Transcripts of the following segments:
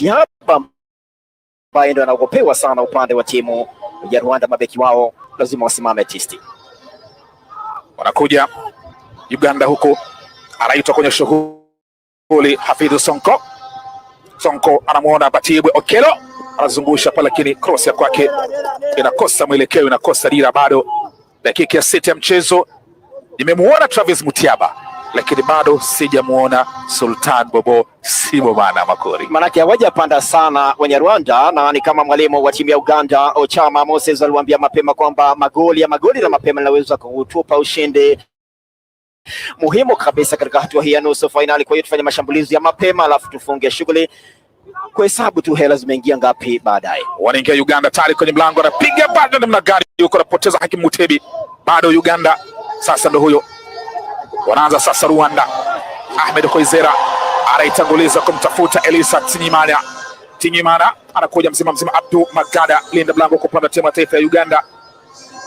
Mutiaba ambaye ndo anaogopewa sana upande wa timu ya Rwanda. Mabeki wao lazima wasimame tisti. Wanakuja Uganda huko, anaitwa kwenye shughuli Hafidhu Sonko. Sonko anamuona Batibwe Okelo, anazungusha pale, lakini cross ya kwake inakosa mwelekeo, inakosa dira. Bado dakika ya 6 ya mchezo. Nimemuona Travis Mutiaba, lakini bado sijamuona Sultan Bobo Sibomana Makori. Manake hawajapanda sana wenye Rwanda, na ni kama mwalimu wa timu ya Uganda Ochama Moses aliwaambia mapema kwamba magoli na mapema linaweza kutupa ushindi muhimu kabisa katika hatua hii ya nusu finali. Kwa hiyo tufanye mashambulizi ya mapema alafu tufunge shughuli. Kwa hesabu tu hela zimeingia ngapi baadaye. Wanaingia Uganda tayari kwenye mlango, anapiga bado namna gani yuko, anapoteza Hakim Mutebi. Bado Uganda sasa ndo huyo. Wanaanza sasa Rwanda. Ahmed Koizera anaitanguliza kumtafuta Elisa Tinyimana anakuja mzima Abdu Magada, linda mlango kupanda timu ya taifa ya Uganda,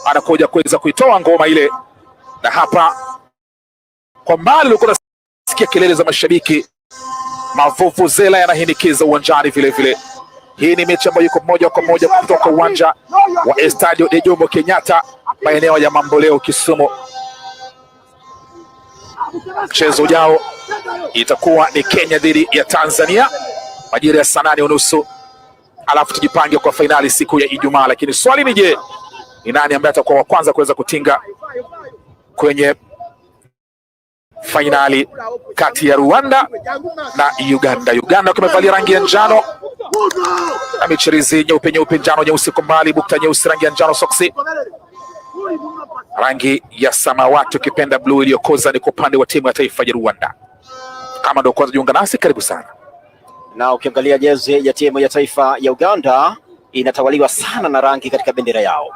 anakuja kuweza kuitoa ngoma ile. Na hapa kwa mbali ulikuwa unasikia kelele za mashabiki, mavuvuzela yanahindikiza uwanjani vile vile. Hii ni mechi ambayo iko moja kwa moja kutoka uwanja wa Estadio de Jomo Kenyatta, maeneo ya Mamboleo, Kisumu. Mchezo ujao itakuwa ni Kenya dhidi ya Tanzania majira ya saa 8:30, alafu tujipange kwa fainali siku ya Ijumaa. Lakini swali ni je, ni nani ambaye atakuwa wa kwanza kuweza kutinga kwenye fainali kati ya Rwanda na Uganda? Uganda kumevalia rangi ya njano na michirizi nyeupe, njano, nyeusi kwa mbali, bukta nyeusi, rangi ya njano soksi, rangi ya samawati ukipenda blue iliyokoza ni kwa upande wa timu ya taifa ya Rwanda. Kama ndio kwanza jiunga nasi, karibu sana. Na ukiangalia jezi ya timu ya taifa ya Uganda inatawaliwa sana na rangi katika bendera yao.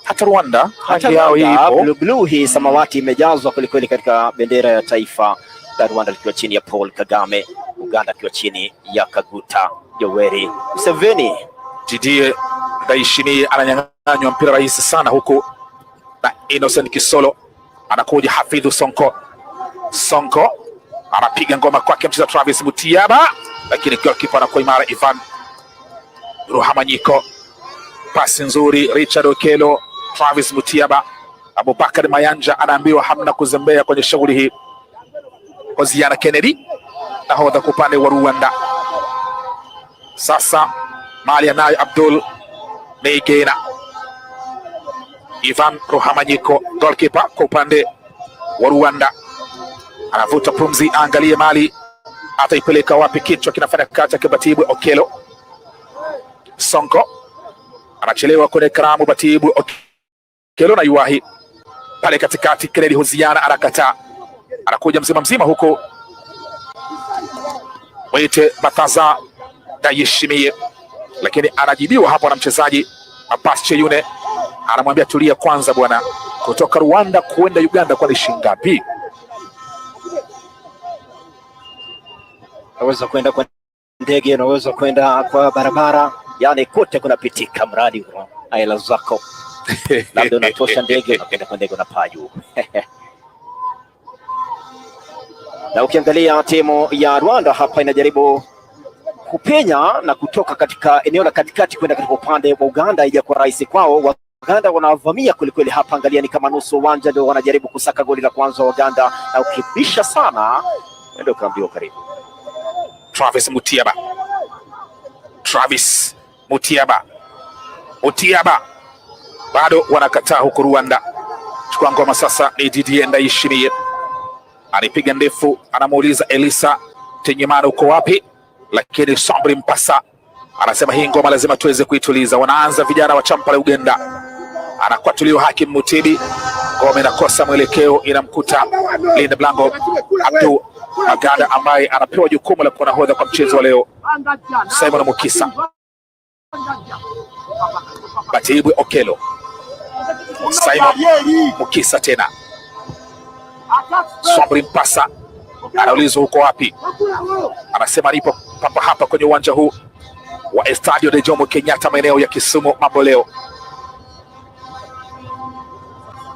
Hata Rwanda rangi yao hii blue hii samawati imejazwa kwelikweli katika bendera ya taifa la Rwanda likiwa chini ya Paul Kagame, Uganda ikiwa chini ya Kaguta Yoweri Museveni. Didier Ndayishimiye ananyang'anywa mpira rahisi sana huku na Innocent Kisolo. Anakuja Hafidhu Sonko anapiga ngoma kwake mchezaji Travis Mutiaba, lakini goalkeeper anakuwa imara. Ivan Ruhamanyiko, pasi nzuri Richard Okelo, Travis Mutiaba. Abubakar Mayanja anaambiwa hamna kuzembea kwenye shughuli hii. Oziana Kennedy nahodha kwa upande wa Rwanda. Sasa mali anayo Abdul Meigena. Ivan Ruhamanyiko goalkeeper kwa upande wa Rwanda anavuta pumzi, angalie mali ataipeleka wapi, kichwa kinafanya kazi ya Batibwe Okelo. Sonko anachelewa kwenye karamu, Batibwe Okelo na yuahi pale katikati, Kennedy Hoziana anakataa, anakuja mzima huko Wete Bataza Ndayishimiye, lakini anajibiwa hapo na mchezaji Abbas Yune, anamwambia tulia kwanza bwana, kutoka Rwanda kuenda Uganda kwa shilingi ngapi? Unaweza kwenda kwa ndege, unaweza kwenda kwa barabara, yani kote kunapitika mradi na hela zako. Labda unatosha ndege, unakwenda kwa ndege unapaa juu. Na ukiangalia timu ya Rwanda hapa inajaribu kupenya na kutoka katika eneo la katikati kwenda katika upande wa Uganda, haijakuwa rahisi kwao. Uganda wanavamia kwelikweli hapa, angalia ni kama nusu uwanja ndio wanajaribu kusaka goli la kwanza wa Uganda, na ukibisha sana ndio kaambiwa karibu. Travis Mutiaba bado wanakataa huko Rwanda. Chukua ngoma sasa ni Didier Ndayishimiye, anipiga ndefu, anamuuliza Elisa Tinyimana uko wapi, lakini Sabri Mpasa anasema hii ngoma lazima tuweze kuituliza. Wanaanza vijana wa champa la Uganda, anakwatuliwa Hakim Mutebi, ngoma inakosa mwelekeo, inamkuta linda blango Abdu Magada ambaye anapewa jukumu la kuwa nahodha kwa mchezo wa leo. Simon Mukisa, Batibwe Okelo, Simon Mukisa tena, Sabri Mpasa anaulizwa huko wapi, anasema nipo papa hapa kwenye uwanja huu wa Estadio de Jomo Kenyatta maeneo ya Kisumu Mamboleo.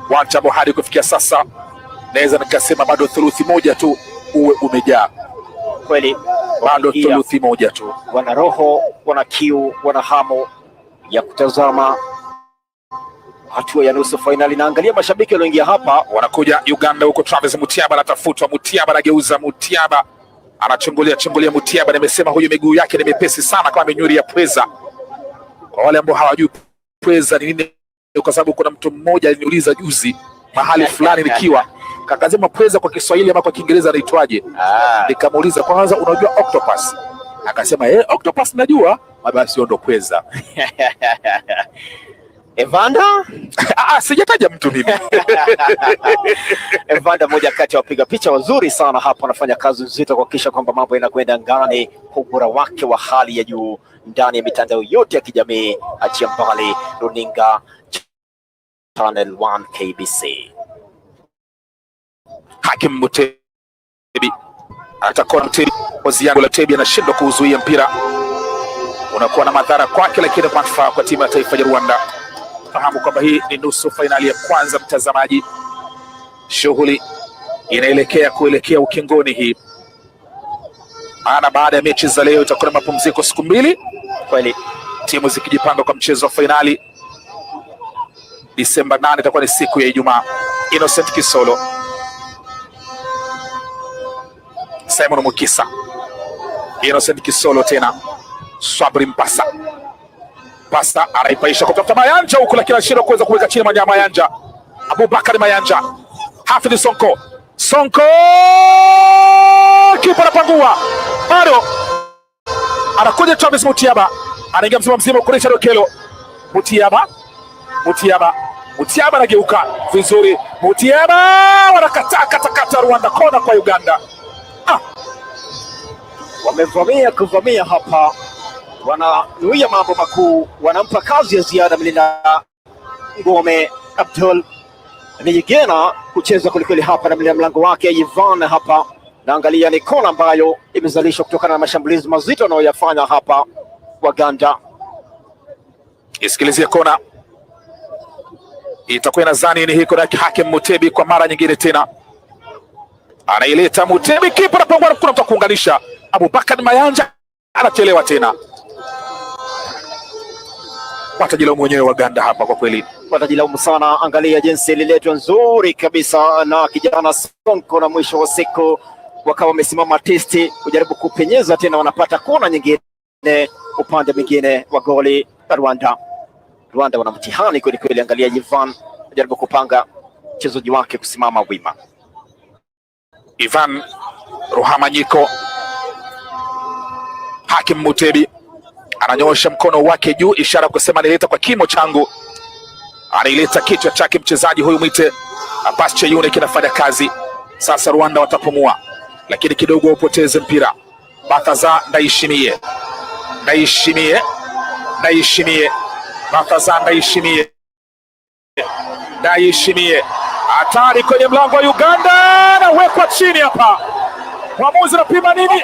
Uwanja ambao hadi kufikia sasa naweza nikasema bado thuluthi moja tu uwe umejaa. Kweli bado thuluthi moja tu. Wana roho, wana kiu, wana hamu ya kutazama hatua ya nusu finali. Naangalia mashabiki walioingia hapa, wanakuja Uganda huko. Travis Mutiaba anatafutwa, Mutiaba anageuza, Mutiaba anachungulia Mutiaba. Nimesema huyu miguu yake ni mepesi sana kama minyuri ya pweza. Kwa wale ambao hawajui pweza ni nini, kwa sababu kuna mtu mmoja aliniuliza juzi mahali fulani nikiwa kakasema pweza kwa Kiswahili ama kwa Kiingereza anaitwaje? Nikamuuliza kwanza, unajua octopus? Akasema octopus najua. Basi ndo pweza. Evander? Sijataja mtu mimi. Evander moja kati ya wapiga picha wazuri sana hapa, anafanya kazi nzito kuhakikisha kwamba mambo yanakwenda ngani kwa ubora wake wa hali ya juu ndani ya mitandao yote ya kijamii, achia mbali runinga Channel 1 KBC. Hakim Mutebi atakuwa Mutebi, Oziango la Tebi anashindwa kuuzuia mpira, unakuwa na madhara kwake, lakini manufaa kwa timu ya taifa ya Rwanda. Fahamu kwamba hii ni nusu fainali ya kwanza, mtazamaji. Shughuli inaelekea kuelekea ukingoni hii, maana baada ya mechi za leo itakuwa na mapumziko siku mbili, kweli timu zikijipanga kwa mchezo wa fainali. Disemba 8 itakuwa ni siku ya Ijumaa. Innocent Kisolo, Simon Mukisa, Innocent Kisolo tena, Swabri Mpasa. Pasa anaipaisha kutafuta Mayanja huko, lakini anashindwa kuweza kuweka chini manyama Mayanja. Abubakar Mayanja, Hafidh Sonko, kipa anapangua, bado anakuja Travis Mutiaba, anaingia mzima kuonesha Dokelo. Mutiaba anageuka vizuri, Mutiaba wanakatakata Rwanda, kona kwa Uganda. Kuvamia hapa, wananuia mambo makuu, wanampa kazi ya ziada mlinda ngome Abdul Niyigena kucheza kwelikweli hapa na mlinda mlango wake Ivan hapa. Naangalia ni kona ambayo imezalishwa kutokana na mashambulizi mazito wanayoyafanya hapa Waganda. Isikilizie kona, itakuwa nadhani ni hiko na Hakim Mutebi kwa mara nyingine tena. Anaileta Mutebi, kipa anapangwa, kuna mtu kuunganisha. Abubakar Mayanja anachelewa tena. Watajilaumu wenyewe Waganda hapa kwa kweli, watajilaumu sana. Angalia jinsi liletwa nzuri kabisa na kijana Sonko, na mwisho wa siku wakawa wamesimama testi kujaribu kupenyeza tena, wanapata kona nyingine upande mwingine wa goli Rwanda. Rwanda wana mtihani kweli kweli. Angalia Ivan kujaribu kupanga mchezaji wake kusimama wima. Ivan Ruhamanyiko, Hakim Mutebi ananyosha mkono wake juu, ishara kusema nileta kwa kimo changu. Anaileta kichwa chake mchezaji huyu mwite Abbas Cheyune, kinafanya kazi sasa. Rwanda watapumua, lakini kidogo upoteze mpira. Bataza Ndayishimiye, Bataza Ndayishimiye, hatari kwenye mlango wa Uganda, na wekwa chini hapa. Mwamuzi anapima nini?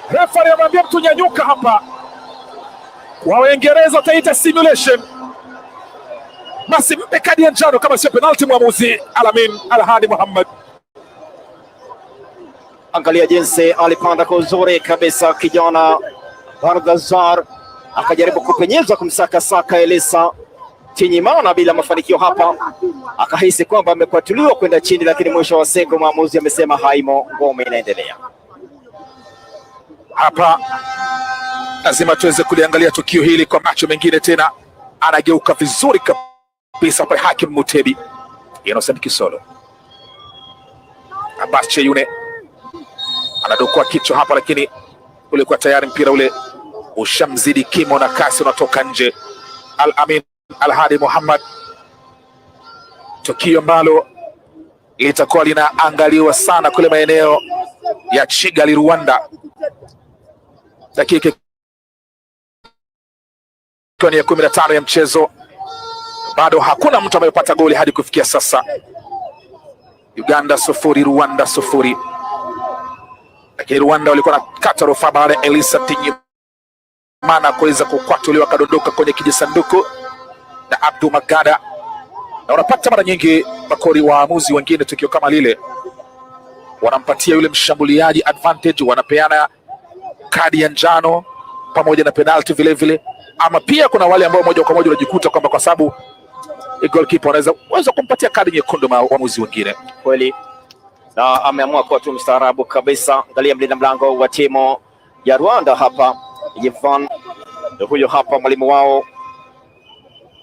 Refa anamwambia mtu nyanyuka hapa. Wa Uingereza wataita simulation. Basi mpe kadi ya njano kama sio penalty mwamuzi Alamin Alhadi Muhammad. Angalia jinsi alipanda kwa uzuri kabisa kijana Bardazar, akajaribu kupenyeza kumsaka Elisa Chinyimana bila mafanikio hapa, akahisi kwamba amekwatuliwa kwenda chini, lakini mwisho wa siku mwamuzi amesema haimo, ngome inaendelea. Hapa lazima tuweze kuliangalia tukio hili kwa macho mengine tena. Anageuka vizuri kabisa kwa Hakim Mutebi, Innocent Kisolo. Abbas Cheyune anadokua kichwa hapa, lakini ulikuwa tayari mpira ule ushamzidi kimo na kasi, unatoka nje. Al-Amin Al-Hadi Muhammad, tukio ambalo litakuwa linaangaliwa sana kule maeneo ya Kigali, Rwanda. Dakika ni ya 15 ya mchezo, bado hakuna mtu amepata goli hadi kufikia sasa. Uganda 0, Rwanda 0. Lakini Rwanda walikuwa na kata rufaa baada ya Elisa Chinyimana kuweza kukwatuliwa, kadondoka kwenye kijisanduku na Abdu Magada. Na unapata mara nyingi makori waamuzi wengine tukio kama lile wanampatia yule mshambuliaji advantage, wanapeana kadi ya njano pamoja na penalty vile vile, ama pia kuna wale ambao moja kwa moja unajikuta kwamba kwa sababu goalkeeper anaweza kumpatia kadi nyekundu waamuzi wengine. Kweli, na ameamua kuwa tu mstaarabu kabisa. Angalia mlinda mlango wa timu ya Rwanda hapa, Ivan, huyo hapa mwalimu wao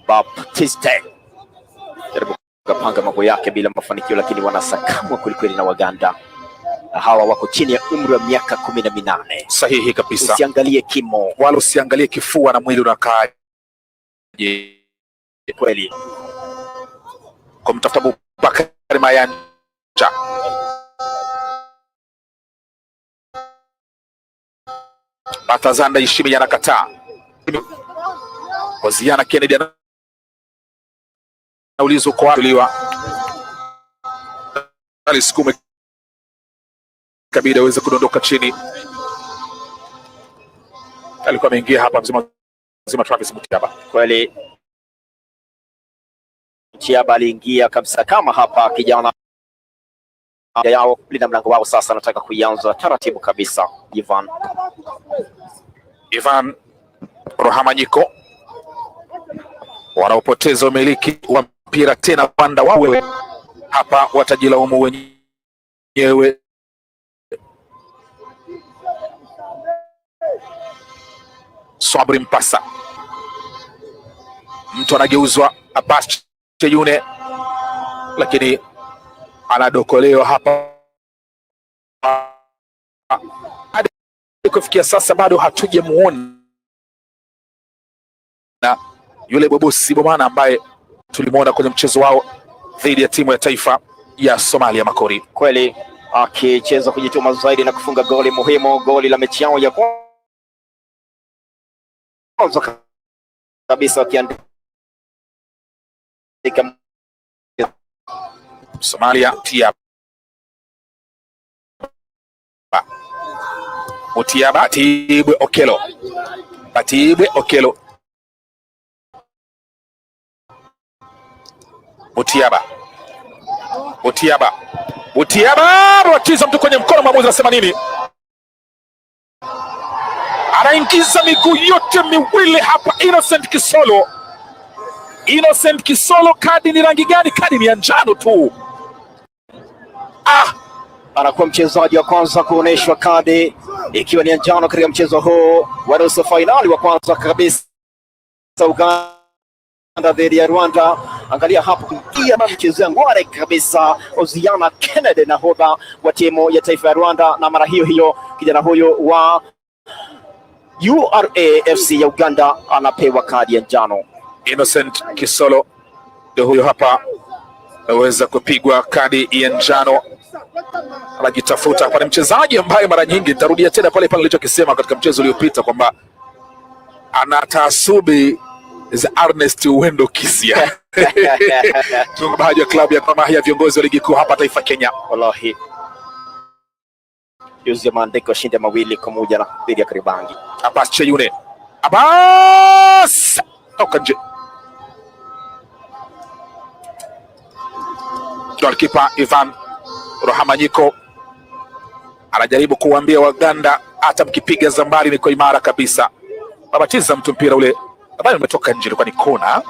Baptiste, jaribu kupanga mambo yake bila mafanikio, lakini wanasakamwa kwelikweli na Waganda. Hawa wako chini ya umri wa miaka 18. Sahihi kabisa. Usiangalie kimo wala usiangalie kifua na mwili unakaa kweli. Kumtafuta Bakari Mayanja, Batazanda Ishimi anakataa. Oziana Kennedy anaulizwa kwa kuliwa, alisukume kabida aweze kudondoka chini. Alikuwa ameingia hapa mzima Travis Mutiaba. Kweli Mutiaba aliingia kabisa kama hapa kijana yao linda mlango wao. Sasa anataka kuianza taratibu kabisa. Ivan Rohamanyiko wanaopoteza umiliki wa mpira tena. Rwanda wawe hapa watajilaumu wenyewe. Swabri Mpasa, mtu anageuzwa Abbas Cheyune, lakini anadokolewa hapa. Hadi kufikia sasa bado hatujamuona na yule Bobosi Bomana ambaye tulimuona kwenye mchezo wao dhidi ya timu ya taifa ya Somalia Makori. Kweli akicheza kujituma zaidi na kufunga goli muhimu, goli la mechi yao ya kwanza kabisa, wakiandika Somalia Mutiaba Batibwe Okelo Mutiaba watiza mtu kwenye mkono. Mwamuzi anasema nini? Anaingiza miguu yote miwili hapa Innocent Kisolo. Kadi ni rangi gani? Kadi ni ya njano tu. Anakuwa mchezaji wa kwanza kuoneshwa kadi ikiwa ni njano katika mchezo huu wa nusu fainali wa kwanza kabisa Uganda dhidi ya Rwanda. Angalia hapo kuingia na mchezea ngware kabisa Oziana Kennedy, nahodha wa timu ya taifa ya Rwanda, na mara hiyo kijana huyo wa URAFC ya Uganda anapewa kadi ya njano. Innocent Kisolo ndio huyo hapa, aweza kupigwa kadi ya njano. Anajitafuta hapa, ni mchezaji ambaye mara nyingi, nitarudia tena pale nilichokisema katika mchezo uliopita kwamba ana taasubi za Ernest Uwendo Kisia tungabaji wa klabu ya Gor ya viongozi wa ligi kuu hapa taifa Kenya. Wallahi yuzi maandiko shinde 2-1 na dhidi ya Karibangi. Abbas Cheyune, Abbas toka nje. Goalkeeper Ivan Rohamanyiko anajaribu kuambia Waganda hata mkipiga zambari niko imara kabisa. Babatiza mtu mpira ule ambaye umetoka nje, ilikuwa ni kona.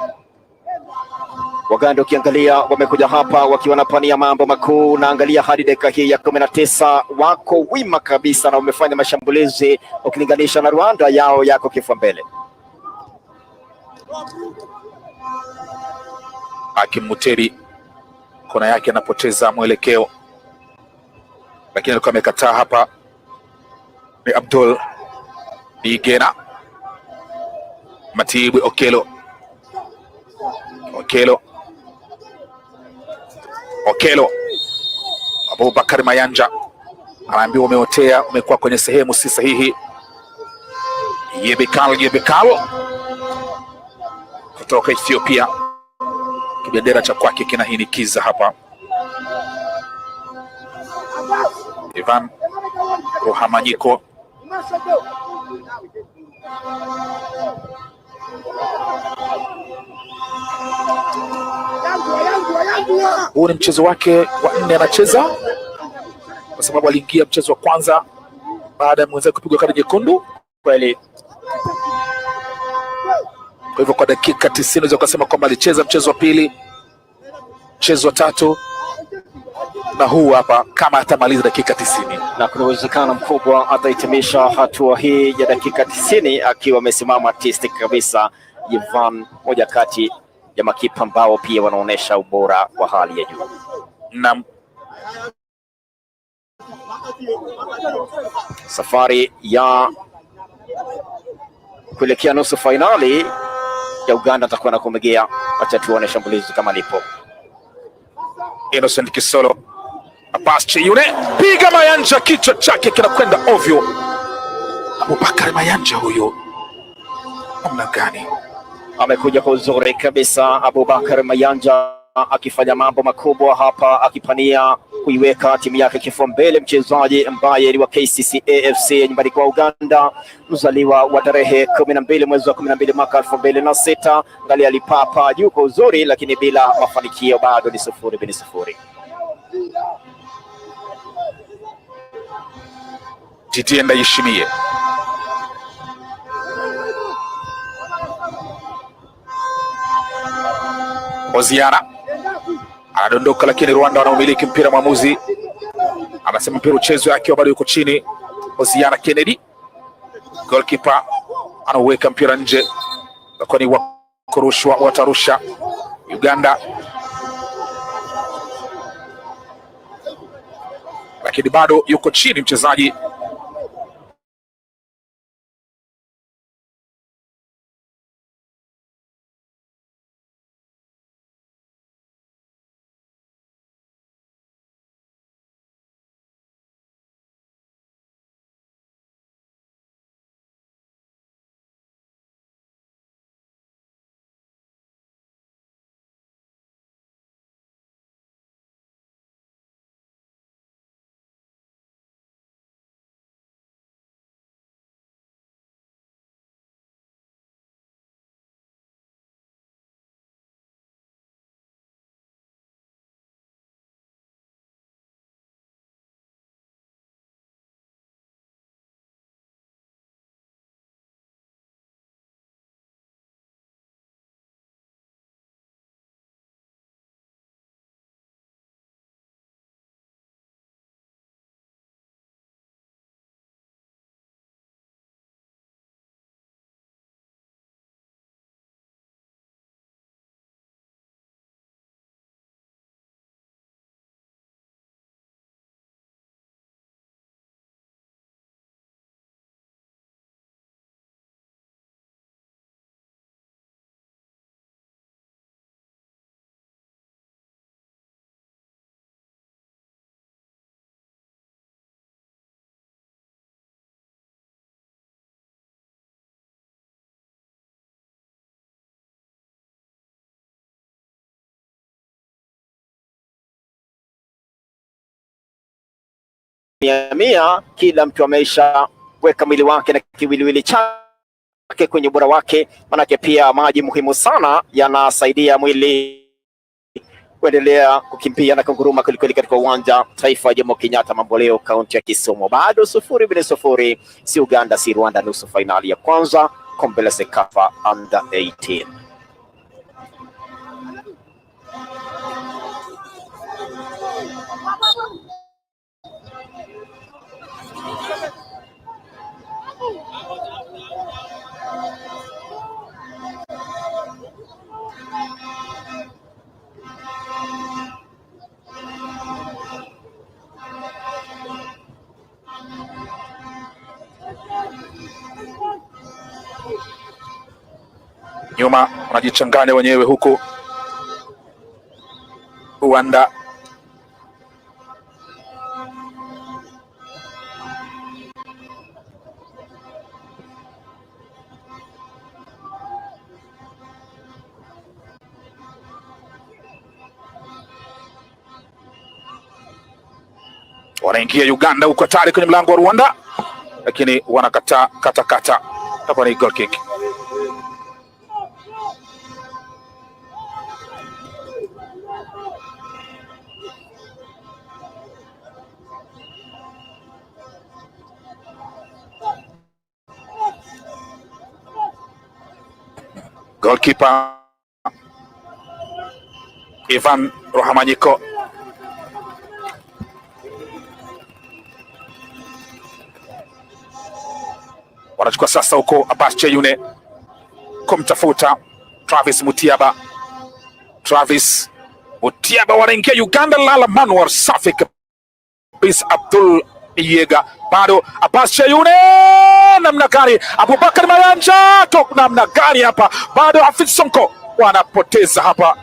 Waganda ukiangalia wamekuja hapa wakiwa napania mambo makuu, na angalia hadi dakika hii ya 19 wako wima kabisa na wamefanya mashambulizi ukilinganisha na Rwanda yao yako kifua mbele. Akimuteri kona yake anapoteza mwelekeo, lakini alikuwa amekataa hapa. Ni Abdul Igena Matibwe Okelo Abubakar Mayanja anaambiwa umeotea, umekuwa kwenye sehemu si sahihi. Yebekal kutoka Ethiopia, kibendera cha kwake kinahinikiza hapa. Ivan Rohamanyiko huu ni mchezo wake wa 4 anacheza, kwa sababu aliingia mchezo wa kwanza baada ya mwenzake kupigwa kadi nyekundu. Kweli. Kwa hivyo kwa dakika 90 unaweza kusema kwamba alicheza mchezo wa pili, mchezo wa tatu, na huu hapa kama atamaliza dakika 90, na kuna uwezekano mkubwa atahitimisha hatua hii ya dakika 90 akiwa amesimama artistic kabisa. Ivan, moja kati ya makipa ambao pia wanaonesha ubora wa hali ya juu. Na safari ya kuelekea nusu fainali ya Uganda atakuwa na kumegea. Acha tuone shambulizi kama lipo. Innocent Kisolo Apache yule piga Mayanja, kichwa chake kinakwenda ovyo. Abubakar Mayanja huyo namna gani? Amekuja kwa uzuri kabisa Abubakar Mayanja, akifanya mambo makubwa hapa, akipania kuiweka timu yake kifua mbele. Mchezaji ambaye ni wa KCCA FC nyumbani kwa Uganda, mzaliwa wa tarehe 12 mwezi wa 12 mwaka 2006. Ngali alipapa juu kwa uzuri, lakini bila mafanikio, bado ni 0-0. Titi Ndayishimiye Oziana anadondoka, lakini Rwanda wanaumiliki mpira. Mwamuzi anasema mpira uchezwe akiwa bado yuko chini. Oziana Kennedy, goalkeeper, anaweka mpira nje, lakini wakurushwa watarusha Uganda, lakini bado yuko chini mchezaji mia. Kila mtu ameisha weka mwili wake na kiwiliwili chake kwenye ubora wake, manake pia maji muhimu sana, yanasaidia mwili kuendelea kukimbia na kunguruma kwelikweli katika uwanja taifa Jomo Kenyatta Mamboleo, kaunti ya Kisumu. Bado 0-0, si Uganda si Rwanda, nusu fainali ya kwanza kombe la Cecafa under 18. Nyuma wanajichanganya wenyewe huku Rwanda. Wanaingia Uganda huko hatari kwenye mlango wa Rwanda, lakini wanakata kata. Hapa ni goal kick. Goalkeeper Ivan Rohamanyiko. Wanachukua sasa huko Abbas Cheyune kumtafuta Travis Mutiaba. Travis Mutiaba wanaingia Uganda. Lala Manuel safi kabisa. Abdul Yega bado Abbas Cheyune, namna gani? Abubakar Mayanja tok, namna gani hapa? Bado Hafidh Sonko wanapoteza hapa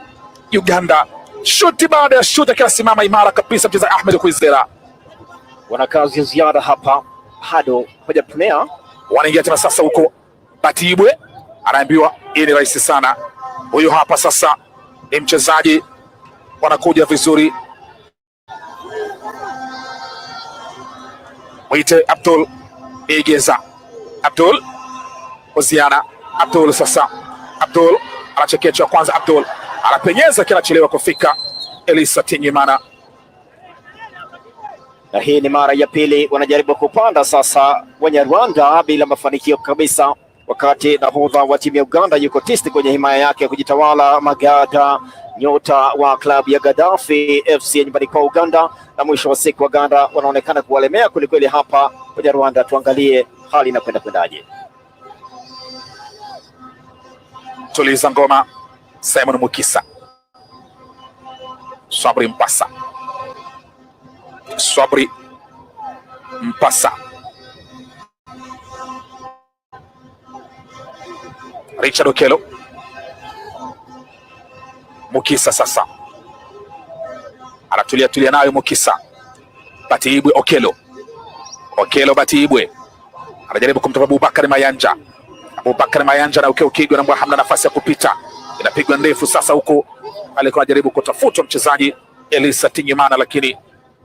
Uganda. Shuti baada ya shuti akiwa simama imara kabisa mchezaji Ahmed Kwizera. Wana kazi ya ziada hapa, bado hajatumia. Wanaingia tena sasa huko Batibwe, anaambiwa hii ni rahisi sana. Huyu hapa sasa ni mchezaji, wanakuja vizuri. Mwite Abdul Igeza. Abdul Oziana. Abdul sasa. Abdul anachekecha kwanza. Abdul anapenyeza kinachelewa kufika Elisa Tinyimana. Na hii ni mara ya pili wanajaribu kupanda sasa wenye Rwanda bila mafanikio kabisa, wakati nahodha wa timu ya Uganda yuko tisti kwenye himaya yake kujitawala. Magada, nyota wa klabu ya Gaddafi FC nyumbani kwa Uganda, na mwisho wa siku Uganda wanaonekana kuwalemea kwelikweli hapa kwenye Rwanda. Tuangalie hali inakwenda kwendaje. Tuliza ngoma. Simon Mukisa. Sabri Mpasa. Sabri Mpasa. Richard Okelo. Mukisa sasa anatulia nayo Mukisa. Batibwe Okelo. Okelo Batibwe anajaribu kumtoa Abubakar Mayanja. Abubakar Mayanja na ukigwa na hamna nafasi ya kupita. Inapigwa ndefu sasa huko, alikuwa anajaribu kutafuta mchezaji Elisa Tinyimana, lakini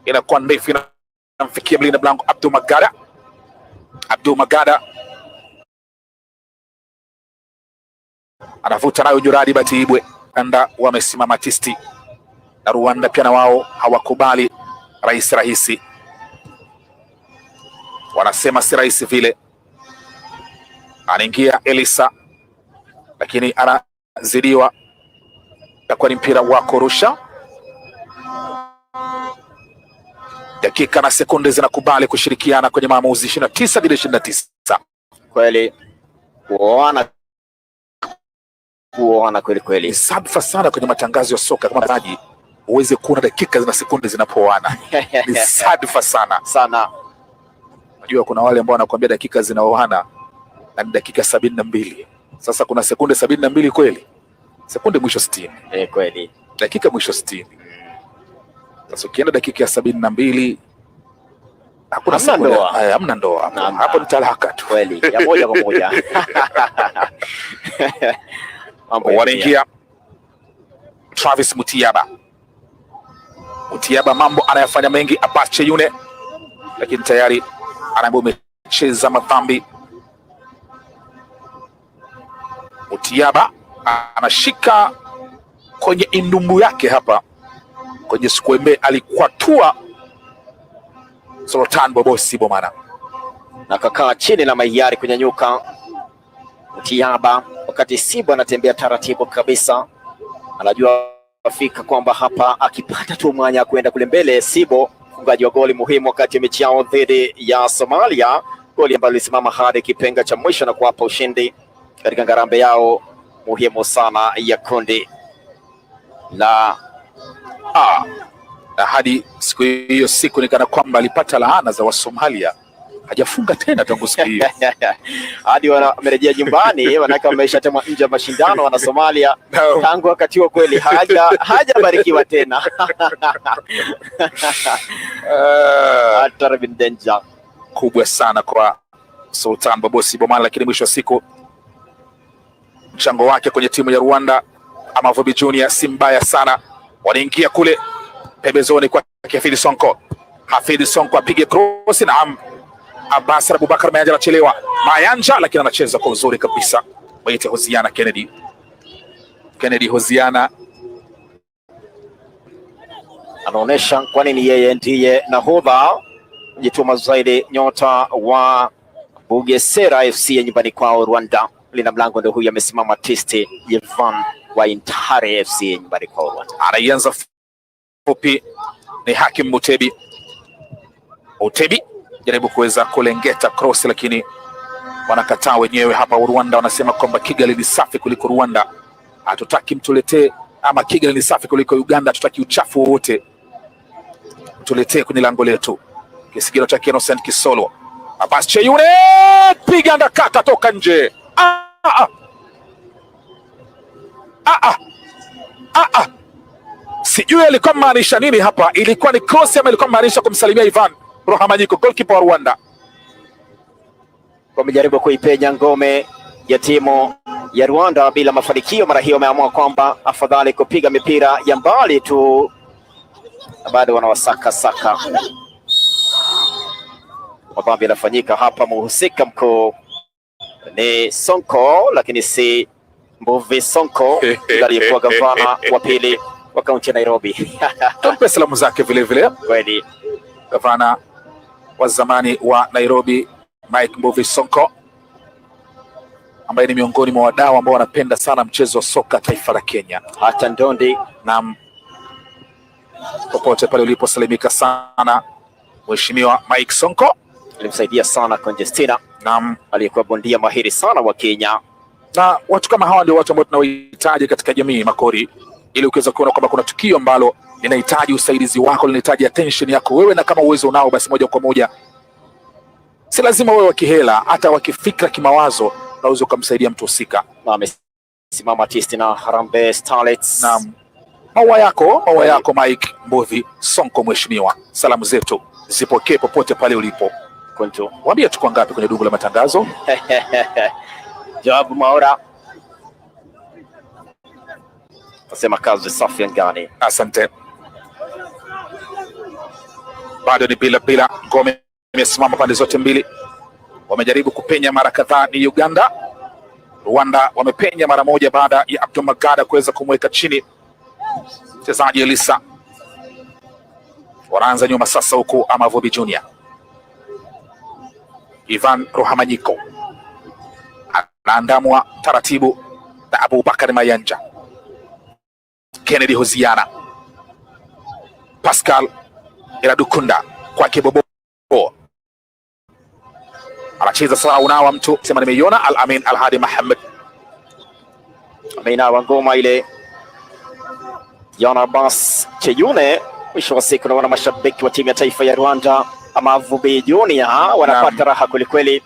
inakuwa ndefu, inamfikia mlinda mlango Abdul Magada. Abdul Magada anavuta nayo Juradi Batibwe. Uganda wamesimama tisti, na Rwanda pia na wao hawakubali rahisi. Wanasema si rahisi vile. Anaingia Elisa, lakini anazidiwa. Itakuwa ni mpira wa kurusha. Dakika na sekunde zinakubali kushirikiana kwenye maamuzi 29-29. Kweli kuona kweli sadfa sana kwenye matangazo ya soka, kama mchezaji uweze kuona dakika na sekunde zinapoana. Ni sadfa sana. Unajua kuna wale ambao wanakuambia dakika zinaoana na ni dakika 72. Sasa kuna sekunde 72 kweli. Sekunde mwisho 60. Kweli. Dakika mwisho 60. Sasa ukienda dakika ya 72 hakuna sekunde. Hamna ndoa. Hapo ni talaka tu. Kweli. Ya moja kwa moja. Wanaingia Travis Mutiaba. Mutiaba mambo anayafanya mengi. Abbas Cheyune, lakini tayari anaambiwa umecheza madhambi. Mutiaba anashika kwenye indumbu yake hapa kwenye skwembe, alikwatua Sultan Bobosi Bomana na kakaa chini na Mayari kunyanyuka. Mutiaba wakati Sibo anatembea taratibu kabisa, anajua afika kwamba hapa akipata tu mwanya kwenda kule mbele. Sibo mfungaji wa goli muhimu wakati ya mechi yao dhidi ya Somalia, goli ambalo lisimama hadi kipenga cha mwisho na kuwapa ushindi katika ngarambe yao muhimu sana ya kundi la na hadi siku nikana kwamba alipata laana za Wasomalia, hajafunga tena tangu siku hiyo. Hadi wamerejea nyumbani, wanaka wameshatemwa nje ya mashindano wana Somalia. Tangu wakati huo kweli hajabarikiwa tena. Danger kubwa sana kwa Sultan Bobosi Bomana, lakini mwisho wa siku mchango wake kwenye timu ya Rwanda ama Vobi Junior si mbaya sana. Wanaingia kule pembezoni kwa Hafidh Sonko. Hafidh Sonko apige cross na Abbas Abubakar Mayanja anachelewa. Mayanja lakini anacheza kwa uzuri kabisa. Mwite Hoziana Kennedy Hoziana anaonesha kwa nini yeye ndiye nahodha jituma zaidi, nyota wa Bugesera FC ya nyumbani kwao Rwanda. lina mlango ndio huyu amesimama Tiste Yevan wa Intare FC nyumbani kwa Rwanda. Anaianza fupi ni Hakim Mutebi. Mutebi jaribu kuweza kulengeta cross, lakini wanakataa wenyewe hapa Rwanda. Wanasema kwamba Kigali ni safi kuliko Rwanda, hatutaki mtuletee, ama Kigali ni safi kuliko Uganda, hatutaki uchafu wowote, mtuletee kwenye lango letu. Kisigino cha Innocent Kisolo, Abbas Cheyune piga ndakata toka nje. Sijui alikuwa maanisha nini hapa, ilikuwa ni cross ama ilikuwa maanisha kumsalimia Ivan Ruhamanyiko, goalkeeper wa Rwanda. Wamejaribu kuipenya ngome ya timu ya Rwanda bila mafanikio. Mara hiyo wameamua kwamba afadhali kupiga mipira ya mbali tu, bado wanawasaka saka. Mabambi yanafanyika hapa, muhusika mkuu ni Sonko, lakini si Mbuvi Sonko aliyekuwa gavana wa pili wa kaunti ya Nairobi. Tumpe salamu zake vile vile kweli gavana wa zamani wa Nairobi Mike Mbuvi Sonko, ambaye ni miongoni mwa wadau ambao wanapenda sana mchezo wa soka taifa la Kenya. Hata ndondi na popote pale uliposalimika sana Mheshimiwa Mike Sonko. Alimsaidia sana Conjestina, naam, aliyekuwa bondia mahiri sana wa Kenya. Na watu kama hawa ndio watu ambao tunawahitaji katika jamii, Makori, ili ukiweza kuona kwamba kuna tukio ambalo linahitaji usaidizi wako, linahitaji attention yako wewe, na kama uwezo unao, basi moja kwa moja, si lazima wewe wakihela, hata wakifikra, kimawazo, unaweza kumsaidia mtu husika. Amesimama Tiste na Harambee Starlets. Naam, maua yako Mike Mbuvi Sonko, mheshimiwa, salamu zetu zipokee popote pale ulipo. Kuntu waambie tuko ngapi kwenye dungu la matangazo. Jawabu Maora nasema kazi safi angani. Asante. Bado ni bila ngome imesimama pande zote mbili. Wamejaribu kupenya mara kadhaa ni Uganda. Rwanda wamepenya mara moja baada ya Abdul Magada kuweza kumweka chini mchezaji Elisa. Wanaanza nyuma sasa huku Amavubi Junior. Ivan Ruhamanyiko anaandamwa taratibu na Abubakar Mayanja. Kennedy Hoziana, Pascal Iradukunda kwa Kibobo, anacheza sana unawa mtu sema nimeiona. Al-Amin Al-Hadi Muhammad ameinawa ngoma ile Yana Abbas Cheyune. Mwisho wa siku naona mashabiki wa timu ya taifa ya Rwanda Amavubi Junior wanapata raha kwelikweli,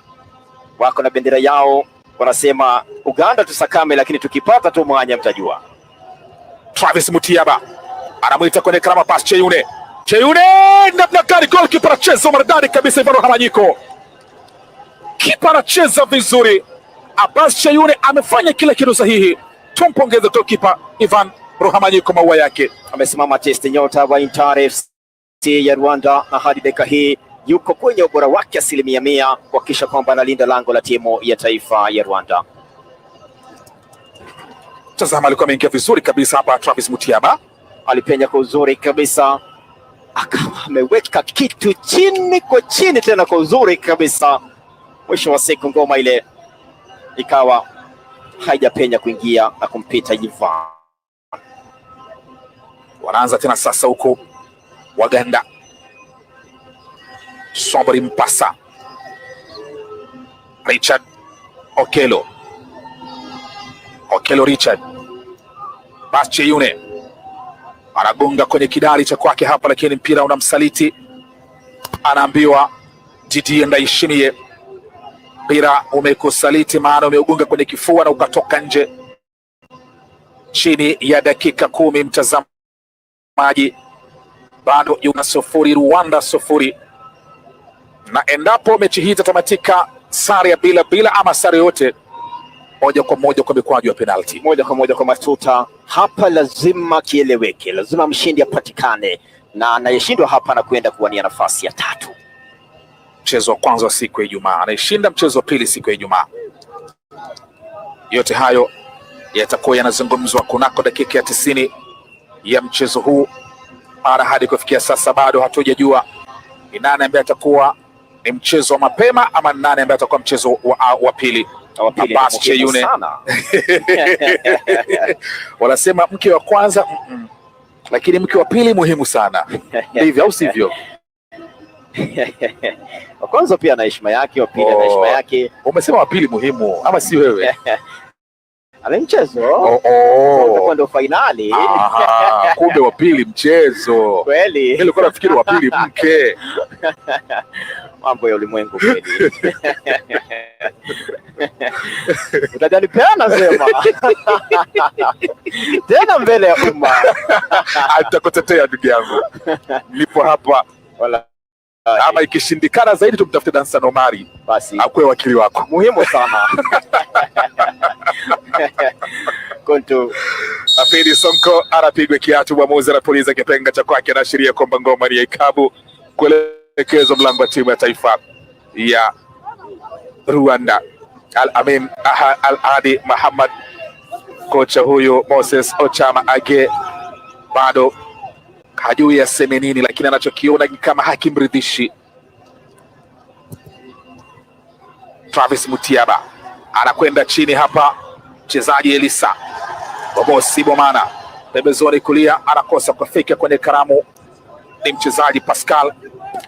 wako na bendera yao, wanasema Uganda tusakame, lakini tukipata tu mwanya mtajua. Travis Mutiaba anamuita kwenye karama pass Cheyune namna gani, goalkeeper anacheza maridadi kabisa. Ivan Ruhamanyiko, kipa anacheza vizuri. Abbas Cheyune amefanya kila kitu sahihi, tumpongeze goalkeeper Ivan Ruhamanyiko, maua yake. Amesimama Tiste, nyota wa Intare FC ya Rwanda, na hadi dakika hii yuko kwenye ubora wake 100% kuhakikisha kwamba analinda lango la timu ya taifa ya Rwanda. Tazama, alikuwa ameingia vizuri kabisa hapa. Travis Mutiaba alipenya kwa uzuri kabisa, akawa ameweka kitu chini kwa chini tena kwa uzuri kabisa. Mwisho wa siku ngoma ile ikawa haijapenya kuingia na kumpita Ivan. Wanaanza tena sasa huko Waganda. Sobri Mpasa, Richard Okelo Richard. Bas Cheyune anagonga kwenye kidari cha kwake hapa, lakini mpira unamsaliti, anaambiwa Didier Ndayishimiye, mpira umekusaliti, maana umeugonga kwenye kifua na ukatoka nje. Chini ya dakika 10 mtazamaji, bado Uganda 0 Rwanda 0, na endapo mechi hii itatamatika sare ya bila ama sare yote, moja kwa moja kwa mikwaju ya penalti, moja kwa moja kwa matuta. Hapa lazima kieleweke, lazima mshindi apatikane, na anayeshindwa hapa anakwenda kuwania nafasi ya 3. Mchezo wa kwanza wa siku ya Ijumaa, anayeshinda mchezo wa pili siku ya Ijumaa. Yote hayo yatakuwa yanazungumzwa kunako dakika ya 90 ya mchezo huu. Mara hadi kufikia sasa bado hatujajua ni nani ambaye atakuwa ni mchezo wa mapema ama nani ambaye atakuwa mchezo wa pili. Abbas Cheyune wanasema mke wa kwanza lakini mke wa pili muhimu sana. Ndivyo au sivyo? Wa kwanza pia na heshima yake, wa pili na heshima yake. Umesema wa pili muhimu ama si wewe? Ale mchezo utakuwa ndio finali. Kumbe wa pili mchezo kweli. Nilikuwa nafikiri wa pili mke. Mambo ya ulimwengu kweli. Utanipeana sema tena mbele ya umma. Atakutetea ndugu yangu, nipo hapa wala. Ama ikishindikana zaidi tumtafute Dansan Omari basi akwe wakili wako muhimu sana. Konto Afidi Sonko anapigwa kiatu, mwamuzi anapuliza kipenga cha kwake, anaashiria kwamba ngoma ni ya ikabu kuelekezwa mlango wa timu ya taifa ya Rwanda. Al-Amin Al-Adi Muhammad, kocha huyu Moses Ochama Age bado hajui aseme nini, lakini anachokiona ni kama hakimridhishi. Travis Mutiaba anakwenda chini hapa, mchezaji Elisa Bobosi Bomana pembezoni kulia, anakosa kufika kwenye karamu, ni mchezaji Pascal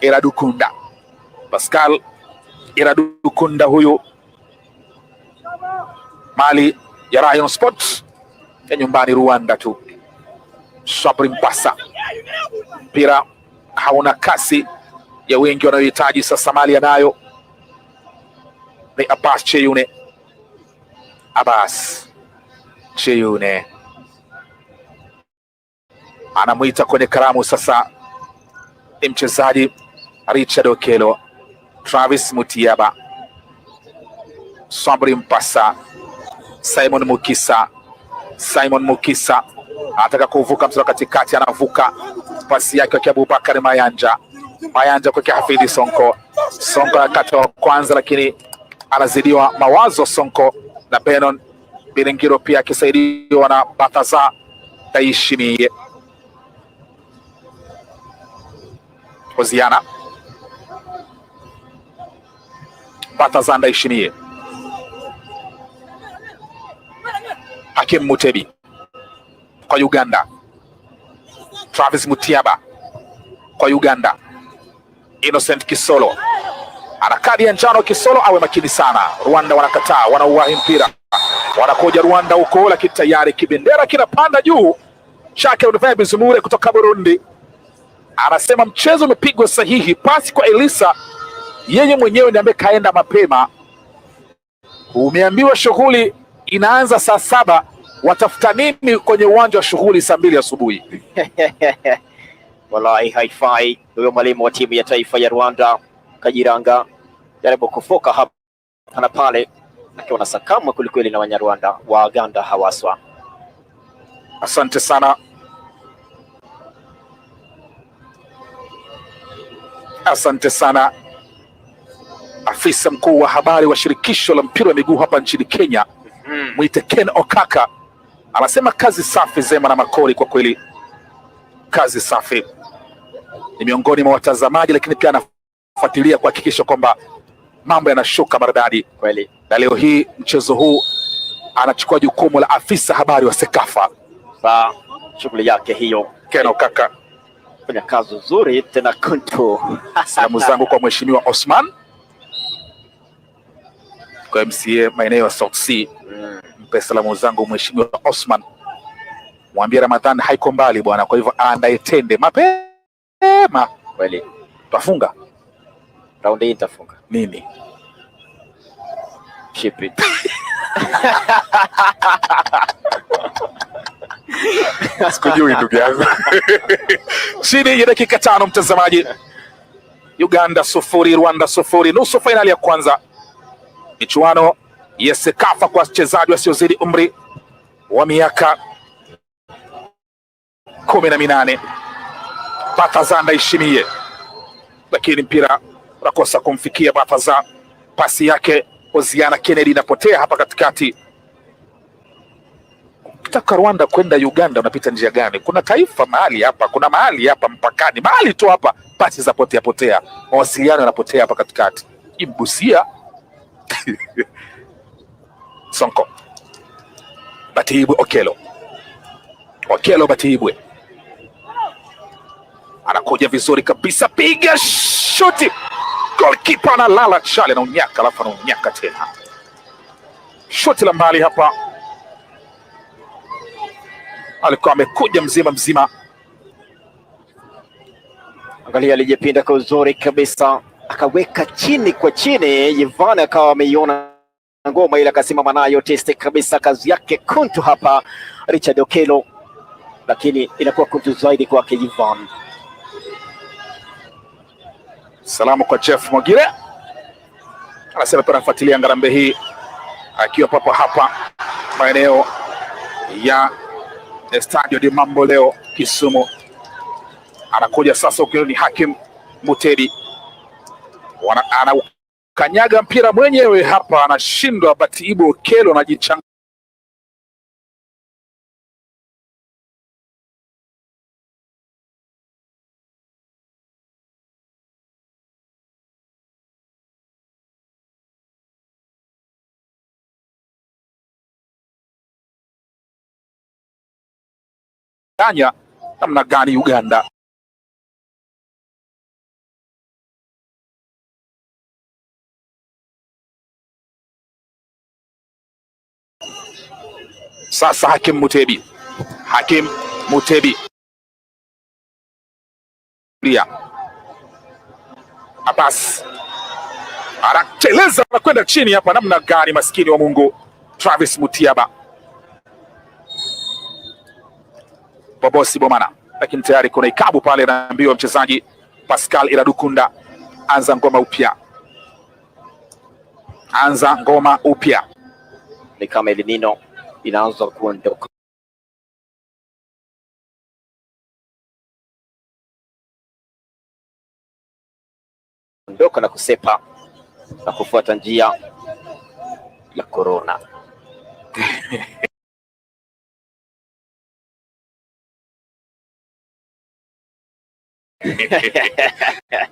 Iradukunda. Pascal Iradukunda huyu mali ya Rayon Sports ya nyumbani Rwanda tu. Sabri Mpasa, mpira hauna kasi ya wengi wanayohitaji sasa, mali anayo ni Abbas Cheyune. Abbas Cheyune anamwita kwenye karamu sasa, ni mchezaji Richard Okelo. Travis Mutiaba, Sabri Mpasa, Simon Mukisa anataka kuvuka mstari katikati, anavuka, pasi yake kwa Abubakar Mayanja kwa Hafidi Sonko anakata wa kwanza, lakini anazidiwa mawazo Sonko na Benon Biringiro, pia akisaidiwa na Bataza Daishimiye. Oziana Bataza Daishimiye, Hakim Mutebi kwa Uganda, Travis Mutiaba kwa Uganda, Innocent Kisolo ana kadi ya njano. Kisolo awe makini sana. Rwanda wanakataa, wanauwahi mpira, wanakuja Rwanda huko, lakini tayari kibendera kinapanda juu. Shake Udvaya Bizumure kutoka Burundi anasema mchezo umepigwa sahihi, pasi kwa Elisa, yeye mwenyewe ndiye ambaye kaenda mapema. Umeambiwa shughuli inaanza saa 7, watafuta nini kwenye uwanja wa shughuli saa 2 asubuhi? Wallahi haifai. Huyo mwalimu wa timu ya taifa ya Rwanda Kajiranga jaribu kufoka hapa na pale, akiwa na sakama kulikweli na Wanyarwanda wa Uganda hawaswa. Asante sana, asante sana. Afisa mkuu wa habari wa shirikisho la mpira wa miguu hapa nchini Kenya, mwite Ken Okaka, anasema kazi safi Zema na Makori, kwa kweli kazi safi. Ni miongoni mwa watazamaji, lakini pia anafuatilia kuhakikisha kwamba mambo yanashuka maridadi kweli. Na leo hii mchezo huu anachukua jukumu la afisa habari wa Cecafa. Shughuli yake hiyo Ken Okaka, fanya kazi nzuri tena kuntu. Salamu zangu kwa mheshimiwa Osman kwa MCA maeneo ya South Sea. Mpe salamu zangu mheshimiwa Osman, mwambie Ramadhani haiko mbali bwana, kwa hivyo aandae tende mapema. Kweli tutafunga raundi hii, nitafunga nini? Shipi. Sikujui ndugu yangu. Chini ya dakika 5 mtazamaji, Uganda 0 Rwanda 0, nusu fainali ya kwanza michuano ya Cecafa kwa wachezaji wasiozidi umri wa miaka 18. Bataza Ndayishimiye, lakini mpira unakosa kumfikia Bataza, pasi yake Oziana Kennedy inapotea hapa katikati. Ukitaka Rwanda kwenda Uganda unapita njia gani? Kuna taifa mahali hapa, kuna mahali hapa mpakani, mahali tu hapa pasi za potea, mawasiliano yanapotea hapa katikati. Imbusia Sonko. Batibwe Okelo. Okelo Batibwe. Anakuja vizuri kabisa, piga shuti. Goalkeeper analala chale na unyaka, alafu anaunyaka tena. Shuti la mbali hapa. Alikuwa amekuja mzima. Angalia, alijipinda kwa uzuri kabisa, akaweka chini kwa chini. Ivan akawa ameiona ngoma ile, akasimama nayo teste kabisa. Kazi yake kuntu hapa Richard Okelo, lakini inakuwa kuntu zaidi kwake Ivan. Salamu kwa Jeff Mogire, anasema pia anafuatilia ngarambe hii akiwa papa hapa maeneo ya Stadio di Mambo leo Kisumu. Anakuja sasa Okelo, ni Hakim Mutebi, anakanyaga mpira mwenyewe hapa, anashindwa. Batibwe Okelo anajichanganya namna gani Uganda. Sasa Hakim Mutebi Abbas anateleza na kwenda chini hapa, namna gani maskini wa Mungu Travis Mutiaba. Bobosi Bomana, lakini tayari kuna ikabu pale, anaambiwa mchezaji Pascal Iradukunda, anza ngoma upya. Ni kama El Nino inaanza kuondoka. Ondoka na kusepa na kufuata njia ya corona.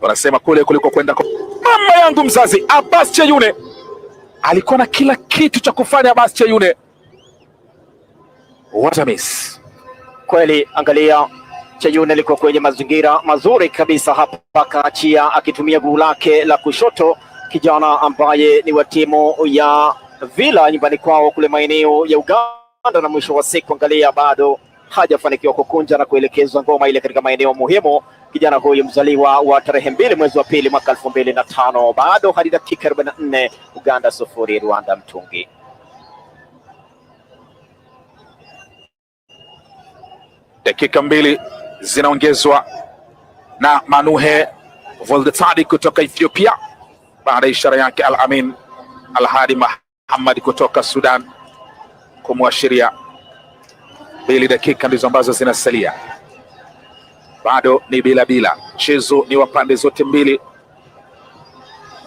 Wanasema kule kuliko kwenda mama yangu mzazi. Abbas Cheyune alikuwa na kila kitu cha kufanya. Abbas Cheyune, what a miss kweli. Angalia, Cheyune alikuwa kwenye mazingira mazuri kabisa hapa, akaachia akitumia guu lake la kushoto, kijana ambaye ni wa timu ya Villa nyumbani kwao kule maeneo ya Uganda, na mwisho wa siku angalia bado hajafanikiwa kukunja na kuelekezwa ngoma ile katika maeneo muhimu. Kijana huyu mzaliwa wa tarehe 2 mwezi wa pili mwaka 2005. Bado hadi dakika 44, Uganda 0 Rwanda mtungi. Dakika 2 zinaongezwa na Manuhe Voldetadi kutoka Ethiopia, baada ya ishara yake Al-Amin Al-Hadi Muhammad kutoka Sudan kumwashiria. 2 dakika ndizo ambazo zinasalia, bado ni bila. Mchezo ni wa pande zote mbili.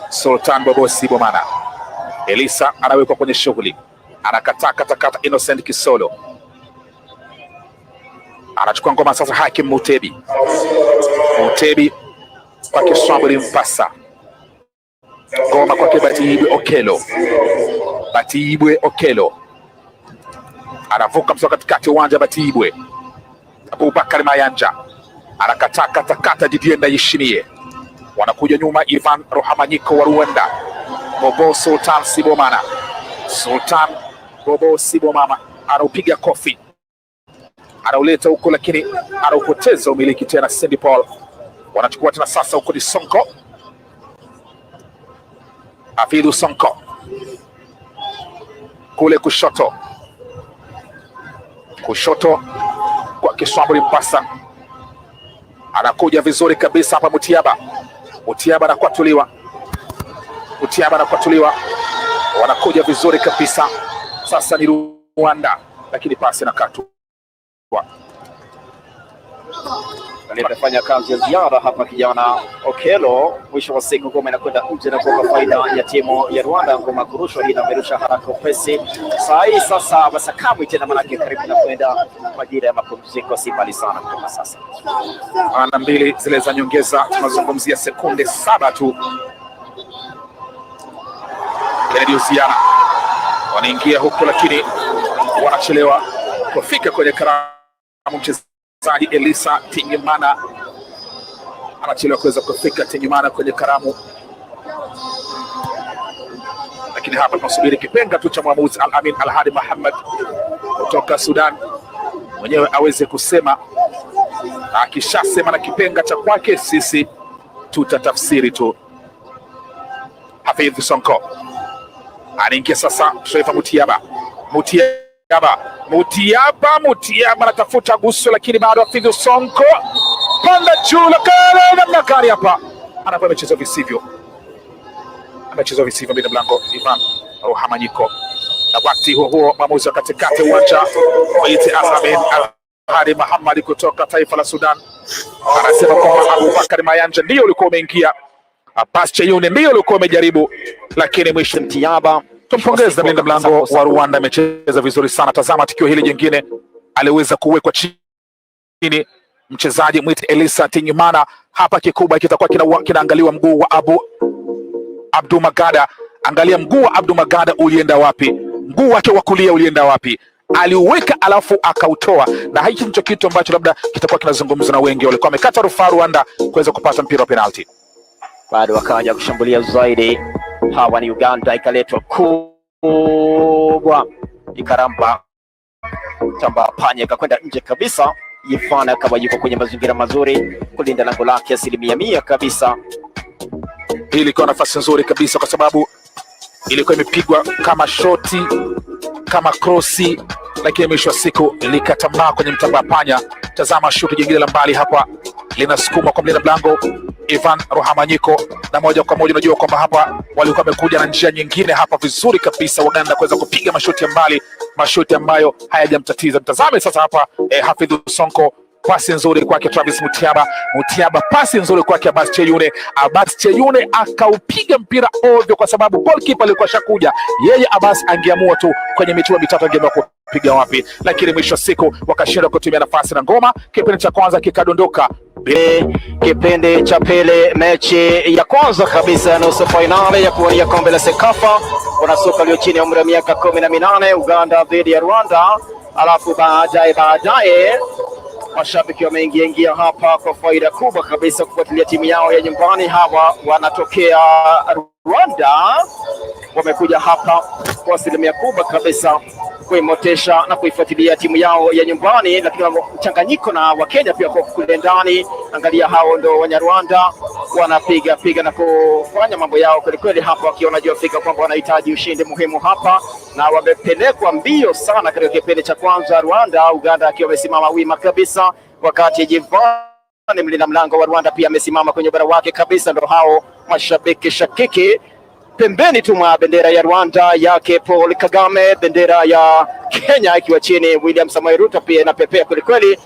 Sultan Bobosi Bomana, Elisa anawekwa kwenye shughuli, anakatakata Innocent Kisolo, anachukua ngoma sasa. Hakim Mutebi kwa Kiswahili mpasa ngoma kwa Batibwe Okelo anavuka msoka katikati uwanja. Batibwe Abubakar Mayanja anakatakata Didier Ndayishimiye, wanakuja nyuma Ivan Rohamanyiko wa Rwanda. Sultan Bobo Sibomama anaupiga kofi, anauleta huko, lakini anaupoteza umiliki tena. St Paul wanachukua tena sasa, huko ni Sonko, Afidu Sonko kule kushoto kwa Kiswahili mpasa, anakuja vizuri kabisa hapa. Mutiaba anakwatuliwa, wanakuja vizuri kabisa sasa. Ni Rwanda, lakini pasi na katwa. Anafanya kazi ya ziada hapa kijana Okelo. Mwisho wa siku ngoma inakwenda nje na kwa faida ya timu ya Rwanda. Ngoma kurushwa hii inamerusha haraka upesi. Sasa Masakamwi tena, manake karibu na kwenda majira ya mapumziko, si mbali sana kutoka sasa. Ana 2 zile za nyongeza, tunazungumzia sekunde 7 tu. Kennedy Uziana wanaingia huku, lakini wanachelewa kufika kwenye karamu. Mchezaji Elisa Tingimana anachelewa kuweza kufika Tingimana kwenye karamu, lakini hapa tunasubiri kipenga tu cha mwamuzi Al-Amin Al-Hadi Muhammad kutoka Sudan mwenyewe aweze kusema. Akishasema na kipenga cha kwake, sisi tutatafsiri tu. Hafidh Sonko anaingia sasa. Trevor Mutiaba anatafuta guso, lakini bado Hafidh Sonko panda juu la kale namna gani hapa, anapo amecheza visivyo bila mlango Ivan Ruhamanyiko. Na wakati huo mwamuzi wa katikati uwanja waite Al-Amin Al-Hadi Muhammad kutoka taifa la Sudan anasema kwamba Abubakar Mayanja ndio ulikuwa umeingia, Abbas Cheyune ndio ulikuwa umejaribu, lakini mwisho Mtiaba. Tumpongeze mlinda mlango wa Rwanda, amecheza vizuri sana. Tazama tukio hili jingine, aliweza kuwekwa chini mchezaji mwite Elisa Tingimana. Hapa kikubwa kitakuwa kinaangaliwa mguu wa Abdu Magada. Angalia mguu wa Abdu Magada ulienda wapi, mguu wake wa kulia ulienda wapi, aliuweka alafu akautoa. Na hiki ndicho kitu ambacho labda kitakuwa kinazungumzwa na wengi. Walikuwa wamekata rufaa Rwanda kuweza kupata mpira wa penalti, bado wakaja kushambulia zaidi. Hawa ni Uganda, ikaletwa kubwa, ikaramba tamba panya ikakwenda nje kabisa. Yifana akawa yuko kwenye mazingira mazuri kulinda lango lake 100% kabisa. Hii ilikuwa nafasi nzuri kabisa, kwa sababu ilikuwa imepigwa kama shoti, kama crossi, lakini mwisho wa siku ilikatamaa kwenye mtamba panya. Tazama shuti jingine la mbali hapa, linasukuma kwa mlinda mlango Ivan Ruhamanyiko, na moja kwa moja unajua kwamba hapa walikuwa wamekuja na njia nyingine hapa Vizuri kabisa Uganda kuweza kupiga mashuti ya mbali, mashuti ambayo hayajamtatiza. Mtazame sasa hapa Hafidh Sonko, pasi nzuri kwake Travis Mutiaba, pasi nzuri kwake Abbas Cheyune akaupiga mpira ovyo, kwa sababu goalkeeper alikuwa shakuja. Yeye Abbas angeamua tu kwenye mitua mitatu angeamua kupiga wapi, lakini mwisho wa siku wakashinda kutumia nafasi na ngoma. Kipindi cha kwanza kikadondoka. Kipindi cha pili, mechi ya kwanza kabisa ya nusu finali ya kuwania kombe la Cecafa, kuna soka leo chini ya umri wa miaka 18, Uganda dhidi ya Rwanda. Alafu baadaye mashabiki wameingia hapa kwa faida kubwa kabisa kufuatilia timu yao ya nyumbani. Hawa wanatokea Rwanda, wamekuja hapa kwa asilimia kubwa kabisa kuimotesha na kuifuatilia timu yao ya nyumbani, lakini mchanganyiko na Wakenya pia kwa kule ndani. Angalia, hao ndo Wanyarwanda wanapiga na kufanya mambo yao kweli kweli hapa, wakiona juu Afrika kwamba wanahitaji ushindi muhimu hapa, na wamepelekwa mbio sana katika kipindi cha kwanza Rwanda. Uganda akiwa amesimama wima kabisa, wakati Jivani mlinda mlango wa Rwanda pia amesimama kwenye ubora wake kabisa. Ndo hao mashabiki shakiki pembeni tu mwa bendera ya Rwanda yake Paul Kagame, bendera ya Kenya ikiwa chini, William Samoei Ruto pia inapepea kweli kweli.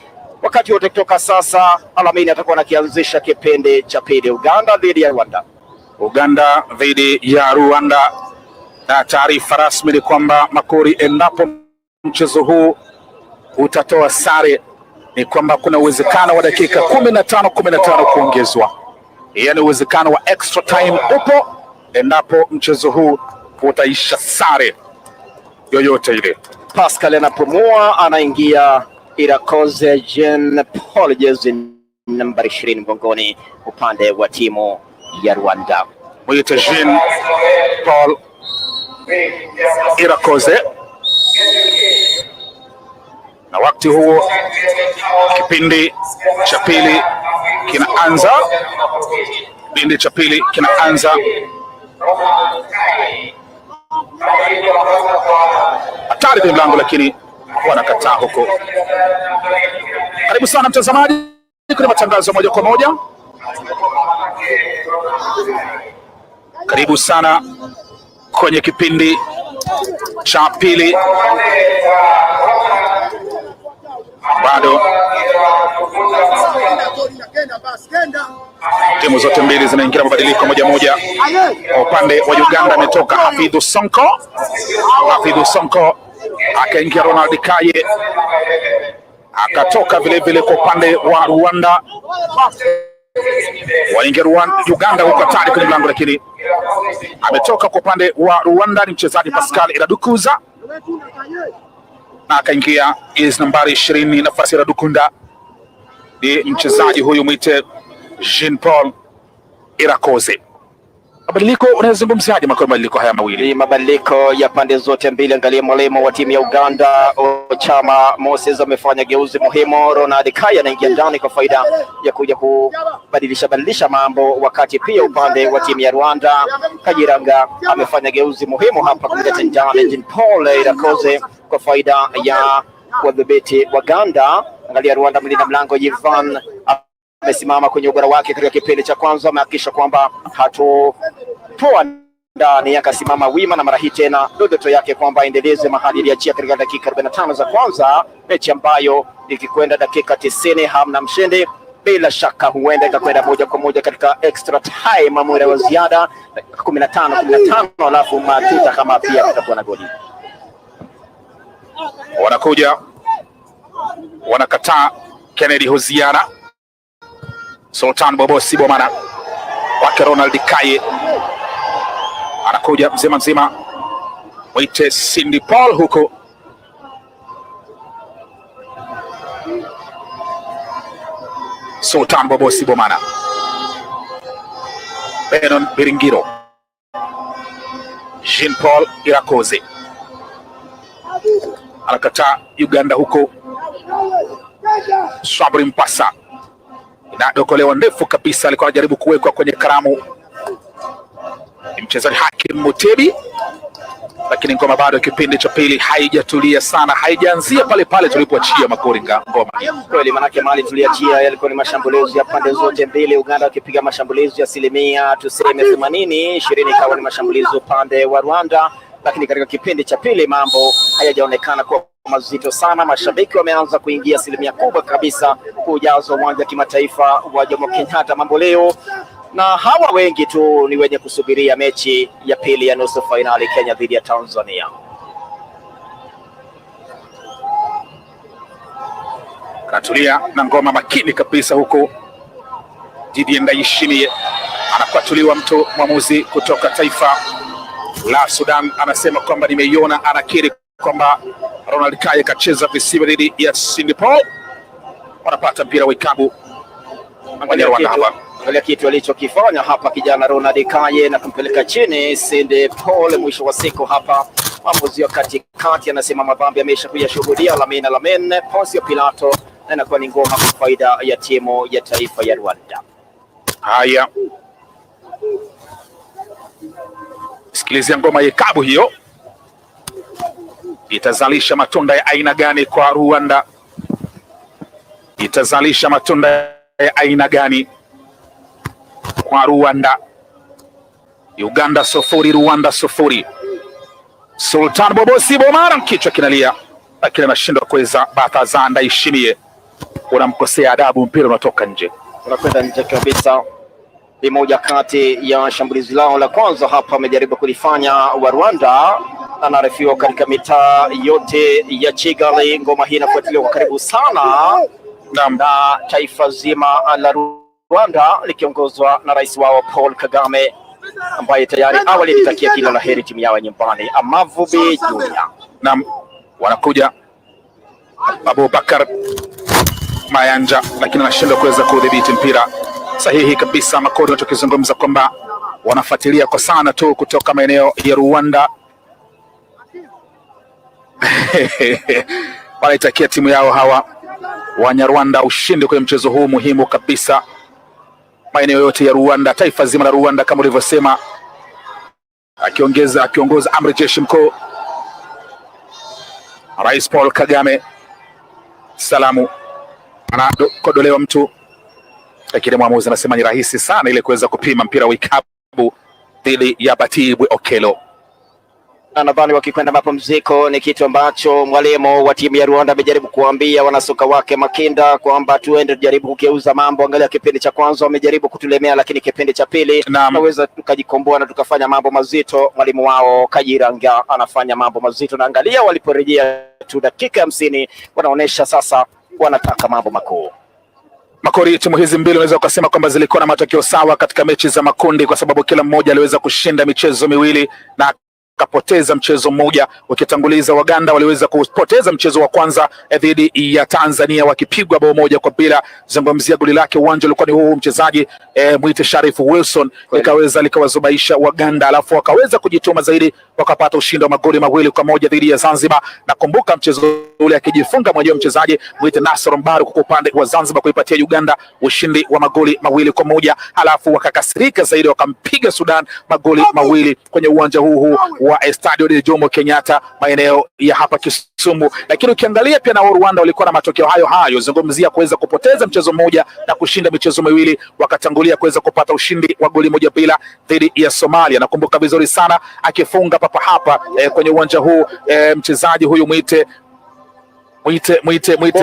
Wakati wote kutoka sasa, Al-Amin atakuwa anakianzisha kipindi cha pili, Uganda dhidi ya Rwanda. Na taarifa rasmi ni kwamba Makori, endapo mchezo huu utatoa sare, ni kwamba kuna uwezekano wa dakika 15 kuongezwa, yaani uwezekano wa extra time upo endapo mchezo huu utaisha sare yoyote ile. Pascal anapumua, anaingia Irakoze Jean Paul, jezi nambari 20 mgongoni upande wa timu ya Rwanda. Mwite Jean Paul Irakoze. Na wakati huo kipindi cha pili kinaanza. Hatari kwenye mlango, lakini wanakataa huko. Karibu sana mtazamaji kwenye matangazo moja kwa moja. Karibu sana kwenye kipindi cha pili. Bado timu zote mbili zinaingia mabadiliko moja. Kwa upande wa Uganda ametoka Hafidh Sonko akaingia Ronald Kaye, akatoka vile kwa upande wa Rwanda waingia Uganda huko hatari kwenye mlango, lakini Ametoka kwa upande wa Rwanda ni mchezaji Pascal Iradukuza, na akaingia is nambari 20 nafasi ya Iradukunda ni mchezaji huyu mwite Jean Paul Irakoze. Mabadiliko unazungumziaje mabadiliko haya mawili? Ni mabadiliko ya pande zote mbili. Angalia mwalimu wa timu ya Uganda Ochama Moses amefanya geuzi muhimu. Ronald Kaya anaingia ndani kwa faida ya kuja kubadilisha mambo, wakati pia upande wa timu ya Rwanda Kajiranga amefanya geuzi muhimu hapa kumleta ndani Jean Paul Irakoze kwa faida ya kudhibiti Uganda. Angalia Rwanda, mlinda mlango Ivan amesimama kwenye ubora wake katika kipindi cha kwanza, amehakikisha kwamba hatopoa ndani, akasimama wima, na mara hii tena ndoto yake kwamba aendeleze mahali iliachia katika dakika 45 za kwanza, mechi ambayo ikikwenda dakika 90 hamna mshindi. Bila shaka huenda itakwenda moja kwa moja katika extra time, muda wa ziada 15 alafu matuta kama pia kutakuwa na goli. Wanakuja wanakataa Kennedy Hoziana, Sultan Bobosi Bomana wake Ronald Kaye anakuja mzima mwite Cindy Paul huko Sultan Bobosi Bomana, Benon Biringiro, Jean Paul Irakoze anakataa Uganda huko Swabri Mpasa inadokolewa ndefu kabisa, alikuwa anajaribu kuwekwa kwenye karamu ni mchezaji Hakim Mutebi, lakini ngoma bado kipindi cha pili haijatulia sana, haijaanzia pale tulipoachia Makoringa ngoma. Kweli, manake mali tuliachia yalikuwa ni mashambulizi ya pande zote mbili, Uganda wakipiga mashambulizi ya asilimia tuseme 80, 20 ikawa ni mashambulizi upande wa Rwanda, lakini katika kipindi cha pili mambo hayajaonekana kuwa mazito sana. Mashabiki wameanza kuingia asilimia kubwa kabisa kujaza uwanja wa kimataifa wa Jomo Kenyatta mambo leo, na hawa wengi tu ni wenye kusubiria mechi ya pili ya nusu fainali Kenya dhidi ya Tanzania. Kanatulia na ngoma makini kabisa huko Didier Ndayishimiye anakwatuliwa mtu mwamuzi kutoka taifa la Sudan anasema kwamba nimeiona, anakiri kwamba Ronald Kaya kacheza visivyo dhidi ya Cindy Paul. Wanapata mpira wa ikabu. Angalia kitu alichokifanya hapa kijana Ronald Kaya na kumpeleka chini Cindy Paul. Mwisho wa siku hapa mwamuzi wa katikati anasema mavambi amesha kuyashuhudia Lamin Poncio Pilato, na inakuwa ni ngoma kwa faida ya timu ya taifa ya Rwanda. Haya, sikilizia ngoma ya ikabu hiyo. Itazalisha matunda ya aina gani kwa Rwanda? Itazalisha matunda ya aina gani kwa Rwanda? Uganda 0, Rwanda 0. Sultan Bobosi Bomana kichwa kinalia, lakini anashindwa kuweza. Bataza Ndayishimiye unamkosea adabu, mpira unatoka nje, unakwenda nje kabisa. Ni moja kati ya shambulizi lao la kwanza hapa amejaribu kulifanya wa Rwanda, anarefiwa katika mitaa yote ya Kigali. Ngoma hii inafuatiliwa kwa karibu sana na taifa zima la Rwanda likiongozwa na rais wao Paul Kagame, ambaye tayari awali alitakia kila la heri timu yao nyumbani Amavubi Junior. Na wanakuja Abubakar Mayanja, lakini anashindwa kuweza kudhibiti mpira sahihi kabisa. Makori tunachokizungumza kwamba wanafuatilia kwa sana tu kutoka maeneo ya Rwanda wanaitakia timu yao hawa Wanyarwanda ushindi kwenye mchezo huu muhimu kabisa. Maeneo yote ya Rwanda, taifa zima la Rwanda kama ulivyosema, akiongoza amri jeshi mkuu Rais Paul Kagame. Salamu anakodolewa mtu, lakini mwamuzi anasema ni rahisi sana ile kuweza kupima mpira wa ikabu dhidi ya Batibwe Okelo. Nadhani wakikwenda mapumziko ni kitu ambacho mwalimu wa timu ya Rwanda amejaribu kuambia wanasoka wake Makinda kwamba tuende tujaribu kugeuza mambo. Angalia kipindi cha kwanza wamejaribu kutulemea, lakini kipindi cha pili tunaweza tukajikomboa na tukafanya mambo mazito. Mwalimu wao Kajiranga anafanya mambo mazito, na angalia waliporejea tu dakika 50 wanaonesha sasa wanataka mambo makuu. Makori, timu hizi mbili unaweza ukasema kwamba zilikuwa na matokeo sawa katika mechi za makundi, kwa sababu kila mmoja aliweza kushinda michezo miwili na kapoteza mchezo mmoja. Ukitanguliza Waganda waliweza kupoteza mchezo wa kwanza dhidi ya Tanzania wakipigwa bao moja kwa bila. Zungumzia goli lake uwanja ulikuwa ni huu mchezaji mwite Sharifu Wilson, likawazubaisha Waganda, alafu wakaweza kujituma zaidi wakapata ushindi wa magoli mawili kwa moja dhidi ya Zanzibar. Nakumbuka mchezo ule akijifunga mwenyewe mchezaji mwite Nasr Mbaru kwa upande wa Zanzibar kuipatia Uganda ushindi wa magoli mawili kwa moja, alafu wakakasirika zaidi wakampiga Sudan magoli mawili kwenye uwanja huu wa Estadio de Jomo Kenyatta maeneo ya hapa Kisumu. Lakini ukiangalia pia na Rwanda walikuwa na matokeo hayo hayo, zungumzia kuweza kupoteza mchezo mmoja na kushinda michezo miwili, wakatangulia kuweza kupata ushindi wa goli moja bila dhidi ya Somalia. Nakumbuka vizuri sana akifunga papa hapa kwenye uwanja huu mchezaji huyu mwite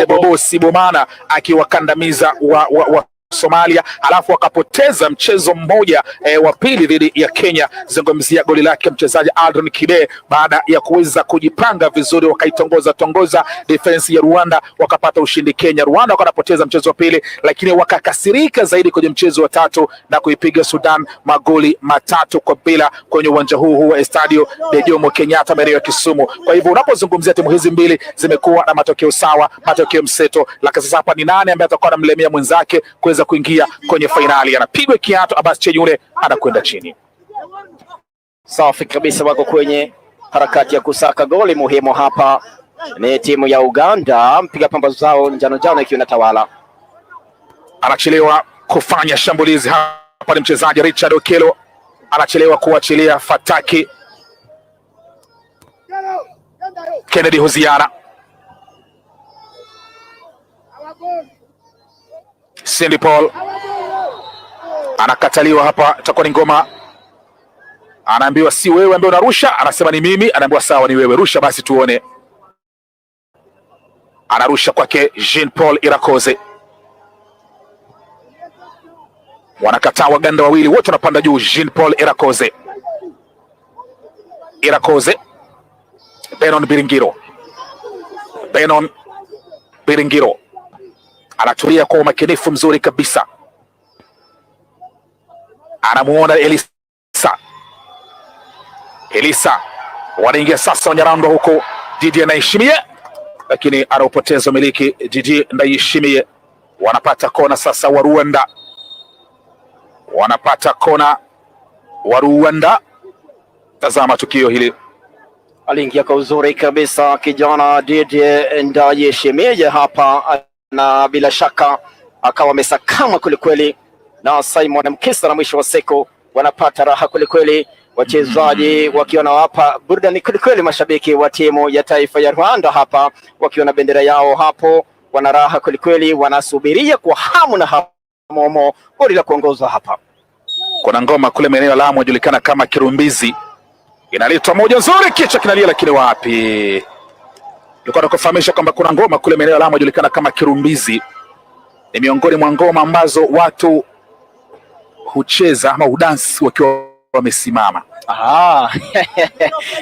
Bobo Sibomana akiwakandamiza wa Somalia, alafu wakapoteza mchezo mmoja wa pili dhidi ya Kenya. Zungumzia goli lake mchezaji Aldrin Kibe, baada ya kuweza kujipanga vizuri wakaitongoza defense ya Rwanda wakapata ushindi Kenya. Rwanda wakapoteza mchezo wa pili, lakini wakakasirika zaidi kwenye mchezo wa tatu na kuipiga Sudan magoli matatu kwa bila kwenye uwanja huu wa Estadio de Jomo Kenyatta maeneo ya Kisumu. Kwa hivyo unapozungumzia timu hizi mbili zimekuwa na matokeo sawa, matokeo mseto, lakini sasa hapa ni nani ambaye atakuwa anamlemea mwenzake kuingia kwenye fainali? Anapigwa kiatu, Abbas Chenyure anakwenda chini. Safi kabisa, wako kwenye harakati ya kusaka goli muhimu hapa. Ni timu ya Uganda, mpiga pamba zao njano ikiwa inatawala. Anachelewa kufanya shambulizi hapa ni mchezaji Richard Okelo, anachelewa kuachilia fataki. Kennedy Hoziana, Cindy Paul anakataliwa hapa, itakuwa ni ngoma. Anaambiwa si wewe ambaye unarusha, anasema ni mimi, anaambiwa sawa ni wewe, rusha basi tuone. Anarusha kwake Jean Paul Irakoze, wanakataa Waganda wawili, wote wanapanda juu. Jean Paul Irakoze, Benon Biringiro anatulia kwa umakinifu mzuri kabisa, anamuona Elisa wanaingia sasa Wanyarwanda huko. Didi Ndayishimiye, lakini anaupoteza umiliki. Didi Ndayishimiye wanapata kona sasa wa Rwanda, Tazama tukio hili, aliingia kwa uzuri kabisa kijana Didi Ndayishimiye hapa, na bila shaka akawa amesakama kwelikweli na Simon Mkisa, na mwisho wa siku wanapata raha kwelikweli, wachezaji wakiwa na hapa burudani kwelikweli, mashabiki wa timu ya taifa ya Rwanda hapa wakiwa na bendera yao hapo, wana raha kwelikweli, wanasubiria kwa hamu na hamu goli la kuongoza hapa. Kuna ngoma kule maeneo ya Lamu inajulikana kama kirumbizi, inaletwa moja nzuri, kichwa kinalia, lakini wapi. Nilikuwa nakufahamisha kwamba kuna ngoma kule maeneo ya Lamu inajulikana kama kirumbizi, ni miongoni mwa ngoma ambazo watu hucheza ama udansi wakiwa wamesimama.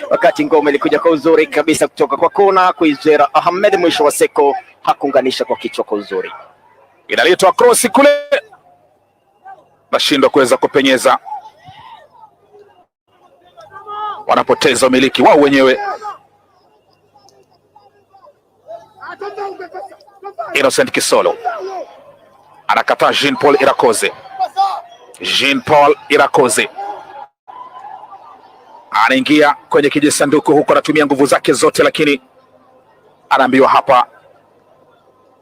Wakati ngoma ilikuja kwa uzuri kabisa kutoka kwa kona Kwizera Ahmed, mwisho wa siku hakuunganisha kwa kichwa kwa uzuri, inaletwa cross kule, nashindwa kuweza kupenyeza, wanapoteza umiliki wao wenyewe. Innocent Kisolo anakataa. Jean Paul Irakoze anaingia kwenye kijisanduku huko, anatumia nguvu zake zote, lakini anaambiwa hapa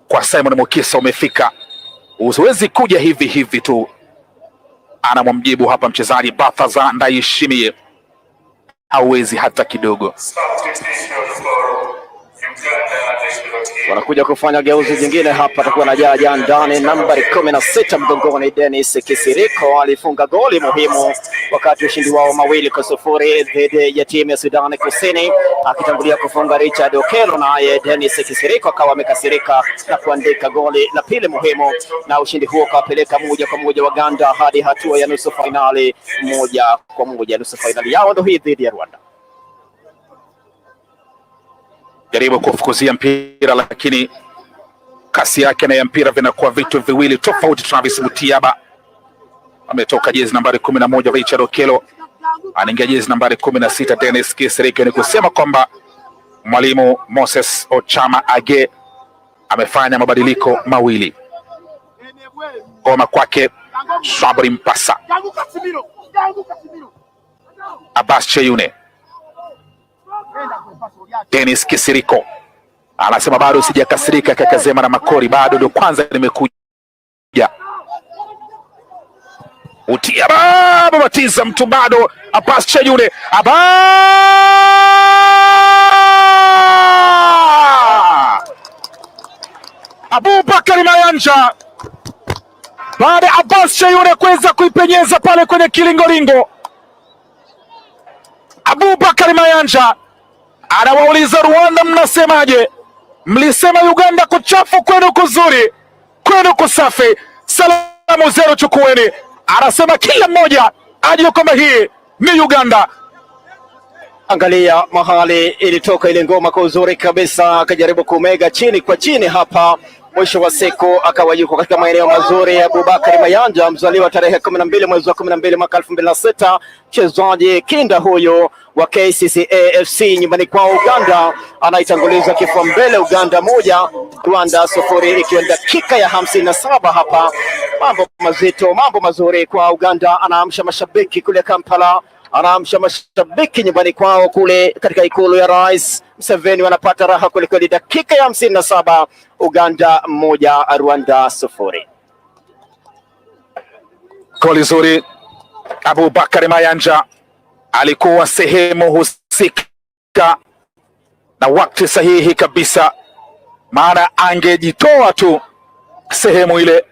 kwa Simon Mukisa, umefika, usiwezi kuja hivi tu. Anamjibu hapa mchezaji Bathaza Ndayishimiye, hauwezi hata kidogo. Wanakuja kufanya geuzi jingine hapa, atakuwa na jaja ndani nambari 16 mgongoni. Dennis Kisiriko alifunga goli muhimu wakati ushindi wao 2-0 dhidi ya timu ya Sudan Kusini, akitangulia kufunga Richard Okelo, naye Dennis Kisiriko akawa amekasirika na kuandika goli la pili muhimu, na ushindi huo ukawapeleka moja kwa moja Waganda hadi hatua ya nusu fainali. Nusu fainali yao ndio hii dhidi ya Rwanda. Jaribu kufukuzia mpira, lakini kasi yake na ya mpira vinakuwa vitu viwili tofauti. Travis Mutiaba ametoka jezi nambari 11 Richard Okelo, anaingia jezi nambari 16 Dennis Kisiriko. Ni kusema kwamba mwalimu Moses Ochama Age amefanya mabadiliko mawili. Goma kwake Sabri Mpasa, Abbas Cheyune, Dennis Kisiriko anasema bado sijakasirika kaka Zema na Makori, bado ndio kwanza nimekuja. Utiaba babatiza mtu bado. Abbas Cheyune, Abubakar Mayanja baada ya Abbas Cheyune kuweza kuipenyeza pale kwenye kilingolingo. Abubakar Mayanja anawauliza Rwanda, mnasemaje? Mlisema Uganda kuchafu, kwenu kuzuri, kwenu kusafi, salamu zenu chukueni. Anasema kila mmoja ajue kwamba hii ni Uganda. Angalia mahali ilitoka ile ngoma kwa uzuri kabisa, akajaribu kumega chini kwa chini hapa. Mwisho wa siku akawa yuko katika maeneo mazuri. Abubakar Mayanja, mzaliwa tarehe 12 mwezi wa 12 mwaka 2006, mchezaji kinda huyo wa KCCA FC nyumbani kwa Uganda, anaitanguliza kifua mbele Uganda 1 Rwanda 0, ikiwa dakika ya 57 hapa. Mambo mazito, mambo mazuri kwa Uganda. Anaamsha mashabiki kule Kampala, anaamsha mashabiki nyumbani kwao kule katika ikulu ya Rais Museveni, wanapata raha kweli kweli. Dakika ya 57, Uganda 1 Rwanda 0. Goli zuri. Abubakar Mayanja alikuwa sehemu husika na wakati sahihi kabisa, maana angejitoa tu sehemu ile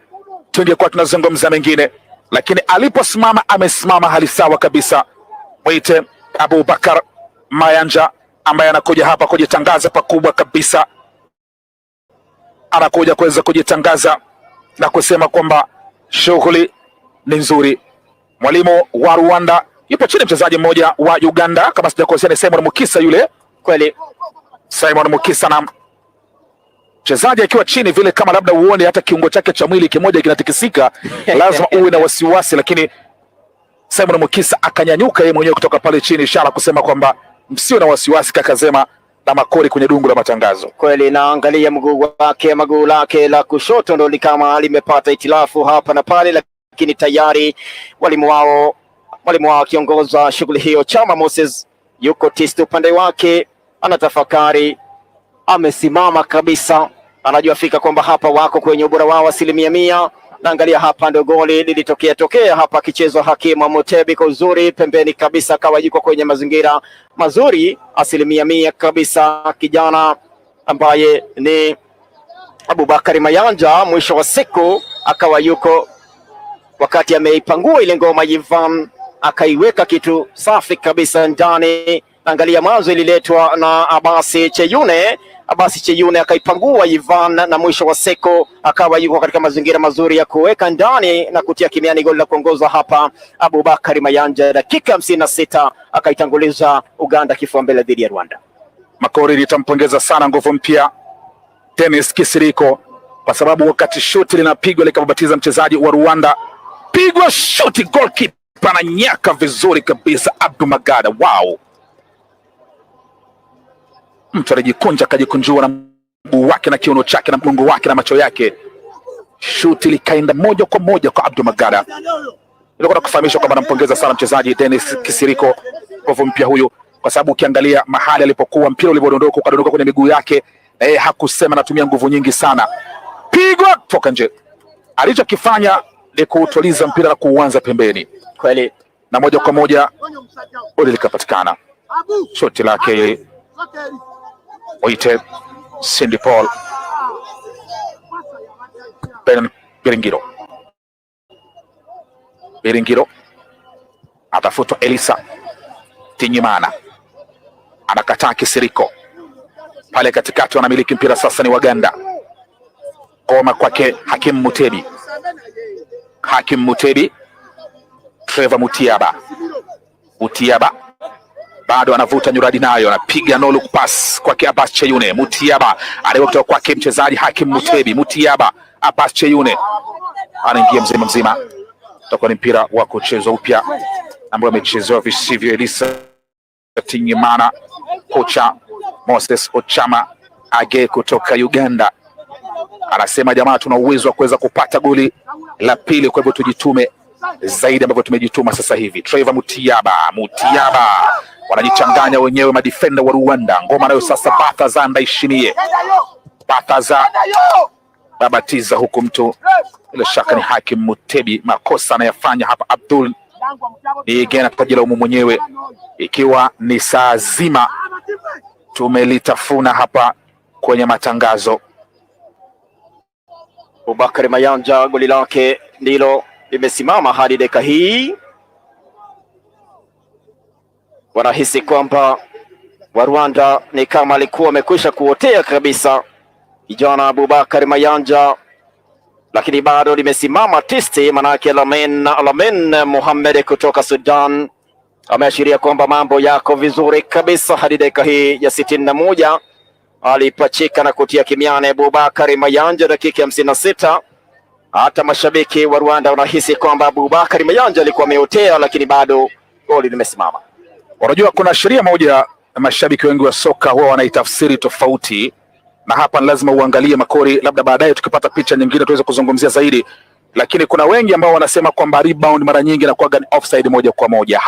tungekuwa tunazungumza mengine, lakini aliposimama amesimama hali sawa kabisa. Mwite Abubakar Mayanja ambaye anakuja hapa kujitangaza pakubwa kabisa, anakuja kuweza kujitangaza na kusema kwamba shughuli ni nzuri. Mwalimu wa Rwanda yupo chini, mchezaji mmoja wa Uganda kama sijakosea ni Simon Mukisa yule. Kweli Simon Mukisa, na mchezaji akiwa chini vile kama labda uone hata kiungo chake cha mwili kimoja kinatikisika lazima uwe na wasiwasi, lakini Simon Mukisa akanyanyuka yeye mwenyewe kutoka pale chini, ishara kusema kwamba msio na wasiwasi kaka Zema na Makori kwenye dungu la matangazo. Kweli, naangalia mguu lake la kushoto ndio kama limepata itilafu hapa na pale, lakini tayari mwalimu wao akiongoza shughuli hiyo Chama Moses yuko tisti upande wake, anatafakari, amesimama kabisa, anajua fika kwamba hapa wako kwenye ubora wao 100%. Naangalia hapa ndio goli lilitokea hapa, kichezo Hakimu Mutebi kwa uzuri pembeni kabisa, akawa yuko kwenye mazingira mazuri 100% kabisa, kijana ambaye ni Abubakar Mayanja. Mwisho wa siku akawa yuko wakati ameipangua ile ngoma Ivan, akaiweka kitu safi kabisa ndani. Angalia mwanzo ililetwa na Abasi Cheyune akaipangua Ivan, na mwisho wa siku akawa yuko katika mazingira mazuri ya kuweka ndani na kutia kimiani goli la kuongoza hapa. Abubakar Mayanja dakika 56 akaitanguliza Uganda kifua mbele dhidi ya Rwanda. Makori litampongeza sana nguvu mpya Dennis Kisiriko, kwa sababu wakati shuti linapigwa likababatiza mchezaji wa Rwanda, pigwa shuti goalkeeper ananyaka vizuri kabisa Abdu Magada. Wow, mtu alijikunja akajikunjua na mguu wake na kiuno chake na mgongo wake na macho yake, shuti likaenda moja kwa moja kwa Abdu Magada. Nilikuwa nakufahamisha kwamba nampongeza sana mchezaji Dennis Kisiriko, nguvu mpya huyu, kwa sababu ukiangalia mahali alipokuwa mpira ulipodondoka ukadondoka kwenye miguu yake, na yeye hakusema natumia nguvu nyingi sana, pigwa toka nje. Alichokifanya ni kuutuliza mpira na kuuanza pembeni kweli, na moja kwa moja goli likapatikana. Shoti lake Oite Cindy Paul Biringiro atafutwa. Elisa Tinyimana anakataa. Kisiriko pale katikati, wanamiliki mpira sasa ni Waganda. Goma kwake Hakim Mutebi, Trevor Mutiaba bado anavuta nyuradi nayo, anapiga no look pass kwake Abbas Cheyune. Mutiaba anaenda kutoka kwake mchezaji Hakim Mutebi. Mutiaba, Abbas Cheyune anaingia mzima. Utakuwa ni mpira wa kuchezwa upya ambao amechezewa visivyo. Elisa Tinyimana, kocha Moses Ochama Age kutoka Uganda anasema jamaa, tuna uwezo wa kuweza kupata goli la pili, kwa hivyo tujitume zaidi ambavyo tumejituma sasa hivi. Trevor Mutiaba wanajichanganya wenyewe madefender wa Rwanda. Ngoma nayo sasa Bataza Ndaishimie. Bataza babatiza huku mtu, bila shaka ni Hakim Mutebi. Makosa anayafanya hapa Abdul ni gena tajilaumu mwenyewe, ikiwa ni saa zima tumelitafuna hapa kwenye matangazo. Abubakar Mayanja goli lake ndilo limesimama hadi dakika hii. Wanahisi kwamba wa Rwanda ni kama alikuwa amekwisha kuotea kabisa kijana Abubakar Mayanja, lakini bado limesimama tisti, manake Lamin Mohamed kutoka Sudan ameashiria kwamba mambo yako vizuri kabisa hadi dakika hii ya 61. Alipachika na kutia kimiane Abubakar Mayanja dakika ya 56. Hata mashabiki wa Rwanda wanahisi kwamba Abubakar Mayanja alikuwa ameotea, lakini bado goli limesimama. Unajua kuna sheria moja mashabiki wengi wa soka huwa wanaitafsiri tofauti, na hapa lazima uangalie Makori, labda baadaye tukipata picha nyingine tuweze kuzungumzia zaidi, lakini kuna wengi ambao wanasema kwamba rebound mara nyingi inakuwa ni offside moja kwa moja.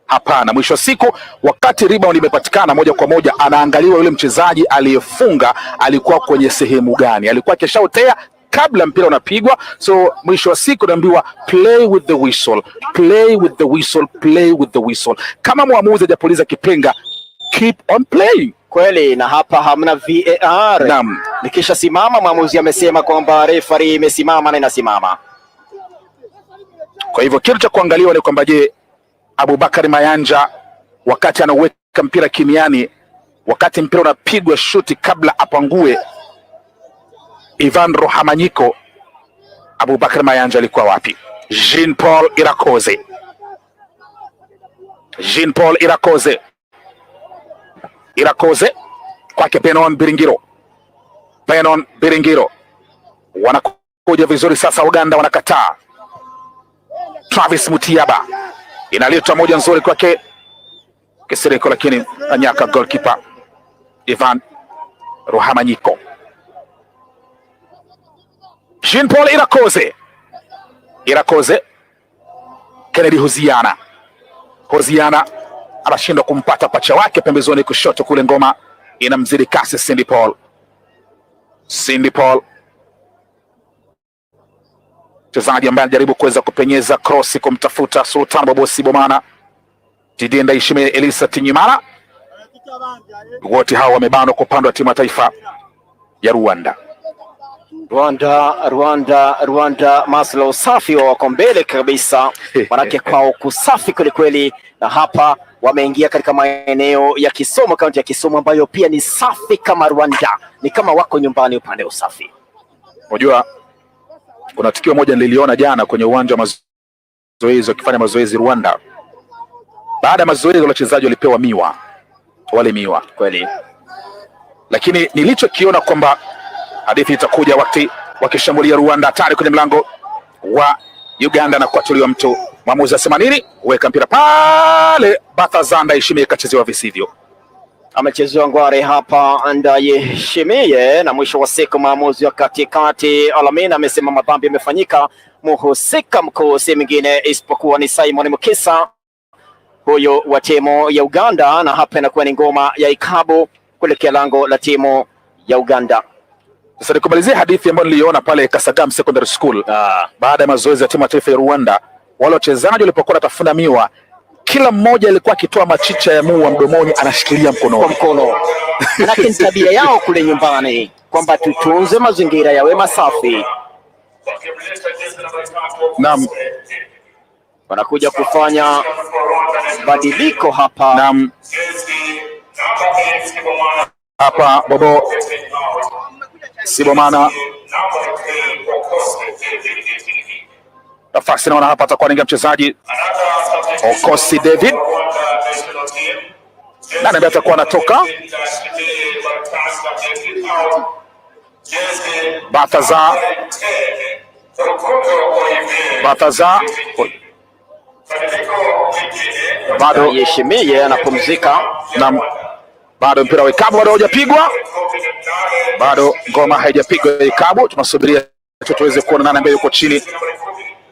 Hapana. Mwisho wa siku wakati rebound imepatikana moja kwa moja, anaangaliwa yule mchezaji aliyefunga alikuwa kwenye sehemu gani, alikuwa keshaotea kabla mpira unapigwa. So mwisho wa siku naambiwa play with the whistle. Kama mwamuzi hajapuliza kipenga, keep on playing. Kweli, na hapa hamna VAR. Naam. Nikisha simama mwamuzi amesema kwamba referee imesimama na inasimama. Kwa hivyo kitu cha kuangaliwa ni kwamba je, Abubakar Mayanja wakati anaweka mpira kimiani, wakati mpira unapigwa shuti kabla apangue Ivan Rohamanyiko, Abubakar Mayanja alikuwa wapi? Jean Paul Irakoze kwake Benon Biringiro wanakuja vizuri sasa. Uganda wanakataa. Travis Mutiaba inaletwa moja nzuri kwake Kisiriko, lakini anyaka goalkeeper Ivan Rohamanyiko. Jean Paul Irakoze Kennedy Hoziana anashindwa kumpata pacha wake pembezoni kushoto kule, ngoma inamzidi kasi. Cindy Paul mchezaji ambaye anajaribu kuweza kupenyeza cross kumtafuta Sultan Bobosi Bomana. Didier Ndaishimie, Elisa Tinyimana, wote hao wamebanwa kwa upande wa timu ya taifa ya Rwanda. Rwanda masla usafi wako mbele kabisa, manake kwao kusafi kweli, na hapa wameingia katika maeneo ya Kisomo, kaunti ya Kisomo ambayo pia ni safi kama Rwanda, ni kama wako nyumbani upande wa usafi. Unajua kuna tukio moja nililiona jana kwenye uwanja wa mazoezi wakifanya mazoezi Rwanda. Baada ya mazoezi wachezaji walipewa miwa kweli, lakini nilichokiona kwamba hadithi itakuja wakati wakishambulia Rwanda, hatari kwenye mlango wa Uganda na kuatuliwa mtu. Mwamuzi asema nini? Weka mpira pale. Bataza Ndaishimie kachezewa visivyo, amechezewa ngware hapa Ndaishimie, na mwisho wa siku maamuzi wa katikati Alamina amesema madhambi yamefanyika. Muhusika mkuu si mwingine isipokuwa ni Simon Mukisa, huyo wa timu ya Uganda, na hapa inakuwa ni ngoma ya ikabu kuelekea lango la timu ya Uganda. Sasa nikumalizie hadithi ambayo niliona pale Kasagam Secondary School. Baada ya mazoezi ya timu ya taifa ya Rwanda, wale wachezaji walipokuwa wanatafuna miwa, kila mmoja alikuwa akitoa machicha ya mua mdomoni anashikilia mkono. Lakini tabia yao kule nyumbani kwamba tutunze mazingira yawe masafi. Naam. Wanakuja kufanya badiliko hapa. Naam. Hapa Bobo Sibomana nafasi, naona hapa atakuwa anaingia mchezaji Okosi David nani ambaye atakuwa anatoka? Bataza bado Yeshimie anapumzika na bado mpira wa ikabu bado hujapigwa, bado ngoma haijapigwa ya ikabu. Tunasubiria tuweze kuona nani ambaye yuko chini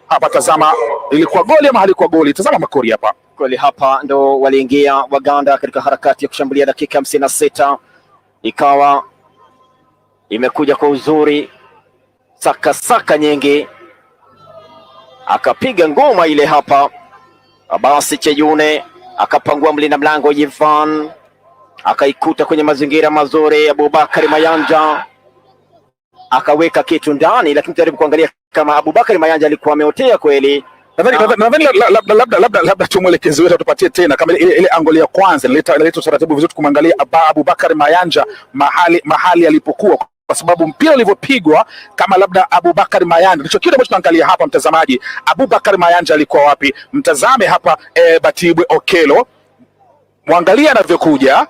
hapa. Tazama, ilikuwa goli ama halikuwa goli? Tazama makori hapa. Kweli hapa ndo waliingia Waganda katika harakati ya kushambulia dakika 56, ikawa imekuja kwa uzuri, saka nyingi, akapiga ngoma ile hapa Abasi Cheyune, akapangua mlinda mlango Ivan, akaikuta kwenye mazingira mazuri Abubakari Mayanja, akaweka kitu ndani, lakini jaribu kuangalia kama Abubakari Mayanja alikuwa ameotea kweli. Nadhani labda tumwelekezi wetu tupatie tena kama ile angoli ya kwanza nileta taratibu vizuri, kumwangalia Abubakari Mayanja mahali alipokuwa, kwa sababu mpira ulivyopigwa kama labda Abubakari Mayanja ndicho kile ambacho tunaangalia hapa. Mtazamaji, Abubakari Mayanja alikuwa wapi? Mtazame hapa Batibwe Okelo, mwangalia anavyokuja,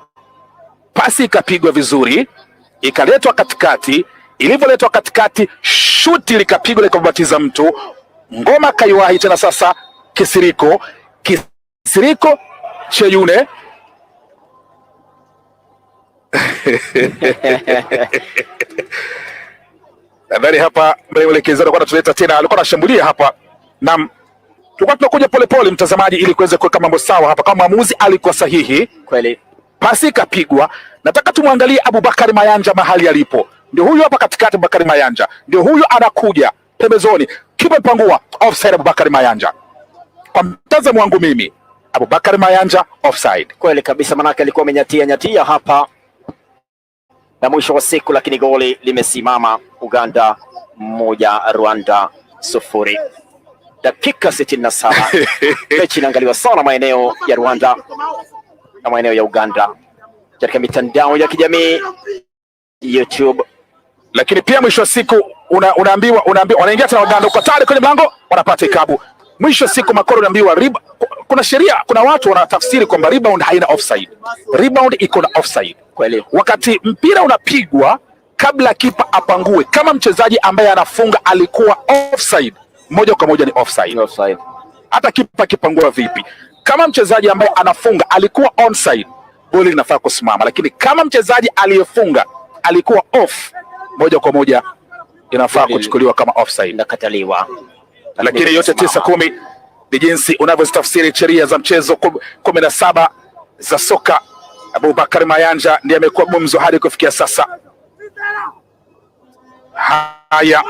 pasi ikapigwa vizuri, ikaletwa katikati, ilivyoletwa katikati, shuti likapigwa likabatiza mtu, ngoma kaiwahi tena. Sasa Kisiriko Cheyune nadhani hapa mwelekezi alikuwa anatuleta tena, alikuwa anashambulia hapa, na tulikuwa tunakuja polepole mtazamaji, ili kuweza kuweka mambo sawa hapa. Kama mwamuzi alikuwa sahihi kweli, pasi ikapigwa. Nataka tumwangalie Abubakari Mayanja mahali alipo, ndio huyu hapa katikati. Abubakari Mayanja ndio huyu, anakuja pembezoni, kipa mpangua, offside. Abubakari Mayanja, kwa mtazamo wangu mimi, Abubakari Mayanja offside kweli kabisa, manake alikuwa amenyatia hapa na mwisho wa siku, lakini goli limesimama. Uganda 1 Rwanda 0, dakika 67. Mechi inaangaliwa sana maeneo ya Rwanda na maeneo ya Uganda katika mitandao ya kijamii YouTube, lakini pia mwisho wa siku unaambiwa wanaingia tena Uganda uko tayari kwenye mlango, wanapata ikabu. Mwisho wa siku makoro unaambiwa kuna sheria, kuna watu wanatafsiri kwamba rebound haina offside. Rebound iko na offside kweli. Wakati mpira unapigwa kabla kipa apangue, kama mchezaji ambaye anafunga alikuwa offside, moja kwa moja ni offside. Hata kipa kipangua vipi, kama mchezaji ambaye anafunga alikuwa onside, goli linafaa kusimama. Lakini kama mchezaji aliyefunga alikuwa off, moja kwa moja inafaa kuchukuliwa kama offside, nakataliwa. Lakini yote 9-10 ni jinsi unavyozitafsiri sheria za mchezo 17 za soka. Abubakari Mayanja ndiye amekuwa gumzo hadi kufikia sasa. Haya,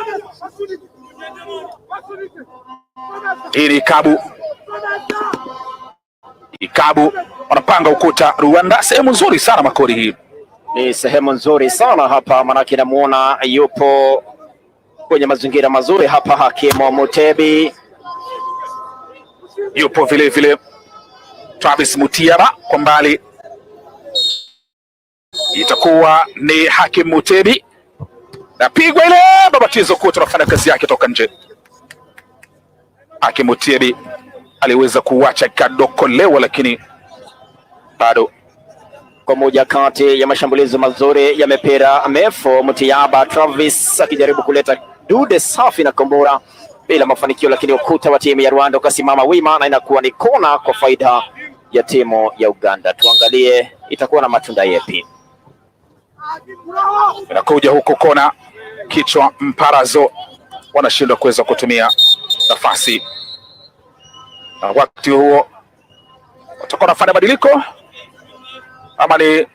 hii ni ikabu wanapanga ukuta Rwanda. Sehemu nzuri sana makori, hii ni sehemu nzuri sana hapa, manake namuona yupo kwenye mazingira mazuri hapa. Hakimu Mutebi yupo vile Travis Mutiaba kwa mbali, itakuwa ni Hakim Mutebi, na pigwa ile babatizo kwa tunafanya kazi yake toka nje. Hakim Mutebi aliweza kuacha kadokolewa, lakini bado kwa moja kati ya mashambulizi mazuri ya mipira mefu. Mutiaba Travis akijaribu kuleta dude safi na kombora bila mafanikio, lakini ukuta wa timu ya Rwanda ukasimama wima na inakuwa ni kona kwa faida ya timu ya Uganda. Tuangalie itakuwa na matunda yapi. Inakuja huku kona, kichwa mparazo, wanashindwa kuweza kutumia nafasi, na wakati huo watakuwa wanafanya badiliko, ama ni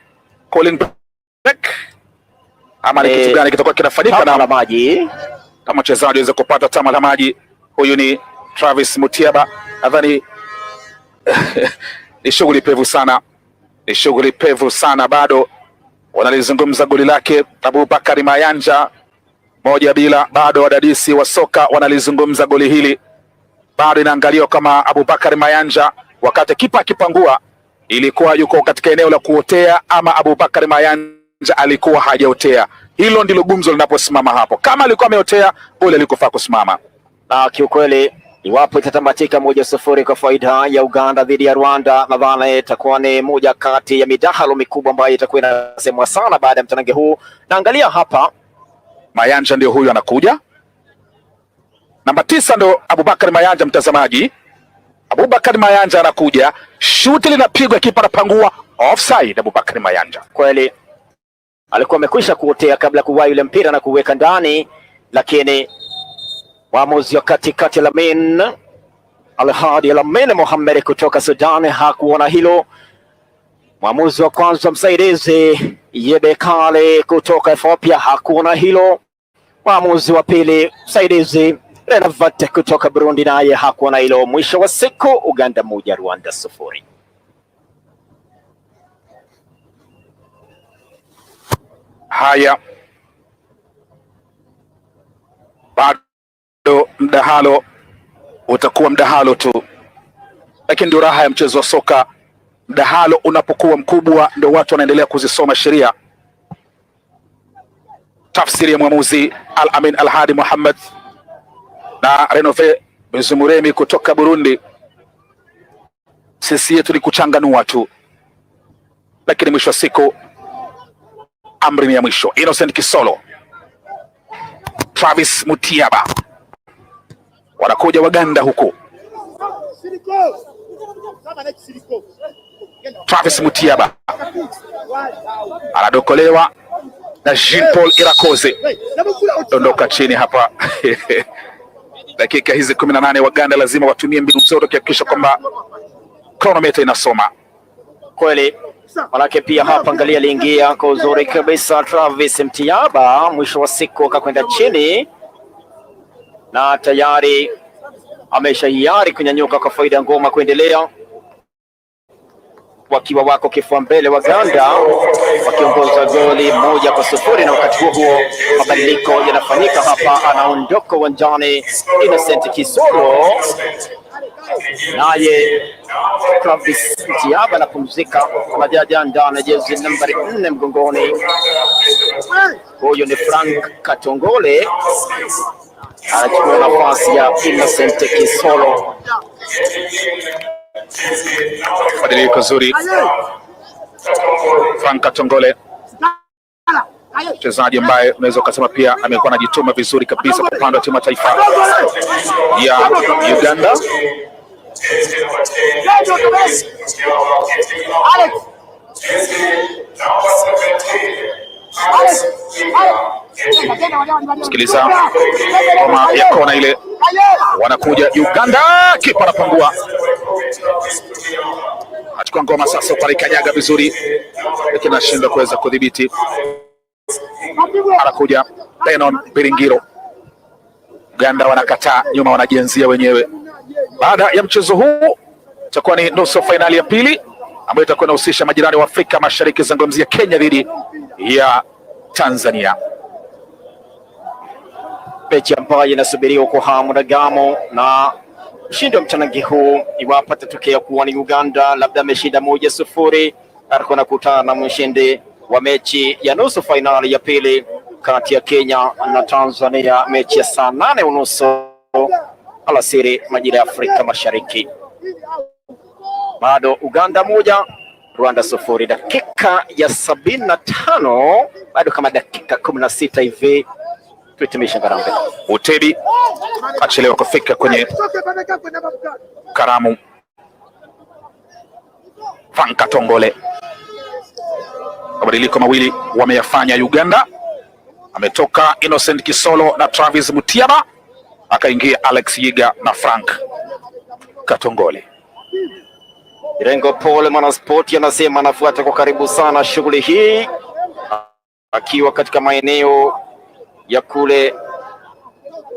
calling back ama ni kitu gani kitakuwa kinafanyika na maji, kama mchezaji aweze kupata tama la maji. Huyu ni Travis Mutiaba, nadhani ni shughuli pevu sana, bado wanalizungumza goli lake Abubakari Mayanja 1-0. Bado wadadisi wa soka wanalizungumza goli hili, bado inaangaliwa kama Abubakari Mayanja wakati kipa akipangua ilikuwa yuko katika eneo la kuotea ama Abubakari Mayanja alikuwa hajaotea. Hilo ndilo gumzo linaposimama hapo. Kama alikuwa ameotea, goli alikofaa kusimama. Na kiukweli Iwapo itatamatika 1-0 kwa faida ya Uganda dhidi ya Rwanda, nadhani itakuwa ni moja kati ya midahalo mikubwa ambayo itakuwa inasemwa sana baada ya mtanange huu. Naangalia hapa Mayanja ndio huyu anakuja. Namba 9 ndo Abubakar Mayanja, mtazamaji. Abubakar Mayanja anakuja. Shuti linapigwa, kipa anapangua, offside. Abubakar Mayanja kweli alikuwa amekwisha kuotea kabla kuwahi yule mpira na kuweka ndani, lakini mwamuzi wa katikati Lamin Al-Hadi Lamin Mohamed kutoka Sudan hakuona hilo. Mwamuzi wa kwanza msaidizi Yebekale kutoka Ethiopia hakuona hilo. Mwamuzi wa pili msaidizi Renavate kutoka Burundi naye hakuona hilo. Mwisho wa siku Uganda 1 Rwanda 0. Haya, bado mdahalo utakuwa mdahalo tu, lakini ndio raha ya mchezo wa soka. Mdahalo unapokuwa mkubwa ndio watu wanaendelea kuzisoma sheria. Tafsiri ya mwamuzi Al-Amin Al-Hadi Muhammad na Renove Bezumuremi kutoka Burundi. Sisi yetu ni kuchanganua tu, lakini mwisho wa siku amri ni ya mwisho. Innocent Kisolo, Travis Mutiaba, wanakuja Waganda huku. Travis Mutiaba anadokolewa na Jean Paul Irakoze, dondoka chini hapa. Dakika hizi 18 Waganda lazima watumie mbinu zote kuhakikisha kwamba chronometer inasoma kweli. Manake pia hapa angalia, aliingia kwa uzuri kabisa Travis Mutiaba, mwisho wa siku akakwenda chini na tayari ameshahiari kunyanyuka kwa faida ya ngoma kuendelea, wakiwa wako kifua mbele Waganda wakiongoza goli 1-0. Na wakati huo mabadiliko yanafanyika hapa, anaondoka uwanjani Innocent Kisolo, naye Travis Mutiaba anapumzika. Majaja ndani jezi nambari 4 mgongoni, huyo ni Frank Katongole anachukua nafasi ya Innocent Kisolo. Badiliko zuri. Frank Katongole, mchezaji ambaye unaweza ukasema pia amekuwa anajituma vizuri kabisa kwa upande wa timu ya taifa ya Uganda. Sikiliza ngoma ya kona ile, wanakuja Uganda, kipa anapangua, achukua ngoma sasa, ukalikanyaga vizuri lakini anashindwa kuweza kudhibiti. Anakuja Benon Biringiro, Uganda wanakataa nyuma, wanajianzia wenyewe. Baada ya mchezo huu itakuwa ni nusu fainali ya pili ambayo itakuwa inahusisha majirani wa Afrika Mashariki, zungumzia Kenya dhidi ya Tanzania, mechi ambayo inasubiriwa kwa hamu na gamu. Na mshindi wa mtanangi huu, iwapo atatokea kuwa ni Uganda, labda ameshinda 1-0, atakuwa anakutana na mshindi wa mechi ya nusu fainali ya pili kati ya Kenya na Tanzania, mechi ya saa 8:30 alasiri majira ya Afrika Mashariki. Bado Uganda 1 Rwanda 0. Dakika ya 75, bado kama dakika 16 hivi tuhitimisha ngarambe. Utebi achelewa kufika kwenye karamu. Frank Katongole, mabadiliko mawili wameyafanya Uganda. Ametoka Innocent Kisolo na Travis Mutiaba, akaingia Alex Yiga na Frank Katongole. Irengo Paul mwanaspoti anasema anafuata kwa karibu sana shughuli hii, akiwa katika maeneo ya kule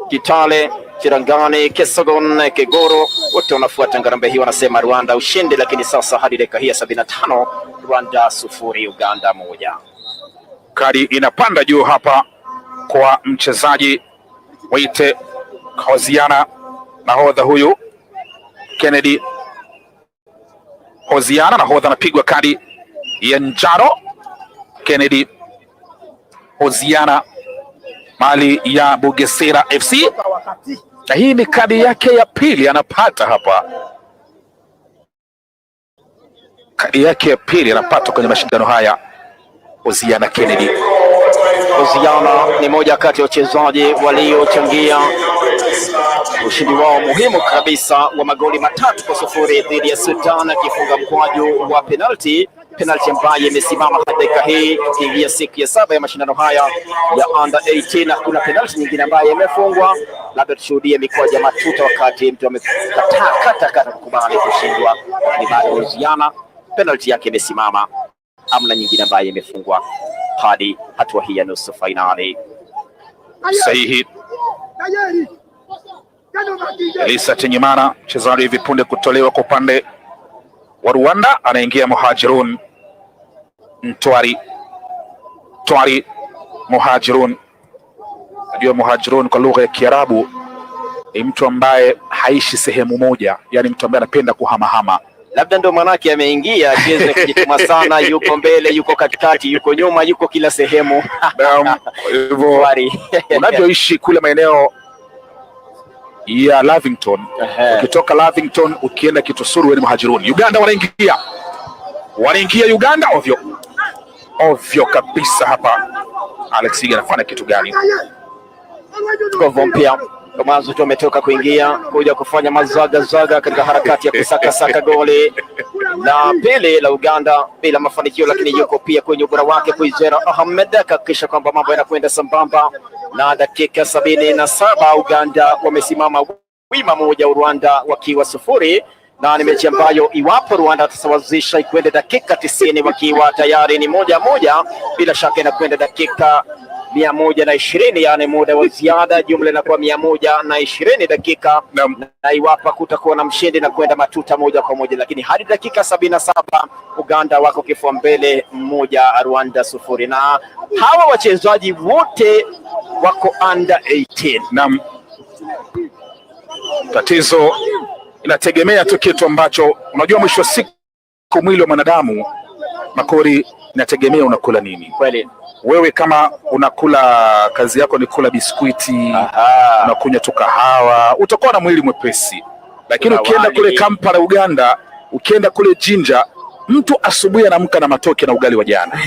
Kitale, Chirangani, Kesogon, Kegoro, wote wanafuata ngarambe hii. Wanasema Rwanda ushindi, lakini sasa hadi dakika hii ya 75 Rwanda 0 Uganda 1. Kadi inapanda juu hapa kwa mchezaji Waite Hoziana, nahodha huyu Kennedy Hoziana, nahodha anapigwa kadi ya njano. Kennedy Hoziana, mali ya Bugesera FC, na hii ni kadi yake ya pili anapata hapa, kadi yake ya pili anapata kwenye mashindano haya. Oziana Kennedy. Oziana ni moja kati ya wachezaji waliochangia ushindi wao muhimu kabisa wa magoli 3-0 dhidi ya Sudan, akifunga mkwaju wa penalti ambayo imesimama hadi dakika hii ikiingia siku ya 7 ya mashindano haya ya under 18. Hakuna penalti nyingine ambayo imefungwa, labda tushuhudie mikwaju ya matuta wakati mtu amekataa kukubali kushindwa. Ni bado Oziana penalti yake imesimama, amna nyingine ambayo imefungwa hadi hatua hii ya nusu fainali. Sahihi. Elisa Tenyimana, mchezaji hivi punde kutolewa kwa upande wa Rwanda, anaingia Muhajirun Ntwari Muhajirun. Najua Muhajirun kwa lugha ya Kiarabu ni mtu ambaye haishi sehemu moja, yani mtu ambaye anapenda kuhamahama. Labda ndo manake ameingia acheze kujituma sana, yuko mbele, yuko katikati, yuko nyuma, yuko kila sehemu. Hivyo unavyoishi kule maeneo ya Lavington, ukitoka Lavington ukienda Kitusuru ni Muhajirun. Uganda wanaingia Uganda ovyo kabisa hapa. Alex Iga anafanya kitu gani? Tuko mpya Tomazo tu ametoka kuja kufanya mazaga katika harakati ya kusaka goli la pili la Uganda bila mafanikio, lakini yuko pia kwenye ubora wake Kwizera Ahmed akahakikisha kwamba mambo yanakwenda sambamba. Na dakika 77 Uganda wamesimama wima moja, Rwanda wakiwa 0, na ni mechi ambayo iwapo Rwanda atasawazisha ikwende dakika 90 wakiwa tayari ni 1-1, bila shaka inakwenda dakika 120, yani muda wa ziada, jumla inakuwa 120 dakika na iwapo kutakuwa na mshindi na kwenda matuta moja kwa moja, lakini hadi dakika 77 Uganda wako kifua mbele 1, Rwanda 0, na hawa wachezaji wote wako under 18. Naam, tatizo inategemea tu kitu ambacho unajua, mwisho wa siku mwili wa mwanadamu Makori inategemea unakula nini. Kweli wewe kama unakula, kazi yako ni kula biskuiti, unakunywa tu kahawa, utakuwa na mwili mwepesi. Lakini ukienda kule Kampala Uganda, ukienda kule Jinja, mtu asubuhi anamka na matoke na ugali wa jana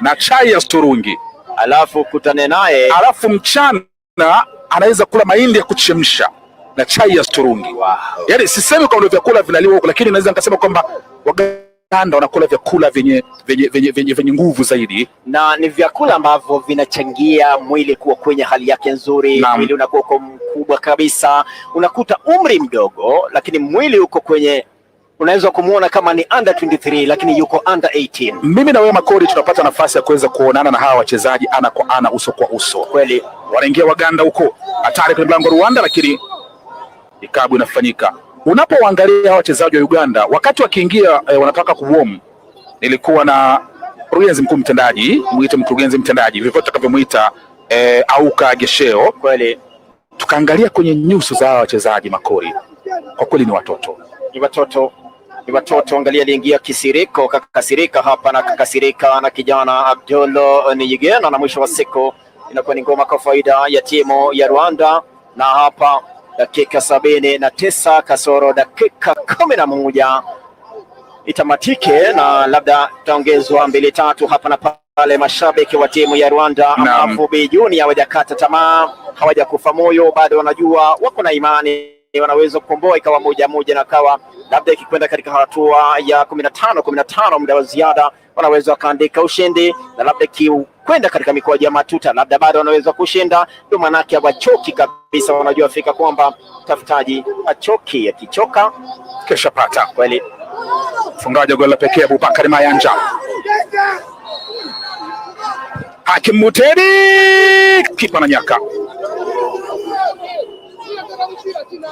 na chai ya sturungi, alafu kutane naye, alafu mchana anaweza kula mahindi ya kuchemsha na chai ya sturungi. Wow. Yaani sisemi kwamba vyakula vinaliwa huko, lakini naweza nikasema kwamba Uganda wanakula vyakula vyenye nguvu zaidi, na ni vyakula ambavyo vinachangia mwili kuwa kwenye hali yake nzuri. Mwili unakuwa uko mkubwa kabisa, unakuta umri mdogo lakini mwili uko kwenye, unaweza kumuona kama ni under 23 lakini yuko under 18. Mimi na wewe Makori tunapata nafasi ya kuweza kuonana na hawa wachezaji ana kwa ana, uso kwa uso. Kweli wanaingia Waganda huko, hatari kwenye mlango Rwanda, lakini ikabu inafanyika. Unapoangalia wachezaji wa Uganda wakati wakiingia wanataka kuwarm, nilikuwa na mkurugenzi mkuu mtendaji, muite mkurugenzi mtendaji vivyo tutakavyomuita, Auka Gesheo. Kweli tukaangalia kwenye nyuso za wachezaji Makori, kwa kweli ni watoto. Angalia, aliingia Kisiriko, kakasirika hapa na kakasirika na kijana Abdullo Niyigena, na mwisho wa siku inakuwa ni ngoma kwa faida ya timu ya Rwanda. Na hapa dakika 79 kasoro dakika 11 itamatike, na labda taongezwa 2-3 hapa na pale. Mashabiki wa timu ya Rwanda Amavubi Junior hawajakata tamaa, hawajakufa moyo, bado wanajua wako na imani wanaweza kukomboa ikawa 1-1, na kawa labda ikikwenda katika hatua ya 15 muda wa ziada wanaweza wakaandika ushindi, na labda kwenda katika mikoa ya matuta labda bado wanaweza kushinda. Ndio manake hawachoki kabisa, wanajua fika kwamba tafutaji achoki, akichoka kesha pata. Kweli fungaji goli la pekee Abubakar Mayanja, Hakim Mutedi, kipa na nyaka.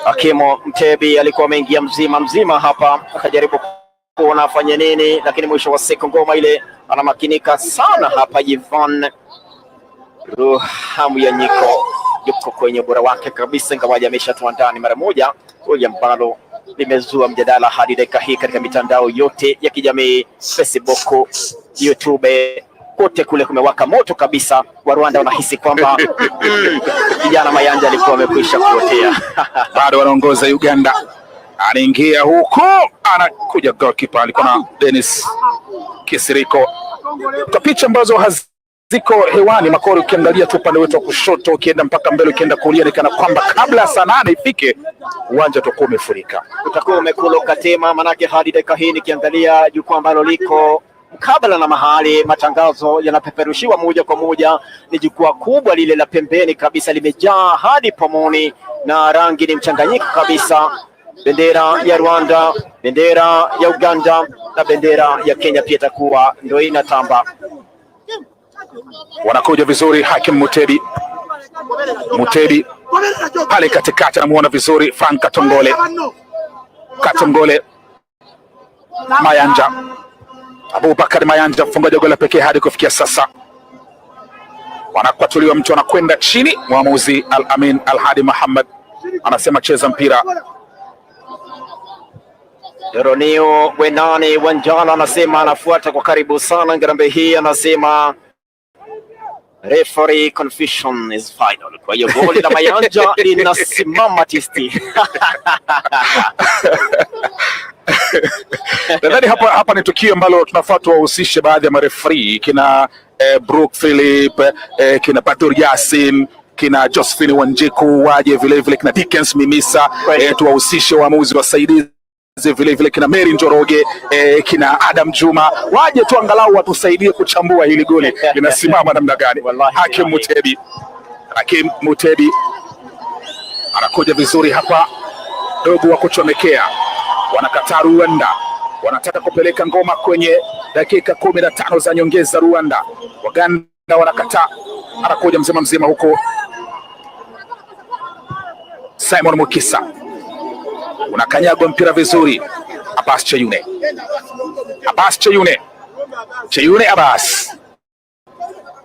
Hakimu Mtebi alikuwa ameingia mzima hapa, akajaribu kuona afanye nini, lakini mwisho wa siku ngoma ile anamakinika sana hapa. Ivan Ruhamu ya Nyiko yuko kwenye ubora wake kabisa, ingawaje ameshatoa ndani mara moja, goli ambalo limezua mjadala hadi dakika hii katika mitandao yote ya kijamii, Facebook, YouTube, kote kule kumewaka moto kabisa. Wa Rwanda wanahisi kwamba kijana Mayanja alikuwa amekwisha kuotea. Bado wanaongoza Uganda. Anaingia huko, anakuja goalkeeper alikuwa na Dennis Kisiriko. Kwa picha ambazo ziko hewani Makori, ukiangalia tu upande wetu wa kushoto ukienda mpaka mbele ukienda kulia, ni kana kwamba kabla saa 8 ifike uwanja utakuwa umefurika, utakuwa umekuloka tema. Manake hadi dakika hii nikiangalia jukwaa ambalo liko mkabala na mahali matangazo yanapeperushiwa moja kwa moja, ni jukwaa kubwa lile la pembeni kabisa, limejaa hadi pomoni na rangi ni mchanganyiko kabisa. Bendera ya Rwanda, bendera ya Uganda na bendera ya Kenya pia itakuwa ndio inatamba. Wanakuja vizuri Hakim Mutebi pale katikati, anamuona vizuri Frank Katongole Mayanja, Abubakar Mayanja, mfungaji wa goli pekee hadi kufikia sasa. Wanakwatuliwa, mtu anakwenda chini. Mwamuzi Al-Amin Al-Hadi Muhammad anasema cheza mpira. Ronio Wenani Wanjala anasema anafuata kwa karibu sana ngarambe hii, anasema referee confusion is final. Kwa hiyo goli la Mayanja linasimama tisti. Nadhani hapa ni tukio ambalo tunafaa tuwahusishe baadhi ya marefari kina Brook Philip, kina Batur Yasin, kina Josephine Wanjiku, waje vile vile kina Dickens Mimisa, tuwahusishe waamuzi wasaidizi vile vile kina Mary Njoroge, kina Adam Juma, waje tu angalau watusaidie kuchambua hili goli linasimama namna gani. Hakim Mutebi anakuja vizuri hapa, dogo wa kuchomekea. Wanakataa Rwanda, wanataka kupeleka ngoma kwenye dakika 15 za nyongeza. Rwanda, Waganda wanakataa. Anakuja mzima huko Simon Mukisa, unakanyagwa mpira vizuri. Abbas Cheyune,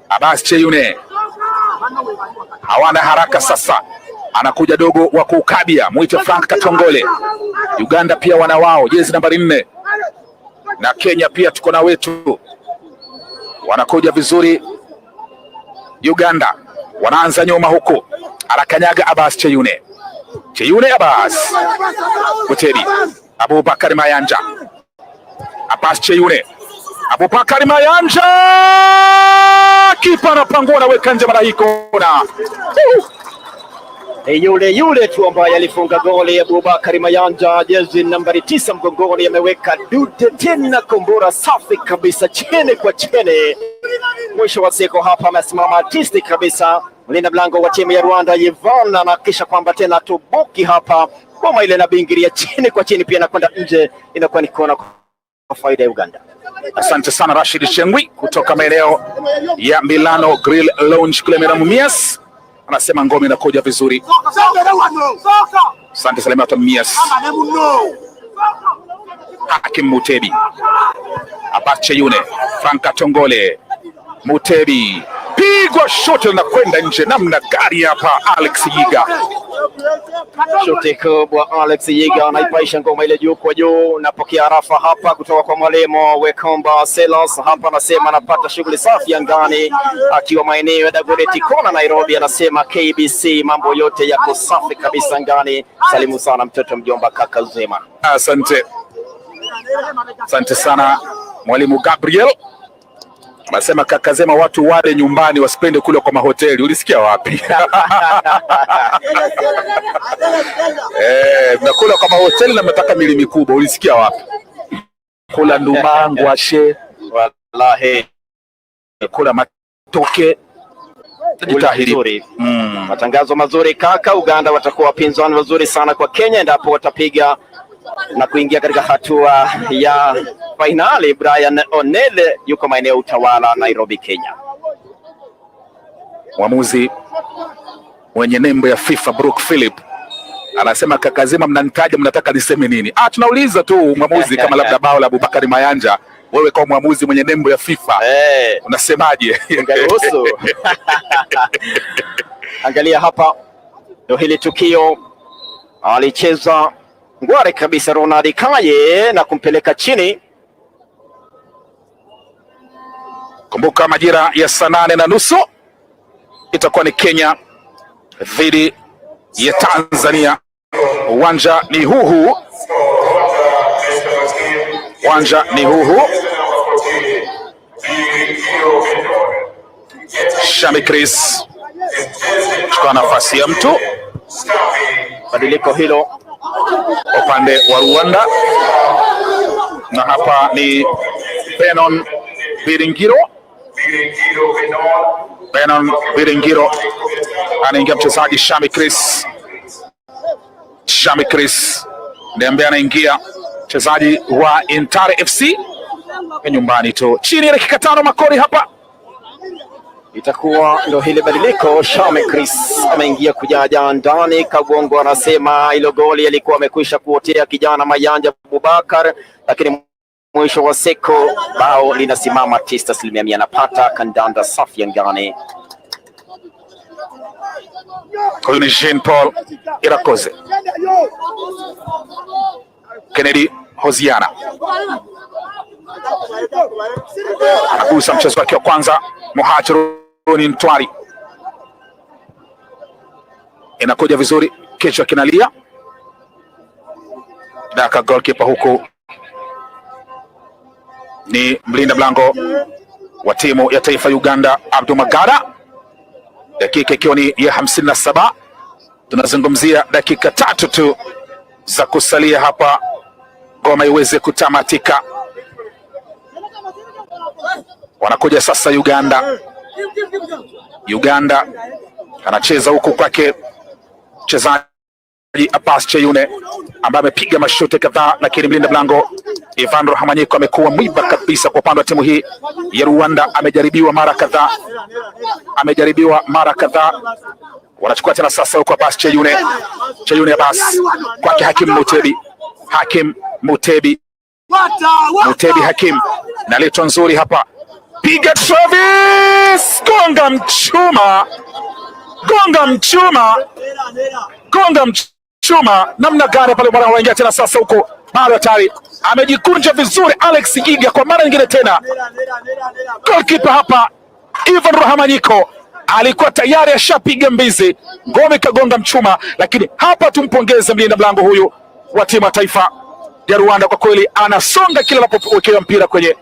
Abbas Cheyune hawana haraka sasa. Anakuja dogo wa kukabia, muite Frank Katongole. Uganda pia wana wao jezi nambari 4 na Kenya pia tuko na wetu. Wanakuja vizuri Uganda, wanaanza nyuma huko, anakanyaga Abbas Cheyune, Abbas Mutebi, Abubakar Mayanja, Abbas Cheyune, Abubakar Mayanja, kipa anapangua na weka nje mara hii kona. Yule tu ambaye alifunga goli ya Abubakar Mayanja, jezi nambari 9 mgongoni, ameweka dude tena, kombora safi kabisa, chene kwa chene. Mwisho wa siku hapa amesimama artistic kabisa mlinda mlango wa timu ya Rwanda Yvonne, na kisha kwamba tena tubuki hapa boma ile na bingiria chini kwa chini, pia nakwenda nje, inakuwa ni kona kwa faida ya Uganda. Asante sana Rashid Shengwi kutoka maeneo ya Milano Grill Lounge kule Mumias, anasema ngome inakuja vizuri. Asante Salimata Mumias. Hakim Mutebi, Abbas Cheyune, Frank Katongole, Mutebi, pigwa shoti na kwenda nje namna gari hapa. Alex Yiga, shoti kubwa. Alex Yiga anaipaisha ngoma ile juu kwa juu. Napokea arafa hapa kutoka kwa mwalimu Wekomba Selas, hapa anasema anapata shughuli safi angani akiwa maeneo ya Dagoretti Kona Nairobi. Anasema KBC mambo yote yako safi kabisa angani. Salimu sana mtoto mjomba kaka Zema. Asante sana mwalimu Gabriel. Anasema kaka Zema, watu wale nyumbani wasipende kule kwa mahoteli. Ulisikia wapi? Nakula kwa mahoteli na mnataka mili mikubwa. Ulisikia wapi? Kula ndumangu ashe, wallahi kula matoke. Tajitahidi. Matangazo mazuri kaka. Uganda watakuwa wapinzani wazuri sana kwa Kenya endapo watapiga na kuingia katika hatua ya finali. Brian Onele yuko maeneo Utawala, Nairobi, Kenya. Mwamuzi mwenye nembo ya FIFA Brook Philip anasema kaka Zema, mnanitaja mnataka niseme nini? Tunauliza tu mwamuzi kama labda bao la Abubakar Mayanja, wewe kama mwamuzi mwenye nembo ya FIFA unasemaje? Angalia hapa ndio hili tukio, alicheza ngware kabisa Ronald Kaye na kumpeleka chini. Kumbuka majira ya saa 8:30 itakuwa ni Kenya dhidi ya Tanzania. Uwanja ni huu. Uwanja ni huu. Shami Chris chukua nafasi ya mtu. Badiliko hilo upande wa Rwanda, na hapa ni Benon Biringiro anaingia mchezaji Shami Chris ndiye ambaye anaingia, mchezaji wa Intare FC nyumbani tu. Chini ya dakika 5 makori hapa itakuwa ndio hili badiliko. Shami Chris ameingia kujaja ndani. Kagongo anasema hilo goli alikuwa amekwisha kuotea kijana Mayanja Abubakar, lakini mwisho wa siku bao linasimama 90%. Anapata kandanda safi ngani. Huyu ni Jean Paul Irakoze. Kennedy Hoziana anagusa mchezo wake wa kwanza. Muhajiruni Ntwari inakuja vizuri, kichwa kinalia. Daka goalkeeper huku ni mlinda mlango wa timu ya taifa Uganda Abdul Magara. Dakika ikiwa ni ya 57, tunazungumzia dakika 3 tu za kusalia hapa ngoma iweze kutamatika. Wanakuja sasa Uganda anacheza huku kwake mchezaji Abbas Cheyune ambaye amepiga mashuti kadhaa, lakini mlinda mlango Ivan Ruhamanyiko amekuwa mwiba kabisa kwa upande wa timu hii ya Rwanda. Amejaribiwa mara kadhaa. Wanachukua tena sasa huko Abbas Cheyune Abbas kwake Hakim Mutebi Hakim na leto nzuri hapa, piga Travis, gonga mchuma namna gani pale. Mwana waingia tena sasa huko, bado hatari, amejikunja vizuri Alex Giga kwa mara nyingine tena. Goalkeeper hapa Ivan Ruhamanyiko alikuwa tayari ashapiga mbizi, ngome kagonga mchuma, lakini hapa tumpongeze mlinda mlango huyu wa timu ya taifa ya Rwanda. Kwa kweli anasonga kila anapowekea mpira kwenye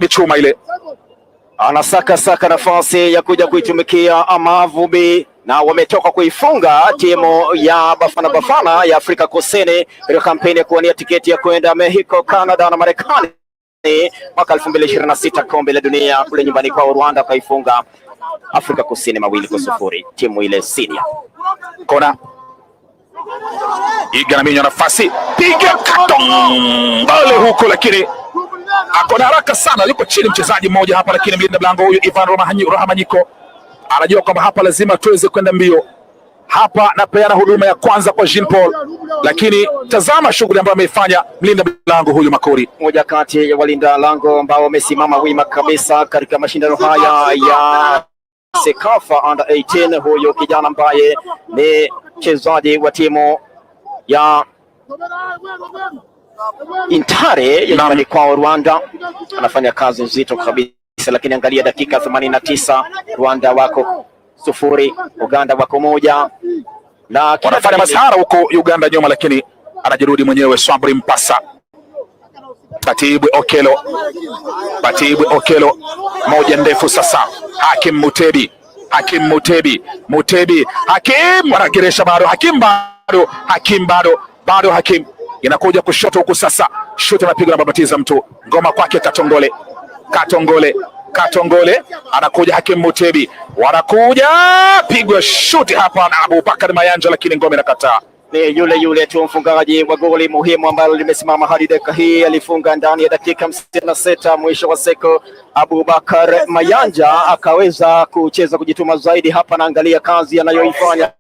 michuma ile, anasaka nafasi ya kuja kuitumikia Amavubi, na wametoka kuifunga timu ya Bafana ya Afrika Kusini katika kampeni ya kuwania tiketi ya kwenda Mexico, Canada na Marekani mwaka 2026 kombe la dunia kule nyumbani kwa Rwanda. Kaifunga Afrika Kusini 2-0 timu ile senior. Kona Iga na minyo nafasi, piga katongole huko, lakini akona haraka sana, yuko chini mchezaji mmoja hapa, lakini mlinda mlango huyu Ivan Ruhamanyiko anajua kwamba hapa lazima tuweze kwenda mbio. Hapa napeana huduma ya kwanza kwa Jean Paul, lakini tazama shughuli ambayo ameifanya mlinda mlango huyu Makori, moja kati ya walinda lango ambao wamesimama wima kabisa katika mashindano haya ya Cecafa under 18. Huyo kijana ambaye ni mchezaji wa timu ya Intare ya nyumbani kwa Rwanda, anafanya kazi nzito kabisa, lakini angalia dakika 89, Rwanda wako 0, Uganda wako 1, na wanafanya masahara huko Uganda nyuma, lakini anajirudi mwenyewe. Swabri Mpasa, Batibwe Okelo, moja ndefu sasa. Hakim Mutebi, Hakim wanageresha bado, Hakim inakuja kushoto huku sasa, shuti anapiga na babatiza mtu, ngoma kwake Katongole anakuja Hakim Mutebi, wanakuja pigwa shuti hapa na Abubakar Mayanja, lakini ngoma inakataa. Ni yule tu mfungaji wa goli muhimu ambalo limesimama hadi dakika hii, alifunga ndani ya dakika 56 mwisho wa siku. Abubakar Mayanja akaweza kucheza kujituma zaidi hapa, na angalia kazi anayoifanya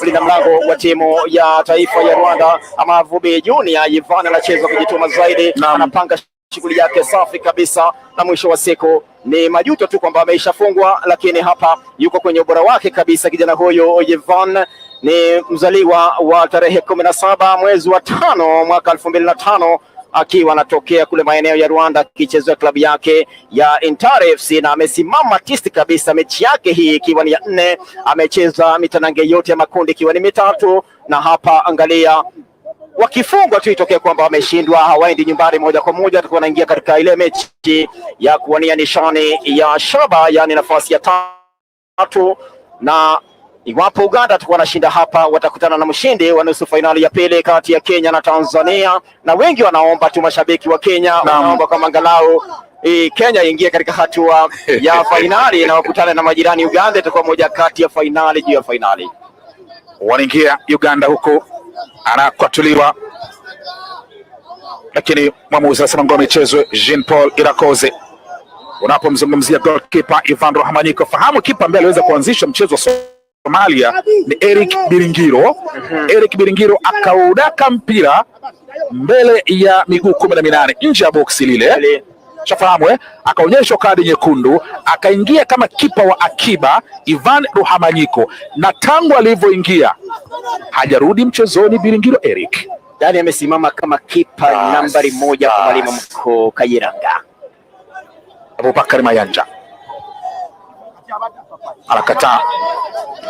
mlinda mlango wa timu ya taifa ya Rwanda Amavubi Junior. Ivan anacheza kujituma zaidi, anapanga shughuli yake safi kabisa, na mwisho wa siku ni majuto tu kwamba ameishafungwa, lakini hapa yuko kwenye ubora wake kabisa. Kijana huyo Ivan ni mzaliwa wa tarehe 17 mwezi wa 5 mwaka 2005, akiwa anatokea kule maeneo ya Rwanda akichezea klabu yake ya Intare FC, na amesimama tisti kabisa. Mechi yake hii ikiwa ni ya 4, amecheza mitanange yote ya makundi ikiwa ni mitatu, na hapa angalia, wakifungwa tu itokee kwamba wameshindwa, hawaendi nyumbani moja kwa moja, atakuwa anaingia katika ile mechi ya kuwania nishani ya shaba, yani nafasi ya 3, na iwapo Uganda atakuwa anashinda hapa, watakutana na mshindi wa nusu fainali ya pili kati ya Kenya na Tanzania, na wengi wanaomba tu, mashabiki wa Kenya wanaomba kama angalau Kenya ingie katika hatua ya fainali na wakutane na majirani Uganda, itakuwa moja kati ya fainali juu ya fainali. Wanaingia Uganda huko anakwatuliwa, lakini mwamuzi anasema ngoma ichezwe. Jean Paul Irakoze. Unapomzungumzia goalkeeper Ivan Rahmanyiko, fahamu kipa ambaye aliweza kuanzisha mchezo wa Somalia ni Eric Biringiro. Eric Biringiro akaudaka mpira mbele ya miguu 18 nje ya boksi lile, shafahamu akaonyeshwa kadi nyekundu, akaingia kama kipa wa akiba Ivan Rahmanyiko, na tangu alivyoingia hajarudi mchezoni Biringiro Eric. Yani amesimama kama kipa nambari 1 kwa mwalimu mkuu Kayiranga. Abubakar Mayanja anakataa.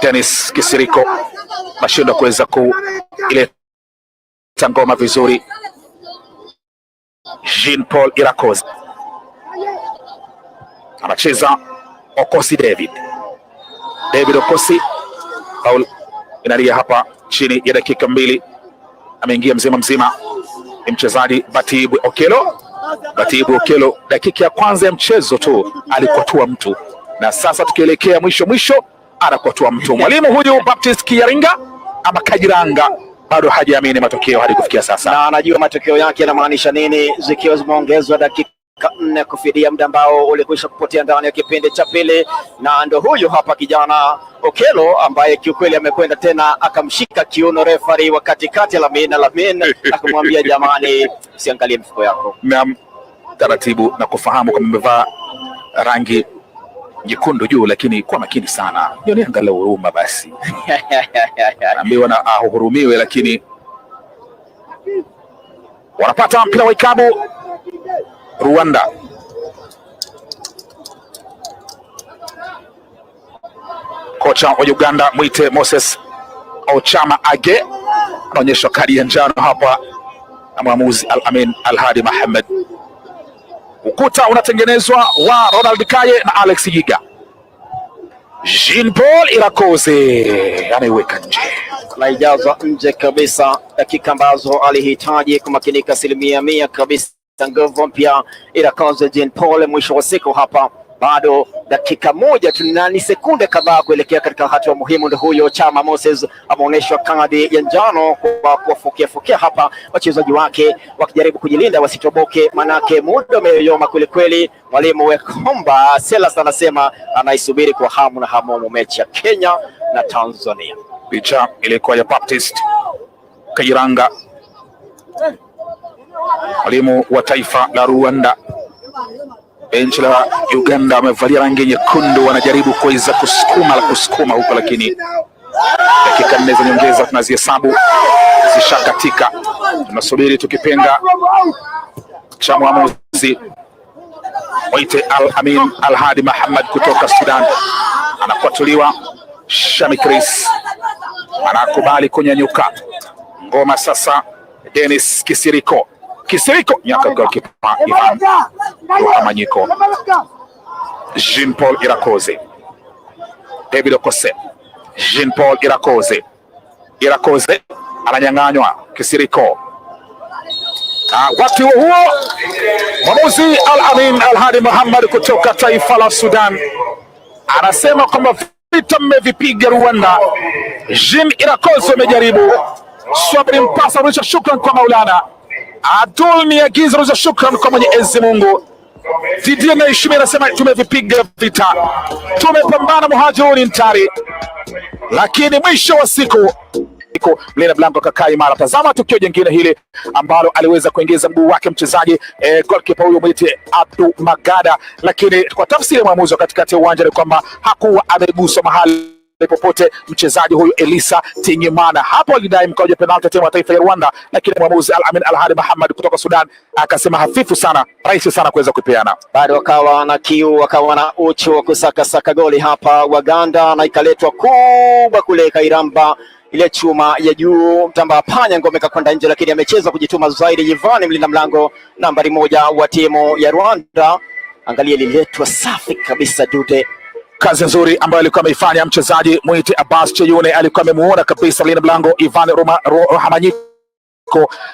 Dennis Kisiriko mashindo kuweza kuileta ngoma vizuri. Jean Paul Irakoze anacheza. Okosi David Okosi, faul inalia hapa chini ya dakika 2. Ameingia mzima ni mchezaji Batibu Okelo. Dakika ya kwanza ya mchezo tu alikwatua mtu, na sasa tukielekea mwisho anakwatua mtu. Mwalimu huyu Baptist Kiyaringa ama Kajiranga bado hajaamini matokeo hadi kufikia sasa, na anajua matokeo yake yanamaanisha nini, zikiwa zimeongezwa dakika 4 kufidia muda ambao ulikwisha kupotea ndani ya kipindi cha pili. Na ndo huyu hapa kijana Okelo ambaye kiukweli amekwenda tena akamshika kiuno refari wa katikati Lamin akamwambia jamani, usiangalie mfuko yako. Naam, taratibu na kufahamu kama umevaa rangi nyekundu juu, lakini kwa makini sana, nione angalau huruma basi. Naambiwa na ahurumiwe, lakini wanapata mpira wa ikabu Rwanda. Kocha wa Uganda mwite Moses Ochama Age anaonyeshwa kadi ya njano hapa na mwamuzi Al-Amin Al-Hadi Mohamed. Ukuta unatengenezwa wa Ronald Kaye na Alex Yiga. Jean Paul Irakoze anaiweka nje, anaijaza nje kabisa, dakika ambazo alihitaji kumakinika 100% kabisa. Nguvu mpya Irakoze Jean Paul. Mwisho wa siku hapa bado dakika 1 tu na ni sekunde kadhaa kuelekea katika hatua muhimu. Ndio huyo Chama Moses ameonyeshwa kadi ya njano kwa kufukia hapa wachezaji wake wakijaribu kujilinda wasitoboke, manake muda umeyoyoma kweli kweli. Mwalimu Wekomba Selas anasema anaisubiri kwa hamu na hamu mechi ya Kenya na Tanzania. Picha ilikuwa ya Baptist Kayiranga, mwalimu wa taifa la Rwanda. Benchi la Uganda wamevalia rangi nyekundu, wanajaribu kuweza kusukuma huko, lakini dakika 4 za nyongeza tunazihesabu zishakatika. Tunasubiri tukipenga cha mwamuzi waite Al-Amin Al-Hadi Mohamed kutoka Sudan. Anakwatuliwa. Shami Chris anakubali kunyanyuka. Ngoma sasa Dennis Kisiriko nyaka goalkeeper Ivan Rahmanyiko. Jean Paul Irakoze, David Okose. Jean Paul Irakoze ananyang'anywa. Kisiriko. Wakati huo mwamuzi Al-Amin Al-Hadi Mohamed kutoka taifa la Sudan anasema kwamba vita mmevipiga Rwanda. Jean Irakoze amejaribu. Swabri mpasa rusha, shukran kwa Maulana. Abdul ni agiza rusha, shukran kwa Mwenyezi Mungu. Didier na Ishimi anasema tumevipiga vita, tumepambana Muhajiruni Ntari, lakini mwisho wa siku Mlina Blanco kakaa imara. Tazama tukio jingine hili ambalo aliweza kuingiza mguu wake mchezaji goalkeeper huyo mwite Abdu Magada, lakini kwa tafsiri ya mwamuzi katikati ya uwanja ni kwamba hakuwa ameguswa mahali popote mchezaji huyu Elisa Tinyimana. Hapo alidai mkwaju wa penalti timu ya taifa ya Rwanda, lakini mwamuzi Al-Amin Al-Hadi Muhammad kutoka Sudan akasema hafifu sana, rahisi sana kuweza kuipeana. Bado wakawa na kiu, wakawa na uchu wa kusaka goli hapa Uganda, na ikaletwa kubwa kule Kairamba, ile chuma ya juu mtamba panya ngome kakwenda nje, lakini amecheza kujituma zaidi Yvonne mlinda mlango nambari 1 wa timu ya Rwanda. Angalia liletwa safi kabisa Dude. Kazi nzuri ambayo alikuwa ameifanya mchezaji mwite Abbas Cheyune, alikuwa amemuona kabisa mlinda mlango Ivan Rohamanyiko,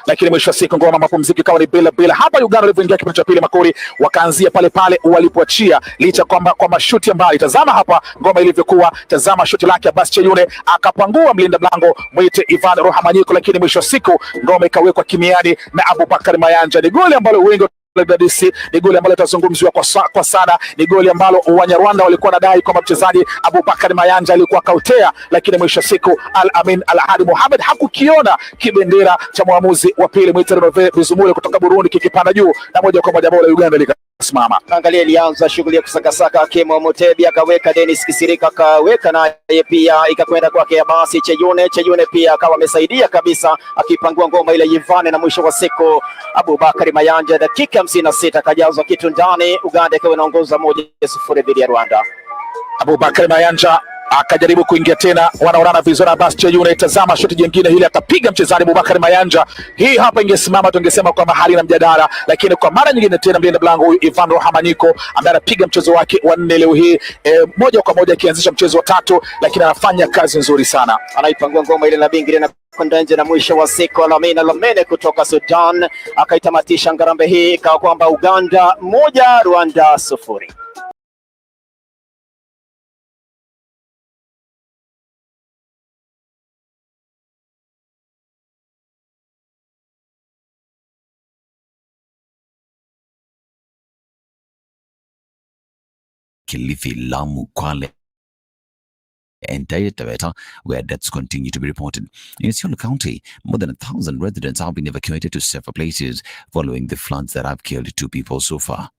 lakini mwisho wa siku ngoma mapumziko ikawa ni bila. Hapa Uganda walivyoingia kipindi cha pili, Makori wakaanzia pale walipoachia, licha kwamba kwa mashuti ambayo tazama hapa ngoma ilivyokuwa. Tazama shuti lake Abbas Cheyune, akapangua mlinda mlango mwite Ivan Rohamanyiko, lakini mwisho wa siku ngoma ikawekwa kimiani na Abubakar Mayanja. Ni goli ambalo wengi ni goli ambalo litazungumziwa kwa sana. Ni goli ambalo Wanyarwanda walikuwa nadai kwamba mchezaji Abubakar Mayanja alikuwa kautea, lakini mwisho wa siku Al-Amin Al-Hadi Muhammad hakukiona kibendera cha mwamuzi wa pili mwite Renove Bizumule kutoka Burundi kikipanda juu, na moja kwa moja bola Uganda likasimama. Angalia, ilianza shughuli ya kusakasaka, Kemo Mutebi akaweka, Dennis Kisirika akaweka, naye pia ikakwenda kwake Abasi Cheyune pia akawa amesaidia kabisa akipangua ngoma ile Yvane, na mwisho wa siku Abubakar Mayanja dakika 56 kajazwa kitu ndani, Uganda ikiwa inaongoza 1-0 dhidi ya Rwanda. Abubakar Mayanja akajaribu kuingia tena, wanaonana vizuri na Abbas Cheyune. Tazama shoti jingine hili atapiga mchezaji Abubakar Mayanja. Hii hapa ingesimama tungesema kwa mahali na mjadala, lakini kwa mara nyingine tena mlinda mlango huyu Ivan Rohamanyiko ambaye anapiga mchezo wake wa 4 leo hii, moja kwa moja akianzisha mchezo wa 3, lakini anafanya kazi nzuri sana, anaipangua ngoma ile na bingi na kwenda nje, na mwisho wa siku Lamine kutoka Sudan akaitamatisha ngarambe hii kwa kwamba Uganda 1 Rwanda 0. Kilifi, Lamu, Kwale and Taveta, where deaths continue to be reported. In Isiolo County, more than 1,000 residents have been evacuated to safer places following the floods that have killed 2 people so far.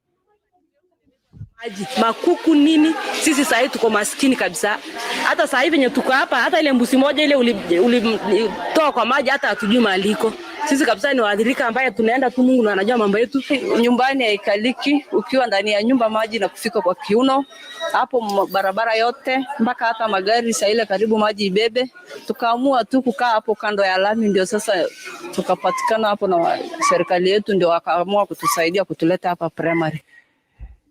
Makuku nini, sisi sasa tuko maskini kabisa. Hata sasa hivi tuko hapa, hata ile mbuzi moja ile ulitoa kwa maji hata hatujui maliko. Sisi kabisa ni waathirika ambaye tunaenda tu, Mungu anajua mambo yetu. Nyumbani haikaliki, ukiwa ndani ya nyumba maji na kufika kwa kiuno. Hapo barabara yote mpaka hata magari saa ile karibu maji ibebe. Tukaamua tu kukaa hapo kando ya lami, ndio sasa tukapatikana hapo na serikali yetu ndio wakaamua kutusaidia kutuleta hapa primary.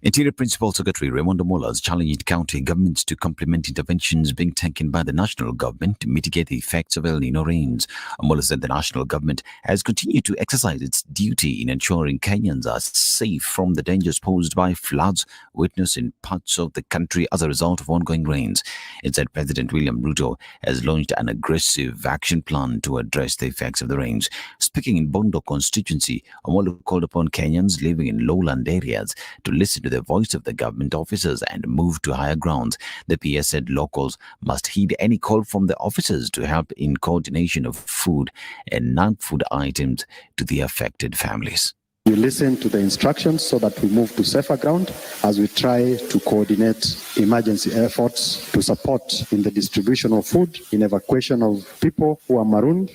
Interior Principal Secretary Raymond Omola has challenged county governments to complement interventions being taken by the national government to mitigate the effects of El Nino rains. Omola said the national government has continued to exercise its duty in ensuring Kenyans are safe from the dangers posed by floods witnessed in parts of the country as a result of ongoing rains. It said President William Ruto has launched an aggressive action plan to address the effects of the rains. Speaking in Bondo constituency, Omola called upon Kenyans living in lowland areas to listen to the voice of the government officers and move to higher grounds. The PS said locals must heed any call from the officers to help in coordination of food and non-food items to the affected families. We listen to the instructions so that we move to safer ground as we try to coordinate emergency efforts to support in the distribution of food, in evacuation of people who are marooned.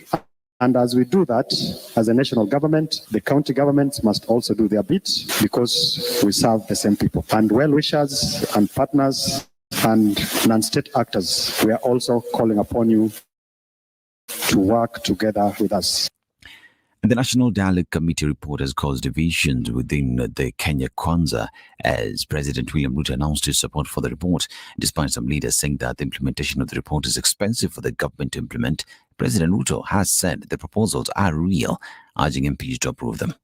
And as we do that, as a national government, the county governments must also do their bit because we serve the same people. And well-wishers and partners and non-state actors, we are also calling upon you to work together with us. The National Dialogue Committee report has caused divisions within the Kenya Kwanza as President William Ruto announced his support for the report. Despite some leaders saying that the implementation of the report is expensive for the government to implement, President Ruto has said the proposals are real, urging MPs to approve them.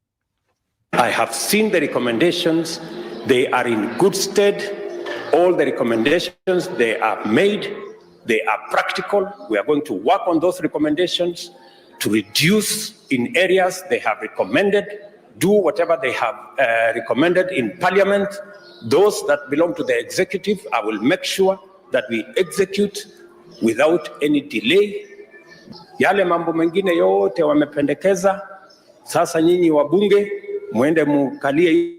I have seen the recommendations. They are in good stead. All the recommendations, they are made. They are practical. We are going to work on those recommendations to reduce in areas they have recommended, do whatever they have recommended in Parliament. Those that belong to the executive, I will make sure that we execute without any delay. Yale mambo mengine yote wamependekeza, sasa nyinyi wabunge muende mukalie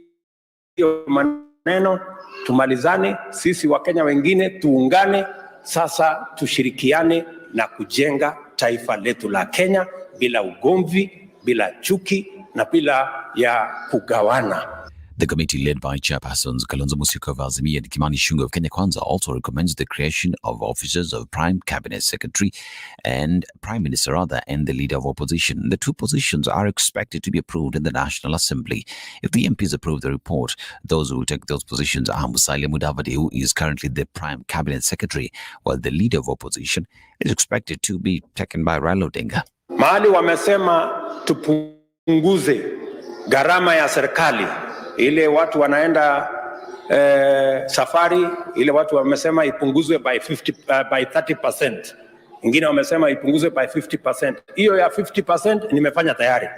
hiyo maneno, tumalizane, sisi Wakenya wengine tuungane, Sasa tushirikiane na kujenga taifa letu la Kenya bila ugomvi, bila chuki na bila ya kugawana. The committee led by Chairpersons Kalonzo Musyoka of Azimio and Kimani Ichung'wah of Kenya Kwanza also recommends the creation of offices of Prime Cabinet Secretary and Prime Minister and the Leader of Opposition. The two positions are expected to be approved in the National Assembly. If the MPs approve the report, those who will take those positions are Musalia Mudavadi, who is currently the Prime Cabinet Secretary, while the Leader of Opposition is expected to be taken by Raila Odinga. Mahali wamesema tupunguze gharama ya serikali, ile watu wanaenda safari, ile watu wamesema ipunguzwe by 30%. Wengine wamesema ipunguzwe by 50%. Hiyo ya 50% nimefanya tayari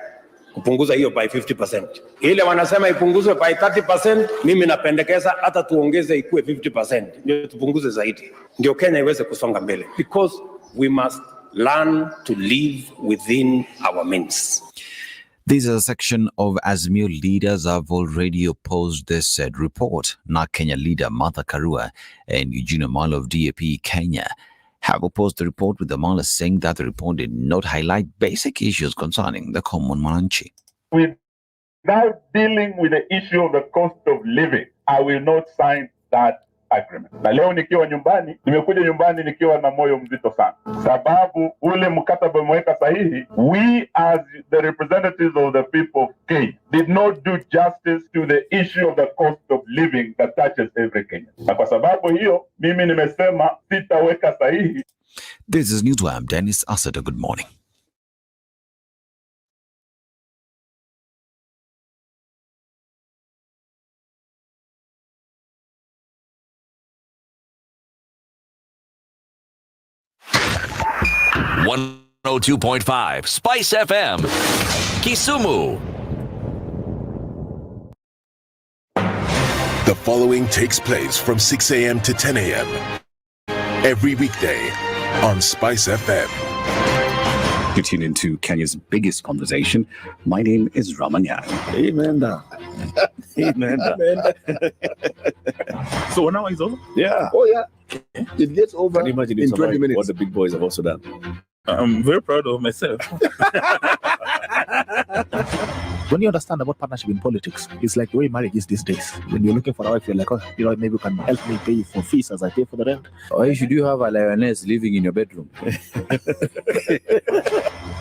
kupunguza hiyo by 50%. Ile wanasema ipunguzwe by 30%, mimi napendekeza hata tuongeze ikuwe 50%. Ndio tupunguze zaidi. Ndio Kenya iweze kusonga mbele. Because we must learn to live within our means. This is a section of Azimio leaders have already opposed this said report. Now Kenya leader Martha Karua and Eugene Wamalwa of DAP Kenya have opposed the report, with Wamalwa saying that the report did not highlight basic issues concerning the common mwananchi. Without dealing with the issue of the cost of living, I will not sign that agreement. Na leo nikiwa nyumbani, nimekuja nyumbani nikiwa na moyo mzito sana, sababu ule mkataba umeweka sahihi. We as the representatives of the people of Kenya did not do justice to the issue of the cost of living that touches every Kenyan. Na kwa sababu hiyo, mimi nimesema sitaweka sahihi. This is Newswire. Dennis Asada, good morning. .5 Spice FM, Kisumu. The following takes place from 6 a.m. to 10 a.m. every weekday on Spice FM. You tune into Kenya's biggest conversation. My name is Ramanya. Amen. Amen. So now it's over? Yeah. Oh, yeah. It gets over in 20 minutes. What the big boys have also done. I'm very proud of myself. When you understand about partnership in politics, it's like the way marriage is these days. When you're looking for a wife, you're like, oh, maybe you can help me pay for fees as I pay for the rent. Why should you have a lioness living in your bedroom?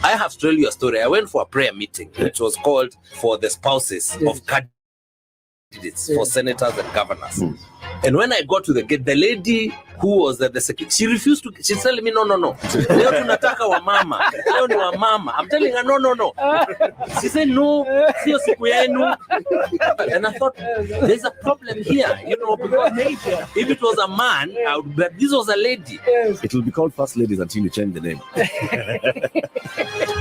I have to tell you a story. I went for a prayer meeting, which was called for the spouses of candidates for senators and governors. And when I got to the gate, the lady who was the secretary, she refused to. She's telling me, no. Leo tunataka wa mama. Leo ni wa mama. I'm telling her, no. She said, no, sio siku yenu. And I thought, there's a problem here, because if it was a man, but this was a lady. It will be called First Ladies until you change the name.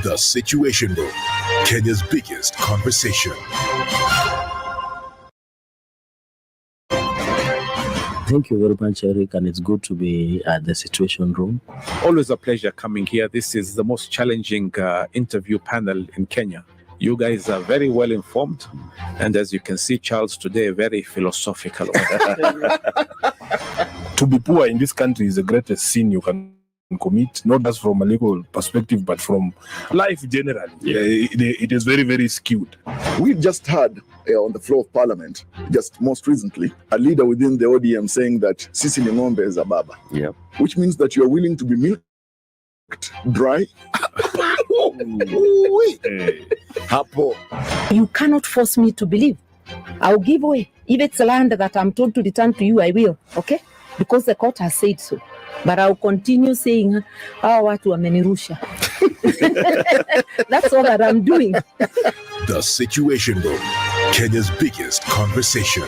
The Situation Room, Kenya's biggest conversation. Thank you very much, Eric, and it's good to be at the Situation Room. Always a pleasure coming here. This is the most challenging interview panel in Kenya. You guys are very well informed, and as you can see, Charles today, very philosophical. To be poor in this country is the greatest sin you can commit, not just from a legal perspective, but from life generally. It is very, very skewed. We've just heard on the floor of Parliament, just most recently, a leader within the ODM saying that Sisi ni ng'ombe is a baba. Yeah. Which means that you are willing to be milked dry. You cannot force me to believe. I'll give way. If it's land that I'm told to return to you, I will. Okay? Because the court has said so. But I'll continue saying, watu wamenirusha. That's all that I'm doing. The Situation Room, Kenya's biggest conversation.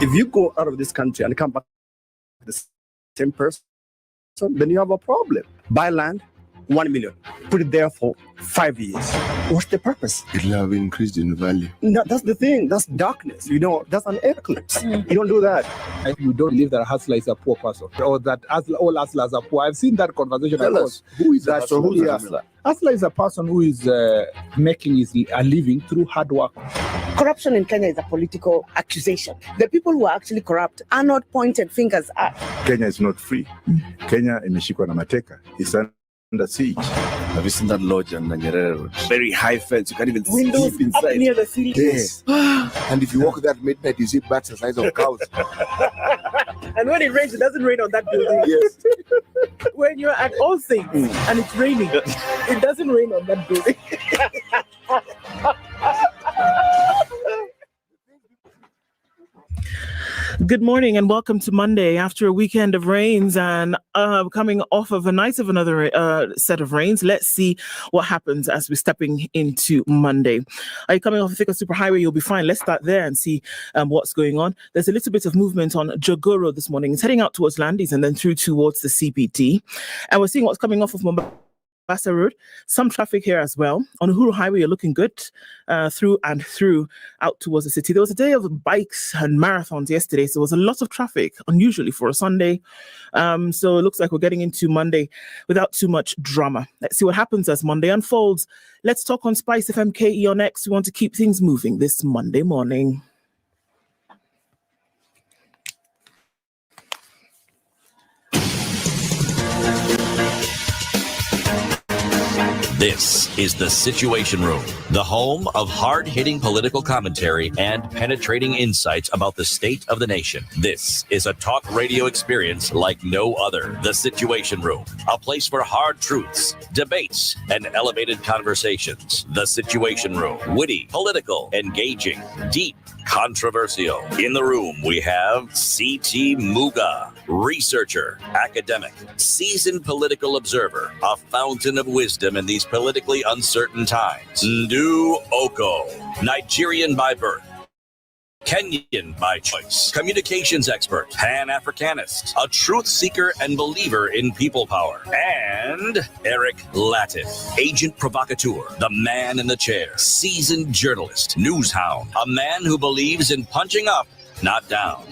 If you go out of this country and come back the same person, then you have a problem. Buy land, 1 million. Put it there for 5 years. What's the purpose? It will have increased in value. No, that's the thing. That's darkness. That's an eclipse. You don't do that. And you don't believe that a hustler is a poor person, or that all hustlers are poor. I've seen that conversation. Tell us, who is that? So who's a hustler? Hustler is a person who is making a living through hard work. Corruption in Kenya is a political accusation. The people who are actually corrupt are not pointed fingers at. Kenya is not free. Kenya imeshikwa na mateka. It's under siege. Have you seen that lodge on Nyerere Road? Very high fence. You can't even Windows sleep inside. up near the ceiling. Yes. And if you walk there at midnight, you see bats the size of cows. And when it rains, it doesn't rain on that building. Yes. When you're at All Saints and it's raining, it doesn't rain on that building. Good morning and welcome to Monday after a weekend of rains and coming off of a night of another set of rains. Let's see what happens as we're stepping into Monday. Are you coming off a thicker superhighway? You'll be fine. Let's start there and see what's going on. There's a little bit of movement on Jogoro this morning. It's heading out towards Landis and then through towards the CBD. And we're seeing what's coming off of Mombasa Road. Some traffic here as well. On Uhuru Highway, you're looking good through out towards the city. There was a day of bikes and marathons yesterday, so there was a lot of traffic, unusually for a Sunday. So it looks like we're getting into Monday without too much drama. Let's see what happens as Monday unfolds. Let's talk on Spice FM KE on X. We want to keep things moving this Monday morning. This is The Situation Room, the home of hard-hitting political commentary and penetrating insights about the state of the nation. This is a talk radio experience like no other. The Situation Room, a place for hard truths, debates, and elevated conversations. The Situation Room, witty, political, engaging, deep, controversial. In the room, we have C.T. Muga, researcher, academic, seasoned political observer, a fountain of wisdom in these politically uncertain times. Ndu Oko, Nigerian by birth, Kenyan by choice, communications expert, Pan-Africanist, a truth seeker and believer in people power, and Eric Latif, agent provocateur, the man in the chair, seasoned journalist, news hound, a man who believes in punching up, not down.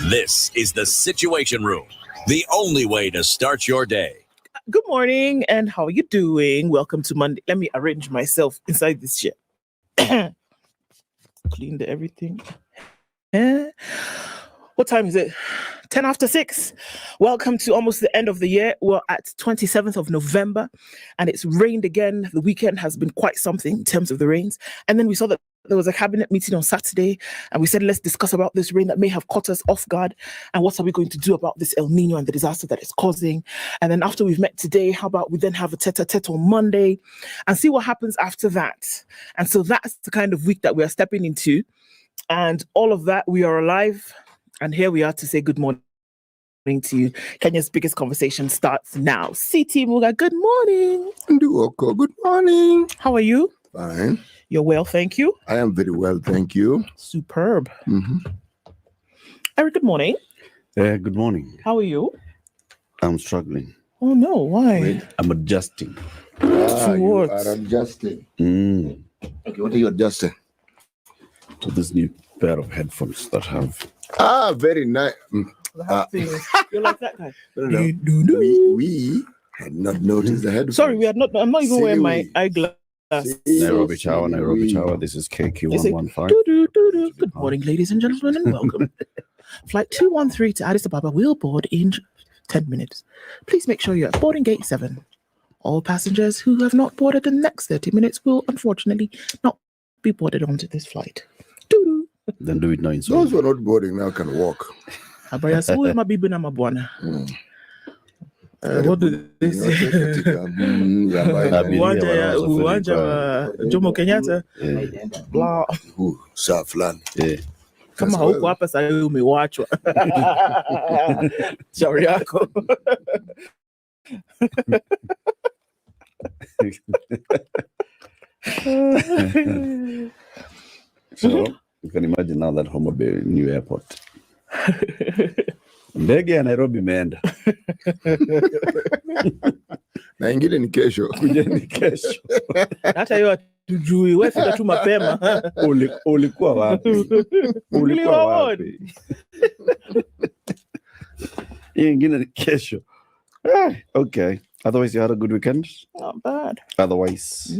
This is The Situation Room, the only way to start your day. Good morning, and how are you doing? Welcome to Monday. Let me arrange myself inside this chair. Cleaned everything. What time is it? 10 after 6. Welcome to almost the end of the year. We're at 27th of November, and it's rained again. The weekend has been quite something in terms of the rains. And then we saw that there was a cabinet meeting on Saturday, and we said, let's discuss about this rain that may have caught us off guard, and what are we going to do about this El Nino and the disaster that it's causing. And then after we've met today, how about we then have a tete-a-tete on Monday and see what happens after that. And so that's the kind of week that we are stepping into. And all of that, we are alive. And here we are to say good morning to you. Kenya's biggest conversation starts now. CT Muga, good morning. Nduoko, good morning. How are you? Fine. You're well, thank you. I am very well, thank you. Superb. Eric, good morning. Good morning. How are you? I'm struggling. Oh no, why? Wait. I'm adjusting. You are adjusting. Okay, what are you adjusting? To this new pair of headphones that have. Very nice. You're like that guy. No. We had not noticed the headphones. Sorry, we had not. I'm not even wearing my eyeglasses. Nairobi Tower. This is KQ115. Good morning, ladies and gentlemen, and welcome. Flight 213 to Addis Ababa will board in 10 minutes. Please make sure you're at boarding gate 7. All passengers who have not boarded in the next 30 minutes will unfortunately not be boarded onto this flight. Then do it now. Those who are not boarding now can walk. What do they say? Uwanja wa Jomo Kenyatta. Blah. Saa fulani. Kama hauko hapa sasa hivi umewachwa. Shauri yako. So you can imagine now that Homa Bay new airport. Ndege ya Nairobi imeenda. Na ingine ni kesho. Kuja ni kesho. Hata hiyo hatujui. Wewe fika tu mapema. Ulikuwa wapi? Ulikuwa wapi? Hiyo ingine ni kesho. Okay. Otherwise, you had a good weekend? Not bad. Otherwise.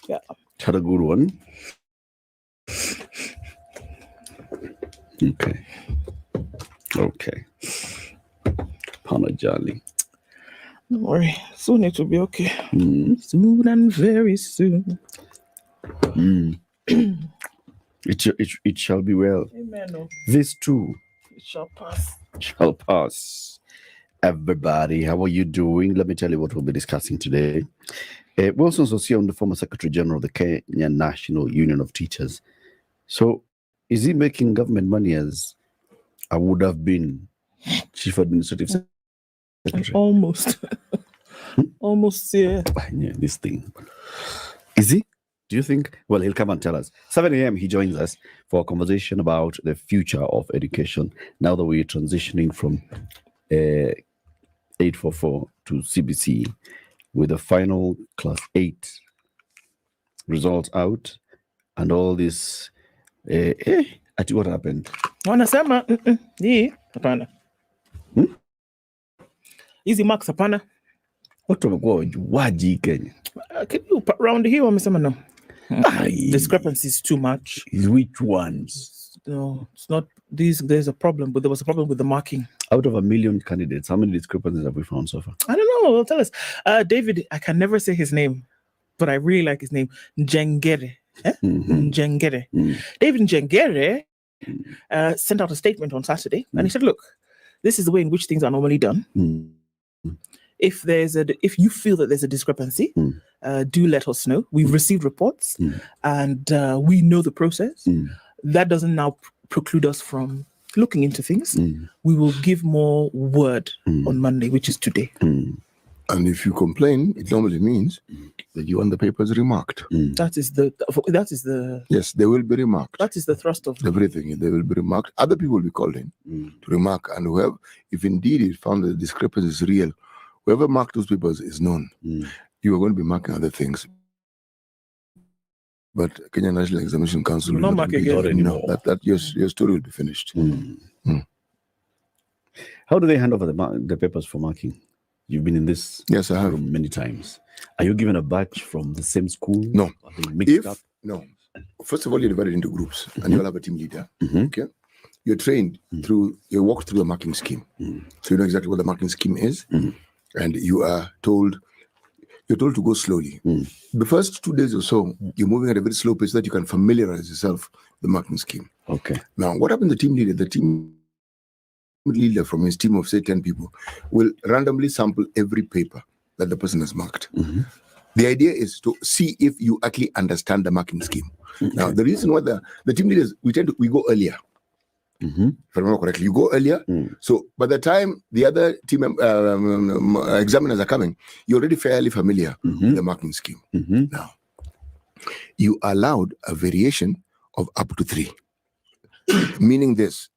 Yeah. Had a good one. Okay. Panajali. Don't worry. Soon it will be okay. Soon and very soon. It shall be well. Amen. This too It shall pass. shall pass. Everybody, how are you doing? Let me tell you what we'll be discussing today. Wilson Sossion, the former Secretary General of the Kenya National Union of Teachers. So, is he making government money as I would have been Chief Administrative Secretary? Almost. Almost, yeah. Yeah, this thing. Is he? Do you think? Well, he'll come and tell us. 7 a.m. he joins us for a conversation about the future of education. Now that we're transitioning from 844 to CBC with the final class 8 results out and all this. What happened? Wanasema hii hapana. Hizi marks hapana. Watu wamekuwa waji Kenya. Around here wamesema no. Discrepancy is too much. Which ones? No, it's not. There's a problem, but there was a problem with the marking. Out of 1 million candidates, how many discrepancies have we found so far? I don't know. Tell us. David, I can never say his name, but I really like his name. Njengere. Njengere. David Njengere sent out a statement on Saturday, and he said, look, this is the way in which things are normally done. If you feel that there's a discrepancy, do let us know. We've received reports and we know the process. That doesn't now preclude us from looking into things. We will give more word on Monday, which is today. And if you complain, it normally means that you want the papers remarked. That is the Yes, they will be remarked. That is the thrust of everything. They will be remarked. Other people will be called in to remark, and whoever, if indeed it found that the discrepancy is real, whoever marked those papers is known. You are going to be marking other things. But Kenya National Examination Council will not be anymore. That your story will be finished. How do they hand over the papers for marking? You've been in this yes, I have room many times. Are you given a batch from the same school? No. Are they mixed up? No. First of all, you're divided into groups, and you'll have a team leader. Okay. You're trained through. You walk through a marking scheme, so you know exactly what the marking scheme is, and you are told. You're told to go slowly. The first 2 days or so, you're moving at a very slow pace so that you can familiarize yourself with the marking scheme. Okay. Now, what happens to the team leader? The team leader from his team of, say, 10 people will randomly sample every paper that the person has marked. The idea is to see if you actually understand the marking scheme. Now, the reason why the team leaders, we go earlier. If I remember correctly, you go earlier. So by the time the other team examiners are coming, you're already fairly familiar with the marking scheme. Now, you are allowed a variation of up to 3. Meaning this,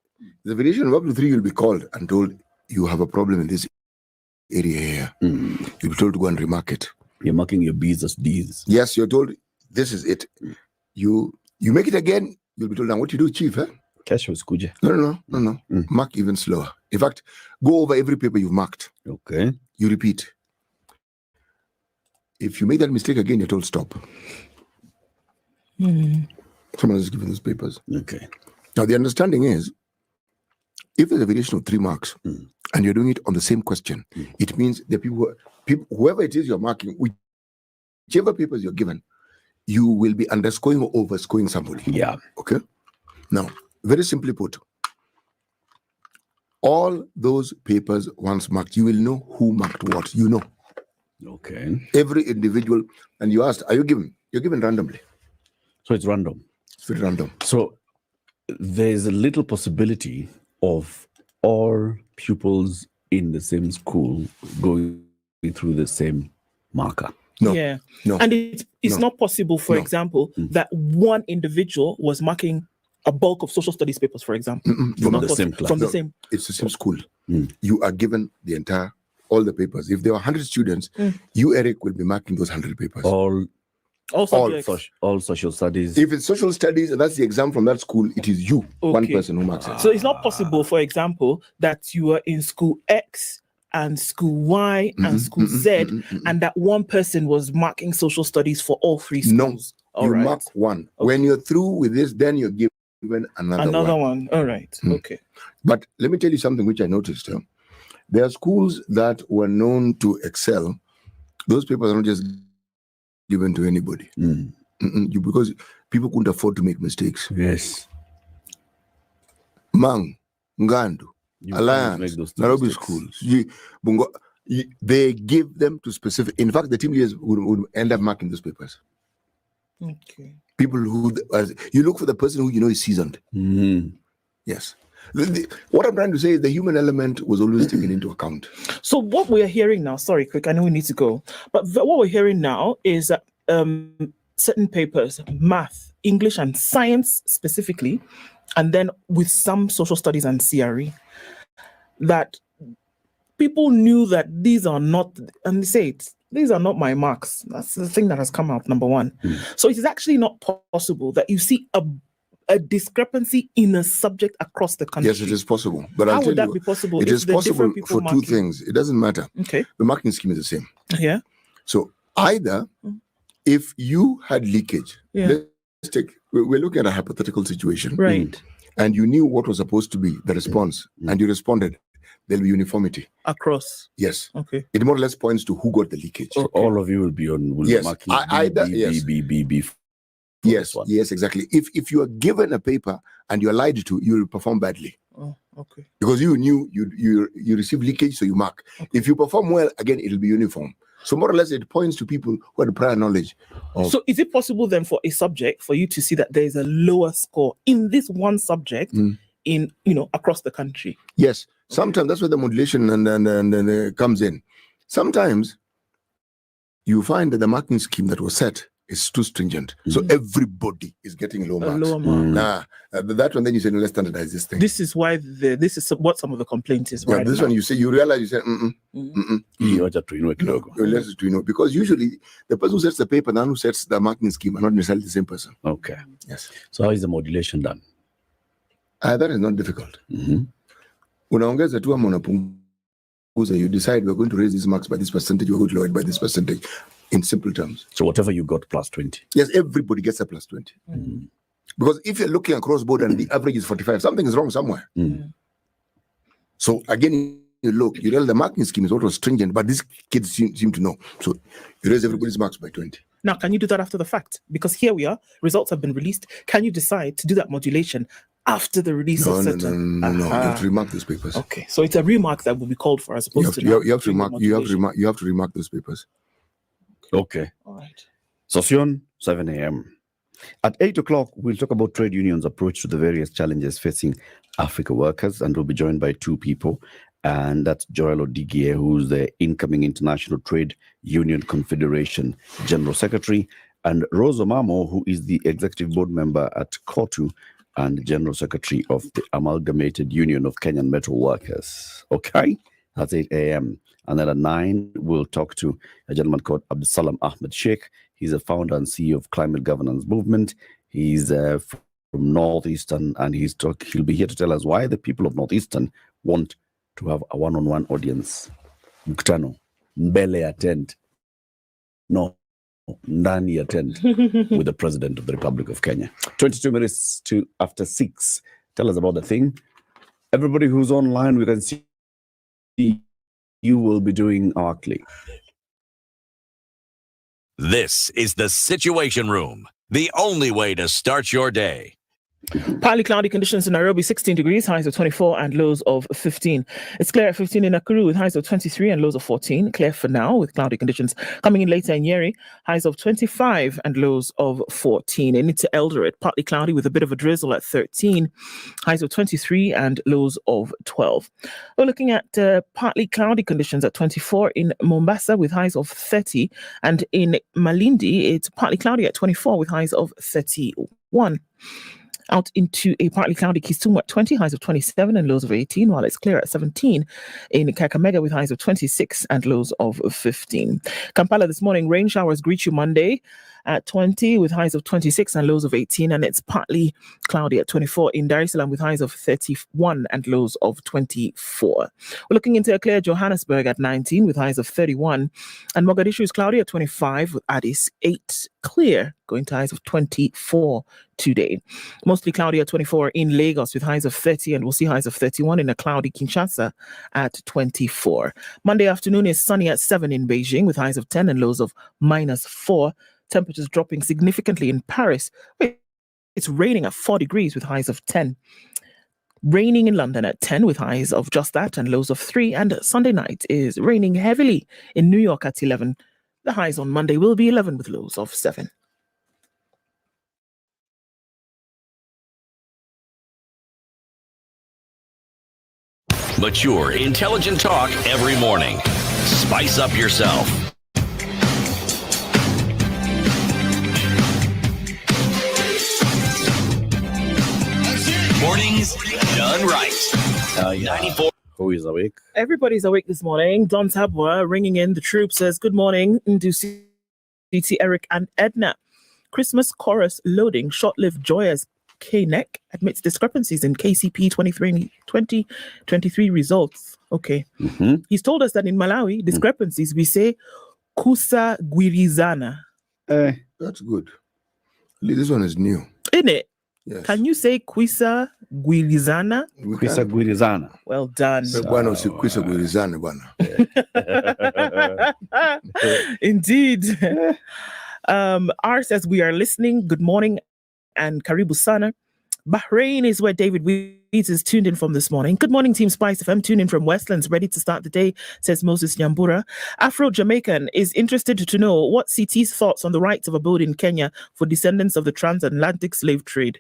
the variation of up to 3 you'll be called and told you have a problem in this area here. You'll be told to go and remark it. You're marking your B's as D's. Yes, you're told this is it. You make it again, you'll be told, now what you do, Chief, eh? No. Mark even slower. In fact, go over every paper you've marked. Okay. You repeat. If you make that mistake again, you're told stop. Someone has given those papers. Okay. Now, the understanding is, if there's a variation of 3 marks and you're doing it on the same question, it means the people, whoever it is you're marking, whichever papers you're given, you will be underscoring or overscoring somebody. Yeah. Okay. Now, very simply put, all those papers once marked, you will know who marked what. You know. Okay. Every individual, and you asked, are you given? You're given randomly. So it's random. It's very random. So there's a little possibility of all pupils in the same school going through the same marker. No. Yeah. No. And it's not possible, for example, that one individual was marking a bulk of social studies papers, for example. From the same class. From the same. It's the same school. You are given all the papers. If there are 100 students, you, Eric, will be marking those 100 papers. All social studies. If it's social studies, and that's the exam from that school, it is you, one person who marks it. So it's not possible, for example, that you are in school X and school Y and school Z, and that one person was marking social studies for all 3 schools. No, you mark one. Okay. When you're through with this, then you're given given another one. All right. Okay. But let me tell you something which I noticed. There are schools that were known to excel. Those papers are not just given to anybody. Because people couldn't afford to make mistakes. Yes. Mang, Ngandu, Alliance, Nairobi schools, they give them to specific. In fact, the team leaders would end up marking those papers. Okay. People who you look for the person who you know is seasoned. Yes. What I'm trying to say is the human element was always taken into account. So what we're hearing now, sorry, quick, I know we need to go, but what we're hearing now is that certain papers, math, English and science specifically, and then with some social studies and CRE, that people knew that these are not, and they say these are not my marks. That's the thing that has come out, number one. So it is actually not possible that you see a discrepancy in a subject across the country. Yes, it is possible. But how would that be possible? It is possible for two things. It doesn't matter. Okay. The marking scheme is the same. Yeah. So either if you had leakage, let's take, we're looking at a hypothetical situation. Right. And you knew what was supposed to be the response, and you responded, there'll be uniformity. Across? Yes. Okay. It more or less points to who got the leakage. So all of you will be on marking B. Yes, yes, exactly. If you are given a paper and you are lied to, you will perform badly. Oh, okay. Because you knew you received leakage, so you mark. Okay. If you perform well, again, it'll be uniform. So more or less, it points to people who had prior knowledge. So is it possible then for a subject for you to see that there is a lower score in this one subject in across the country? Yes. Sometimes that's where the modulation and comes in. Sometimes you find that the marking scheme that was set is too stringent. So everybody is getting low marks. Lower mark. That one, then you say, no, let's standardize this thing. This is why this is what some of the complaint is. Right. This now. one, you realize, you say, because usually the person who sets the paper and the one who sets the marking scheme are not necessarily the same person. Okay. Yes. So how is the modulation done? That is not difficult. Unaongeza tu ama unapunguza, you decide we're going to raise these marks by this percentage, we're going to lower it by this percentage, in simple terms. So whatever you got plus 20. Yes, everybody gets a plus 20. Because if you're looking across board and the average is 45, something is wrong somewhere. So again, you realize the marking scheme is also stringent, but these kids seem to know. So you raise everybody's marks by 20. Now, can you do that after the fact? Because here we are, results have been released. Can you decide to do that modulation after the release of certain? No. You have to remark those papers. Okay, so it's a remark that will be called for as opposed to you have to remark those papers. Okay. All right. Session 7 a.m. At 8 o'clock, we'll talk about trade unions' approach to the various challenges facing Africa workers, and we'll be joined by two people. And that's Joel Odigie, who's the incoming International Trade Union Confederation General Secretary, and Rose Omamo, who is the Executive Board Member at COTU and General Secretary of the Amalgamated Union of Kenyan Metal Workers. Okay? That's 8 a.m. And then at 9, we'll talk to a gentleman called Abdusalam Ahmed Sheikh. He's a founder and CEO of Climate Governance Movement. He's from Northeastern, and he'll be here to tell us why the people of Northeastern want to have a one-on-one audience. Mkutano, mbele ya tent. No, ndani ya tent with the President of the Republic of Kenya. 22 minutes after 6. Tell us about the thing. Everybody who's online, we can see you will be doing our click. This is the Situation Room, the only way to start your day. Partly cloudy conditions in Nairobi, 16 degrees, highs of 24 and lows of 15. It's clear at 15 in Nakuru with highs of 23 and lows of 14. Clear for now with cloudy conditions. Coming in later in Nyeri, highs of 25 and lows of 14. And into Eldoret, partly cloudy with a bit of a drizzle at 13. Highs of 23 and lows of 12. We're looking at partly cloudy conditions at 24 in Mombasa with highs of 30. And in Malindi, it's partly cloudy at 24 with highs of 31. Out into a partly cloudy Kisumu at 20, highs of 27 and lows of 18, while it's clear at 17 in Kakamega with highs of 26 and lows of 15. Kampala this morning, rain showers greet you Monday at 20 with highs of 26 and lows of 18. And it's partly cloudy at 24 in Dar es Salaam with highs of 31 and lows of 24. We're looking into a clear Johannesburg at 19 with highs of 31. And Mogadishu is cloudy at 25 with Addis 8 clear, going to highs of 24 today. Mostly cloudy at 24 in Lagos with highs of 30, and we'll see highs of 31 in a cloudy Kinshasa at 24. Monday afternoon is sunny at 7 in Beijing with highs of 10 and lows of -4. Temperatures dropping significantly in Paris. It's raining at 4 degrees with highs of 10. Raining in London at 10 with highs of just that and lows of 3. And Sunday night is raining heavily in New York at 11. The highs on Monday will be 11 with lows of 7. Mature, intelligent talk every morning. Spice up yourself. Mornings done right. 94. Who is awake? Everybody's awake this morning. Don Tabwa ringing in the troop says, good morning, Ndusi, Eric and Edna. Christmas chorus loading, short-lived joy as K-Neck admits discrepancies in KCP 2023 results. Okay. He's told us that in Malawi, discrepancies, we say kusa gwirizana. That's good. This one is new. Isn't it? Yes. Can you say Kwisa Gwirizana? Kwisa Gwirizana. Well done. Kwisa Gwirizana, Indeed. R says we are listening. Good morning and Karibu Sana. Bahrain is where David Weeds is tuned in from this morning. Good morning, Team Spice FM. Tuned in from Westlands, ready to start the day, says Moses Nyambura. Afro-Jamaican is interested to know what CT's thoughts on the rights of abode in Kenya for descendants of the transatlantic slave trade.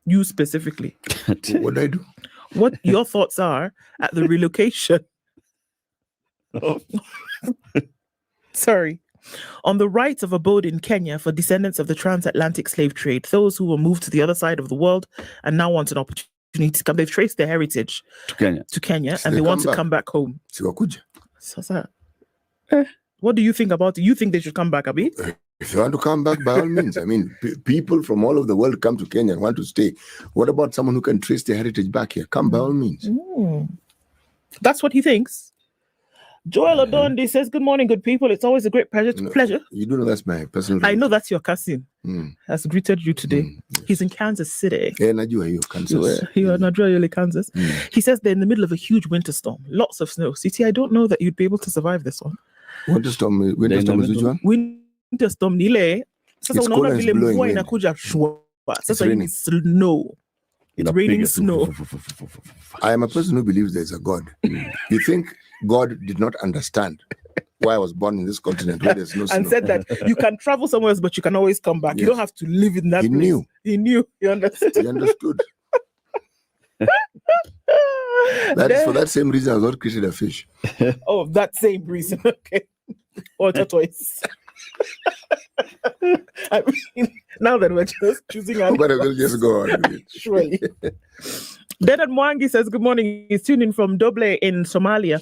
You specifically. What do I do? What your thoughts are at the relocation. Sorry. On the rights of abode in Kenya for descendants of the transatlantic slave trade, those who were moved to the other side of the world and now want an opportunity to come. They've traced their heritage to Kenya, and they want to come back home. What do you think about it? You think they should come back, Abi? If you want to come back, by all means. I mean, people from all over the world come to Kenya and want to stay. What about someone who can trace their heritage back here? Come by all means. That's what he thinks. Joel Odondi says, good morning, good people. It's always a great pleasure. You do know that's my personal... I know that's your cousin. Has greeted you today. He's in Kansas City. Yeah, Najua, Kansas. You're Najua, Kansas. He says they're in the middle of a huge winter storm. Lots of snow. CT, I don't know that you'd be able to survive this one. Winter storm is which one? Winter storm nile. It's cold and it's blowing wind. It's raining snow. It's raining snow. I am a person who believes there is a God. You think God did not understand why I was born in this continent where there's no snow? And said that you can travel somewhere else, but you can always come back. Yes. You don't have to live in that place. Knew. He knew. He understood. He understood. That is for that same reason I was not created a fish. Oh, that same reason. Okay. Or tortoise. I mean, now that we're just choosing our... But I will just go on. Surely. Denad Mwangi says, good morning. He's tuned in from Doble in Somalia.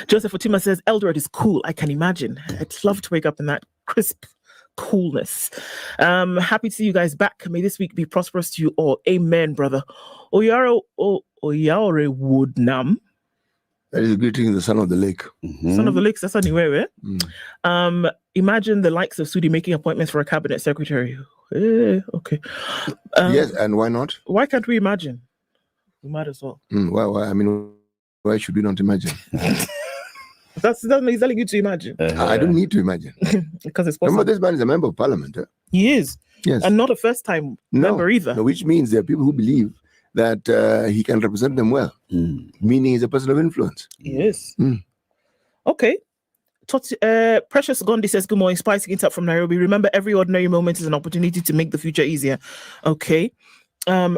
Joseph Otima says, Eldoret is cool. I can imagine. I'd love to wake up in that crisp coolness. Happy to see you guys back. May this week be prosperous to you all. Amen, brother. Oyare Woodnam. That is greeting the son of the lake. Son of the lake, that's anywhere. Imagine the likes of Sudi making appointments for a cabinet secretary. Okay. Yes, and why not? Why can't we imagine? We might as well. Why? I mean, why should we not imagine? That's he's telling you to imagine. I don't need to imagine. Because it's possible. Remember, this man is a member of parliament. He is. Yes. And not a first-time member either. No, which means there are people who believe that he can represent them well, meaning he's a person of influence. Yes. Okay. Precious Gondi says, good morning, Spicy Gins up from Nairobi. Remember, every ordinary moment is an opportunity to make the future easier.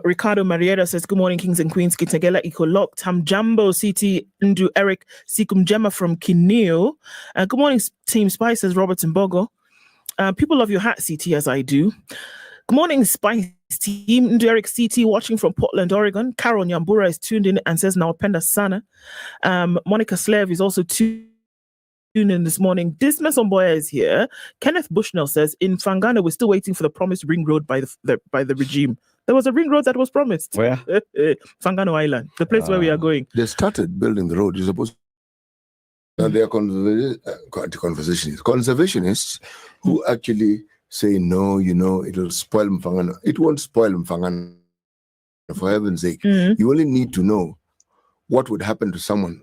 Ricardo Marietta says, good morning, kings and queens. Kitagela Ikolok, Tam Jambo, CT, Ndu Eric, Sikum Gemma from Kineo. Good morning, Team Spice, says Robert Mbogo. People love your hat, CT, as I do. Good morning, Spice team. Ndu Eric CT watching from Portland, Oregon. Carol Nyambura is tuned in and says, Nawapenda Sana. Monica Slave is also tuned in this morning. Dismas Omboya is here. Kenneth Bushnell says, in Fangana, we're still waiting for the promised ring road by the regime. There was a ring road that was promised. Where? Fangano Island, the place where we are going. They started building the road. You're supposed to... Now, they are conservationists who actually say, no, it'll spoil Mfangano. It won't spoil Mfangano, for heaven's sake. You only need to know what would happen to someone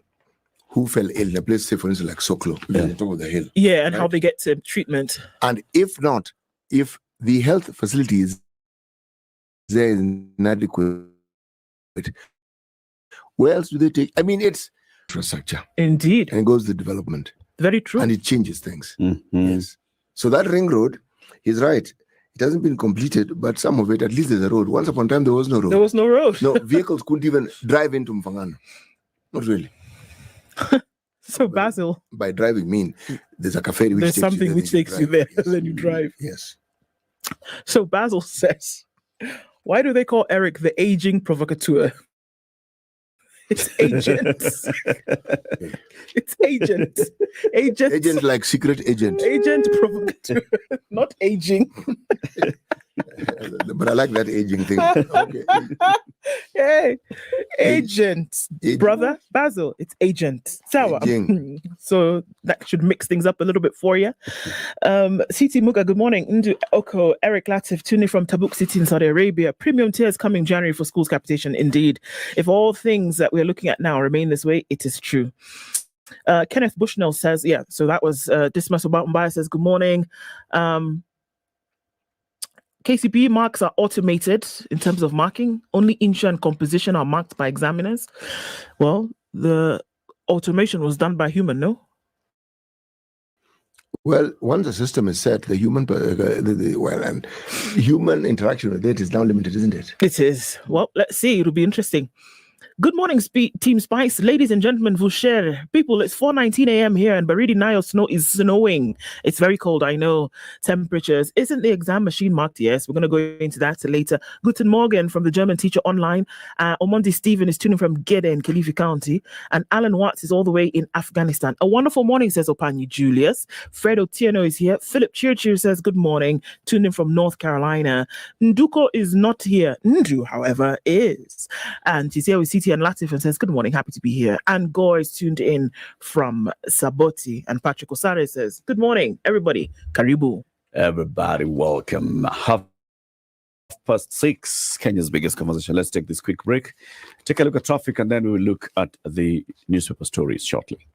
who fell ill in a place, say, for instance, like Soklo, on the top of the hill. Yeah, and how they get to treatment. And if the health facilities there is inadequate, where else do they take? I mean, it's infrastructure. Indeed. And it goes to development. Very true. And it changes things. Yes. So that ring road, he's right. It hasn't been completed, but some of it, at least there's a road. Once upon a time, there was no road. There was no road. No, vehicles couldn't even drive into Mfangano. Not really. So, Basil. By driving, mean there's a cafe which there's takes something you which takes you there, and then you drive. Yes. So, Basil says, why do they call Eric the aging provocateur? It's agent. It's agent. Agent like secret agent. Agent provocateur, not aging. But I like that aging thing. Okay. Hey, agent. Brother Basil, it's agent. Sawa. So that should mix things up a little bit for you. CT Muga, good morning. Ndu Oko, Eric Latif, tuning from Tabuk City in Saudi Arabia. Premium tiers coming January for schools capitation. Indeed. If all things that we're looking at now remain this way, it is true. Kenneth Bushnell says, yeah, so that was Dismas Mbaya says, good morning. KCPE marks are automated in terms of marking. Only inch and composition are marked by examiners. Well, the automation was done by human, no? Well, once the system is set, the human and human interaction with it is now limited, isn't it? It is. Well, let's see. It'll be interesting. Good morning, Team Spice. Ladies and gentlemen, Vusher. People, it's 4:19 a.m. here and Baridi Nile snow is snowing. It's very cold, I know. Temperatures. Isn't the exam machine marked? Yes, we're going to go into that later. Guten Morgen from the German Teacher Online. Omondi Stephen is tuning from Gede in Kilifi County. And Alan Watts is all the way in Afghanistan. A wonderful morning, says Opanyi Julius. Fred Otieno is here. Philip Chirchir says, good morning. Tuning from North Carolina. Nduko is not here. Ndu, however, is. And she's here with CT and Latif and says, good morning, happy to be here. And Gore is tuned in from Saboti. And Patrick Osare says, good morning, everybody. Karibu. Everybody, welcome. 6:30, Kenya's biggest conversation. Let's take this quick break. Take a look at traffic and then we'll look at the newspaper stories shortly.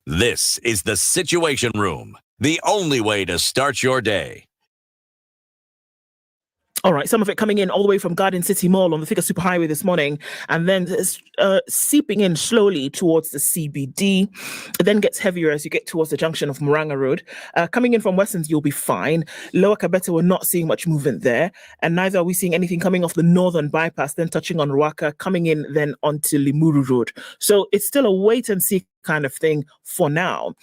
This is the Situation Room, the only way to start your day. All right, some of it coming in all the way from Garden City Mall on the Thika Superhighway this morning, and then seeping in slowly towards the CBD. It then gets heavier as you get towards the junction of Muranga Road. Coming in from Westlands, you'll be fine. Lower Kabete, we're not seeing much movement there, and neither are we seeing anything coming off the northern bypass, then touching on Ruaka, coming in then onto Limuru Road. So it's still a wait and see kind of thing for now.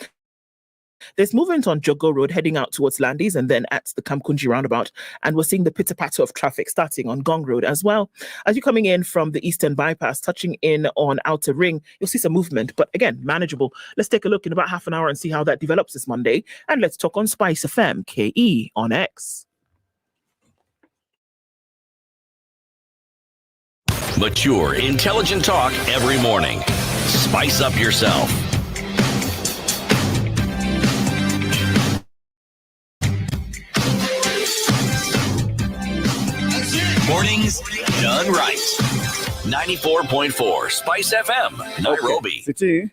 There's movement on Jogo Road heading out towards Landis and then at the Kamkunji roundabout. And we're seeing the pitter-patter of traffic starting on Gong Road as well. As you're coming in from the Eastern Bypass, touching in on Outer Ring, you'll see some movement, but again, manageable. Let's take a look in about half an hour and see how that develops this Monday. And let's talk on Spice FM, KE on X. Mature, intelligent talk every morning. Spice up yourself. Mornings done right. 94.4 Spice FM, Nairobi. City.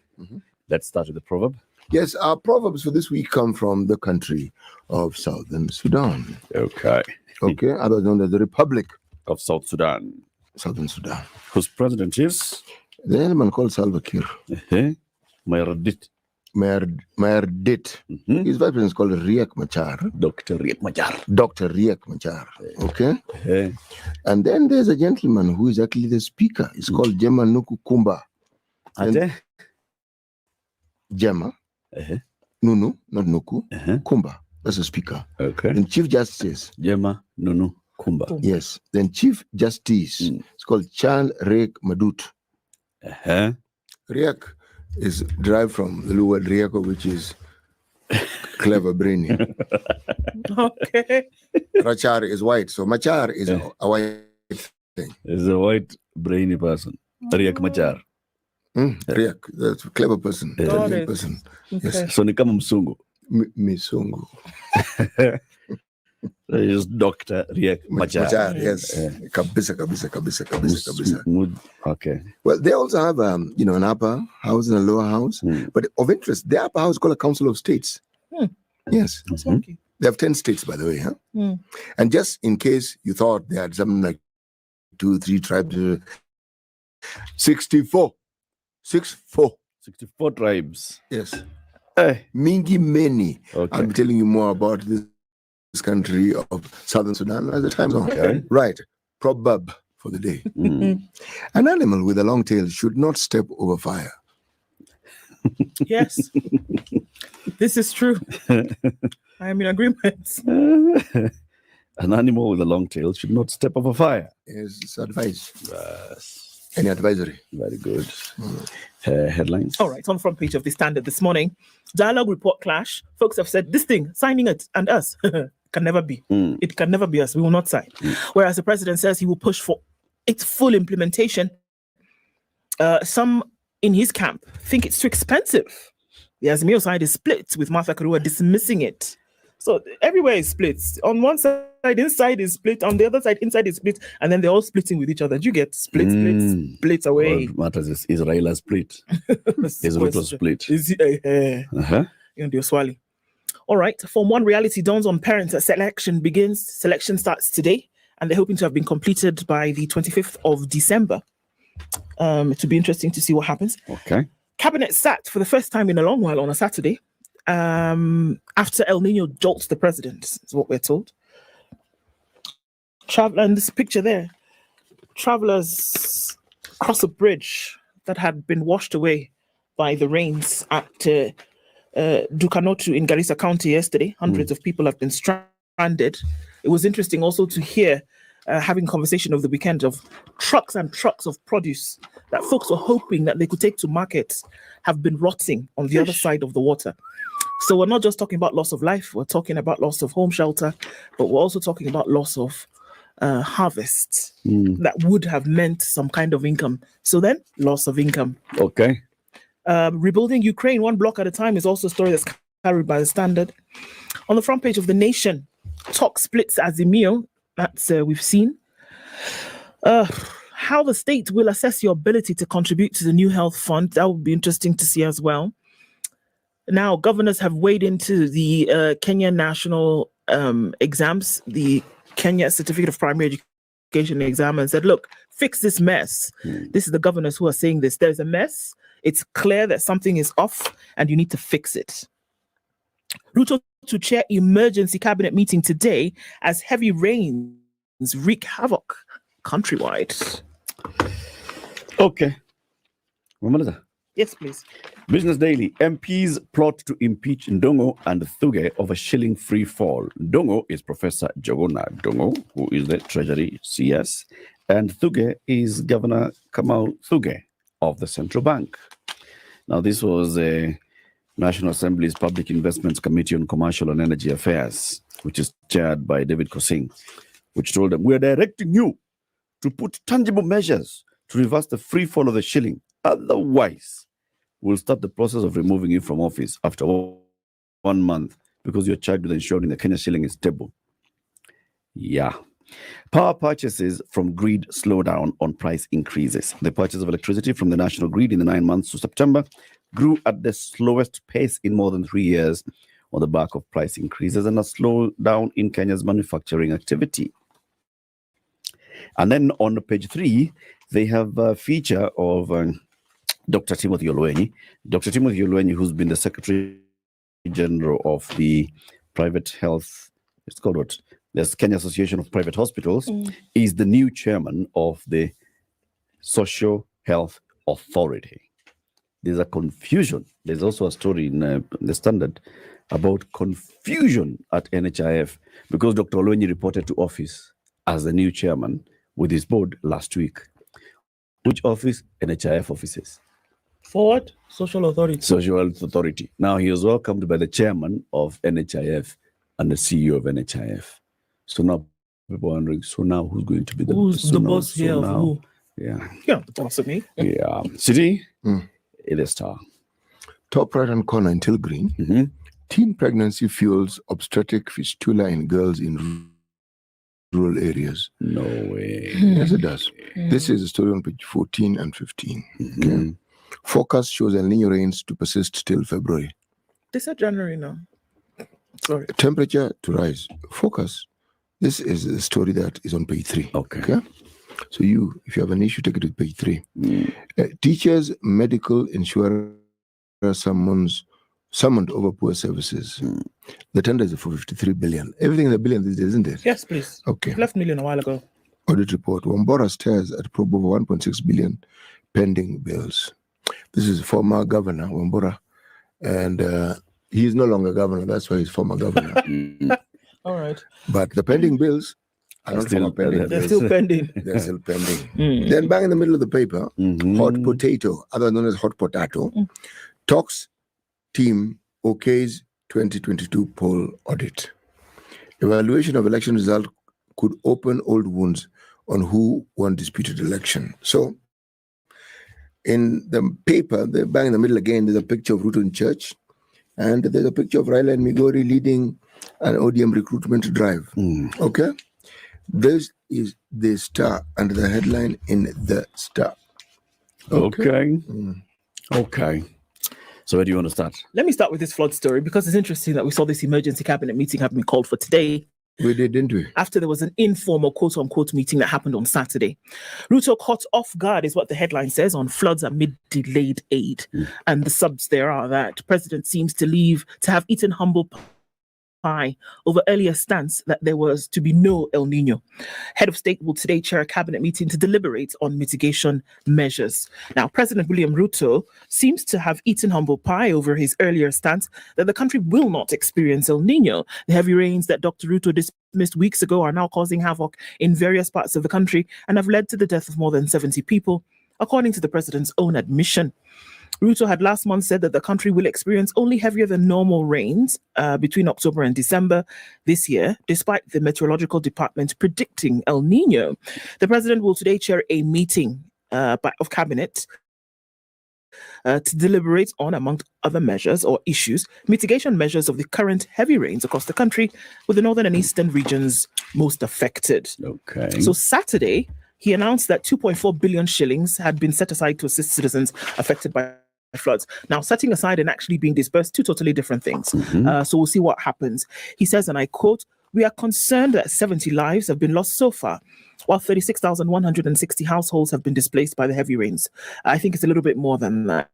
Let's start with the proverb. Yes, our proverbs for this week come from the country of Southern Sudan. Okay, otherwise known as the Republic of South Sudan. Southern Sudan. Whose president is? The gentleman called Salva Kiir. Mayardit. His vice president is called Riek Machar. Dr. Riek Machar. Okay. And then there's a gentleman who is actually the speaker. It's called Jema Nuku Kumba. Jema. Nunu, not Nuku. Kumba. That's the speaker. Okay. And Chief Justice. Jema Nunu Kumba. Yes. Then Chief Justice. It's called Chan Riek Madut. Riek is derived from the word rieko, which is clever, brainy. Okay. Rachar is white, so Machar is a white thing. Is a white, brainy person. Riek Machar. Riek, that's a clever person, intelligent person. Okay. Yes. So ni kama msungu. Misungu. Is Dr. Riek Machar. Machar, yes. Kabisa. Okay. Well, they also have, an upper house and a lower house. But of interest, the upper house is called a Council of States. Yes. That's lucky. They have 10 states, by the way. Huh? Mm. And just in case you thought they had something like 2-3 tribes, 64. 64 tribes. Yes. Mingi many. Okay. I'll be telling you more about this country of Southern Sudan as the time goes on. Okay. Right. Proverb for the day. An animal with a long tail should not step over fire. Yes. This is true. I am in agreement. An animal with a long tail should not step over fire. Yes, it's advice. Any advisory? Very good. Headlines. All right, on the front page of the Standard this morning, dialogue report clash. Folks have said this thing, signing it, and us can never be. It can never be us. We will not sign. Whereas the president says he will push for its full implementation. Some in his camp think it's too expensive. The Azimio side is split, with Martha Karua dismissing it. So everywhere is split. On one side, inside is split. On the other side, inside is split. And then they're all splitting with each other. Do you get split away? What matters is Israel has split. Israel was split. Is it? Swali. All right. Form 1 reality dawns on parents as selection begins. Selection starts today. And they're hoping to have been completed by the 25th of December. It will be interesting to see what happens. Okay. Cabinet sat for the first time in a long while on a Saturday. After El Nino jolts the president, is what we're told. And this picture there, travelers cross a bridge that had been washed away by the rains at Dukanotu in Garissa County yesterday. Hundreds of people have been stranded. It was interesting also to hear, having conversation over the weekend, of trucks and trucks of produce that folks were hoping that they could take to markets have been rotting on the other side of the water. So we're not just talking about loss of life, we're talking about loss of home shelter, but we're also talking about loss of harvest that would have meant some kind of income. So then, loss of income. Okay. Rebuilding Ukraine one block at a time is also a story that's carried by the Standard. On the front page of The Nation, talk splits Azimio, that's we've seen. How the state will assess your ability to contribute to the new health fund, that would be interesting to see as well. Now, governors have weighed into the Kenya national exams, the Kenya Certificate of Primary Education exam, and said, look, fix this mess. This is the governors who are saying this. There's a mess. It's clear that something is off and you need to fix it. Ruto to chair emergency cabinet meeting today as heavy rains wreak havoc countrywide. Okay. Mamaliza. Yes, please. Business Daily. MPs plot to impeach Ndongo and Thuge over shilling free fall. Ndongo is Professor Jogona Ndongo, who is the Treasury CS, and Thuge is Governor Kamau Thuge of the Central Bank. Now, this was a National Assembly's Public Investments Committee on Commercial and Energy Affairs, which is chaired by David Kosing, which told them, we are directing you to put tangible measures to reverse the free fall of the shilling. Otherwise, we'll start the process of removing you from office after 1 month because you're charged with ensuring the Kenya shilling is stable. Yeah. Power purchases from grid slow down on price increases. The purchase of electricity from the national grid in the 9 months to September grew at the slowest pace in more than 3 years on the back of price increases and a slowdown in Kenya's manufacturing activity. And then on page 3, they have a feature of Dr. Timothy Olwenyi. Dr. Timothy Olwenyi, who's been the Secretary General of the Private Health, it's called what? There's Kenya Association of Private Hospitals, is the new chairman of the Social Health Authority. There's a confusion. There's also a story in the Standard about confusion at NHIF because Dr. Olwenyi reported to office as the new chairman with his board last week. Which office? NHIF offices. Forward Social Authority. Social Health Authority. Now he was welcomed by the chairman of NHIF and the CEO of NHIF. So now people are wondering, so now who's going to be the boss here of who? Yeah. Yeah, the boss of me. Yeah. City, it is star. Top right hand corner until green. Teen pregnancy fuels obstetric fistula in girls in rural areas. No way. Yes, it does. This is a story on page 14 and 15. Okay. Forecast shows El Nino rains to persist till February. They said January now. Sorry. Temperature to rise. Focus. This is a story that is on page 3. Okay. So if you have an issue, take it to page 3. Teachers' medical insurer summoned over poor services. The tender is for 53 billion. Everything in a billion these days, isn't it? Yes, please. Okay. It left million a while ago. Audit report. Wambora stares at probe over 1.6 billion pending bills. This is former governor, Wambora, and he is no longer governor. That's why he's former governor. All right. But the pending bills are not still pending. They're still pending. They're still pending. Then bang in the middle of the paper, hot potato, otherwise known as hot potato, talks team okays 2022 poll audit. Evaluation of election result could open old wounds on who won disputed election. So, in the paper, the bang in the middle again, there's a picture of Ruto in church, and there's a picture of Raila and Migori leading an ODM recruitment drive. Okay? This is the Star under the headline in the Star. Okay. So where do you want to start? Let me start with this flood story because it's interesting that we saw this emergency cabinet meeting have been called for today. We did, didn't we? After there was an informal quote-unquote meeting that happened on Saturday. Ruto caught off guard is what the headline says on floods amid delayed aid. And the subs there are that President seems to have eaten humble pie over earlier stance that there was to be no El Nino. Head of state will today chair a cabinet meeting to deliberate on mitigation measures. Now, President William Ruto seems to have eaten humble pie over his earlier stance that the country will not experience El Nino. The heavy rains that Dr. Ruto dismissed weeks ago are now causing havoc in various parts of the country and have led to the death of more than 70 people, according to the president's own admission. Ruto had last month said that the country will experience only heavier than normal rains between October and December this year, despite the meteorological department predicting El Nino. The president will today chair a meeting of cabinet to deliberate on, among other measures or issues, mitigation measures of the current heavy rains across the country, with the northern and eastern regions most affected. Okay. So Saturday, he announced that 2.4 billion shillings had been set aside to assist citizens affected by floods. Now, setting aside and actually being dispersed, two totally different things. So we'll see what happens. He says, and I quote, "We are concerned that 70 lives have been lost so far, while 36,160 households have been displaced by the heavy rains." I think it's a little bit more than that.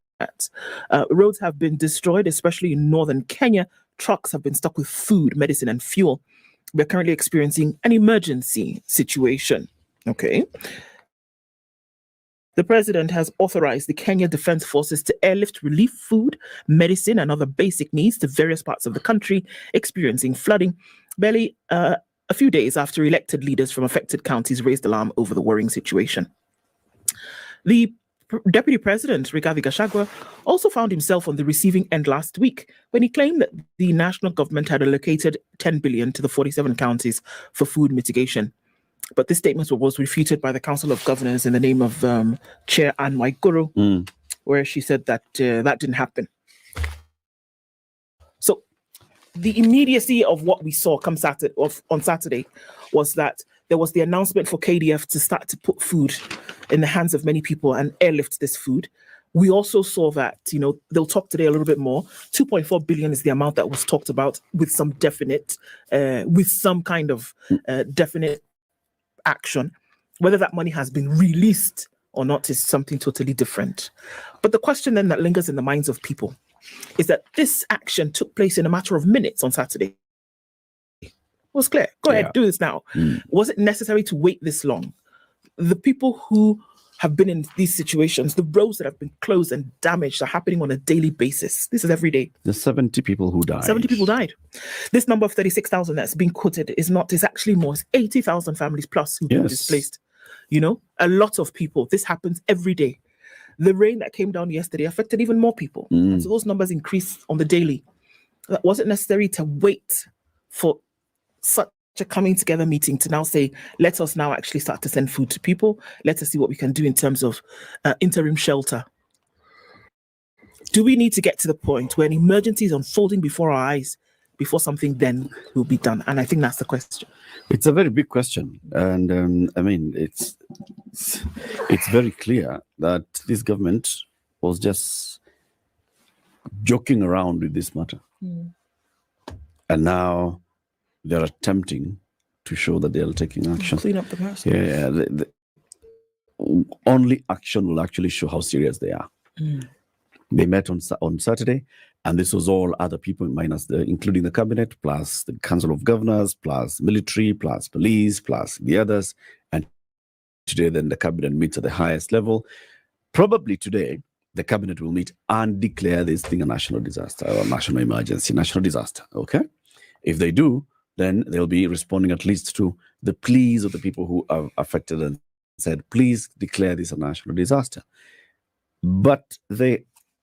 Roads have been destroyed, especially in northern Kenya. Trucks have been stuck with food, medicine, and fuel. We're currently experiencing an emergency situation. Okay. The president has authorized the Kenya Defense Forces to airlift relief food, medicine, and other basic needs to various parts of the country experiencing flooding, barely a few days after elected leaders from affected counties raised alarm over the worrying situation. The Deputy President, Rigathi Gachagua, also found himself on the receiving end last week when he claimed that the national government had allocated 10 billion to the 47 counties for food mitigation. But this statement was refuted by the Council of Governors in the name of Chair Anne Waiguru, where she said that that didn't happen. So the immediacy of what we saw on Saturday was that there was the announcement for KDF to start to put food in the hands of many people and airlift this food. We also saw that, they'll talk today a little bit more. 2.4 billion is the amount that was talked about with some kind of definite action. Whether that money has been released or not is something totally different. But the question then that lingers in the minds of people is that this action took place in a matter of minutes on Saturday. It was clear. Go ahead, do this now. Was it necessary to wait this long? The people who have been in these situations, the roads that have been closed and damaged are happening on a daily basis. This is every day. There's 70 people who died. 70 people died. This number of 36,000 that's being quoted is actually more. It's 80,000 families plus who've been displaced. A lot of people. This happens every day. The rain that came down yesterday affected even more people. And so those numbers increased on the daily. That wasn't necessary to wait for such a coming together meeting to now say, let us now actually start to send food to people. Let us see what we can do in terms of interim shelter. Do we need to get to the point where an emergency is unfolding before our eyes before something then will be done? And I think that's the question. It's a very big question. And I mean, it's very clear that this government was just joking around with this matter. And now they're attempting to show that they are taking action. Clean up the mess. Yeah, only action will actually show how serious they are. They met on Saturday, and this was all other people, including the cabinet, plus the Council of Governors, plus military, plus police, plus the others. And today, then the cabinet meets at the highest level. Probably today, the cabinet will meet and declare this thing a national disaster or national emergency, national disaster. Okay, if they do, then they'll be responding at least to the pleas of the people who are affected and said, please declare this a national disaster. But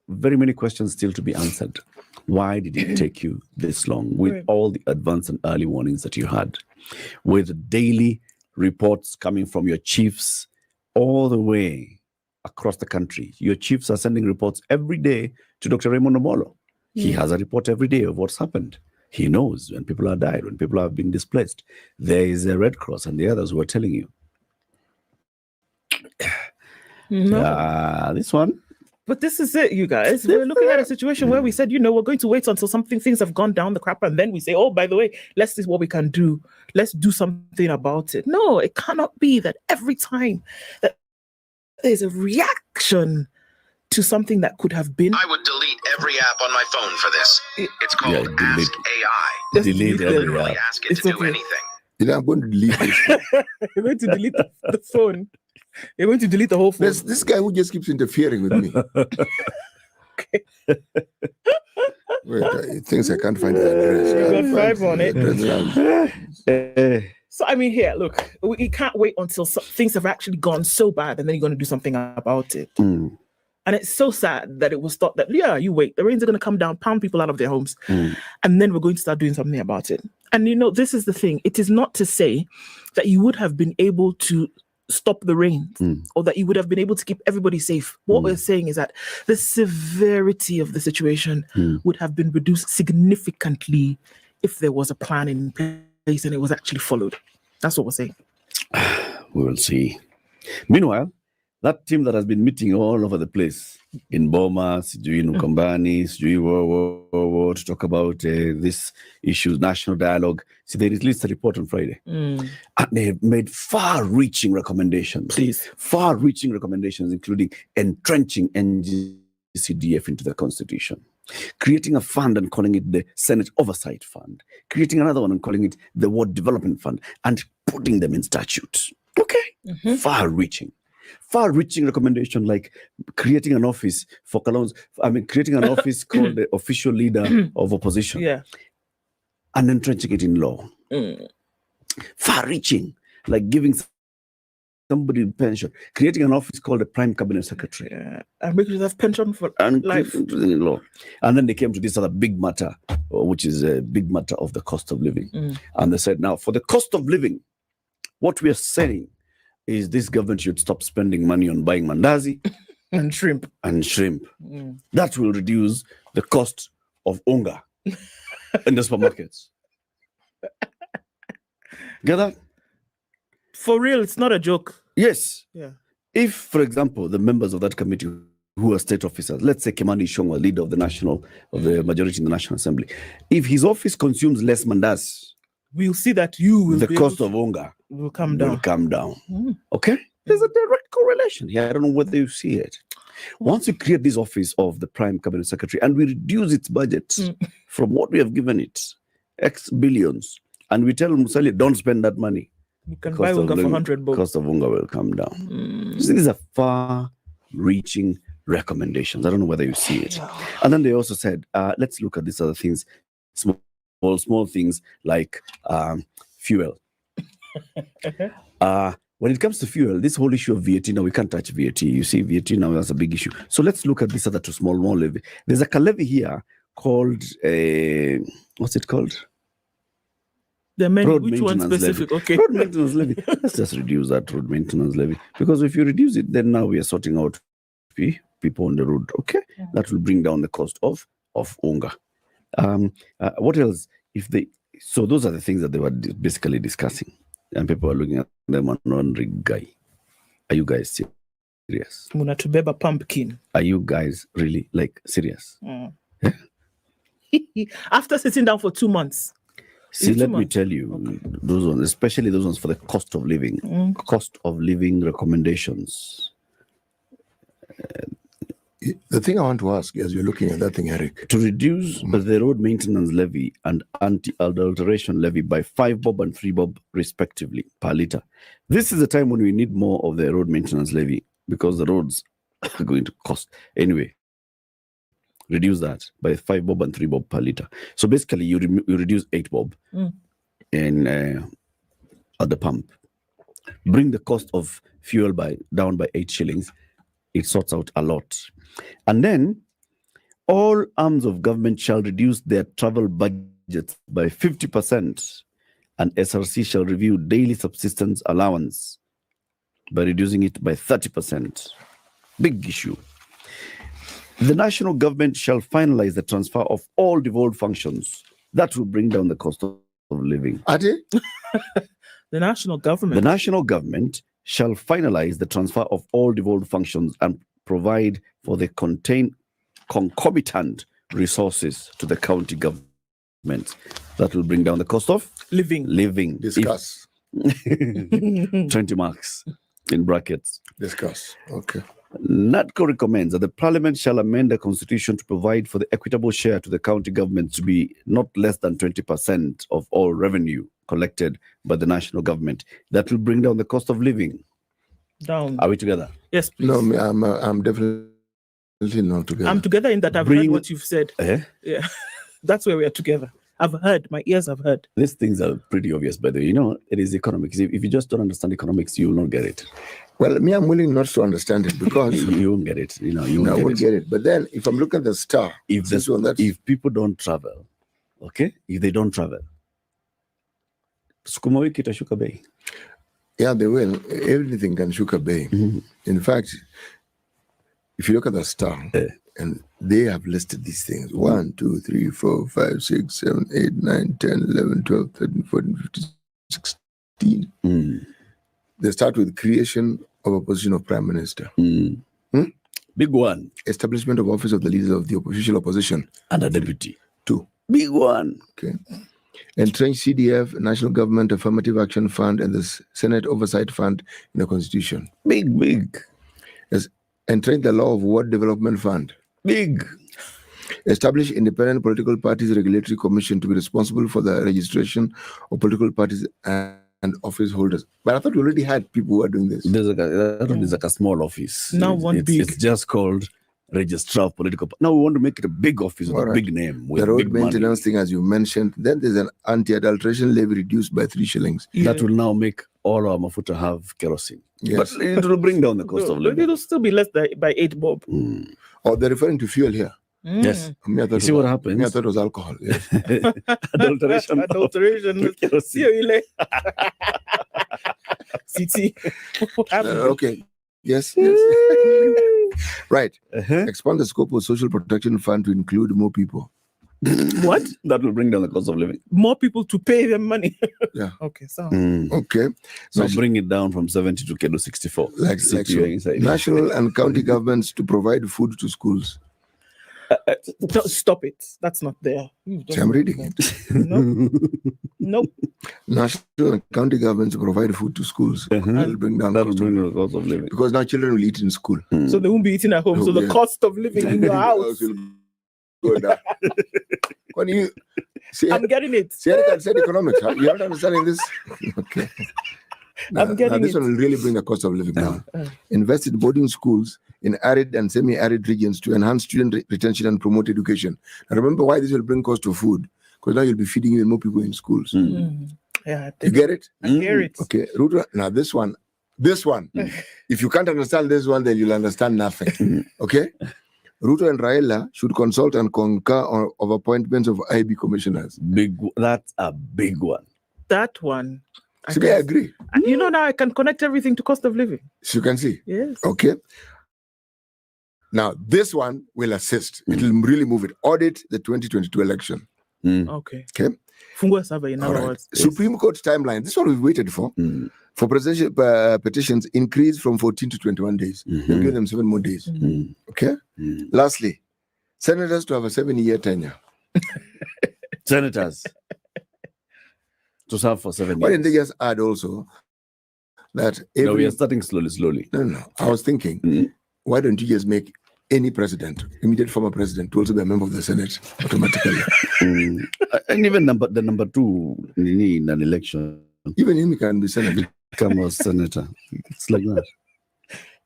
very many questions still to be answered. Why did it take you this long with all the advance and early warnings that you had, with daily reports coming from your chiefs all the way across the country? Your chiefs are sending reports every day to Dr. Raymond Omolo. He has a report every day of what's happened. He knows when people have died, when people have been displaced. There is a Red Cross and the others who are telling you. This one. But this is it, you guys. We're looking at a situation where we said, we're going to wait until things have gone down the crap, and then we say, oh, by the way, let's see what we can do. Let's do something about it. No, it cannot be that every time that there's a reaction to something that could have been. I would delete every app on my phone for this. It's called Ask AI. Delete every app. Ask it to do anything. I'm going to delete this. You're going to delete the phone. You're going to delete the whole phone. There's this guy who just keeps interfering with me. Wait, he thinks I can't find his address. You got 5 on it. So, I mean, here, look, we can't wait until things have actually gone so bad and then you're going to do something about it. And it's so sad that it was thought that, you wait, the rains are going to come down, pound people out of their homes, and then we're going to start doing something about it. And, this is the thing. It is not to say that you would have been able to stop the rain or that you would have been able to keep everybody safe. What we're saying is that the severity of the situation would have been reduced significantly if there was a plan in place and it was actually followed. That's what we're saying. We will see. Meanwhile, that team that has been meeting all over the place in Boma, in Ukambani, to talk about this issue, national dialogue. See, they released a report on Friday. And they have made far-reaching recommendations. Far-reaching recommendations, including entrenching NGCDF into the Constitution, creating a fund and calling it the Senate Oversight Fund, creating another one and calling it the Ward Development Fund, and putting them in statutes. Okay? Far-reaching recommendation, like creating an office for Kalonzo. Creating an office called the official leader of opposition. And entrenching it in law. Far-reaching, like giving somebody pension, creating an office called the Prime Cabinet Secretary. And make sure they have pension for life. Law. And then they came to this other big matter, which is a big matter of the cost of living. And they said, now, for the cost of living, what we are saying is this government should stop spending money on buying mandazi and shrimp. That will reduce the cost of unga in the supermarkets. Get that? For real, it's not a joke. Yes. Yeah. If, for example, the members of that committee who are state officers, let's say Kimani Ichung'wah, leader of the majority in the National Assembly, if his office consumes less mandazi, we'll see that the cost of unga will come down. Okay? There's a direct correlation here. I don't know whether you see it. Once you create this office of the Prime Cabinet Secretary and we reduce its budget from what we have given it, X billions, and we tell Musalia, don't spend that money. You can buy unga for 100 bucks. Cost of unga will come down. So these are far-reaching recommendations. I don't know whether you see it. And then they also said, let's look at these other things, small things like fuel. when it comes to fuel, this whole issue of VAT, now we can't touch VAT. You see, VAT now is a big issue. So let's look at this other two small levy. There's a levy here called, what's it called? There are many. Road Which one specific? Levy. Okay. Road maintenance levy. Let's just reduce that road maintenance levy. Because if you reduce it, then now we are sorting out people on the road. Okay. Yeah. That will bring down the cost of UNGA. What else? So those are the things that they were basically discussing. And people are looking at them and wondering, are you guys serious? Munatubeba pumpkin. Are you guys really serious? Yeah? After sitting down for 2 months. See, let me tell you, those ones, especially those ones for the cost of living, cost of living recommendations. The thing I want to ask as you're looking at that thing, Eric, to reduce the road maintenance levy and anti-adulteration levy by 5 bob and 3 bob respectively per litre. This is the time when we need more of the road maintenance levy because the roads are going to cost. Anyway, reduce that by 5 bob and 3 bob per litre. So basically you reduce 8 bob in at the pump. Bring the cost of fuel down by 8 shillings. It sorts out a lot. And then all arms of government shall reduce their travel budgets by 50%, and SRC shall review daily subsistence allowance by reducing it by 30%. Big issue. The national government shall finalize the transfer of all devolved functions. That will bring down the cost of living. The national government. The national government shall finalize the transfer of all devolved functions and provide for the concomitant resources to the county government. That will bring down the cost of living. Discuss. 20 marks in brackets. Discuss. Okay. NADCO recommends that the Parliament shall amend the Constitution to provide for the equitable share to the county government to be not less than 20% of all revenue collected by the national government. That will bring down the cost of living. Down. Are we together? Yes, please. No, I'm definitely not together. I'm together in that I've heard what you've said. Yeah, that's where we are together. I've heard. My ears have heard. These things are pretty obvious, by the way. You know, it is economics. If you just don't understand economics, you will not get it. Well, me, I'm willing not to understand it because you won't get it. You won't get it. But then, if I'm looking at the star, if people don't travel, okay, if they don't travel, sukuma wiki itashuka bei. Yeah, they will. Everything can shuka bay. In fact, if you look at the star, and they have listed these things 1, 2, 3, 4, 5, 6, 7, 8, 9, 10, 11, 12, 13, 14, 15, 16. They start with creation of a position of prime minister. Big one. Establishment of office of the leader of the official opposition. And a deputy. 2. Big one. Okay. Entrench CDF, National Government Affirmative Action Fund, and the Senate Oversight Fund in the Constitution. Big. Yes. Entrench the Law of Ward Development Fund. Big. Establish Independent Political Parties Regulatory Commission to be responsible for the registration of political parties and office holders. But I thought we already had people who are doing this. There's like a small office. Now big. It's just called Registrar of Political. Now we want to make it a big office with a big name. With the road big maintenance thing, as you mentioned. Then there's an anti-adulteration levy reduced by 3 shillings. That will now make all our mafuta have kerosene. Yes. But it will bring down the cost of living. It will still be less by 8 bob. Oh, they're referring to fuel here. Yes. You see what happens? I thought it was alcohol. Yes. Adulteration. City. Okay. Yes. Right. Expand the scope of social protection fund to include more people. What? That will bring down the cost of living. More people to pay them money. Yeah. Okay. So. Okay. So bring it down from 70 to 64. Like so. National and county governments to provide food to schools. Stop it. That's not there. I'm reading it. Nope. National and county governments to provide food to schools. That'll bring down the cost of living. Because now children will eat in school. So they won't be eating at home. So the cost of living in your house will go down. When you see, I'm getting it. See, I said economics. You're not understanding this? Okay. I'm getting this one will really bring the cost of living down. Invest in boarding schools in arid and semi-arid regions to enhance student retention and promote education. And remember why this will bring cost of food? Because now you'll be feeding even more people in schools. Yeah, you get it? I hear it. Okay. Now this one, this one. If you can't understand this one, then you'll understand nothing. Okay? Ruto and Raila should consult and concur of appointments of IB commissioners. That's a big one. That one. I agree. You know, now I can connect everything to cost of living. So you can see. Yes. Okay. Now, this one will assist. It will really move it. Audit the 2022 election. Okay. Okay. Fungua Saba, in other words. Supreme Court timeline. This one we've waited for. For presidential petitions, increased from 14 to 21 days. They've given them 7 more days. Okay. Lastly, senators to have a 7-year tenure. Senators to serve for 7 years. Why didn't they just add also that? No, we are starting slowly. No. I was thinking, why don't you just make any president, immediate former president, to also be a member of the Senate automatically? And even the number 2 in an election, even him can be senator. Become a senator. It's like that.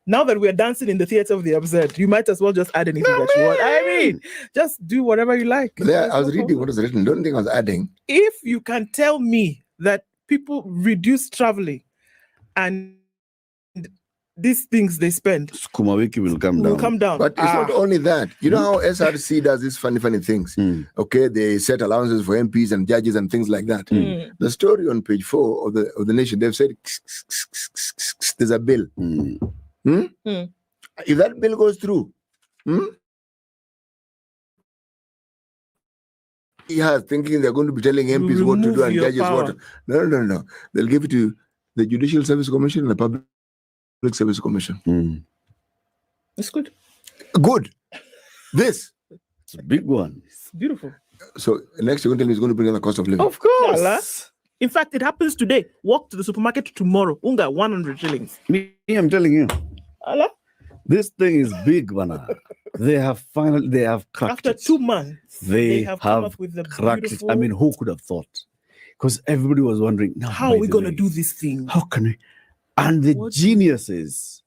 Now that we're dancing in the theater of the absurd, you might as well just add anything that you want. I mean, just do whatever you like. I was reading what was written. Don't think I was adding. If you can tell me that people reduce traveling and these things they spend, Skumawiki will come down. But it's not only that. You know how SRC does these funny things? Okay, they set allowances for MPs and judges and things like that. The story on page 4 of the Nation, they've said there's a bill. If that bill goes through, thinking they're going to be telling MPs what to do and judges what to... No. They'll give it to the Judicial Service Commission and the Public Service Commission. It's good. Good. It's a big one. It's beautiful. So next you're going to tell me it's going to bring down the cost of living. Of course. In fact, it happens today. Walk to the supermarket tomorrow. Unga 100 shillings. Me, I'm telling you. Allah? This thing is big, Bana. They have cracked After 2 months, they have come up with the cracked beautiful... it. I mean, who could have thought? Because everybody was wondering, how are we going to do this thing? How can we? And the geniuses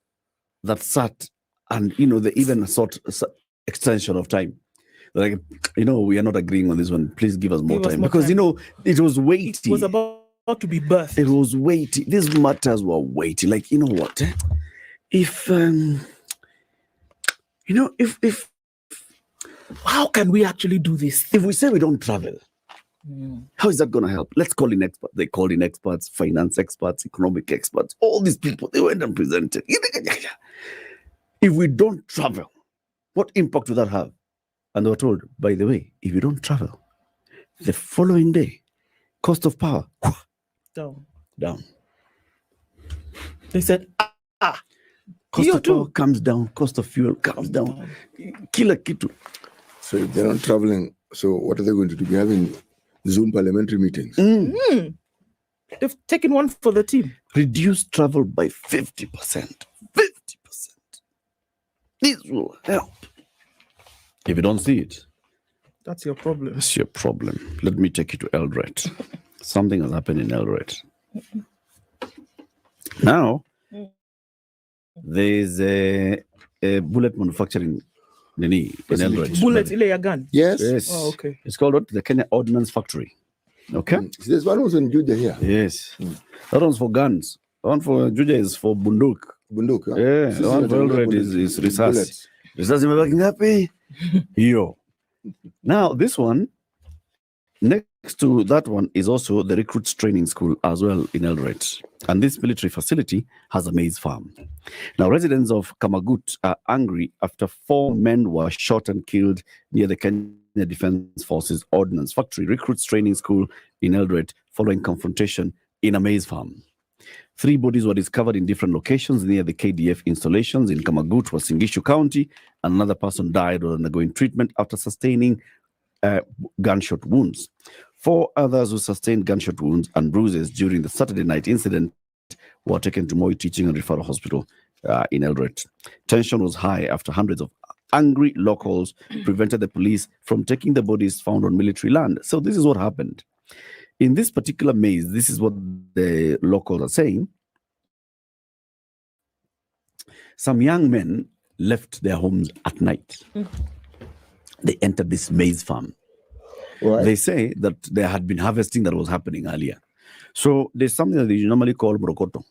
that sat and, they even sought extension of time. Like, we are not agreeing on this one. Please give us more time. Because, it was weighty. It was about to be birthed. It was weighty. These matters were weighty. Like, you know what? If how can we actually do this? If we say we don't travel, how is that going to help? Let's call in experts. They called in experts, finance experts, economic experts, all these people. They went and presented. If we don't travel, what impact will that have? And they were told, by the way, if you don't travel, the following day, cost of power, down. They said, cost of power comes down, cost of fuel comes down. Kila kitu. So if they're not traveling, so what are they going to do? Be having Zoom parliamentary meetings? They've taken one for the team. Reduce travel by 50%. 50%. This will help. If you don't see it, that's your problem. That's your problem. Let me take you to Eldoret. Something has happened in Eldoret. Now, there's a bullet manufacturing in Eldoret. Bullet ile ya gun? Yes. Oh, okay. It's called the Kenya Ordnance Factory. Okay. There's one also in Juja here. Yes. That one's for guns. The one for Juja is for bunduk. Bunduk, huh? Yeah. The one for Eldoret is resource. Resource is working happy. Yo. Now, this one, next to that one is also the recruits training school as well in Eldoret. And this military facility has a maize farm. Now, residents of Kamagut are angry after 4 men were shot and killed near the Kenya Defense Forces Ordnance Factory recruits training school in Eldoret following confrontation in a maize farm. 3 bodies were discovered in different locations near the KDF installations in Kamagut, Wasingishu County, and another person died while undergoing treatment after sustaining gunshot wounds. 4 others who sustained gunshot wounds and bruises during the Saturday night incident were taken to Moi Teaching and Referral Hospital in Eldoret. Tension was high after hundreds of angry locals prevented the police from taking the bodies found on military land. So this is what happened. In this particular maze, this is what the locals are saying. Some young men left their homes at night. They entered this maize farm. Right. They say that there had been harvesting that was happening earlier. So there's something that they normally call brokoto.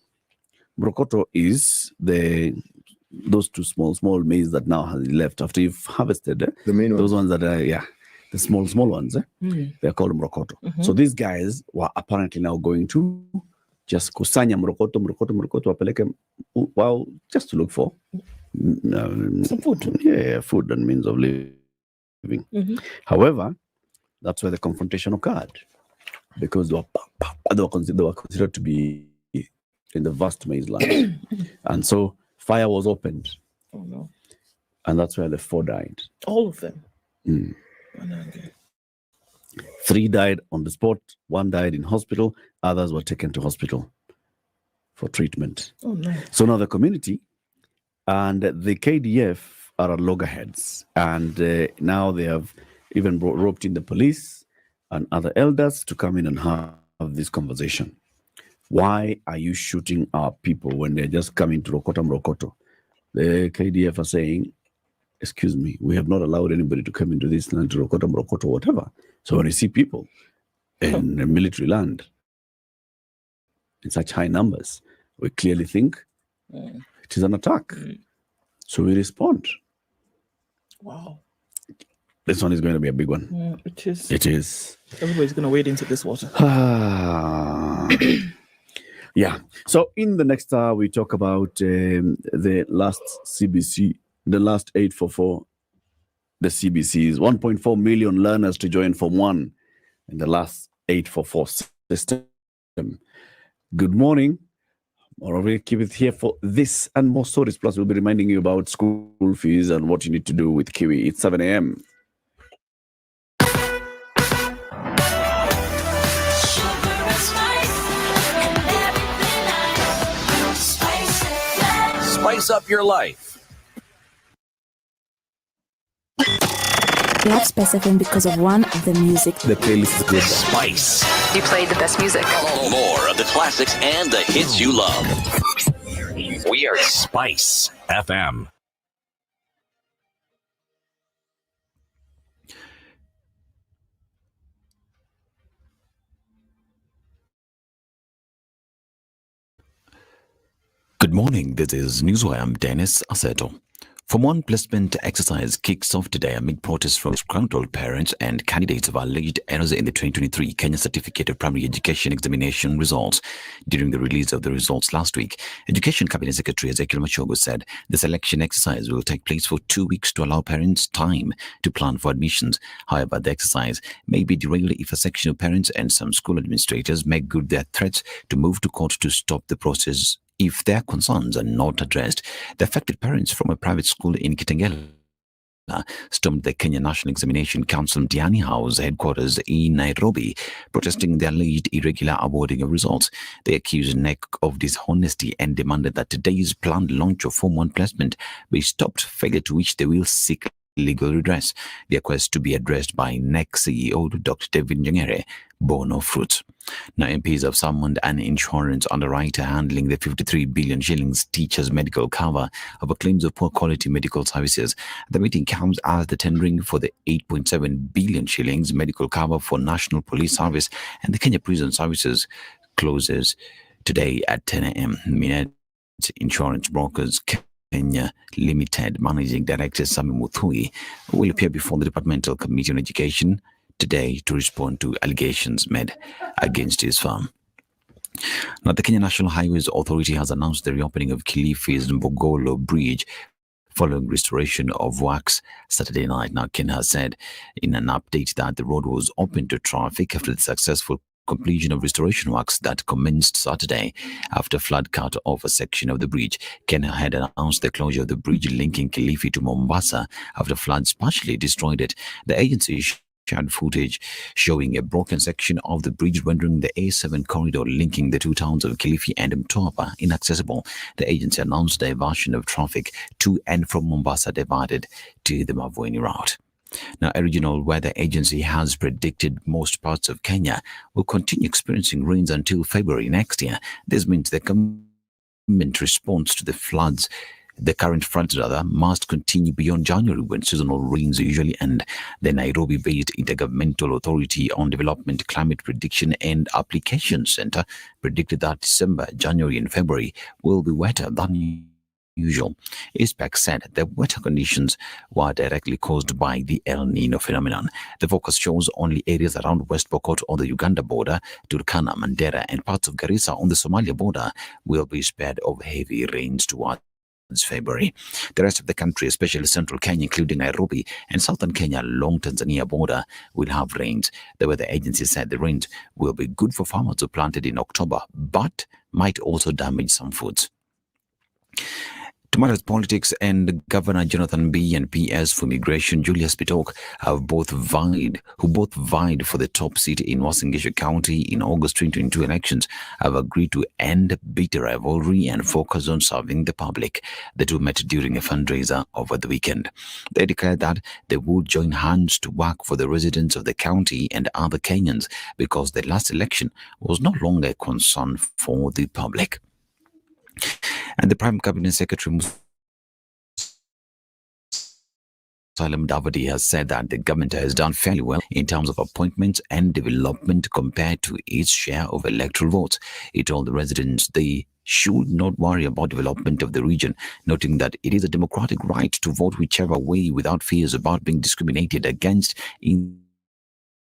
Brokoto is those two small maize that now has left after you've harvested. The main those ones that are the small ones. They're called Brokoto. So these guys were apparently now going to just kusanya Brokoto wapeleke, well, just to look for some food. Yeah, food and means of living. However, that's where the confrontation occurred, because they were considered to be in the vast maize land. And so fire was opened. Oh no. And that's where the 4 died. All of them? Mm. 3 died on the spot, 1 died in hospital, others were taken to hospital for treatment. Oh no. So now the community and the KDF are at loggerheads, and now they have even roped in the police and other elders to come in and have this conversation. Why are you shooting our people when they're just coming to Rokoto? The KDF are saying, excuse me, we have not allowed anybody to come into this land, to Rokoto, whatever. So when you see people in a military land in such high numbers, we clearly think it is an attack. So we respond. Wow. This one is going to be a big one. It is. It is. Everybody's going to wade into this water. Yeah. So in the next hour, we talk about the last CBC, the last 844, the CBCs, 1.4 million learners to join Form 1 in the last 844 system. Good morning. Or we'll keep it here for this and more stories. Plus, we'll be reminding you about school fees and what you need to do with Kiwi. It's 7 a.m. Spice up your life. Love Spice FM because of one of the music. The playlist is good. Spice. You played the best music. More of the classics and the hits you love. We are Spice FM. Good morning. This is Newswire. I'm Dennis Aseto. Form 1 placement exercise kicks off today amid protests from disgruntled parents and candidates of alleged errors in the 2023 Kenya Certificate of Primary Education examination results. During the release of the results last week, Education Cabinet Secretary Ezekiel Machogo said the selection exercise will take place for 2 weeks to allow parents time to plan for admissions. However, the exercise may be derailed if a section of parents and some school administrators make good their threats to move to court to stop the process if their concerns are not addressed. The affected parents from a private school in Kitengela stormed the Kenya National Examination Council Mtihani House headquarters in Nairobi, protesting the alleged irregular awarding of results. They accused NEC of dishonesty and demanded that today's planned launch of Form 1 placement be stopped, failure to which they will seek legal redress. The request to be addressed by NEC CEO Dr. David Njengere bore no fruit. Now, MPs have summoned an insurance underwriter handling the 53 billion shillings teachers' medical cover over claims of poor quality medical services. The meeting comes as the tendering for the 8.7 billion shillings medical cover for National Police Service and the Kenya Prison Services closes today at 10 a.m. Minet Insurance Brokers Kenya Limited Managing Director Sami Muthui will appear before the Departmental Committee on Education today to respond to allegations made against his firm. Now, the Kenya National Highways Authority has announced the reopening of Kilifi's Mbogolo Bridge following restoration of works Saturday night. Now, Kenya has said in an update that the road was open to traffic after the successful completion of restoration works that commenced Saturday after flood cut off a section of the bridge. Kenya had announced the closure of the bridge linking Kilifi to Mombasa after floods partially destroyed it. The agency shared footage showing a broken section of the bridge, rendering the A7 corridor linking the two towns of Kilifi and Mtwapa inaccessible. The agency announced diversion of traffic to and from Mombasa diverted to the Mavueni route. Now, a regional weather agency has predicted most parts of Kenya will continue experiencing rains until February next year. This means the government response to the floods The current front, must continue beyond January when seasonal rains usually end. The Nairobi-based Intergovernmental Authority on Development, Climate Prediction and Application Center predicted that December, January and February will be wetter than usual. ISPEC said the wetter conditions were directly caused by the El Nino phenomenon. The focus shows only areas around West Pokot on the Uganda border, Turkana, Mandera and parts of Garissa on the Somalia border will be spared of heavy rains towards February. The rest of the country, especially central Kenya, including Nairobi and southern Kenya along Tanzania border, will have rains. The weather agency said the rains will be good for farmers who planted in October, but might also damage some foods. Tomorrow's politics and Governor Jonathan B and PS for Immigration Julius Bitok who both vied for the top seat in Uasin Gishu County in August 2022 elections, have agreed to end bitter rivalry and focus on serving the public. The two met during a fundraiser over the weekend. They declared that they would join hands to work for the residents of the county and other Kenyans because the last election was no longer a concern for the public. And the Prime Cabinet Secretary Salim Davadi has said that the government has done fairly well in terms of appointments and development compared to its share of electoral votes. He told the residents they should not worry about development of the region, noting that it is a democratic right to vote whichever way without fears about being discriminated against in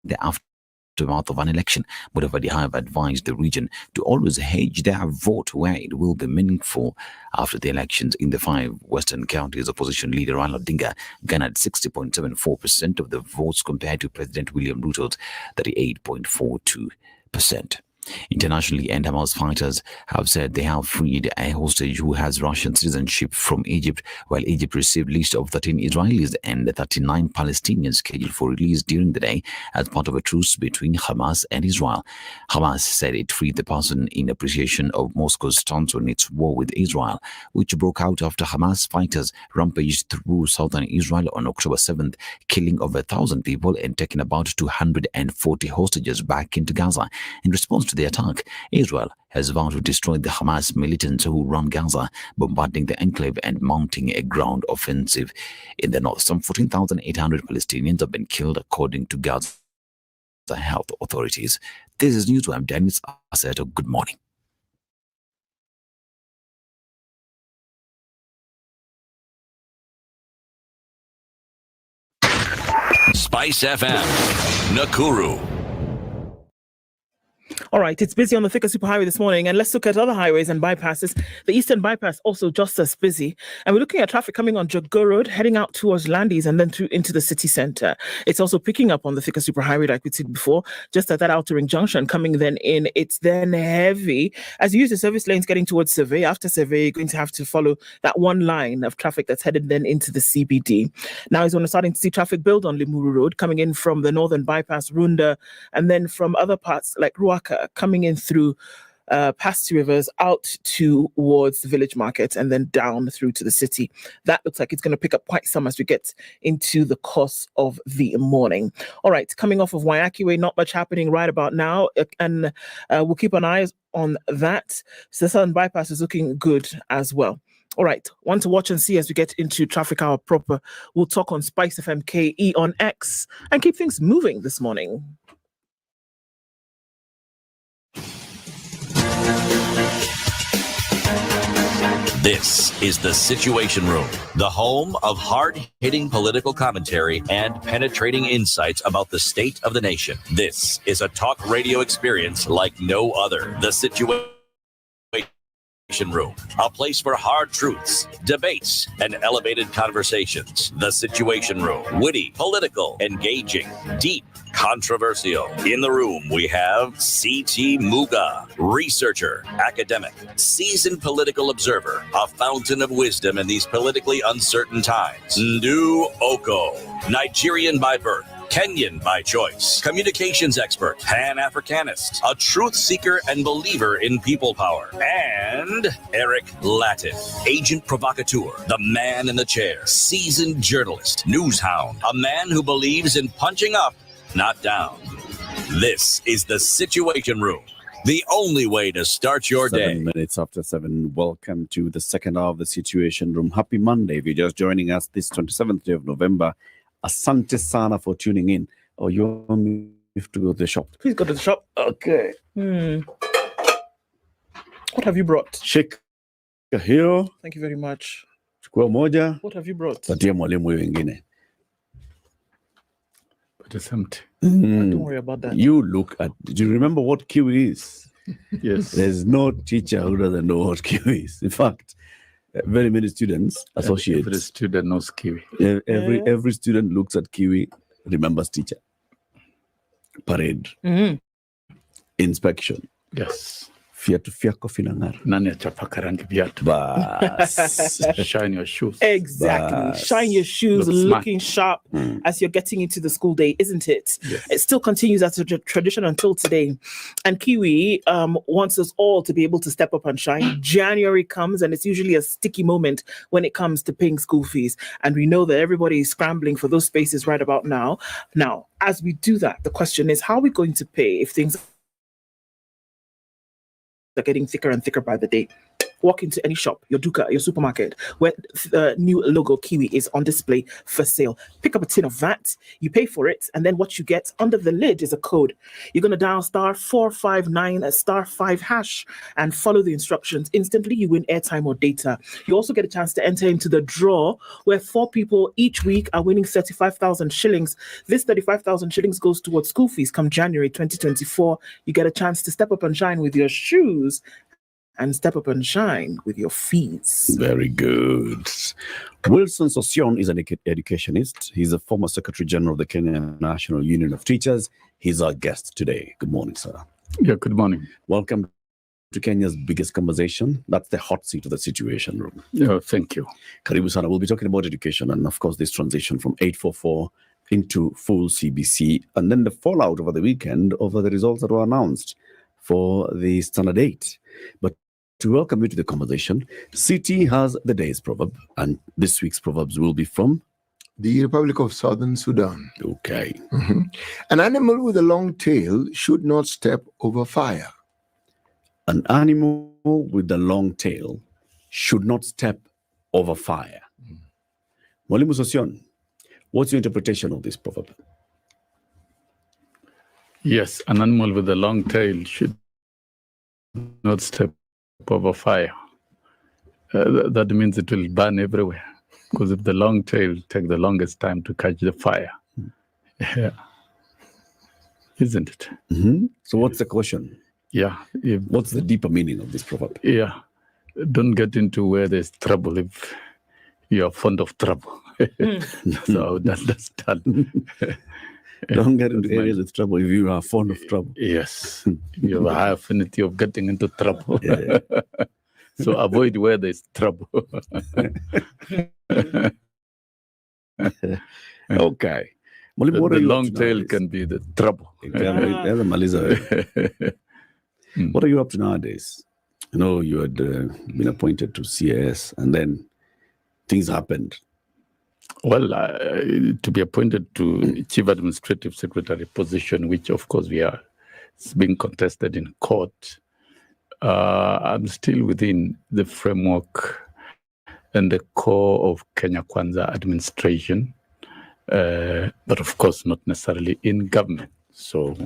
the aftermath of an election. Mudavadi have advised the region to always hedge their vote where it will be meaningful. After the elections in the 5 western counties, opposition leader Raila Odinga garnered 60.74% of the votes compared to President William Ruto's 38.42%. Internationally, and Hamas fighters have said they have freed a hostage who has Russian citizenship from Egypt, while Egypt received a list of 13 Israelis and 39 Palestinians scheduled for release during the day as part of a truce between Hamas and Israel. Hamas said it freed the person in appreciation of Moscow's stance on its war with Israel, which broke out after Hamas fighters rampaged through southern Israel on October 7th, killing over 1,000 people and taking about 240 hostages back into Gaza. In response to the attack, Israel has vowed to destroy the Hamas militants who run Gaza, bombarding the enclave and mounting a ground offensive in the north. Some 14,800 Palestinians have been killed, according to Gaza health authorities. This is News. I'm Dennis Aseto. Good morning. Spice FM, Nakuru. All right, it's busy on the Thika Superhighway this morning, and let's look at other highways and bypasses. The Eastern Bypass also just as busy, and we're looking at traffic coming on Jogoo Road, heading out towards Landis and then through into the city centre. It's also picking up on the Thika Superhighway like we did before, just at that outer ring junction coming then in. It's then heavy as you use the service lanes getting towards Survey. After Survey, you're going to have to follow that one line of traffic that's headed then into the CBD. Now is when we're starting to see traffic build on Limuru Road, coming in from the Northern Bypass, Rwanda, and then from other parts like Ruaka, coming in through past rivers out towards the village market and then down through to the city. That looks like it's going to pick up quite some as we get into the course of the morning. All right, coming off of Waiyaki Way, not much happening right about now, and we'll keep an eye on that. So the Southern Bypass is looking good as well. All right, one to watch and see as we get into traffic hour proper. We'll talk on Spice FM KE on X and keep things moving this morning. This is the Situation Room, the home of hard-hitting political commentary and penetrating insights about the state of the nation. This is a talk radio experience like no other. The Situation Room, a place for hard truths, debates, and elevated conversations. The Situation Room, witty, political, engaging, deep, controversial. In the room, we have C.T. Muga, researcher, academic, seasoned political observer, a fountain of wisdom in these politically uncertain times. Ndu Oko, Nigerian by birth, Kenyan by choice, communications expert, Pan-Africanist, a truth seeker and believer in people power, and Eric Latin, agent provocateur, the man in the chair, seasoned journalist, news hound, a man who believes in punching up, not down. This is the Situation Room the only way to start your 7 day. minutes after 7. Welcome to the second hour of the Situation Room. Happy Monday. If you're just joining us this 27th day of November, asante sana for tuning in. Oh, you want me to go to the shop? Please go to the shop. Okay. What have you brought? Shake here. Thank you very much. Chukua moja. What have you brought? Patia mwalimu wengine. But it's empty. Don't worry about that. You look at. Do you remember what kiwi is? Yes. There's no teacher who doesn't know what kiwi is. In fact, very many students associate. Every student knows kiwi. Every student looks at kiwi, remembers teacher. Parade. Inspection. Yes. Fiatu fyako finang'ara. Nani achapaka rangi viatu? Bas. Shine your shoes. Exactly. Bas. Shine your shoes, Look looking sharp as you're getting into the school day, isn't it? Yes. It still continues as a tradition until today. And Kiwi wants us all to be able to step up and shine. January comes and it's usually a sticky moment when it comes to paying school fees. And we know that everybody is scrambling for those spaces right about now. Now, as we do that, the question is, how are we going to pay if things are getting thicker and thicker by the day? Walk into any shop, your duka, your supermarket, where the new logo Kiwi is on display for sale. Pick up a tin of that, you pay for it, and then what you get under the lid is a code. You're going to dial *459 *5# and follow the instructions. Instantly, you win airtime or data. You also get a chance to enter into the draw where 4 people each week are winning 35,000 shillings. This 35,000 shillings goes towards school fees come January 2024. You get a chance to step up and shine with your shoes and step up and shine with your fees. Very good. Wilson Sosion is an educationist. He's a former Secretary General of the Kenya National Union of Teachers. He's our guest today. Good morning, sir. Yeah, good morning. Welcome to Kenya's biggest conversation. That's the hot seat of the Situation Room. Yeah, thank you. Karibu sana. We'll be talking about education and, of course, this transition from 844 into full CBC, and then the fallout over the weekend over the results that were announced for the Standard 8. But to welcome you to the conversation, City has the day's proverb, and this week's proverbs will be from the Republic of Southern Sudan. Okay. An animal with a long tail should not step over fire. An animal with a long tail should not step over fire. Mwalimu Sosion, what's your interpretation of this proverb? Yes, an animal with a long tail should not step over fire. That means it will burn everywhere. Because if the long tail take the longest time to catch the fire. Yeah. Isn't it? So what's the question? Yeah. What's the deeper meaning of this proverb? Yeah. Don't get into where there's trouble if you're fond of trouble. So I would understand. Don't get into areas with trouble if you are fond of trouble. Yes. You have a high affinity of getting into trouble. So avoid where there's trouble. Okay. The long tail can be the trouble. What are you up to nowadays? I know you had been appointed to CAS and then things happened. Well, to be appointed to Chief Administrative Secretary position, which of course it's being contested in court, I'm still within the framework and the core of Kenya Kwanza administration, but of course not necessarily in government. So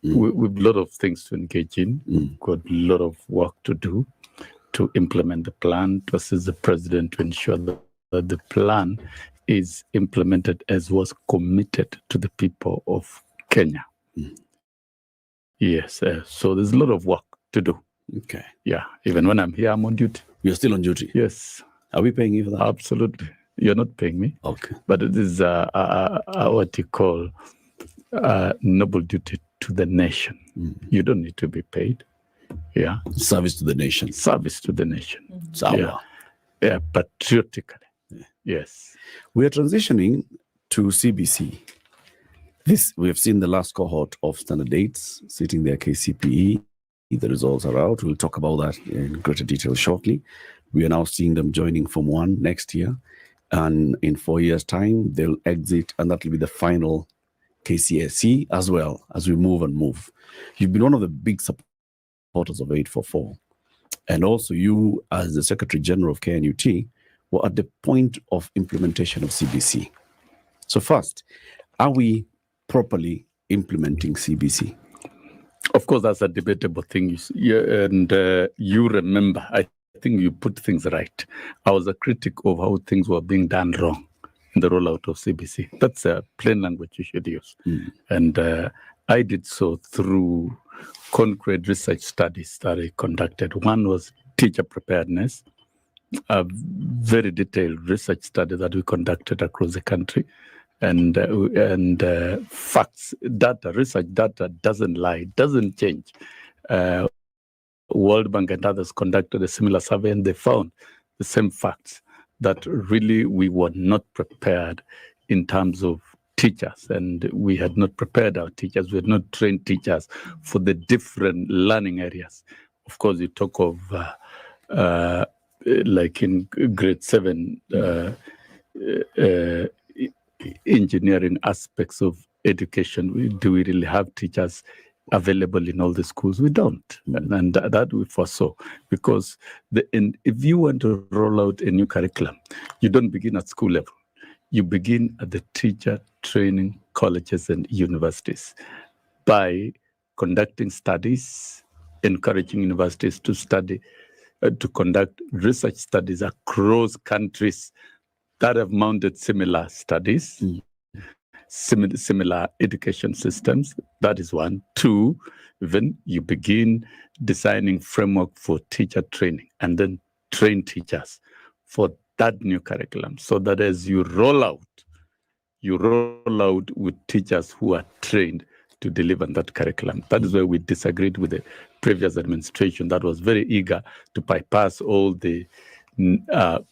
we've a lot of things to engage in. We've got a lot of work to do to implement the plan, to assist the president to ensure that the plan is implemented as was committed to the people of Kenya. Yes, so there's a lot of work to do. Okay. Yeah, even when I'm here, I'm on duty. You're still on duty? Yes. Are we paying you for that? Absolutely. You're not paying me. Okay. But it is what you call noble duty to the nation. You don't need to be paid. Yeah. Service to the nation. Service to the nation. Yeah, patriotically. Yes. We are transitioning to CBC. We have seen the last cohort of Standard 8s sitting their KCPE. The results are out. We'll talk about that in greater detail shortly. We are now seeing them joining Form 1 next year. And in 4 years' time, they'll exit, and that will be the final KCSE as well as we move and move. You've been one of the big supporters supporters of 844. And also you, as the Secretary General of KNUT, were at the point of implementation of CBC. So first, are we properly implementing CBC? Of course, that's a debatable thing. You remember, I think you put things right. I was a critic of how things were being done wrong in the rollout of CBC. That's a plain language you should use. And I did so through concrete research studies that I conducted. One was teacher preparedness, a very detailed research study that we conducted across the country. And facts, data, research data doesn't lie, doesn't change. World Bank and others conducted a similar survey, and they found the same facts, that really we were not prepared in terms of teachers, and we had not prepared our teachers. We had not trained teachers for the different learning areas. Of course, you talk of like in grade 7, engineering aspects of education. Do we really have teachers available in all the schools? We don't. And that we foresaw, because if you want to roll out a new curriculum, you don't begin at school level. You begin at the teacher training colleges and universities by conducting studies, encouraging universities to study, to conduct research studies across countries that have mounted similar studies, similar education systems. That is one. 2, even you begin designing framework for teacher training, and then train teachers for that new curriculum, so that as you roll out with teachers who are trained to deliver that curriculum. That is where we disagreed with the previous administration that was very eager to bypass all the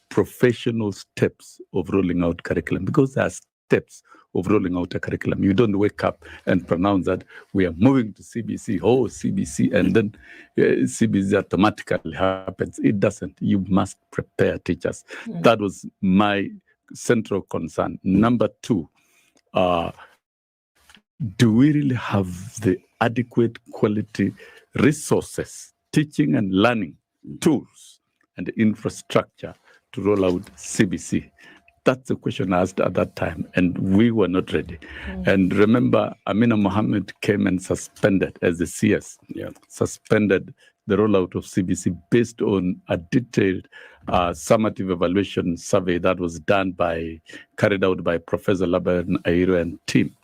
professional steps of rolling out curriculum, because there are steps of rolling out a curriculum. You don't wake up and pronounce that we are moving to CBC, CBC, and then CBC automatically happens. It doesn't. You must prepare teachers. That was my central concern. Number 2, do we really have the adequate quality resources, teaching and learning tools, and infrastructure to roll out CBC? That's the question asked at that time, and we were not ready. And remember, Amina Mohammed came and suspended, as the CS, suspended the rollout of CBC based on a detailed summative evaluation survey that was carried out by Professor Laban Airo and team.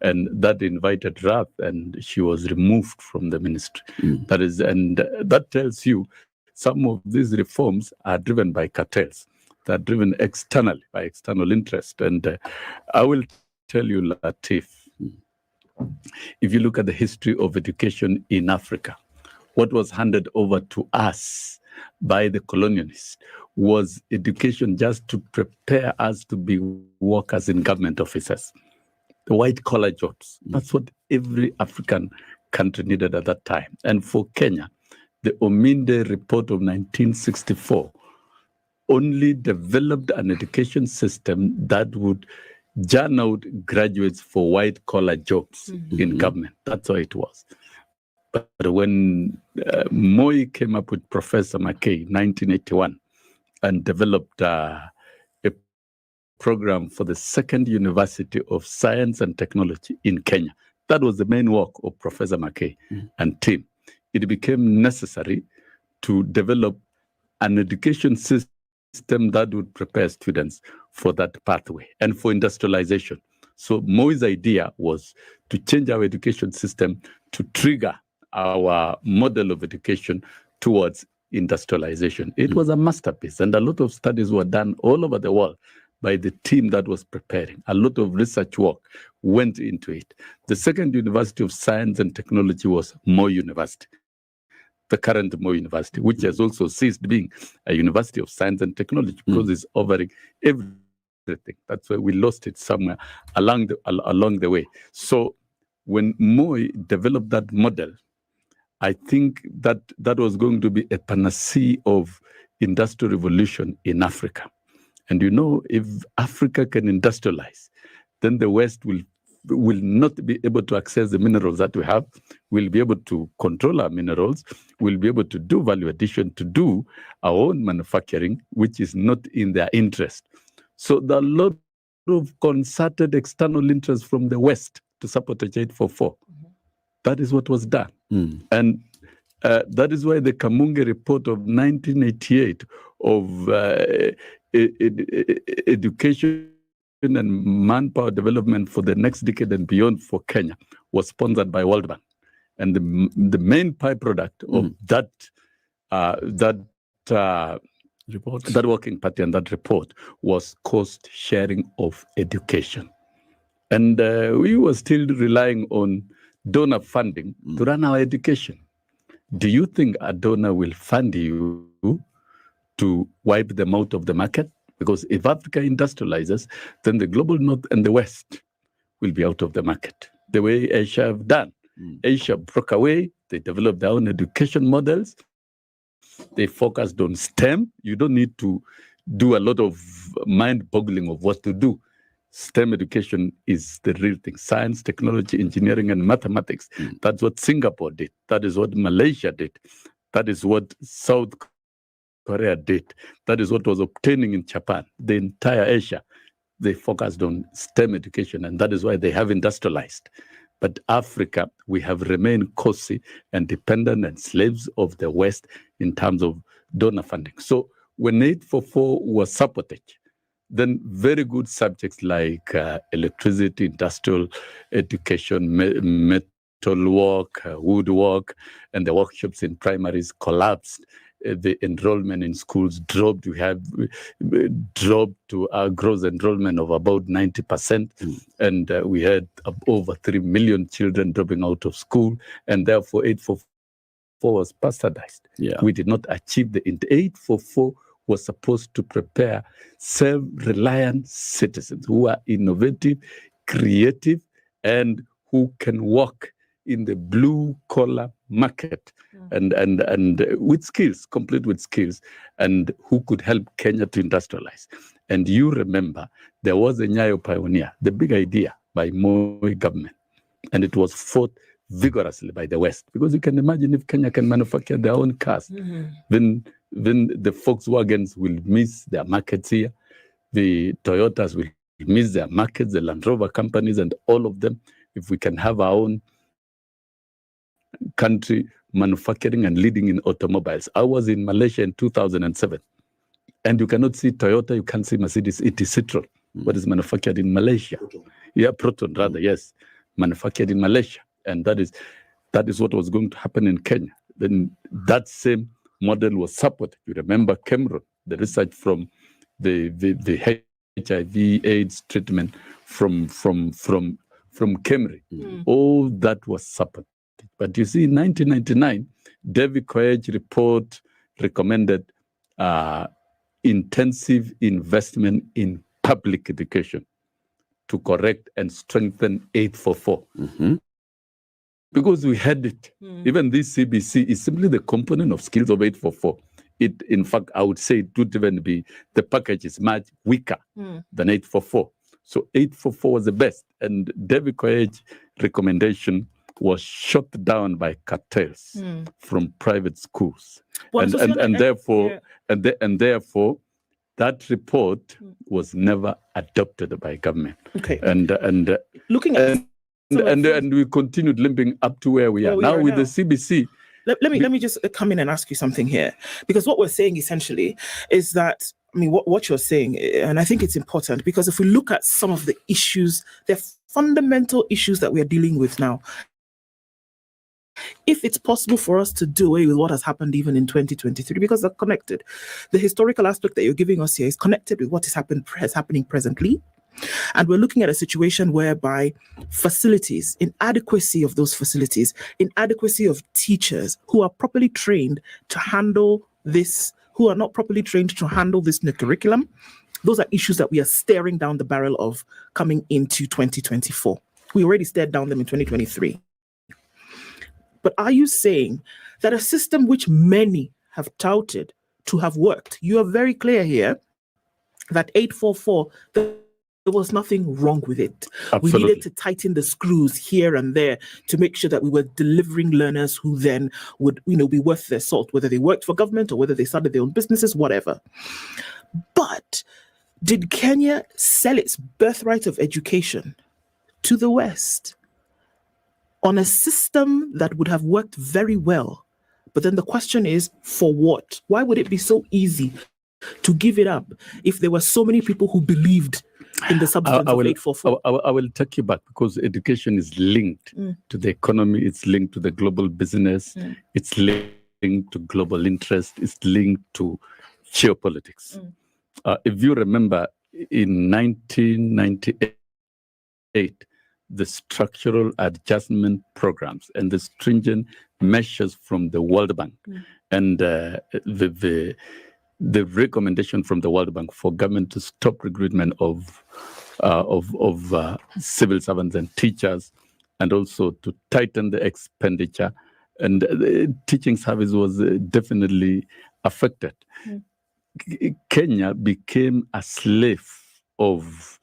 And that invited wrath, and she was removed from the ministry. That tells you some of these reforms are driven by cartels. They're driven externally by external interest. And I will tell you, Latif, if you look at the history of education in Africa, what was handed over to us by the colonialists was education just to prepare us to be workers in government offices, the white-collar jobs. That's what every African country needed at that time. And for Kenya, the Ominde report of 1964 only developed an education system that would churn out graduates for white-collar jobs in government. That's how it was. But when Moi came up with Professor McKay in 1981 and developed a program for the second University of Science and Technology in Kenya, that was the main work of Professor McKay and team. It became necessary to develop an education system that would prepare students for that pathway and for industrialization. So Moi's idea was to change our education system to trigger our model of education towards industrialization. It was a masterpiece, and a lot of studies were done all over the world by the team that was preparing. A lot of research work went into it. The second University of Science and Technology was Moi University, the current Moi University, which has also ceased being a University of Science and Technology because it's offering everything. That's why we lost it somewhere along the way. So when Moi developed that model, I think that was going to be a panacea of industrial revolution in Africa. And if Africa can industrialize, then the West will will not be able to access the minerals that we have, will be able to control our minerals, will be able to do value addition, to do our own manufacturing, which is not in their interest. So there are a lot of concerted external interest from the West to sabotage 844. That is what was done. And that is why the Kamunge report of 1988 of education and manpower development for the next decade and beyond for Kenya was sponsored by World Bank. And the main byproduct of that working party and that report was cost sharing of education. And we were still relying on donor funding to run our education. Do you think a donor will fund you to wipe them out of the market? Because if Africa industrializes, then the global North and the West will be out of the market, the way Asia have done. Asia broke away. They developed their own education models. They focused on STEM. You don't need to do a lot of mind-boggling of what to do. STEM education is the real thing. Science, technology, engineering, and mathematics. That's what Singapore did. That is what Malaysia did. That is what South Korea did. That is what was obtaining in Japan. The entire Asia, they focused on STEM education, and that is why they have industrialized. But Africa, we have remained cozy and dependent and slaves of the West in terms of donor funding. So when 844 was sabotaged, then very good subjects like electricity, industrial education, metalwork, woodwork, and the workshops in primaries collapsed. The enrollment in schools dropped. We have dropped to a gross enrollment of about 90%. And we had over 3 million children dropping out of school. And therefore, 844 was bastardized. We did not achieve the 844 was supposed to prepare self-reliant citizens who are innovative, creative, and who can work in the blue-collar market and with skills, complete with skills, and who could help Kenya to industrialize. And you remember, there was a Nyayo Pioneer, the big idea by Moi government, and it was fought vigorously by the West. Because you can imagine if Kenya can manufacture their own cars, then the Volkswagens will miss their markets here. The Toyotas will miss their markets, the Land Rover companies and all of them. If we can have our own country manufacturing and leading in automobiles. I was in Malaysia in 2007. And you cannot see Toyota, you can't see Mercedes. It is Citroen, what is manufactured in Malaysia. Proton rather, yes. Manufactured in Malaysia. And that is what was going to happen in Kenya. Then that same model was supported. You remember Cameroon, the research from the HIV/AIDS treatment from Cameroon. All that was supported. But you see, in 1999, David Koech report recommended intensive investment in public education to correct and strengthen 844. Because we had it. Even this CBC is simply the component of skills of 844. It, in fact, I would say it would even be, the package is much weaker than 844. So 844 was the best. And David Koech's recommendation was shut down by cartels from private schools. And therefore, that report was never adopted by government. And looking at and we continued limping up to where we are now with the CBC. Let me just come in and ask you something here, because what we're saying essentially is that, I mean, what you're saying, and I think it's important, because if we look at some of the issues, they're fundamental issues that we are dealing with now. If it's possible for us to do away with what has happened even in 2023, because they're connected, the historical aspect that you're giving us here is connected with what is happening presently. And we're looking at a situation whereby facilities, inadequacy of those facilities, inadequacy of teachers who are properly trained to handle this, who are not properly trained to handle this new curriculum, those are issues that we are staring down the barrel of coming into 2024. We already stared down them in 2023. But are you saying that a system which many have touted to have worked, you are very clear here that 844, was nothing wrong with it. Absolutely. We needed to tighten the screws here and there to make sure that we were delivering learners who then would, be worth their salt, whether they worked for government or whether they started their own businesses, whatever. But did Kenya sell its birthright of education to the West on a system that would have worked very well? But then the question is, for what? Why would it be so easy to give it up if there were so many people who believed in the substance of 844? I will take you back, because education is linked to the economy, it's linked to the global business, it's linked to global interest, it's linked to geopolitics. If you remember, in 1998, the structural adjustment programs and the stringent measures from the World Bank and the recommendation from the World Bank for government to stop recruitment of civil servants and teachers, and also to tighten the expenditure, and the teaching service was definitely affected. Kenya became a slave of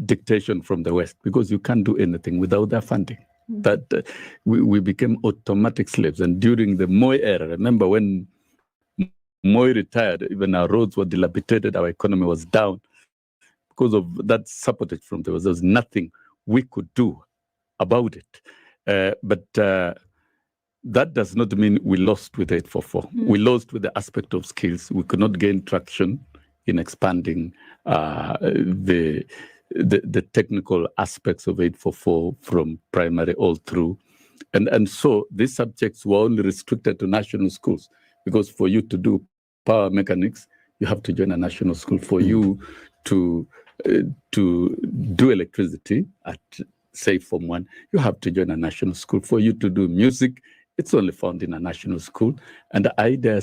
dictation from the West, because you can't do anything without their funding. That we became automatic slaves. And during the Moi era, remember when Moi retired, even our roads were dilapidated, our economy was down because of that sabotage from the West. There was nothing we could do about it. But that does not mean we lost with 844. We lost with the aspect of skills. We could not gain traction in expanding the technical aspects of 844 from primary all through. And so these subjects were only restricted to national schools, because for you to do power mechanics, you have to join a national school. For you to do electricity at, say, Form 1, you have to join a national school. For you to do music, it's only found in a national school. And I dare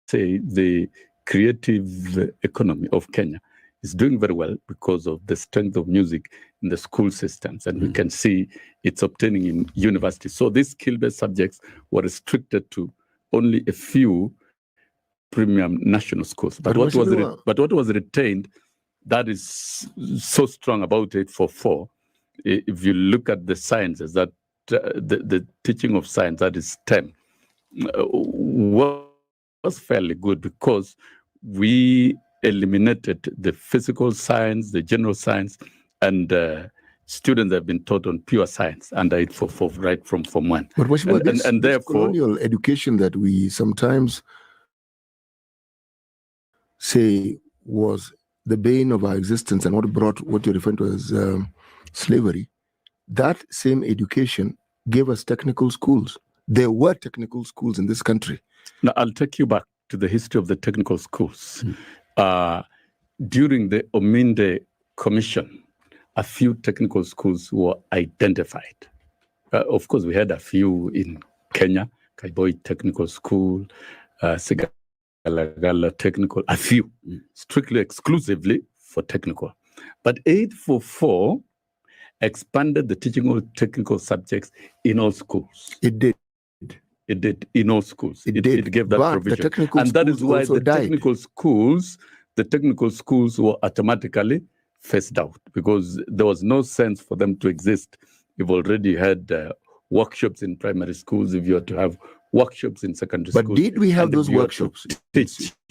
say the creative economy of Kenya is doing very well because of the strength of music in the school systems. And we can see it's obtaining in universities. So these skill-based subjects were restricted to only a few premium national schools. But what was retained, that is so strong about 844, if you look at the sciences, that the teaching of science, that is STEM, was fairly good, because we eliminated the physical science, the general science, and students have been taught on pure science under 844 right from Form 1. But what about this therefore, colonial education that we sometimes say was the bane of our existence and what brought what you're referring to as slavery? That same education gave us technical schools. There were technical schools in this country. Now, I'll take you back to the history of the technical schools. During the Ominde Commission, a few technical schools were identified. Of course, we had a few in Kenya, Kaiboi Technical School, Segalagala Technical, a few, strictly exclusively for technical. But 844 expanded the teaching of technical subjects in all schools. It did. It did in all schools. It gave that but provision. And that is why the technical schools were automatically phased out, because there was no sense for them to exist. You've already had workshops in primary schools, if you are to have workshops in secondary schools. But did we have those workshops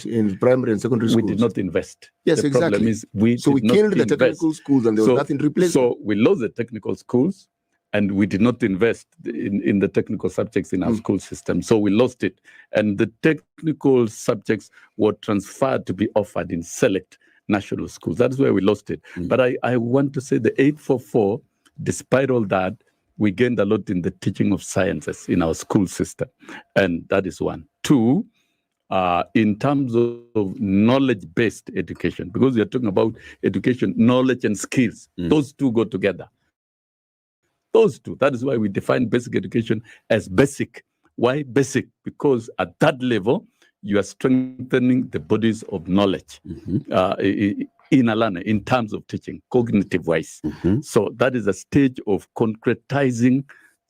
in primary and secondary schools? We did not invest. Yes, the exactly. Problem is we killed the technical schools and there was nothing to replace them. So we lost the technical schools and we did not invest in the technical subjects in our school system. So we lost it. And the technical subjects were transferred to be offered in select national schools. That's where we lost it. But I want to say the 844, despite all that, we gained a lot in the teaching of sciences in our school system. And that is one. Two, in terms of knowledge-based education, because we are talking about education, knowledge and skills, those two go together. Those two. That is why we define basic education as basic. Why basic? Because at that level, you are strengthening the bodies of knowledge in a learner in terms of teaching, cognitive-wise. So that is a stage of concretizing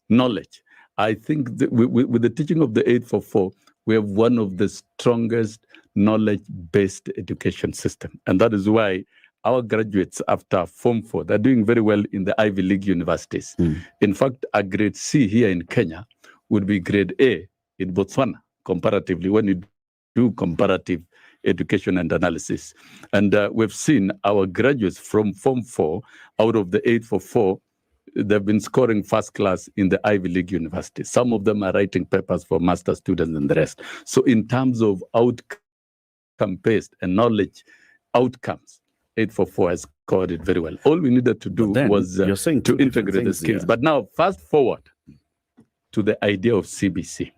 knowledge. I think with the teaching of the 844, we have one of the strongest knowledge-based education system. And that is why our graduates after Form 4, they're doing very well in the Ivy League universities. In fact, a grade C here in Kenya would be grade A in Botswana, comparatively, when you do comparative education and analysis. And we've seen our graduates from Form 4, out of the 844, they've been scoring first class in the Ivy League universities. Some of them are writing papers for master students and the rest. So in terms of outcome-based and knowledge outcomes, 844 has scored it very well. All we needed to do was you're saying to integrate the skills. Here. But now, fast forward to the idea of CBC.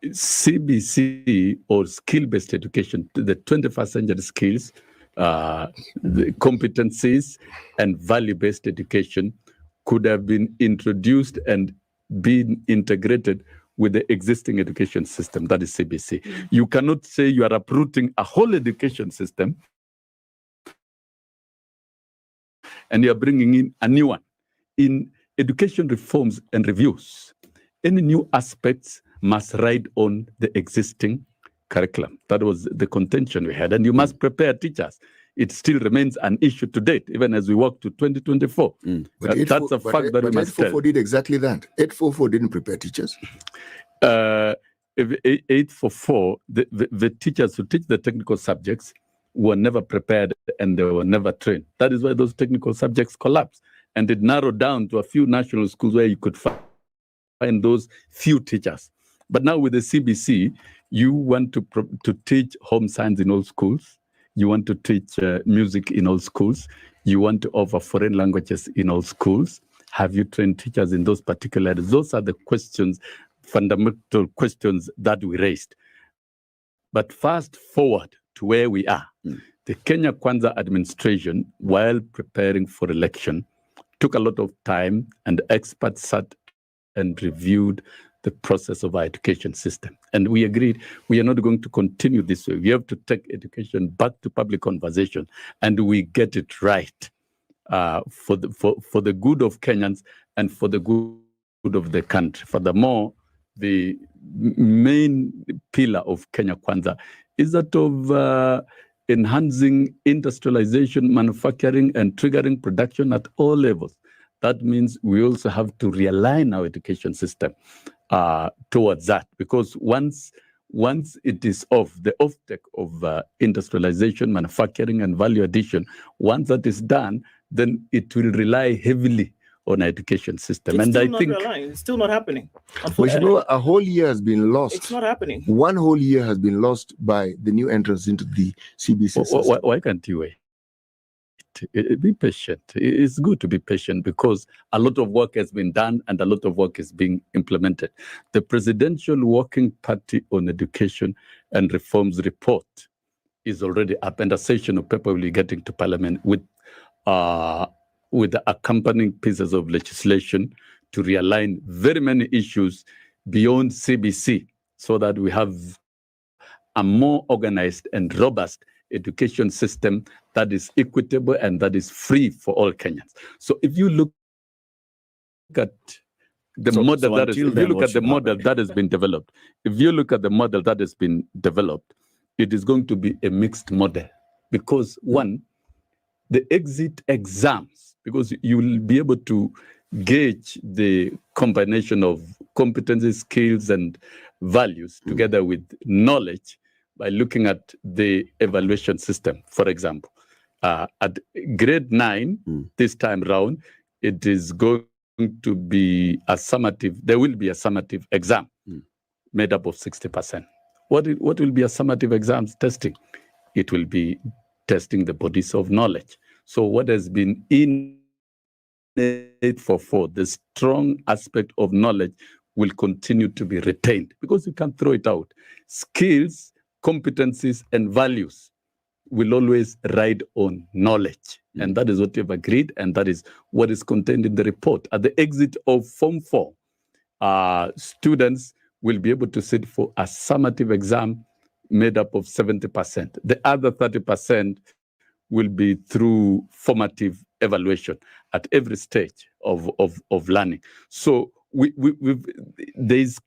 CBC, or skill-based education, the 21st century skills, the competencies, and value-based education could have been introduced and been integrated with the existing education system, that is CBC. You cannot say you are uprooting a whole education system and you are bringing in a new one. In education reforms and reviews, any new aspects must ride on the existing curriculum. That was the contention we had. And you must prepare teachers. It still remains an issue to date, even as we walk to 2024. But That's a fact that we must tell. 844 did exactly that. 844 didn't prepare teachers. 844, the teachers who teach the technical subjects were never prepared and they were never trained. That is why those technical subjects collapsed. And it narrowed down to a few national schools where you could find those few teachers. But now with the CBC, you want to teach home science in all schools. You want to teach music in all schools. You want to offer foreign languages in all schools. Have you trained teachers in those particular areas? Those are the questions, fundamental questions that we raised. But fast forward to where we are. The Kenya Kwanza administration, while preparing for election, took a lot of time, and experts sat and reviewed the process of our education system. And we agreed we are not going to continue this way. We have to take education back to public conversation, and we get it right for the good of Kenyans and for the good of the country. Furthermore, the main pillar of Kenya Kwanza is that of enhancing industrialization, manufacturing, and triggering production at all levels. That means we also have to realign our education system towards that, because once it is off, the offtake of industrialization, manufacturing, and value addition, once that is done, then it will rely heavily on our education system. It's and still I not think relying. It's still not happening. Well, you know, a whole year has been lost. It's not happening. One whole year has been lost by the new entrance into the CBC system. Why can't you wait? Be patient. It's good to be patient because a lot of work has been done and a lot of work is being implemented. The Presidential Working Party on Education and Reforms report is already up, and a session of paper will be getting to Parliament with the accompanying pieces of legislation to realign very many issues beyond CBC so that we have a more organized and robust education system that is equitable and that is free for all Kenyans. So if you look at the model that has been developed, it is going to be a mixed model because one, the exit exams, because you will be able to gauge the combination of competencies, skills, and values together with knowledge by looking at the evaluation system. For example, at grade 9, this time round, it is going to be there will be a summative exam made up of 60%. What will be a summative exams testing? It will be testing the bodies of knowledge. So what has been in 844, the strong aspect of knowledge will continue to be retained because you can't throw it out. Skills, competencies, and values will always ride on knowledge. And that is what we've agreed, and that is what is contained in the report. At the exit of Form 4, students will be able to sit for a summative exam made up of 70%. The other 30% will be through formative evaluation at every stage of learning. So there's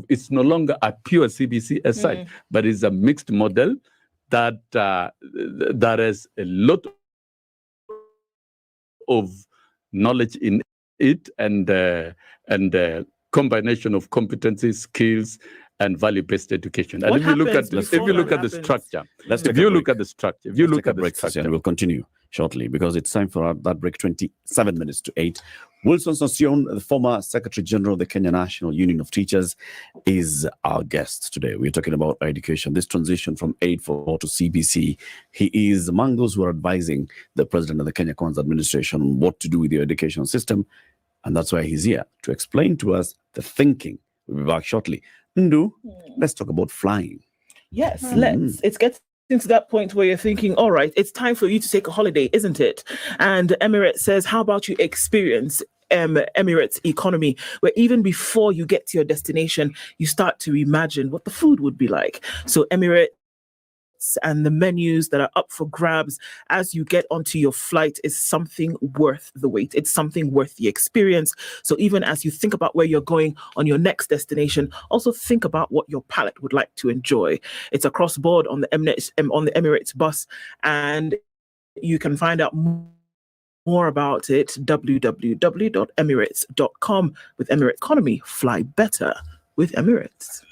it's no longer a pure CBC as such, but it's a mixed model that there is a lot of knowledge in it, and combination of competencies, skills, and value-based education. And if you look at the structure, and we'll continue shortly because it's time for that break. 27 minutes to 8. Wilson Sossion, the former Secretary General of the Kenya National Union of Teachers, is our guest today. We're talking about education, this transition from 844 to CBC. He is among those who are advising the President of the Kenya Kwanza administration on what to do with the education system. And that's why he's here to explain to us the thinking. We'll be back shortly. Ndu, let's talk about flying. Yes, let's. It's getting to that point where you're thinking, all right, it's time for you to take a holiday, isn't it? And Emirates says, how about you experience Emirates economy, where even before you get to your destination, you start to imagine what the food would be like. So Emirates and the menus that are up for grabs as you get onto your flight is something worth the wait. It's something worth the experience. So even as you think about where you're going on your next destination, also think about what your palate would like to enjoy. It's across board on the Emirates bus, and you can find out more about it www.emirates.com. With Emirates Economy, fly better with Emirates.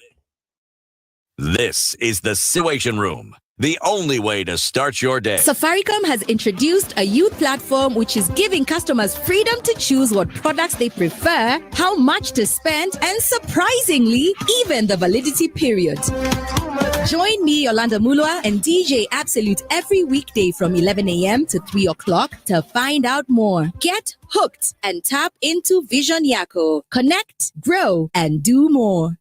This is the Situation Room, the only way to start your day. Safaricom has introduced a youth platform which is giving customers freedom to choose what products they prefer, how much to spend, and surprisingly, even the validity period. Join me, Yolanda Mulwa, and DJ Absolute every weekday from 11 a.m. to 3 o'clock to find out more. Get hooked and tap into Vision Yako. Connect, grow, and do more.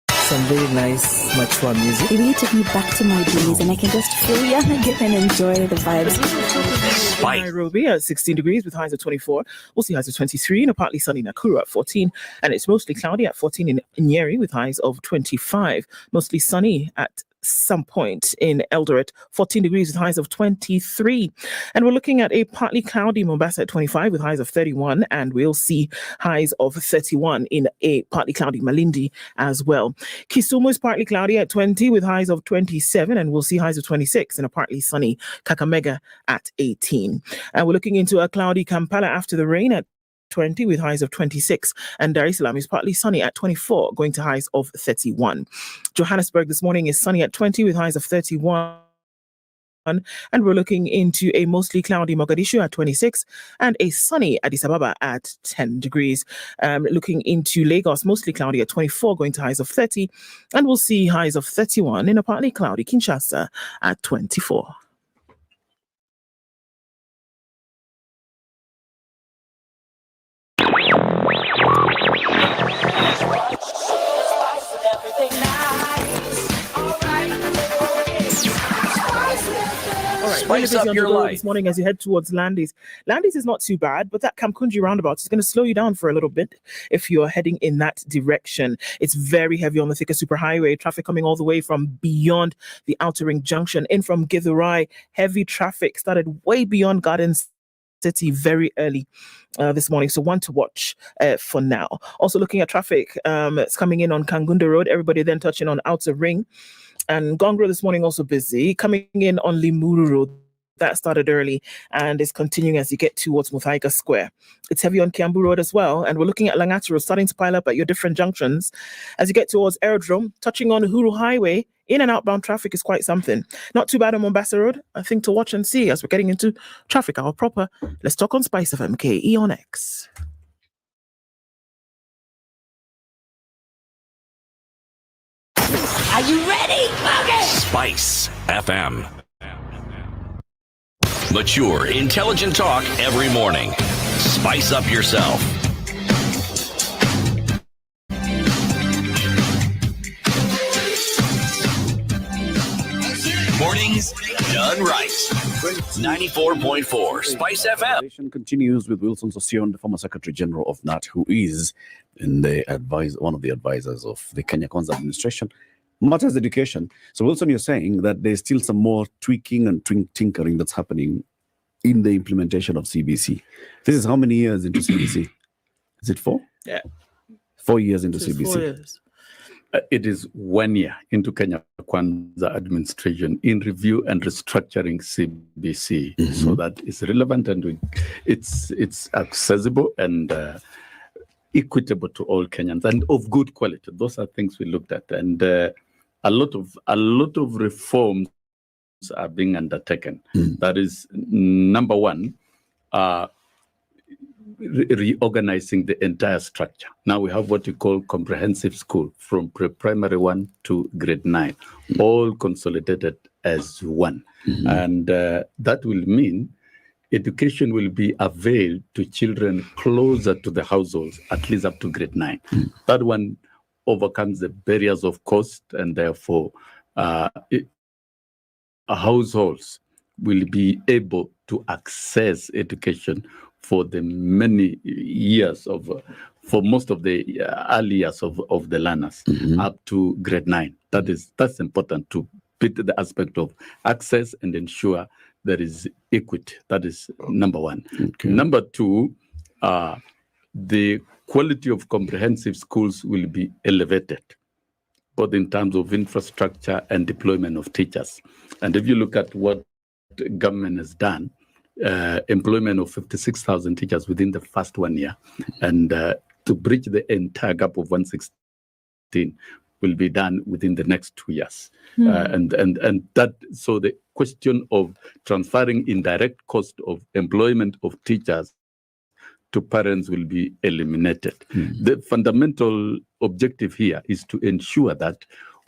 Some very nice, mature music. It really took me back to my days, and I can just feel young again and enjoy the vibes. Nairobi at 16 degrees with highs of 24. We'll see highs of 23 in a partly sunny Nakuru at 14. And it's mostly cloudy at 14 in Nyeri with highs of 25. Mostly sunny at some point in Eldoret, 14 degrees with highs of 23. And we're looking at a partly cloudy Mombasa at 25 with highs of 31. And we'll see highs of 31 in a partly cloudy Malindi as well. Kisumu is partly cloudy at 20 with highs of 27. And we'll see highs of 26 in a partly sunny Kakamega at 18. And we're looking into a cloudy Kampala after the rain at 20 with highs of 26, and Dar es Salaam is partly sunny at 24, going to highs of 31. Johannesburg this morning is sunny at 20 with highs of 31. And we're looking into a mostly cloudy Mogadishu at 26 and a sunny Addis Ababa at 10 degrees. Looking into Lagos, mostly cloudy at 24, going to highs of 30. And we'll see highs of 31 in a partly cloudy Kinshasa at 24. Spice up your life this morning as you head towards Landis. Landis is not too bad, but that Kamkunji roundabout is going to slow you down for a little bit if you're heading in that direction. It's very heavy on the Thika Superhighway. Traffic coming all the way from beyond the Outer Ring Junction in from Githurai. Heavy traffic started way beyond Gardens City very early this morning, so one to watch for now. Also looking at traffic, it's coming in on Kangunda Road. Everybody then touching on Outer Ring. And Gongro this morning also busy. Coming in on Limuru Road. That started early and is continuing as you get towards Muthaiga Square. It's heavy on Kiambu Road as well. And we're looking at Langata Road starting to pile up at your different junctions. As you get towards Aerodrome, touching on Uhuru Highway, in and outbound traffic is quite something. Not too bad on Mombasa Road. I think to watch and see as we're getting into traffic hour proper. Let's talk on Spice FM, KE on X. Are you ready? Okay. Spice FM. Mature, intelligent talk every morning. Spice up yourself. Mornings done right. 94.4 Spice FM. Continues with Wilson Sossion, the former Secretary General of NAT, who is in the one of the advisors of the Kenya Kwanza administration. matters education. So Wilson, you're saying that there's still some more tweaking and tinkering that's happening in the implementation of CBC. This is how many years into CBC? Is it 4? Yeah. 4 years into It is CBC. 4 years. It is 1 year into Kenya Kwanza administration in review and restructuring CBC, so that it's relevant and it's accessible and equitable to all Kenyans and of good quality. Those are things we looked at, and a lot of reforms are being undertaken. That is number one. Reorganizing the entire structure. Now we have what we call comprehensive school from pre-primary 1 to grade 9, all consolidated as one. And that will mean education will be availed to children closer to the households, at least up to grade 9. That one overcomes the barriers of cost, and therefore households will be able to access education for the many years for most of the early years of the learners up to grade 9. That's important to put the aspect of access and ensure there is equity. That is number one. Number two, the quality of comprehensive schools will be elevated, both in terms of infrastructure and deployment of teachers. And if you look at what the government has done, employment of 56,000 teachers within the first 1 year, and to bridge the entire gap of 116 will be done within the next 2 years. And that, so the question of transferring indirect cost of employment of teachers to parents will be eliminated. The fundamental objective here is to ensure that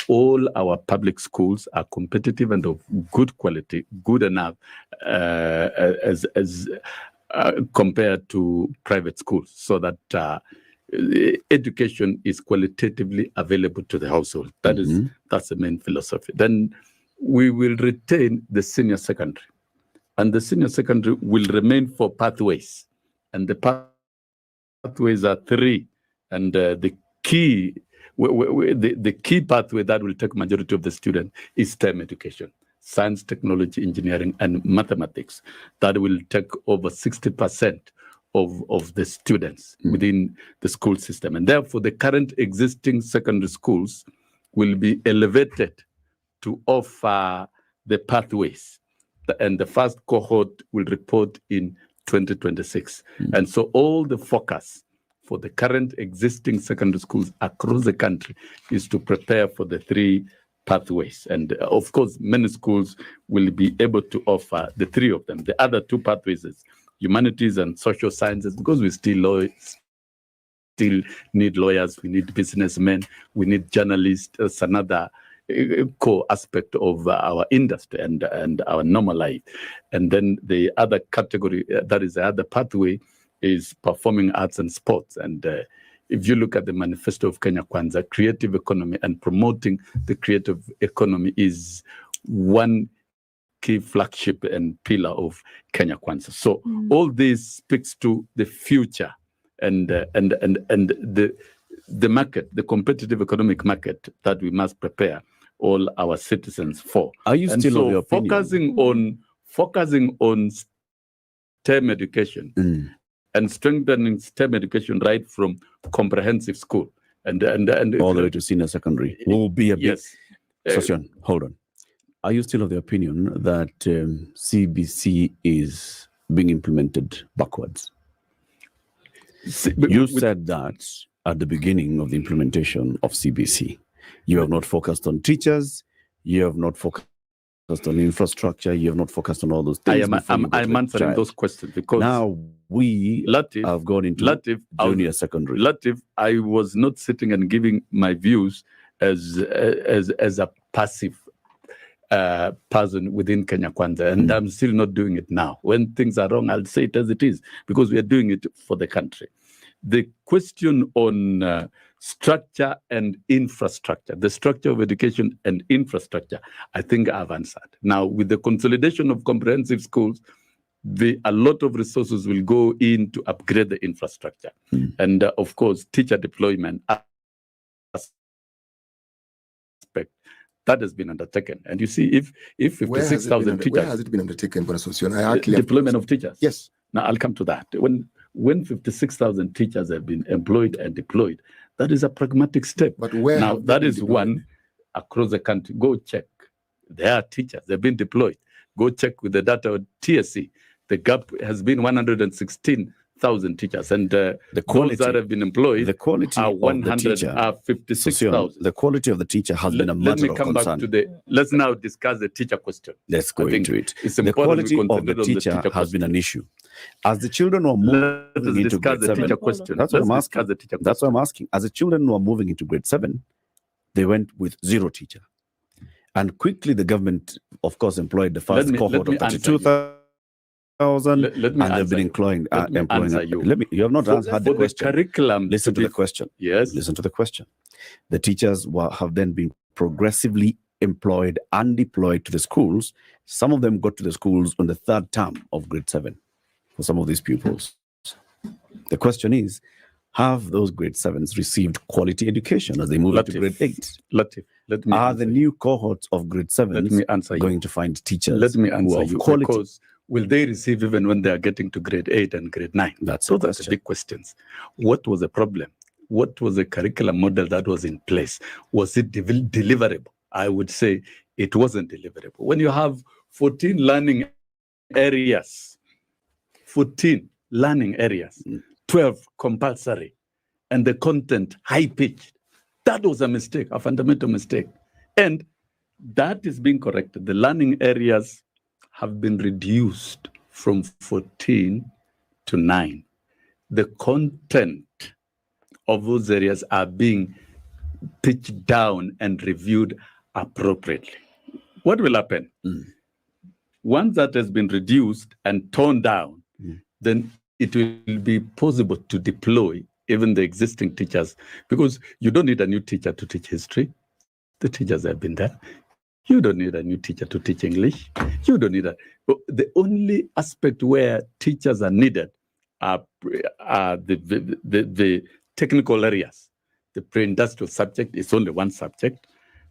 all our public schools are competitive and of good quality, good enough as compared to private schools, so that education is qualitatively available to the household. That's the main philosophy. Then we will retain the senior secondary, and the senior secondary will remain for pathways, and the pathways are 3, and the key pathway that will take majority of the student is STEM education: science, technology, engineering, and mathematics. That will take over 60% of the students within the school system. And therefore, the current existing secondary schools will be elevated to offer the pathways. And the first cohort will report in 2026. And so all the focus for the current existing secondary schools across the country is to prepare for the 3 pathways. And of course, many schools will be able to offer the 3 of them. The other 2 pathways is humanities and social sciences, because we still need lawyers, we need businessmen, we need journalists. That's another core aspect of our industry and our normal life. And then the other category, that is the other pathway, is performing arts and sports. And if you look at the manifesto of Kenya Kwanza, creative economy and promoting the creative economy is one key flagship and pillar of Kenya Kwanza. So all this speaks to the future and the market, the competitive economic market that we must prepare all our citizens for. Are you still of your opinion? Focusing on STEM education and strengthening STEM education right from comprehensive school and all the way to senior secondary will be a big. Sosyon, hold on. Are you still of the opinion that CBC is being implemented backwards? You said that at the beginning of the implementation of CBC. You have not focused on teachers. You have not focused on infrastructure. You have not focused on all those things. I'm answering those questions because now we have gone into junior secondary. Latif, I was not sitting and giving my views as a passive person within Kenya Kwanza, and I'm still not doing it now. When things are wrong, I'll say it as it is, because we are doing it for the country. The question on structure and infrastructure, the structure of education and infrastructure, I think I've answered. Now, with the consolidation of comprehensive schools, a lot of resources will go in to upgrade the infrastructure. And of course, teacher deployment aspect, that has been undertaken. And you see, if 56,000 teachers... Where has it been undertaken, Deployment of teachers? Yes. Now, I'll come to that. When 56,000 teachers have been employed and deployed, that is a pragmatic step. But where now, have they that been is deployed? one across the country. Go check. There are teachers. They've been deployed. Go check with the data of TSC. The gap has been 116,000 teachers, and the quality that have been employed, the quality are of the teacher, 56,000. The quality of the teacher has been a matter of concern. Let me come back to let's now discuss the teacher question. Let's go into it. It's the important quality of the teacher has been an issue. As the children were moving into grade 7, that's what I'm asking. That's what I'm asking. As the children were moving into grade 7, they went with 0 teacher. And quickly the government, of course, employed the first cohort of 32,000, and they've been employing. You have not had the question. Curriculum. Listen to the question. Yes. Listen to the question. The teachers have then been progressively employed and deployed to the schools. Some of them got to the schools on the 3rd term of grade 7 for some of these pupils. The question is, have those grade 7s received quality education as they move into grade 8? Are the new cohorts of grade 7s going to find teachers? Let me answer you. Quality? Because will they receive even when they are getting to grade 8 and grade 9? Those are the big questions. What was the problem? What was the curriculum model that was in place? Was it deliverable? I would say it wasn't deliverable. When you have 14 learning areas, 12 compulsory, and the content high-pitched, that was a mistake, a fundamental mistake. And that is being corrected. The learning areas have been reduced from 14 to 9. The content of those areas are being pitched down and reviewed appropriately. What will happen? Once that has been reduced and toned down, then it will be possible to deploy even the existing teachers, because you don't need a new teacher to teach history. The teachers have been there. You don't need a new teacher to teach English. You don't need the only aspect where teachers are needed are the technical areas. The pre-industrial subject is only one subject,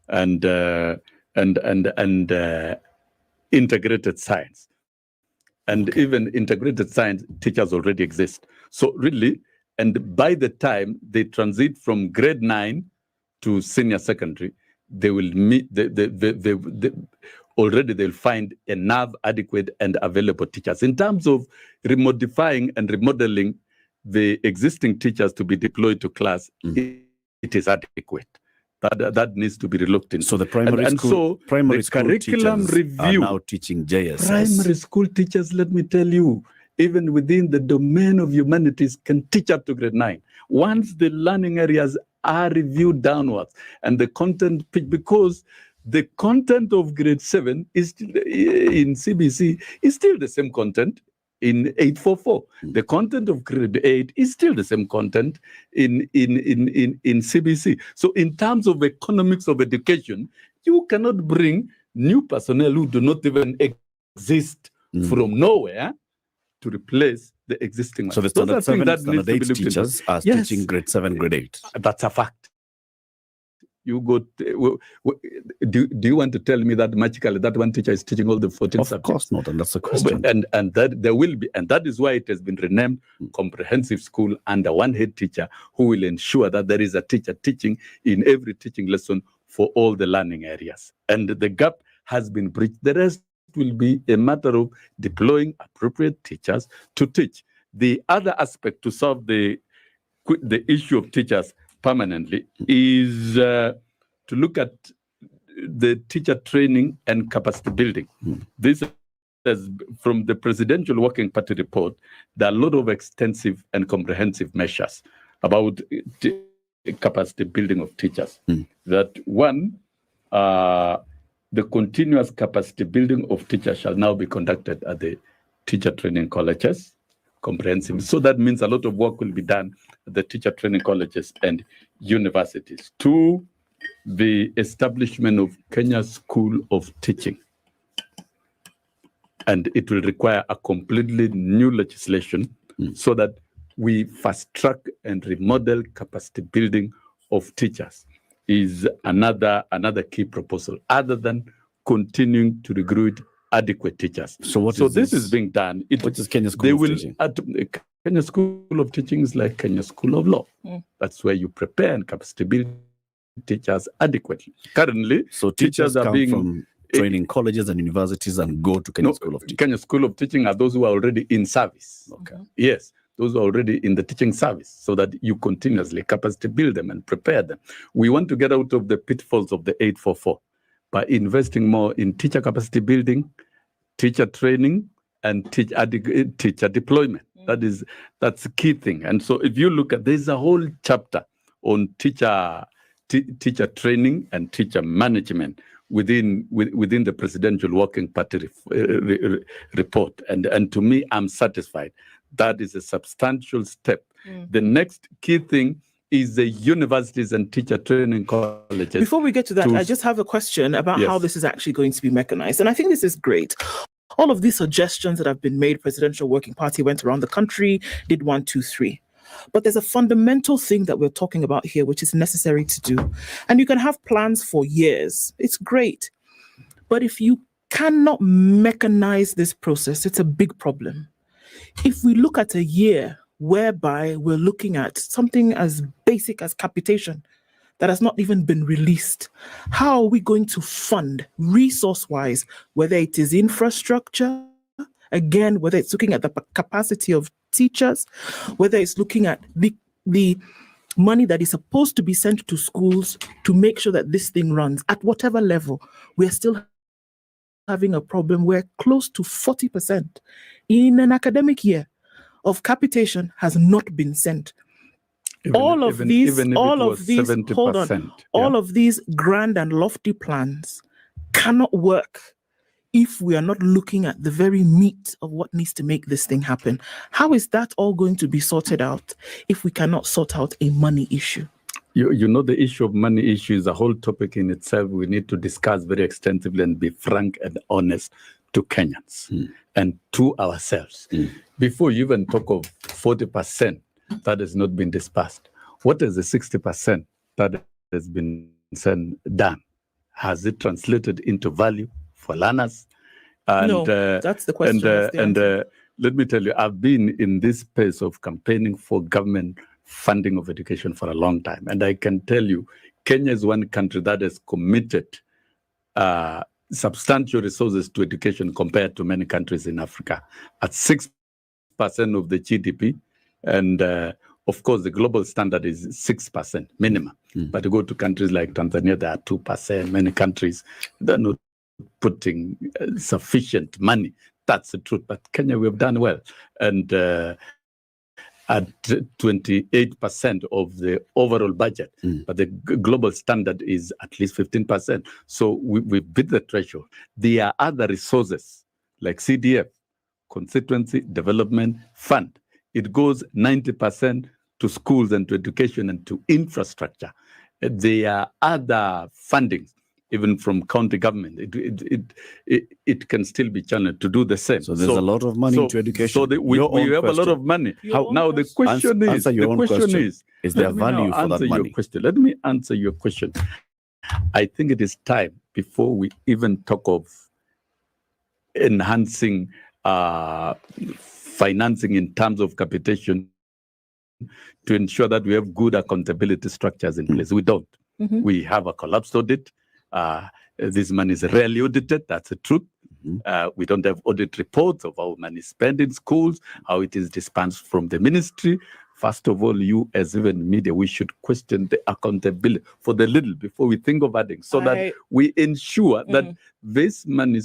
and integrated science. And even integrated science teachers already exist. So really, and by the time they transit from grade 9 to senior secondary, they will meet already they'll find enough adequate and available teachers. In terms of remodifying and remodeling the existing teachers to be deployed to class, it is adequate. That needs to be relooked into. So the primary school curriculum review are now teaching JSS. Primary school teachers, let me tell you, even within the domain of humanities, can teach up to grade 9. Once the learning areas are reviewed downwards and the content, because the content of grade 7 is still, in CBC is still the same content in 844. The content of grade 8 is still the same content in CBC. So in terms of economics of education, you cannot bring new personnel who do not even exist from nowhere to replace the existing ones. So the standard 8 teachers are teaching grade 7, grade 8. That's a fact. You go. Do you want to tell me that magically that one teacher is teaching all the 14 subjects? Of course not, and that's the question. And that there will be, and that is why it has been renamed comprehensive school under one head teacher, who will ensure that there is a teacher teaching in every teaching lesson for all the learning areas. And the gap has been bridged. The rest will be a matter of deploying appropriate teachers to teach. The other aspect to solve the issue of teachers permanently is to look at the teacher training and capacity building. This is from the Presidential Working Party report. There are a lot of extensive and comprehensive measures about capacity building of teachers. That one, the continuous capacity building of teachers shall now be conducted at the teacher training colleges, comprehensive. So that means a lot of work will be done at the teacher training colleges and universities. 2, the establishment of Kenya School of Teaching. And it will require a completely new legislation so that we fast track and remodel capacity building of teachers. is another key proposal, other than continuing to recruit adequate teachers. So this is being done. What is Kenya School of Teaching? Kenya School of Teaching is like Kenya School of Law. That's where you prepare and capacity build teachers adequately. Currently, so teachers are being from training colleges and universities and go to Kenya School of Teaching. Kenya School of Teaching are those who are already in service. Okay. Yes, those who are already in the teaching service, so that you continuously capacity build them and prepare them. We want to get out of the pitfalls of the 844 by investing more in teacher capacity building, teacher training, and teacher deployment. That's a key thing. And so if you look at, there's a whole chapter on teacher training and teacher management within the Presidential Working Party report. And to me, I'm satisfied. That is a substantial step. The next key thing is the universities and teacher training colleges. Before we get to that, I just have a question about how this is actually going to be mechanized. And I think this is great. All of these suggestions that have been made, Presidential Working Party went around the country, did 1, 2, 3. But there's a fundamental thing that we're talking about here, which is necessary to do. And you can have plans for years. It's great. But if you cannot mechanize this process, it's a big problem. If we look at a year whereby we're looking at something as basic as capitation that has not even been released, how are we going to fund resource-wise, whether it is infrastructure, again, whether it's looking at the capacity of teachers, whether it's looking at the money that is supposed to be sent to schools to make sure that this thing runs at whatever level, we're still having a problem where close to 40% in an academic year of capitation has not been sent. All of these grand and lofty plans cannot work if we are not looking at the very meat of what needs to make this thing happen. How is that all going to be sorted out if we cannot sort out a money issue? You know, the issue of money issue is a whole topic in itself. We need to discuss very extensively and be frank and honest to Kenyans and to ourselves. Before you even talk of 40% that has not been dispersed, what is the 60% that has been done? Has it translated into value for learners? And, no, that's the question. Let me tell you, I've been in this space of campaigning for government funding of education for a long time. And I can tell you, Kenya is one country that has committed substantial resources to education compared to many countries in Africa at 6% of the GDP. And of course, the global standard is 6% minimum. But you go to countries like Tanzania, they are 2%. Many countries, they're not putting sufficient money. That's the truth. But Kenya, we have done well. And at 28% of the overall budget, but the global standard is at least 15%. So we beat the threshold. There are other resources like CDF, Constituency Development Fund. It goes 90% to schools and to education and to infrastructure. There are other fundings, even from county government. It can still be channeled to do the same. So there's a lot of money into education. So we have a lot of money. Now the question is there value for that money? Let me answer your question. I think it is time before we even talk of enhancing financing in terms of capitation to ensure that we have good accountability structures in place. We don't. We have a collapsed audit. This money is rarely audited. That's the truth. We don't have audit reports of how money is spent in schools, how it is dispensed from the ministry. First of all, you as even media, we should question the accountability for the little before we think of adding, so that we ensure that this money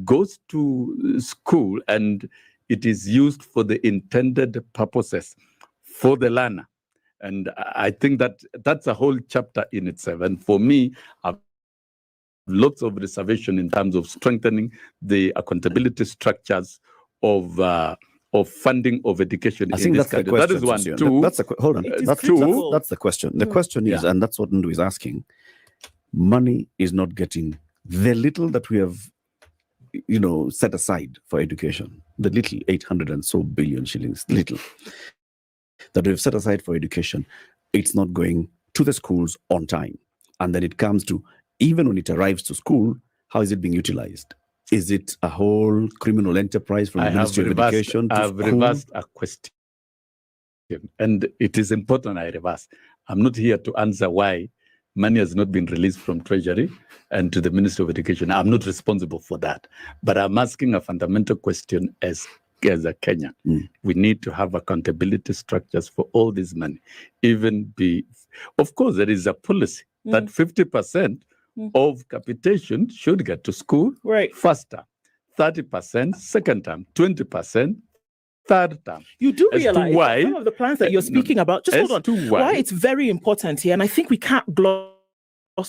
goes to school and it is used for the intended purposes for the learner. And I think that that's a whole chapter in itself. And for me, I've lots of reservation in terms of strengthening the accountability structures of funding of education. I think that's the question. That is one. Two. Hold on. That's the question. The question is, and that's what Ndu is asking. Money is not getting the little that we have, set aside for education. The little 800 and so billion shillings, little that we've set aside for education. It's not going to the schools on time. And then it comes to, even when it arrives to school, how is it being utilized? Is it a whole criminal enterprise from the Ministry of Education to I've school? reversed a question. And it is important I reverse. I'm not here to answer why money has not been released from Treasury and to the Ministry of Education. I'm not responsible for that. But I'm asking a fundamental question as a Kenyan. We need to have accountability structures for all this money. Of course, there is a policy that 50% of capitation should get to school first term, 30% second term, 20% third term. You do realize that some of the plans that you're speaking about, just hold on, why it's very important here, and I think we can't gloss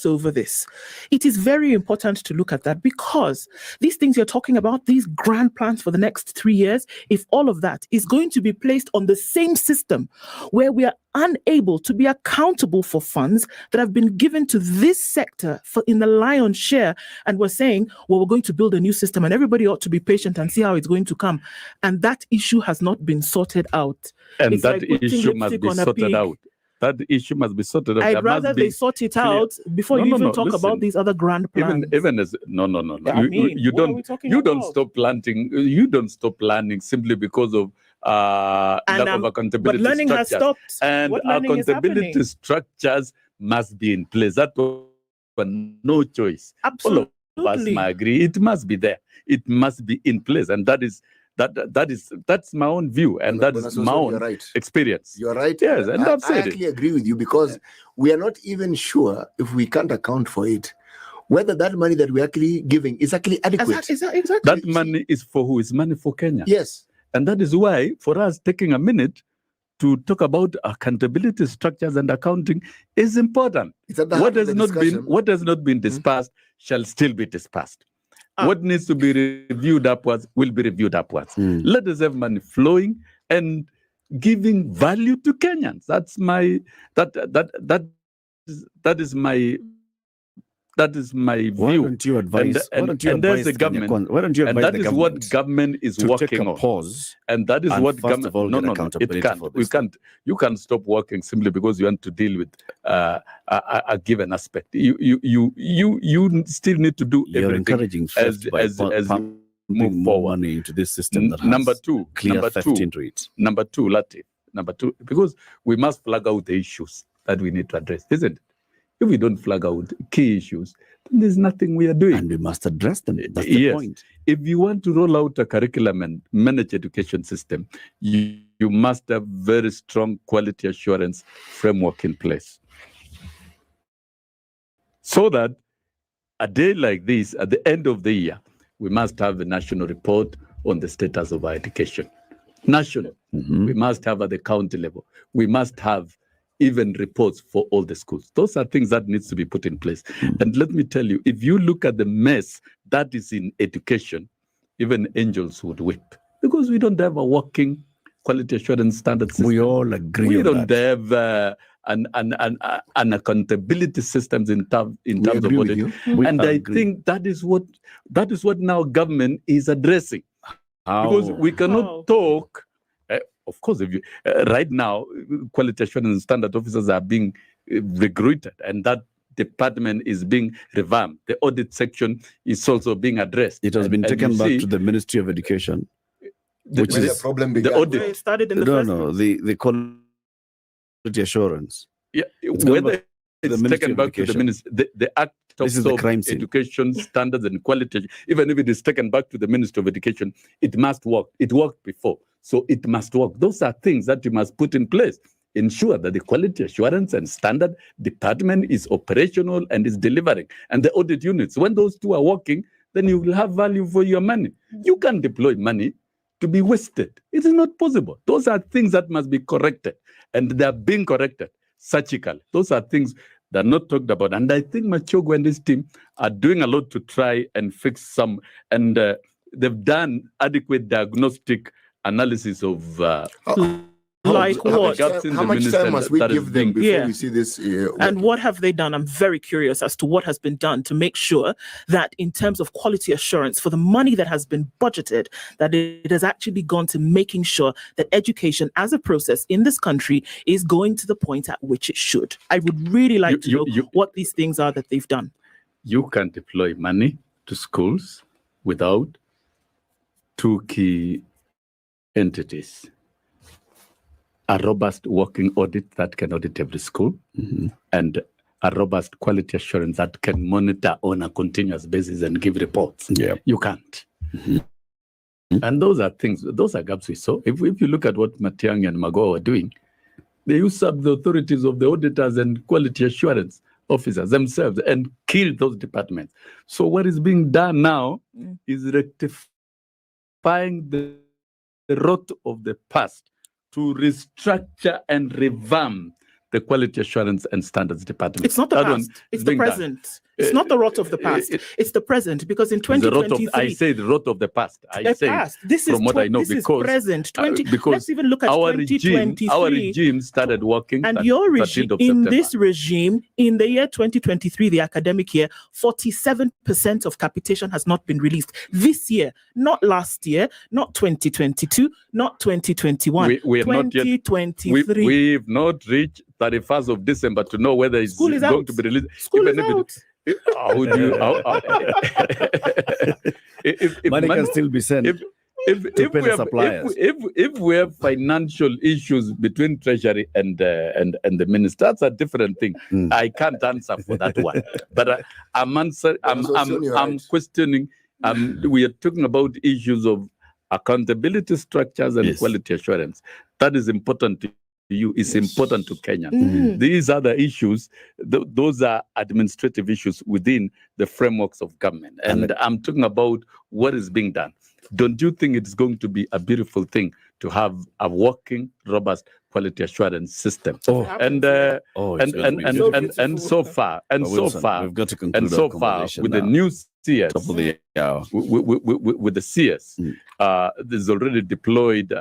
over this. It is very important to look at that, because these things you're talking about, these grand plans for the next 3 years, if all of that is going to be placed on the same system where we are unable to be accountable for funds that have been given to this sector in the lion's share, and we're saying, well, we're going to build a new system and everybody ought to be patient and see how it's going to come, and that issue has not been sorted out. And that issue must be sorted out. That issue must be sorted out. I'd rather they sort it out before you even talk about these other grand plans. Even as you don't stop planting. You don't stop planning simply because of lack of accountability. But learning has stopped. And accountability structures must be in place. That's no choice. Absolutely. All of us might agree. It must be there. It must be in place, and that's my own view, and that is my own experience. You're right. Yes, and I've said I actually agree with you, because we are not even sure, if we can't account for it, whether that money that we're actually giving is actually adequate. Exactly. That money is for who? Is money for Kenya? Yes. And that is why, for us, taking a minute to talk about accountability structures and accounting is important. What has not been dispersed shall still be dispersed. What needs to be reviewed upwards will be reviewed upwards. Let us have money flowing and giving value to Kenyans. That's my view. Why don't you advise? There's the government. Why don't you advise that is what government is working on. Pause. And that is what government. It can't. We can't. You can't stop working simply because you want to deal with a given aspect. You still need to do You're everything encouraging as you move forward money into this system. That has number two, into it. Number two, because we must flag out the issues that we need to address, isn't it? If we don't flag out key issues, then there's nothing we are doing. And we must address them. That's the point. If you want to roll out a curriculum and manage education system, you must have very strong quality assurance framework in place. So that a day like this, at the end of the year, we must have a national report on the status of our education. National. We must have at the county level. We must have even reports for all the schools. Those are things that needs to be put in place. And let me tell you, if you look at the mess that is in education, even angels would weep, because we don't have a working quality assurance standard system. We all agree. We don't have an accountability systems in terms of audit. And I think that is what now government is addressing. Because we cannot talk. Of course, if you right now, quality assurance and standard officers are being recruited, and that department is being revamped. The audit section is also being addressed. It has been taken back to the Ministry of Education, which is the problem. The audit. It started in the the quality assurance. Yeah, whether it's taken back to the ministry, the Act of Education Standards and Quality, even if it is taken back to the Ministry of Education, it must work. It worked before, so it must work. Those are things that you must put in place. Ensure that the quality assurance and standard department is operational and is delivering. And the audit units, when those two are working, then you will have value for your money. You can't deploy money to be wasted. It is not possible. Those are things that must be corrected, and they are being corrected surgically. Those are things that are not talked about. And I think Machogu and his team are doing a lot to try and fix some. And they've done adequate diagnostic analysis of Like what? How much time must we give them before we see this? And what have they done? I'm very curious as to what has been done to make sure that in terms of quality assurance for the money that has been budgeted, that it has actually gone to making sure that education as a process in this country is going to the point at which it should. I would really like to know what these things are that they've done. You can deploy money to schools without two key entities. A robust working audit that can audit every school, and a robust quality assurance that can monitor on a continuous basis and give reports. Yeah. You can't. And those are gaps we saw. If you look at what Matiang'i and Magoha were doing, they usurped the authorities of the auditors and quality assurance officers themselves and killed those departments. So what is being done now is rectifying the rot of the past to restructure and revamp the quality assurance and standards department. It's not the past, it's the present. It's not the rot of the past. It's the present, because in 2023... I say the rot of the past. This is what I know, this because, is present. Because let's even look at 2023. Our regime started working. And your regime, in this regime, in the year 2023, the academic year, 47% of capitation has not been released. This year, not last year, not 2022, not 2021, we have 2023. We've not reached 31st of December to know whether it's going to be released. School is out. Money can still be sent to pay the suppliers. If we have financial issues between Treasury and the minister, that's a different thing. I can't answer for that one. But I'm questioning. We are talking about issues of accountability structures and quality assurance. That is important to you, is important to Kenya. These other issues, those are administrative issues within the frameworks of government. And I'm talking about what is being done. Don't you think it's going to be a beautiful thing to have a working, robust quality assurance system? And so far, we've got to conclude with the new CS, with the CS, there's already deployed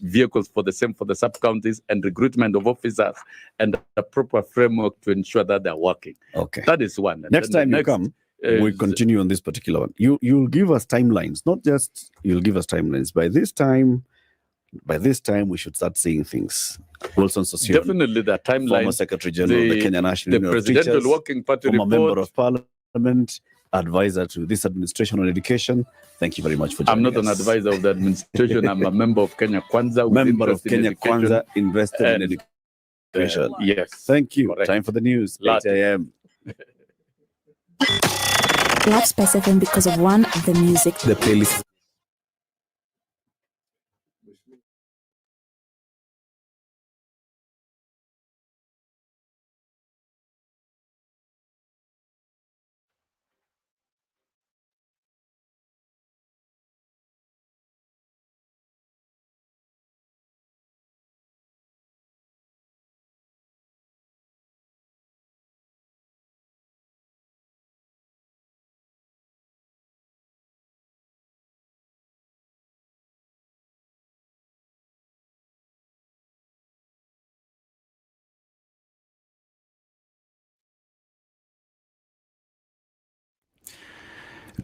vehicles for the sub-counties and recruitment of officers and a proper framework to ensure that they're working. Okay. That is one. And next time you come, we continue on this particular one. You'll give us timelines, not just you'll give us timelines. By this time, we should start seeing things. Wilson Sossion, definitely the timeline. Former Secretary General of the Kenya National Union of Presidential Teachers, Working Party former report, member of Parliament, advisor to this administration on education. Thank you very much for joining us. I'm not an advisor of the administration. I'm a member of Kenya Kwanza. Member of Kenya Kwanza, invested in education. Yes. Thank you. Correct. Time for the news. 8 a.m. Love Spice FM because of one, the music. The playlist.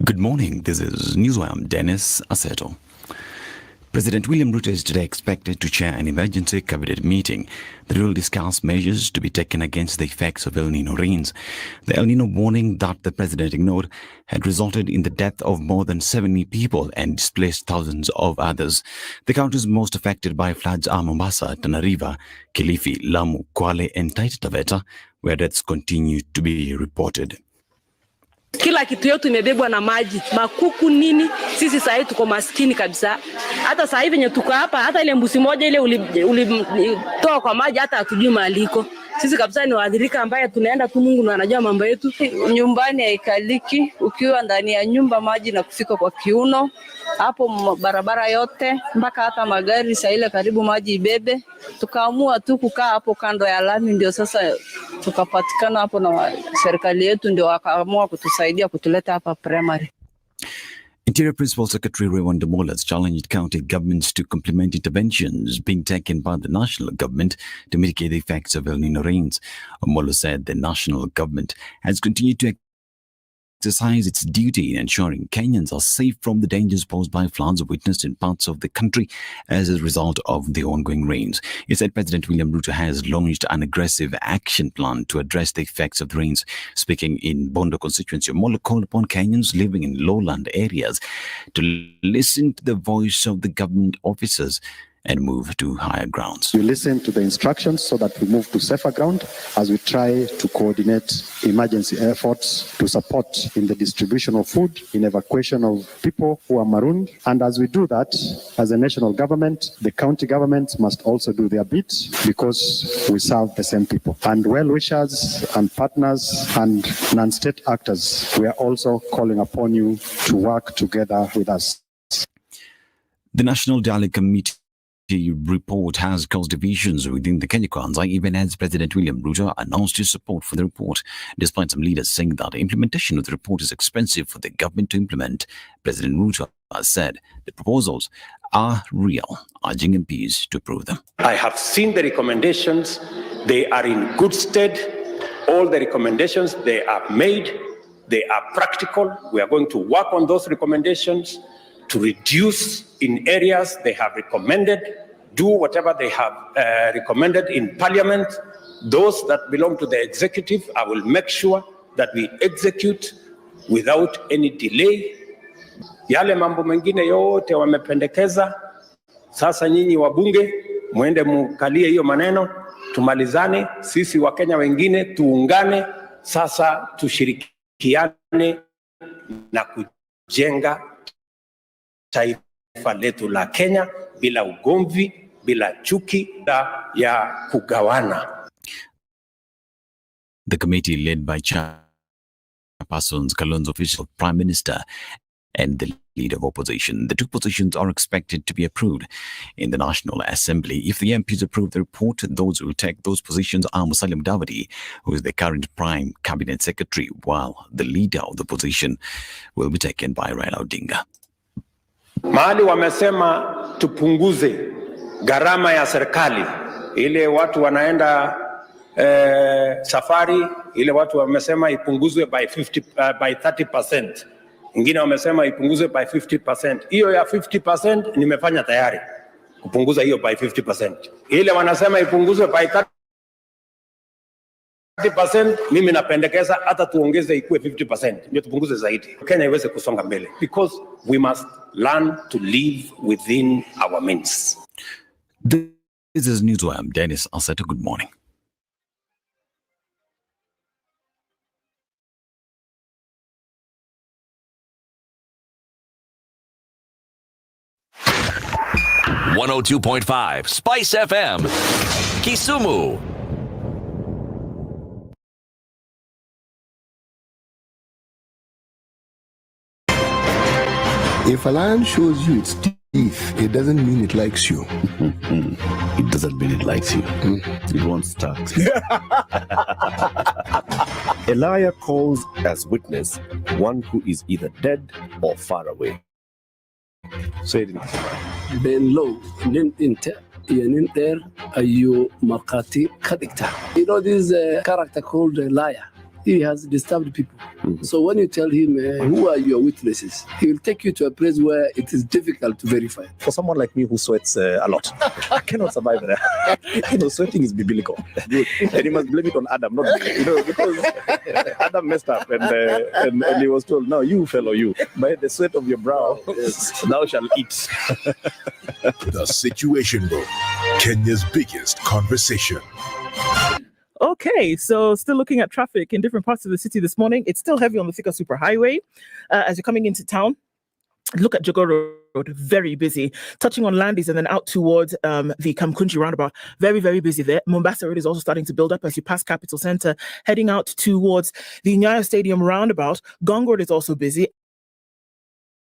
Good morning. This is Newswire. I'm Dennis Aseto. President William Ruto is today expected to chair an emergency cabinet meeting that will discuss measures to be taken against the effects of El Nino rains. The El Nino warning that the president ignored had resulted in the death of more than 70 people and displaced thousands of others. The countries most affected by floods are Mombasa, Tana River, Kilifi, Lamu, Kwale and Taita Taveta, where deaths continue to be reported. Kila kitu yote imebebwa na maji, makuku nini, sisi sasa hivi tuko maskini kabisa. Hata sasa hivi tuko hapa, hata ile mbuzi moja ile ulitoa kwa maji hata hatujui maliko. Sisi kabisa ni waathirika ambaye tunaenda tu, Mungu ndiye anajua mambo yetu. Nyumbani haikaliki, ukiwa ndani ya nyumba maji na kufika kwa kiuno. Hapo barabara yote mpaka hata magari saa ile karibu maji ibebe. Tukaamua tu kukaa hapo kando ya lami, ndio sasa tukapatikana hapo na serikali yetu ndio wakaamua kutusaidia kutuleta hapa primary. Interior Principal Secretary Rwanda has challenged county governments to complement interventions being taken by the national government to mitigate the effects of El Nino rains. Omolo said the national government has continued to exercise its duty in ensuring Kenyans are safe from the dangers posed by floods witnessed in parts of the country as a result of the ongoing rains. He said President William Ruto has launched an aggressive action plan to address the effects of the rains. Speaking in Bondo constituency, Omolo called upon Kenyans living in lowland areas to listen to the voice of the government officers and move to higher grounds. We listen to the instructions so that we move to safer ground as we try to coordinate emergency efforts to support in the distribution of food, in evacuation of people who are marooned. And as we do that, as a national government, the county governments must also do their bit because we serve the same people. And well-wishers and partners and non-state actors, we are also calling upon you to work together with us. The National Dialogue Committee report has caused divisions within the Kenya Kwanzaa, even as President William Ruto announced his support for the report. Despite some leaders saying that implementation of the report is expensive for the government to implement, President Ruto has said the proposals are real, urging MPs to approve them. I have seen the recommendations. They are in good stead. All the recommendations, they are made. They are practical. We are going to work on those recommendations to reduce in areas they have recommended, do whatever they have recommended in Parliament. Those that belong to the executive, I will make sure that we execute without any delay. Yale mambo mengine yote wamependekeza, sasa nyinyi wabunge muende mukalie hiyo maneno, tumalizane, sisi Wakenya wengine tuungane, sasa tushirikiane na kujenga taifa letu la Kenya bila ugomvi, bila chuki ya kugawana. The committee led by Chairpersons Kalonzo's official Prime Minister and the leader of opposition. The two positions are expected to be approved in the National Assembly. If the MPs approve the report, those who will take those positions are Musalia Mudavadi, who is the current Prime Cabinet Secretary, while the leader of the opposition will be taken by Raila Odinga. Mahali wamesema tupunguze gharama ya serikali, ile watu wanaenda safari, ile watu wamesema ipunguzwe by 30%. Ingine wamesema ipunguzwe by 50%. Hiyo ya 50% nimefanya tayari kupunguza hiyo by 50%. Ile wanasema ipunguzwe by 30%, mimi napendekeza hata tuongeze ikuwe 50%, ndio tupunguze zaidi. Kenya iweze kusonga mbele because we must learn to live within our means. This is Newswire. Dennis Aseta, good morning. .5 Spice FM, Kisumu. If a lion shows you its teeth, it doesn't mean it likes you. It doesn't mean it likes you. It won't start. A liar calls as witness one who is either dead or far away. Say it in Benlo, Ninter, Ayu Makati Kadikta. You know this character called a liar. He has disturbed people. So when you tell him, who are your witnesses, he will take you to a place where it is difficult to verify. For someone like me who sweats a lot, I cannot survive there. Sweating is biblical. And you must blame it on Adam, not me. Because Adam messed up and he was told, no, you fellow, you, by the sweat of your brow, thou shalt eat. The Situation Room, Kenya's biggest conversation. Okay, so still looking at traffic in different parts of the city this morning. It's still heavy on the Thika Superhighway as you're coming into town. Look at Jogoo Road, very busy. Touching on Landis and then out towards the Kamkunji roundabout, very, very busy there. Mombasa Road is also starting to build up as you pass Capital Centre, heading out towards the Nyayo Stadium roundabout. Gong Road is also busy.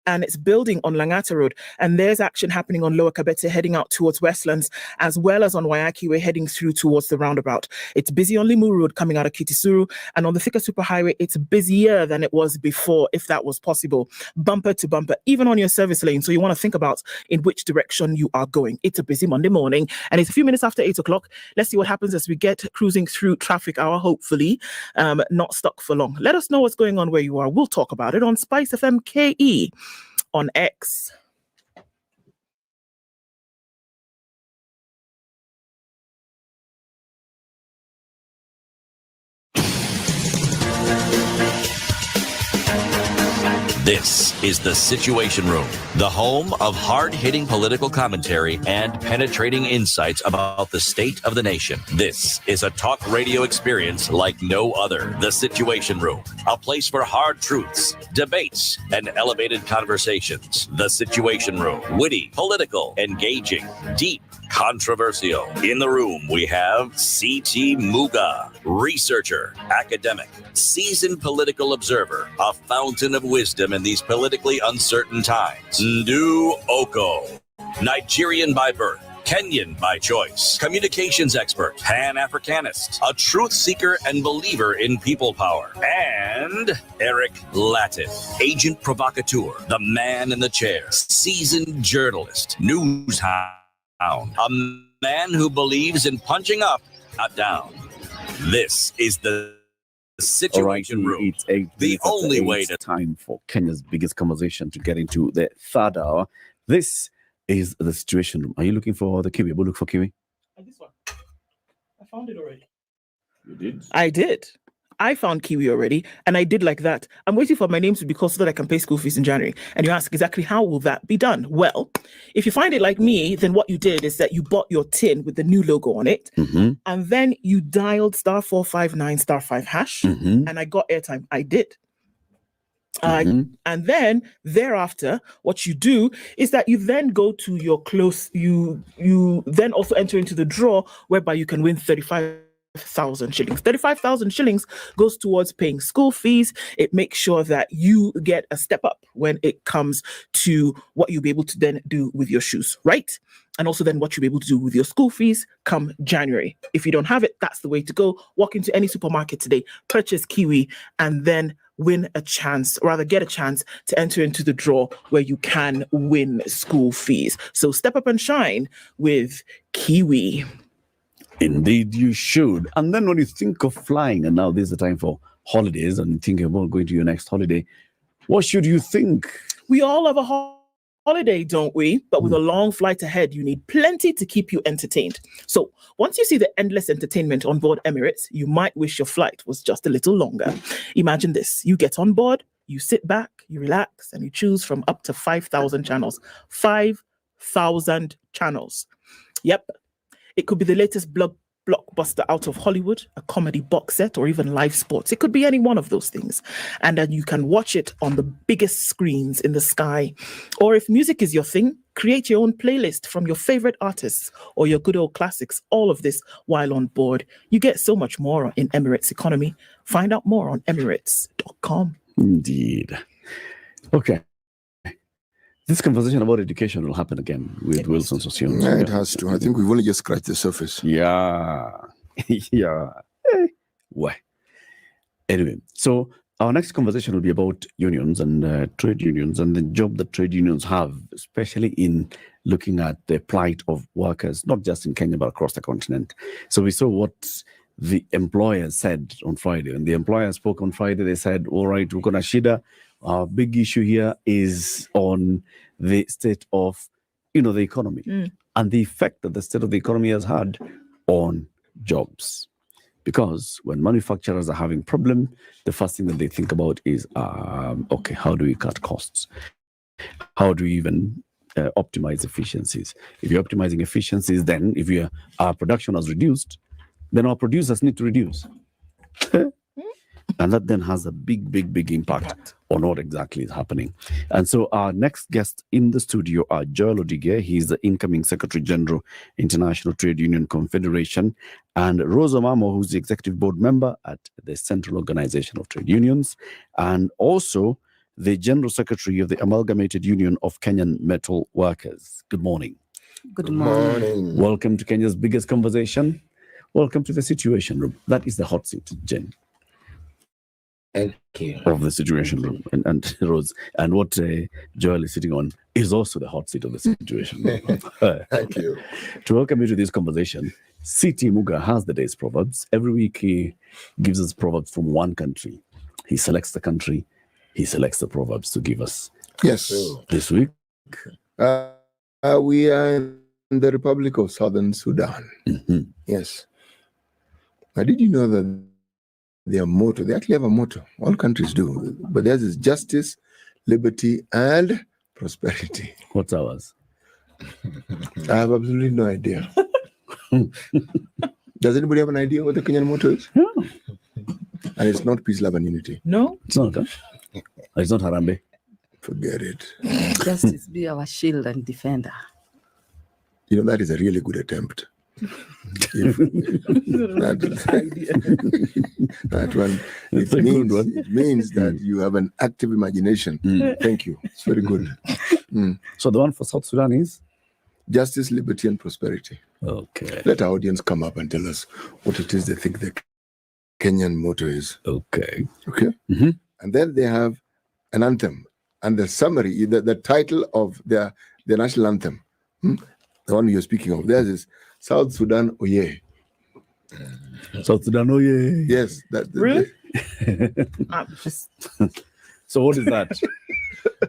and it's building on Langata Road. And there's action happening on Lower Kabete heading out towards Westlands, as well as on Wayaki Way heading through towards the roundabout. It's busy on Limu Road coming out of Kitisuru, and on the Thika Superhighway, it's busier than it was before, if that was possible. Bumper to bumper, even on your service lane. So you want to think about in which direction you are going. It's a busy Monday morning, and it's a few minutes after 8 o'clock. Let's see what happens as we get cruising through traffic hour, hopefully not stuck for long. Let us know what's going on where you are. We'll talk about it on Spice FM KE on X. This is The Situation Room, the home of hard-hitting political commentary and penetrating insights about the state of the nation. This is a talk radio experience like no other. The Situation Room, a place for hard truths, debates, and elevated conversations. The Situation Room, witty, political, engaging, deep, controversial. In the room, we have C.T. Muga, researcher, academic, seasoned political observer, a fountain of wisdom in these politically uncertain times. Ndu Oko, Nigerian by birth, Kenyan by choice, communications expert, Pan-Africanist, a truth seeker and believer in people power, and Eric Latin, agent provocateur, the man in the chair, seasoned journalist, news hound, a man who believes in punching up, not down. This is the Situation Room. The only way to time for Kenya's biggest conversation to get into the third hour. This is the Situation Room. Are you looking for the kiwi? We'll look for kiwi. This one. I found it already. You did? I did. I found kiwi already, and I did like that. I'm waiting for my name to be called so that I can pay school fees in January. And you ask exactly how will that be done? Well, if you find it like me, then what you did is that you bought your tin with the new logo on it, and then you dialed *459*5#, and I got airtime. I did. And then thereafter, what you do is that you then go to your you then also enter into the draw whereby you can win 35,000 shillings. 35,000 shillings goes towards paying school fees. It makes sure that you get a step up when it comes to what you'll be able to then do with your shoes, right? And also then what you'll be able to do with your school fees come January. If you don't have it, that's the way to go. Walk into any supermarket today, purchase kiwi, and then win a chance, or rather get a chance to enter into the draw where you can win school fees. So step up and shine with kiwi. Indeed, you should. And then when you think of flying, and now this is the time for holidays, and you think about going to your next holiday, what should you think? We all have a holiday, don't we? But with a long flight ahead, you need plenty to keep you entertained. So once you see the endless entertainment on board Emirates, you might wish your flight was just a little longer. Imagine this. You get on board, you sit back, you relax, and you choose from up to 5,000 channels. 5,000 channels. Yep. It could be the latest blockbuster out of Hollywood, a comedy box set, or even live sports. It could be any one of those things. And then you can watch it on the biggest screens in the sky. Or if music is your thing, create your own playlist from your favorite artists or your good old classics. All of this while on board. You get so much more in Emirates economy. Find out more on emirates.com. Indeed. Okay. This conversation about education will happen again with Wilson Sosion. Yeah, it has to. I think we've only just scratched the surface. Yeah. Yeah. Why? Anyway, so our next conversation will be about unions and trade unions and the job that trade unions have, especially in looking at the plight of workers, not just in Kenya, but across the continent. So we saw what the employers said on Friday. And the employers spoke on Friday. They said, all right, we're going to shida. Our big issue here is on the state of, the economy and the effect that the state of the economy has had on jobs. Because when manufacturers are having problem, the first thing that they think about is, okay, how do we cut costs? How do we even optimize efficiencies? If you're optimizing efficiencies, then if our production has reduced, then our producers need to reduce. And that then has a big impact on what exactly is happening. And so our next guest in the studio are Joel Odige. He's the incoming Secretary General, International Trade Union Confederation, and Rose Omamo, who's the Executive Board Member at the Central Organization of Trade Unions, and also the General Secretary of the Amalgamated Union of Kenyan Metal Workers. Good morning. Good morning. Welcome to Kenya's biggest conversation. Welcome to the Situation Room. That is the hot seat, Jen. Thank you. Of the Situation Room. And Rose. And what Joel is sitting on is also the hot seat of the Situation Room. Thank you. To welcome you to this conversation, C.T. Muga has the day's proverbs. Every week he gives us proverbs from one country. He selects the country. He selects the proverbs to give us. Yes. This week? We are in the Republic of Southern Sudan. Mm-hmm. Yes. Now, did you know that their motto, they actually have a motto, all countries do, but theirs is justice, liberty, and prosperity. What's ours? I have absolutely no idea. Does anybody have an idea what the Kenyan motto is? No. And it's not peace, love, and unity. No. It's not, huh? It's not Harambe. Forget it. Justice be our shield and defender. You know, that is a really good attempt. That one, it means that you have an active imagination. Thank you. It's very good. So the one for South Sudan is? Justice, liberty, and prosperity. Okay. Let our audience come up and tell us what it is they think the Kenyan motto is. Okay. Okay. Mm-hmm. And then they have an anthem. And the summary, the title of their national anthem, the one you're speaking of, theirs is South Sudan Oye. South Sudan Oye. Yes. Really? So what is that?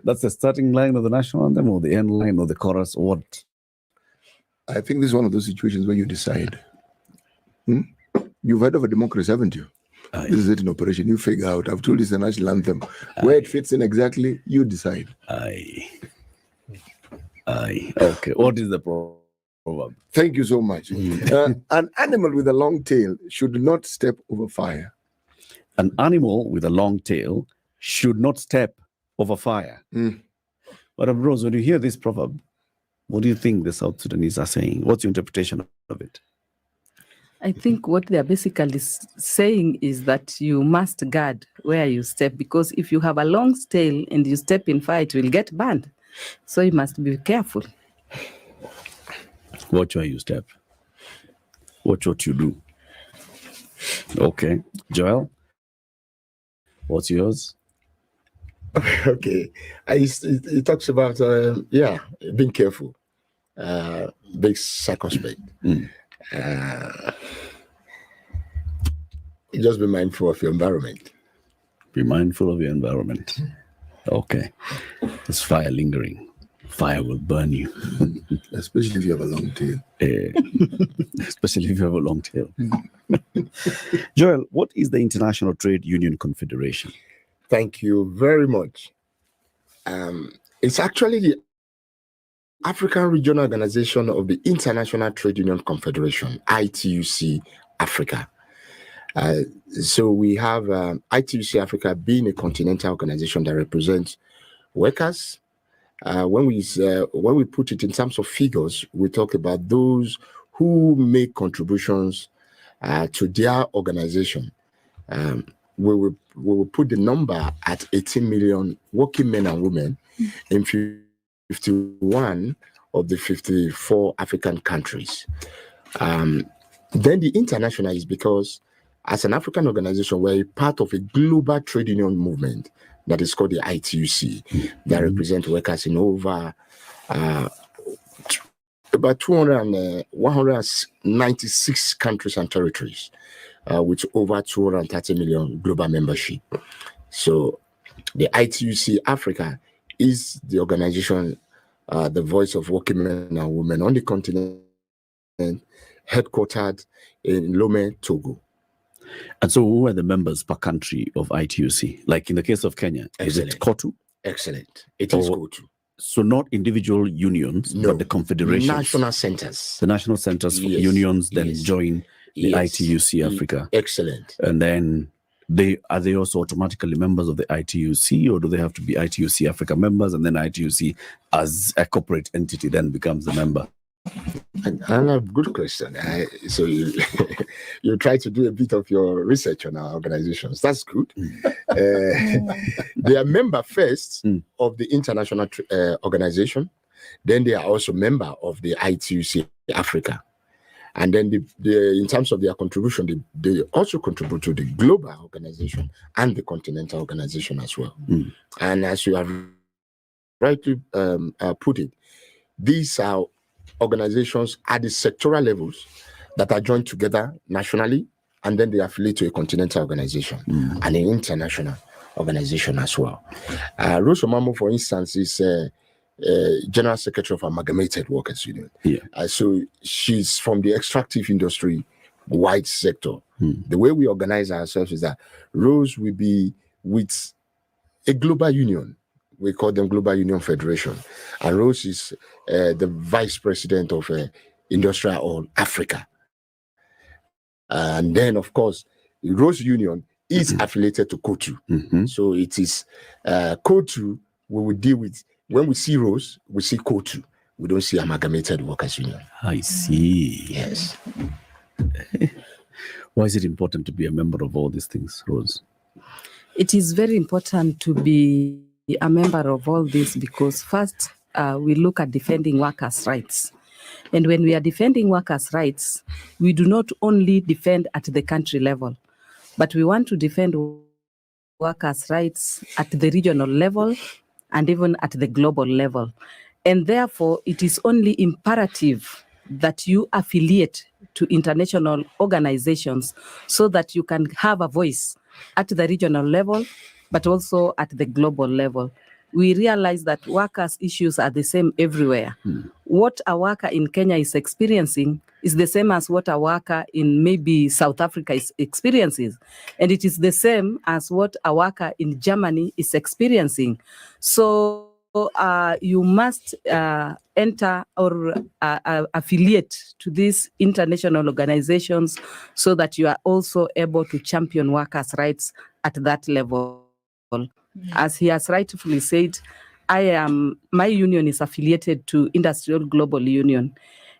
That's the starting line of the national anthem or the end line or the chorus or what? I think this is one of those situations where you decide. You've heard of a democracy, haven't you? Aye. This is it in operation. You figure out. I've told you it's a national anthem. Where it fits in exactly, you decide. Aye. Okay. What is the proverb? Thank you so much. An animal with a long tail should not step over fire. An animal with a long tail should not step over fire. But Rose, when you hear this proverb, what do you think the South Sudanese are saying? What's your interpretation of it? I think what they're basically saying is that you must guard where you step, because if you have a long tail and you step in fire, it will get burned. So you must be careful. Watch where you step. Watch what you do. Okay. Joel, what's yours? Okay. It talks about, being careful, being circumspect. Just be mindful of your environment. Be mindful of your environment. Okay. There's fire lingering. Fire will burn you. Especially if you have a long tail. Especially if you have a long tail. Joel, what is the International Trade Union Confederation? Thank you very much. It's actually the African Regional Organization of the International Trade Union Confederation, ITUC Africa. So we have ITUC Africa being a continental organization that represents workers. When we put it in terms of figures, we talk about those who make contributions to their organization. We will put the number at 18 million working men and women in 51 of the 54 African countries. Then the international is because as an African organization, we're a part of a global trade union movement that is called the ITUC, that represents workers in over about 196 countries and territories, with over 230 million global membership. So the ITUC Africa is the organization, the voice of working men and women on the continent, headquartered in Lomé, Togo. And so who are the members per country of ITUC? Like in the case of Kenya, Excellent. Is it COTU? Excellent. It is COTU. So not individual unions, but the confederations. National centers. The national centers for unions then join the ITUC Africa. Excellent. And then are they also automatically members of the ITUC, or do they have to be ITUC Africa members and then ITUC as a corporate entity then becomes the member? a good question. So you you try to do a bit of your research on our organizations. That's good. They are member first of the international organization. Then they are also member of the ITUC Africa. And then in terms of their contribution, they also contribute to the global organization and the continental organization as well. And as you have rightly put it, these are organizations at the sectoral levels that are joined together nationally, and then they affiliate to a continental organization and an international organization as well. Rose Omamo, for instance, is General Secretary of Amalgamated Workers Union. So she's from the extractive industry wide sector. The way we organize ourselves is that Rose will be with a global union. We call them Global Union Federation. And Rose is the vice president of Industrial All Africa. And then, of course, Rose Union is affiliated to COTU. So it is COTU we will deal with. When we see Rose, we see COTU. We don't see Amalgamated Workers Union. I see. Yes. Why is it important to be a member of all these things, Rose? It is very important to be a member of all this because first, we look at defending workers' rights. And when we are defending workers' rights, we do not only defend at the country level, but we want to defend workers' rights at the regional level and even at the global level. And therefore, it is only imperative that you affiliate to international organizations so that you can have a voice at the regional level, but also at the global level. We realize that workers' issues are the same everywhere. What a worker in Kenya is experiencing is the same as what a worker in maybe South Africa is experiencing. And it is the same as what a worker in Germany is experiencing. So you must enter or affiliate to these international organizations so that you are also able to champion workers' rights at that level. As he has rightfully said, my union is affiliated to Industrial Global Union.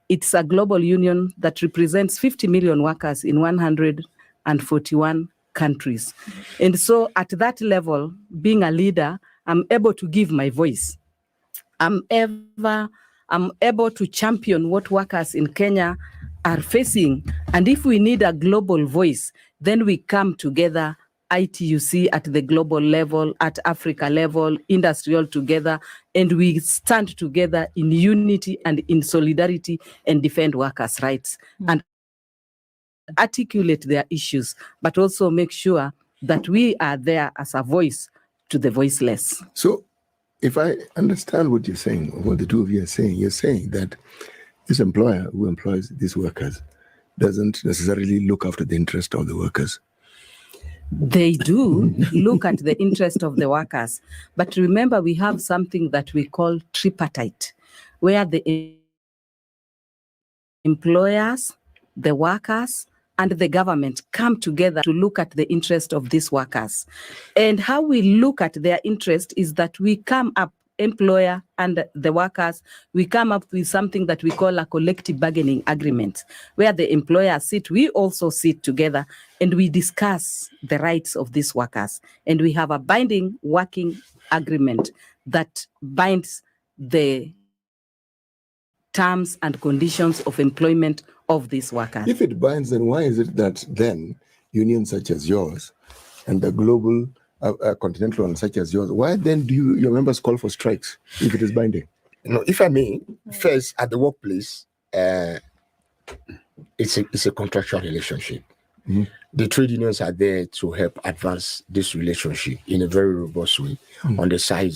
It's a global union that represents 50 million workers in 141 countries. And so at that level, being a leader, I'm able to give my voice. I'm able to champion what workers in Kenya are facing. And if we need a global voice, then we come together, ITUC at the global level, at Africa level, industrial together, and we stand together in unity and in solidarity and defend workers' rights and articulate their issues, but also make sure that we are there as a voice to the voiceless. So if I understand what you're saying, what the two of you are saying, you're saying that this employer who employs these workers doesn't necessarily look after the interest of the workers. They do look at the interest of the workers. But remember, we have something that we call tripartite, where the employers, the workers, and the government come together to look at the interest of these workers. And how we look at their interest is that we come up, employer and the workers, we come up with something that we call a collective bargaining agreement, where the employers sit, we also sit together, and we discuss the rights of these workers. And we have a binding working agreement that binds the terms and conditions of employment of these workers. If it binds, then why is it that then unions such as yours and the global continental one such as yours, why then do your members call for strikes if it is binding? If I may, first at the workplace, it's a contractual relationship. The trade unions are there to help advance this relationship in a very robust way on the side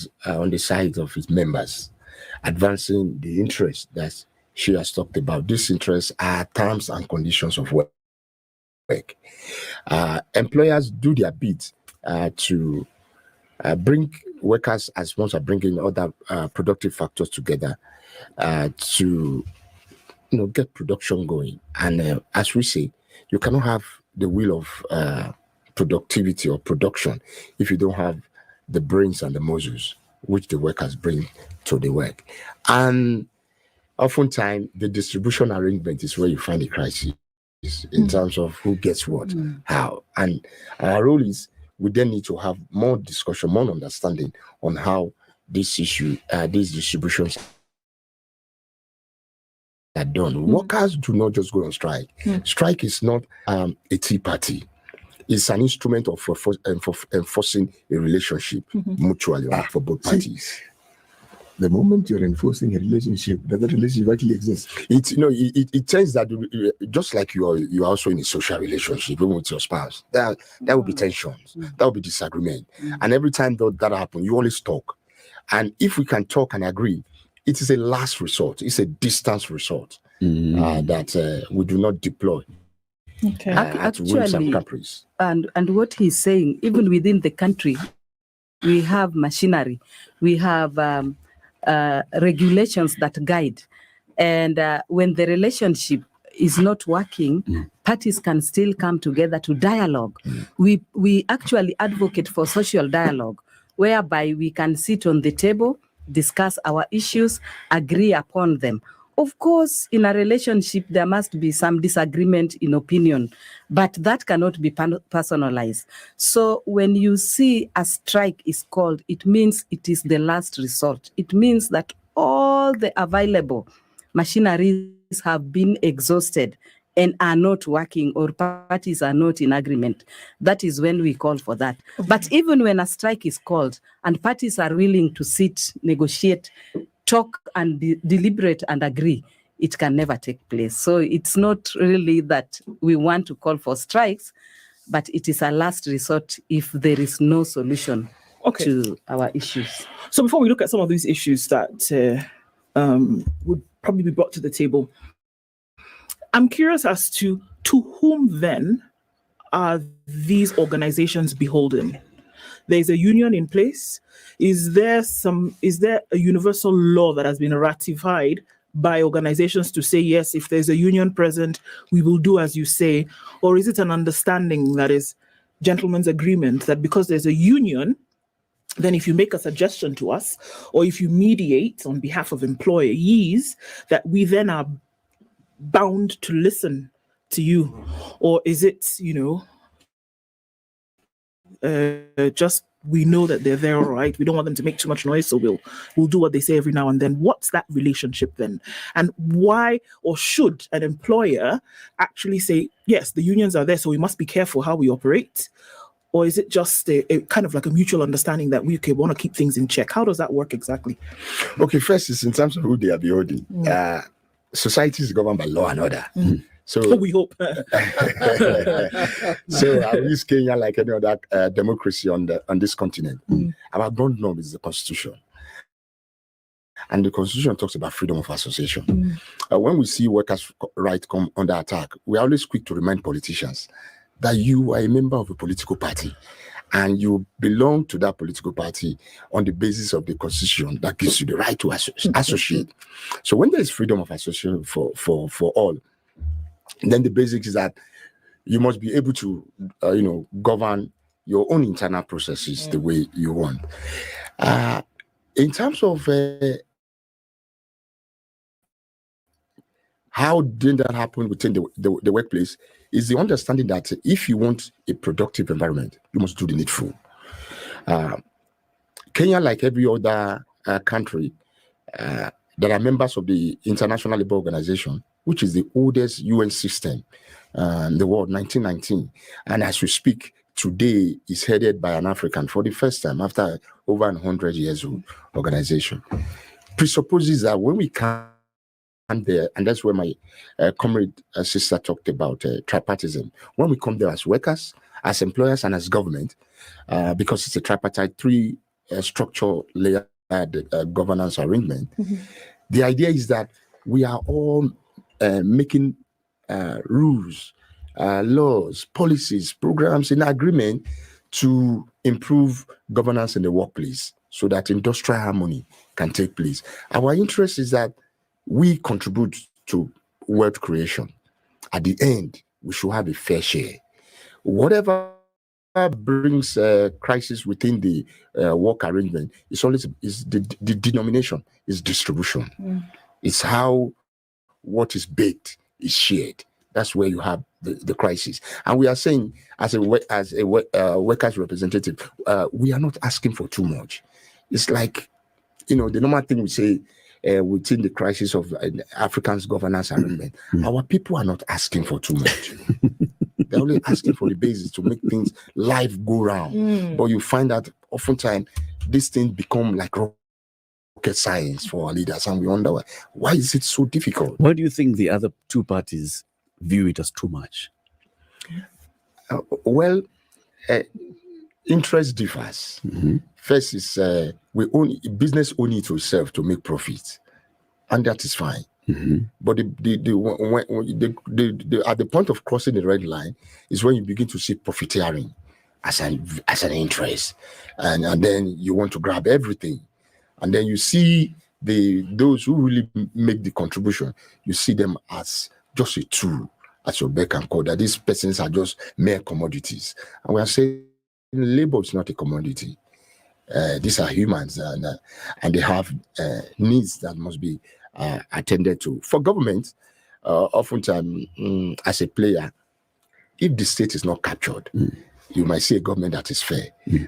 of its members, advancing the interests that she has talked about. These interests are terms and conditions of work. Employers do their bit to bring workers as ones are bringing other productive factors together to get production going. And as we say, you cannot have the wheel of productivity or production if you don't have the brains and the muscles which the workers bring to the work. And oftentimes the distribution arrangement is where you find the crisis in terms of who gets what, how. And our role is we then need to have more discussion, more understanding on how this issue, these distributions are done. Workers do not just go on strike. Strike is not a tea party. It's an instrument of enforcing a relationship mutually for both parties. The moment you're enforcing a relationship, does that relationship actually exist? It turns that just like you're also in a social relationship, even with your spouse, there will be tensions, there will be disagreement, and every time that happens, you always talk. And if we can talk and agree, it is a last resort. It's a distance resort that we do not deploy. Okay. At whims and caprice. And what he's saying, even within the country, we have machinery, we have regulations that guide. And when the relationship is not working, parties can still come together to dialogue. We actually advocate for social dialogue, whereby we can sit on the table, discuss our issues, agree upon them. Of course, in a relationship, there must be some disagreement in opinion, but that cannot be personalized. So when you see a strike is called, it means it is the last resort. It means that all the available machineries have been exhausted and are not working, or parties are not in agreement. That is when we call for that. Okay. But even when a strike is called and parties are willing to sit, negotiate, talk and deliberate and agree, it can never take place. So it's not really that we want to call for strikes, but it is a last resort if there is no solution to our issues. So before we look at some of these issues that would probably be brought to the table, I'm curious as to whom then are these organizations beholden? There's a union in place. Is there a universal law that has been ratified by organizations to say, yes, if there's a union present, we will do as you say? Or is it an understanding that is gentleman's agreement that because there's a union, then if you make a suggestion to us, or if you mediate on behalf of employees, that we then are bound to listen to you? Or is it, just we know that they're there, all right, we don't want them to make too much noise, so we'll do what they say every now and then? What's that relationship then? And why, or should an employer actually say, yes, the unions are there, so we must be careful how we operate? Or is it just a kind of like a mutual understanding that we want to keep things in check? How does that work exactly? Okay, first is in terms of who they are beholding. Society is governed by law and order. So we hope. So I use Kenya like any other democracy on this continent. Our ground norm is the Constitution. And the Constitution talks about freedom of association. When we see workers' rights come under attack, we are always quick to remind politicians that you are a member of a political party and you belong to that political party on the basis of the Constitution that gives you the right to associate. So when there is freedom of association for all, then the basics is that you must be able to, govern your own internal processes the way you want. In terms of how did that happen within the workplace, is the understanding that if you want a productive environment, you must do the needful. Kenya, like every other country, that are members of the International Labour Organization, which is the oldest UN system in the world, 1919. And as we speak, today is headed by an African for the first time after over 100 years old organization. Presupposes that when we come there, and that's where my comrade sister talked about tripartism, when we come there as workers, as employers, and as government, because it's a tripartite structure layer governance arrangement, the idea is that we are all making rules, laws, policies, programs in agreement to improve governance in the workplace so that industrial harmony can take place. Our interest is that we contribute to wealth creation. At the end, we should have a fair share. Whatever brings crisis within the work arrangement is always the denomination is distribution. It's how what is baked is shared. That's where you have the crisis. And we are saying, as a workers' representative, we are not asking for too much. It's like, the normal thing we say within the crisis of Africans' governance arrangement, our people are not asking for too much. They're only asking for the basis to make things life go round. But you find that oftentimes these things become like rocket science for our leaders, and we wonder why is it so difficult? Why do you think the other two parties view it as too much? Interest differs. First is business only to serve to make profit, and that is fine. But at the point of crossing the red line is when you begin to see profiteering as an interest, and then you want to grab everything, and then you see those who really make the contribution, you see them as just a tool, as your beck and call, that these persons are just mere commodities. And we are saying labor is not a commodity. These are humans, and they have needs that must be attended to. For government, oftentimes, as a player, if the state is not captured, you might see a government that is fair.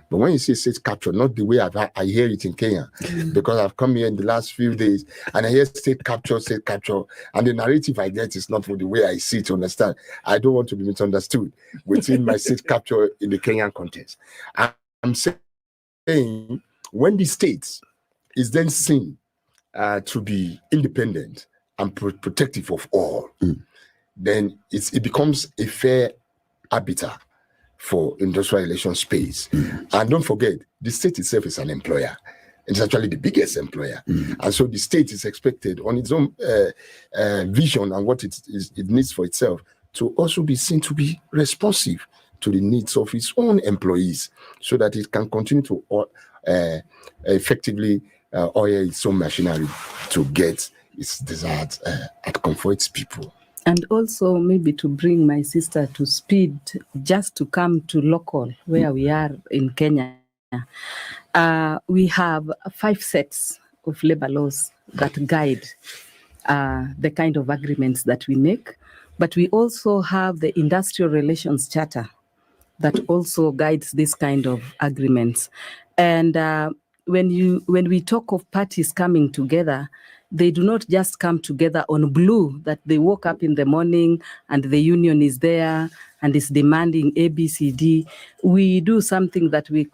But when you see state captured, not the way I hear it in Kenya, because I've come here in the last few days and I hear state capture, and the narrative I get is not for the way I see it, understand. I don't want to be misunderstood within my state capture in the Kenyan context. I'm saying when the state is then seen to be independent and protective of all, then it becomes a fair arbiter for industrial relations space. And don't forget, the state itself is an employer. It's actually the biggest employer. And so the state is expected on its own vision and what it needs for itself to also be seen to be responsive to the needs of its own employees so that it can continue to effectively oil its own machinery to get its desired outcome for its people. And also maybe to bring my sister to speed, just to come to local, where we are in Kenya. We have 5 sets of labor laws that guide the kind of agreements that we make. But we also have the Industrial Relations Charter that also guides this kind of agreements. And when we talk of parties coming together, they do not just come together on blue, that they woke up in the morning and the union is there and is demanding A, B, C, D. We do something that we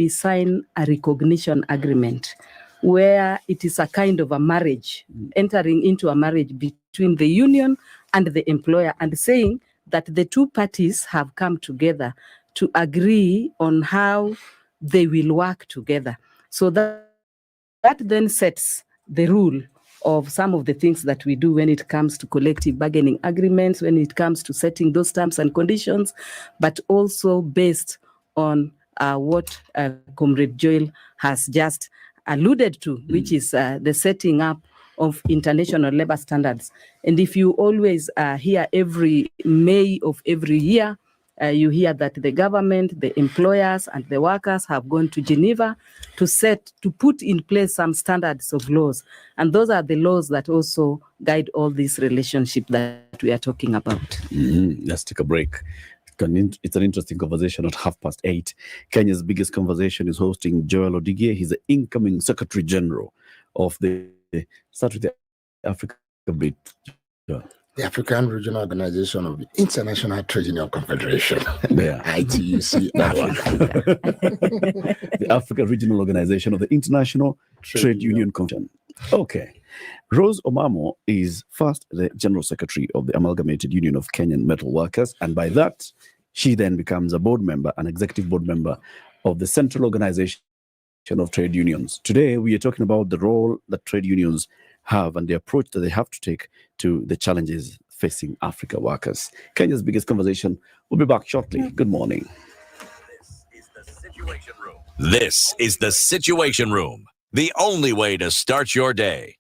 sign a recognition agreement, where it is a kind of a marriage, entering into a marriage between the union and the employer, and saying that the two parties have come together to agree on how they will work together. So that then sets the rule of some of the things that we do when it comes to collective bargaining agreements, when it comes to setting those terms and conditions, but also based on what Comrade Joel has just alluded to, which is the setting up of international labor standards. And if you always hear every May of every year, you hear that the government, the employers, and the workers have gone to Geneva to put in place some standards of laws. And those are the laws that also guide all this relationship that we are talking about. Let's take a break. It's an interesting conversation at 8:30. Kenya's biggest conversation is hosting Joel Odigie. He's the incoming Secretary General of the Africa bit. The African Regional Organization of the International Trade Union Confederation. Yeah. ITUC Africa. The African Regional Organization of the International Trade Union Confederation. Okay. Rose Omamo is first the General Secretary of the Amalgamated Union of Kenyan Metal Workers, and by that, she then becomes a board member, an executive board member of the Central Organization of Trade Unions. Today, we are talking about the role that trade unions have and the approach that they have to take to the challenges facing Africa workers. Kenya's biggest conversation. We'll be back shortly. Good morning. This is the Situation Room, the only way to start your day.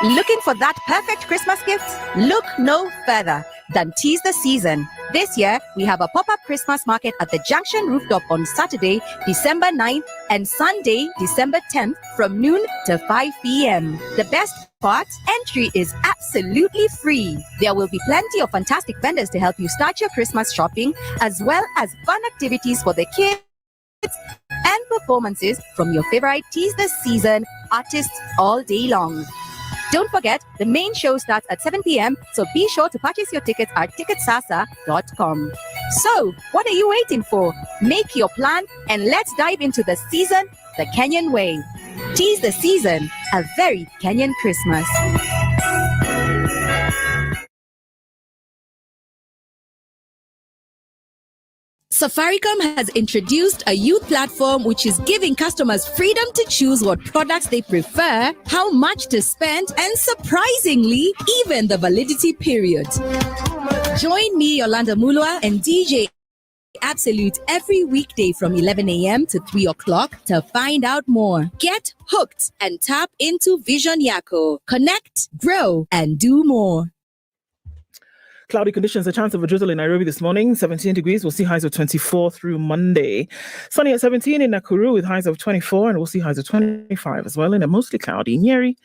Looking for that perfect Christmas gift? Look no further than Tease the Season. This year, we have a pop-up Christmas market at the Junction Rooftop on Saturday, December 9th and Sunday, December 10th from noon to 5 p.m. The best part, entry is absolutely free. There will be plenty of fantastic vendors to help you start your Christmas shopping, as well as fun activities for the kids and performances from your favorite Tease the Season artists all day long. Don't forget, the main show starts at 7 p.m., so be sure to purchase your tickets at ticketsasa.com. So, what are you waiting for? Make your plan and let's dive into the season the Kenyan way. Tease the Season, a very Kenyan Christmas. Safaricom has introduced a youth platform which is giving customers freedom to choose what products they prefer, how much to spend, and surprisingly, even the validity period. Join me, Yolanda Mulwa, and DJ Absolute every weekday from 11 a.m. to 3 o'clock to find out more. Get hooked and tap into Vision Yako. Connect, grow, and do more. Cloudy conditions, a chance of a drizzle in Nairobi this morning, 17 degrees. We'll see highs of 24 through Monday. Sunny at 17 in Nakuru with highs of 24, and we'll see highs of 25 as well. And a mostly cloudy Nyeri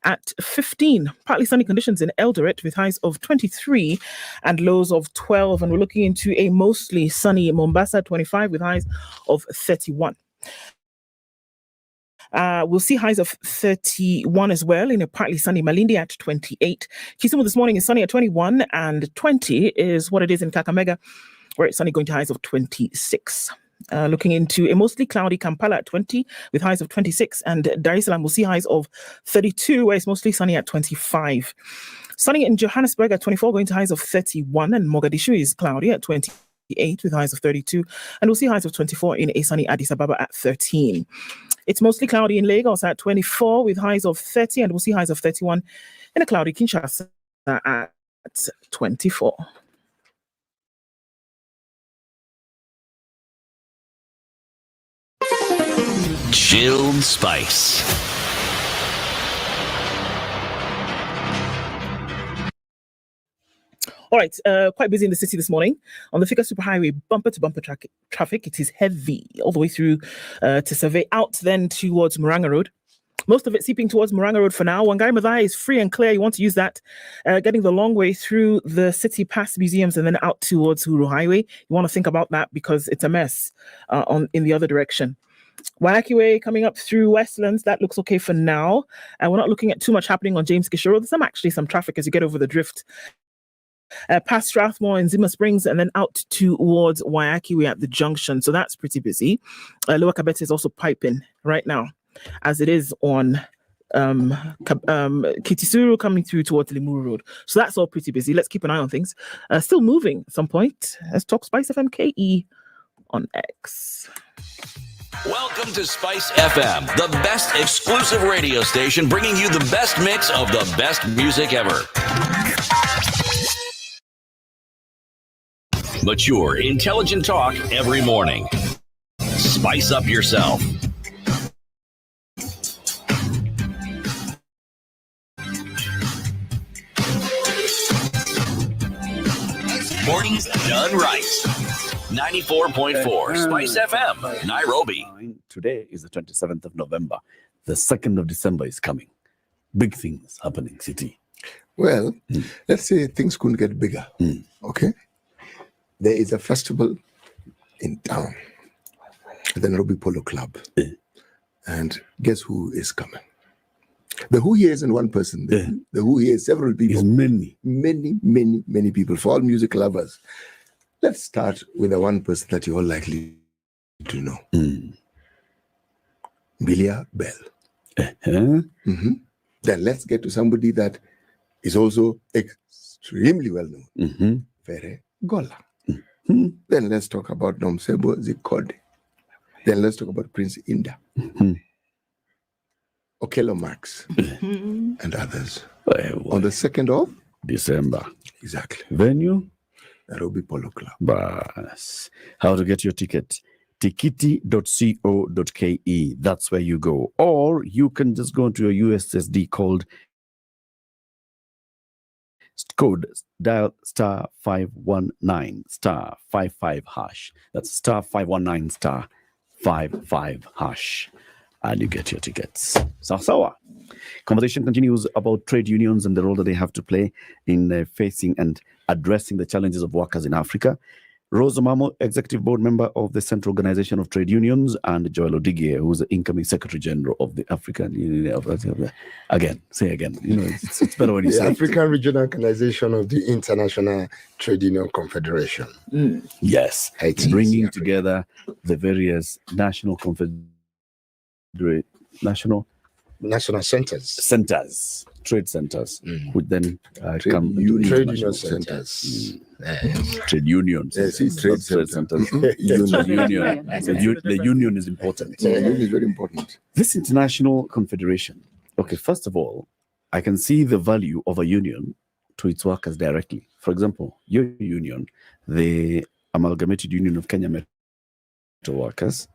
at 15. Partly sunny conditions in Eldoret with highs of 23 and lows of 12. And we're looking into a mostly sunny Mombasa, 25 with highs of 31. We'll see highs of 31 as well in a partly sunny Malindi at 28. Kisumu this morning is sunny at 21, and 20 is what it is in Kakamega, where it's sunny going to highs of 26. Looking into a mostly cloudy Kampala at 20 with highs of 26, and Dar es Salaam will see highs of 32, where it's mostly sunny at 25. Sunny in Johannesburg at 24, going to highs of 31, and Mogadishu is cloudy at 28 with highs of 32, and we'll see highs of 24 in a sunny Addis Ababa at 13. It's mostly cloudy in Lagos at 24 with highs of 30, and we'll see highs of 31 in a cloudy Kinshasa at 24. Chilled Spice. All right, quite busy in the city this morning. On the Thika Superhighway, bumper-to-bumper traffic, it is heavy all the way through to Survey, out then towards Murang'a Road. Most of it seeping towards Murang'a Road for now. Wangari Maathai is free and clear. You want to use that. Getting the long way through the city past museums and then out towards Huru Highway. You want to think about that because it's a mess in the other direction. Waiyaki Way coming up through Westlands, that looks okay for now. And we're not looking at too much happening on James Kisho Road. There's some traffic as you get over the drift. Past Strathmore and Zima Springs, and then out towards Waiyaki Way at the junction. So that's pretty busy. Lower Kabete is also piping right now, as it is on Kitisuru coming through towards Limuru Road. So that's all pretty busy. Let's keep an eye on things. Still moving at some point. Let's talk Spice FM KE on X. Welcome to Spice FM, the best exclusive radio station bringing you the best mix of the best music ever. Mature, intelligent talk every morning. Spice up yourself. Mornings done right. 94.4 Spice FM, Nairobi. Today is the 27th of November. The 2nd of December is coming. Big things happening, city. Well, let's say things couldn't get bigger. Okay? There is a festival in town at the Nairobi Polo Club. And guess who is coming? The who here isn't one person. The who here is several people. It's many. Many people. For all music lovers. Let's start with the one person that you're all likely to know. Bilia Bell. Then let's get to somebody that is also extremely well known. Fere Gola. Then let's talk about Nomsebo Zikode. Then let's talk about Prince Inda. Okello Max. And others. On the 2nd of December. Exactly. Venue? Nairobi Polo Club. Bas. How to get your ticket? tikiti.co.ke. That's where you go. Or you can just go into your USSD called code, dial star 519 star 55 hash. That's star 519 star 55 hash. And you get your tickets. Sawa. Conversation continues about trade unions and the role that they have to play in facing and addressing the challenges of workers in Africa. Rose Omamo, Executive Board Member of the Central Organization of Trade Unions, and Joel Odigie, who's the incoming Secretary General of the African Union. Again, say again. You know, it's better when you say African Regional Organization of the International Trade Union Confederation. Yes, bringing together the various national national centers, trade centers, would then come to trade union centers. Trade unions. Yes, it's trade centers. Union. The union is important. The union is very important. This international confederation. Okay, first of all, I can see the value of a union to its workers directly. For example, your union, the Amalgamated Union of Kenya Metal Workers,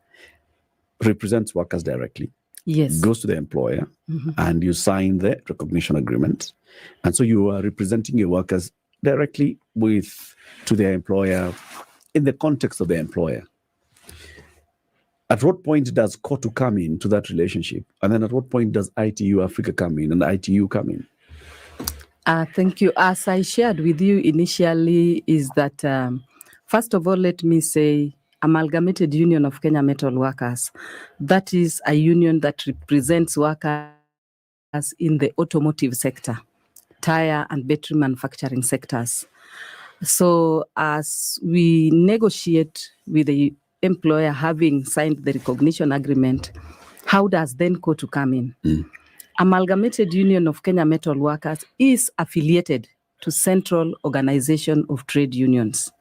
represents workers directly. Yes. Goes to the employer, and you sign the recognition agreement. And so you are representing your workers directly to their employer in the context of the employer. At what point does COTU come into that relationship? And then at what point does ITU Africa come in and ITU come in? Thank you. As I shared with you initially, is that, first of all, let me say, Amalgamated Union of Kenya Metal Workers, that is a union that represents workers in the automotive sector, tire and battery manufacturing sectors. So as we negotiate with the employer having signed the recognition agreement, how does then COTU come in? Amalgamated Union of Kenya Metal Workers is affiliated to Central Organization of Trade Unions.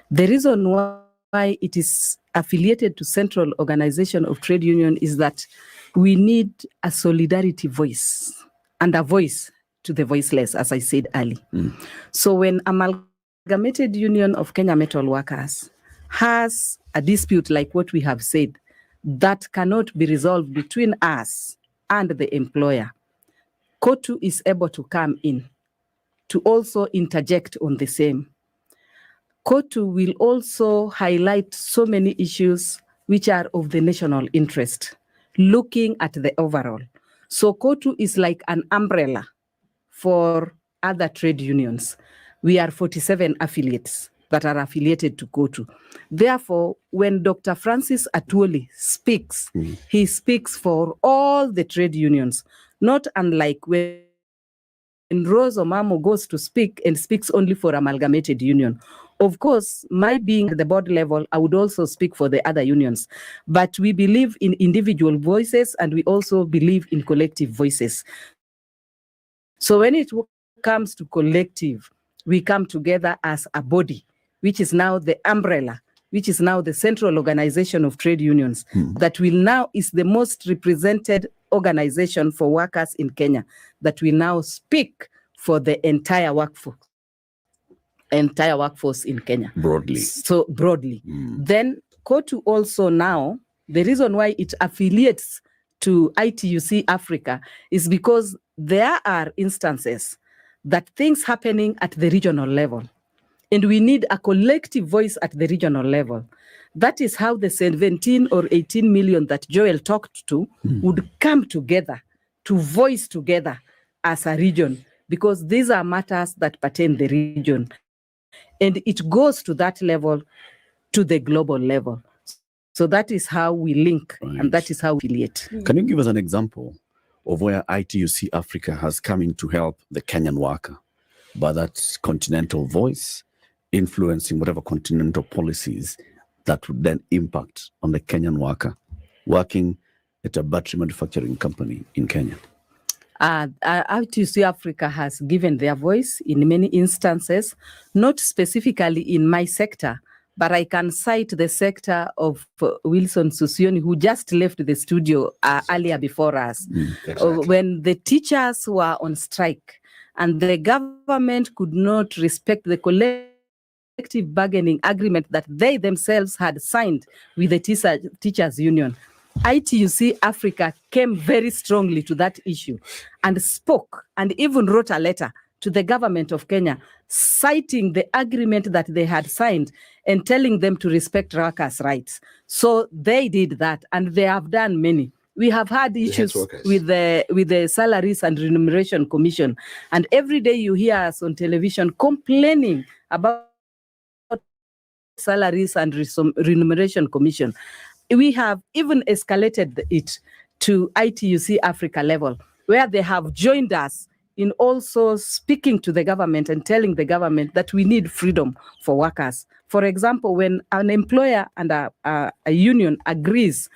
The reason why it is affiliated to Central Organization of Trade Union is that we need a solidarity voice and a voice to the voiceless, as I said earlier. So when Amalgamated Union of Kenya Metal Workers has a dispute like what we have said, that cannot be resolved between us and the employer, COTU is able to come in to also interject on the same. COTU will also highlight so many issues which are of the national interest, looking at the overall. So COTU is like an umbrella for other trade unions. We are 47 affiliates that are affiliated to COTU. Therefore, when Dr. Francis Atwoli speaks, he speaks for all the trade unions, not unlike when Rose Omamo goes to speak and speaks only for Amalgamated Union. Of course, my being at the board level, I would also speak for the other unions. But we believe in individual voices and we also believe in collective voices. So when it comes to collective, we come together as a body, which is now the umbrella, which is now the Central Organization of Trade Unions, that will now is the most represented organization for workers in Kenya, that will now speak for the entire workforce in Kenya. Broadly. So broadly. Then COTU also now, the reason why it affiliates to ITUC Africa is because there are instances that things happening at the regional level. And we need a collective voice at the regional level. That is how the 17 or 18 million that Joel talked to would come together to voice together as a region, because these are matters that pertain the region. And it goes to that level, to the global level. So that is how we link, and that is how we affiliate. Can you give us an example of where ITUC Africa has come in to help the Kenyan worker, by that continental voice, influencing whatever continental policies that would then impact on the Kenyan worker working at a battery manufacturing company in Kenya? ITUC Africa has given their voice in many instances, not specifically in my sector, but I can cite the sector of Wilson Susioni, who just left the studio earlier before us. When the teachers were on strike and the government could not respect the collective bargaining agreement that they themselves had signed with the teachers union, ITUC Africa came very strongly to that issue and spoke and even wrote a letter to the government of Kenya, citing the agreement that they had signed and telling them to respect workers' rights. So they did that, and they have done many. We have had issues with the Salaries and Remuneration Commission, and every day you hear us on television complaining about Salaries and Remuneration Commission. We have even escalated it to ITUC Africa level, where they have joined us in also speaking to the government and telling the government that we need freedom for workers. For example, when an employer and a union agrees,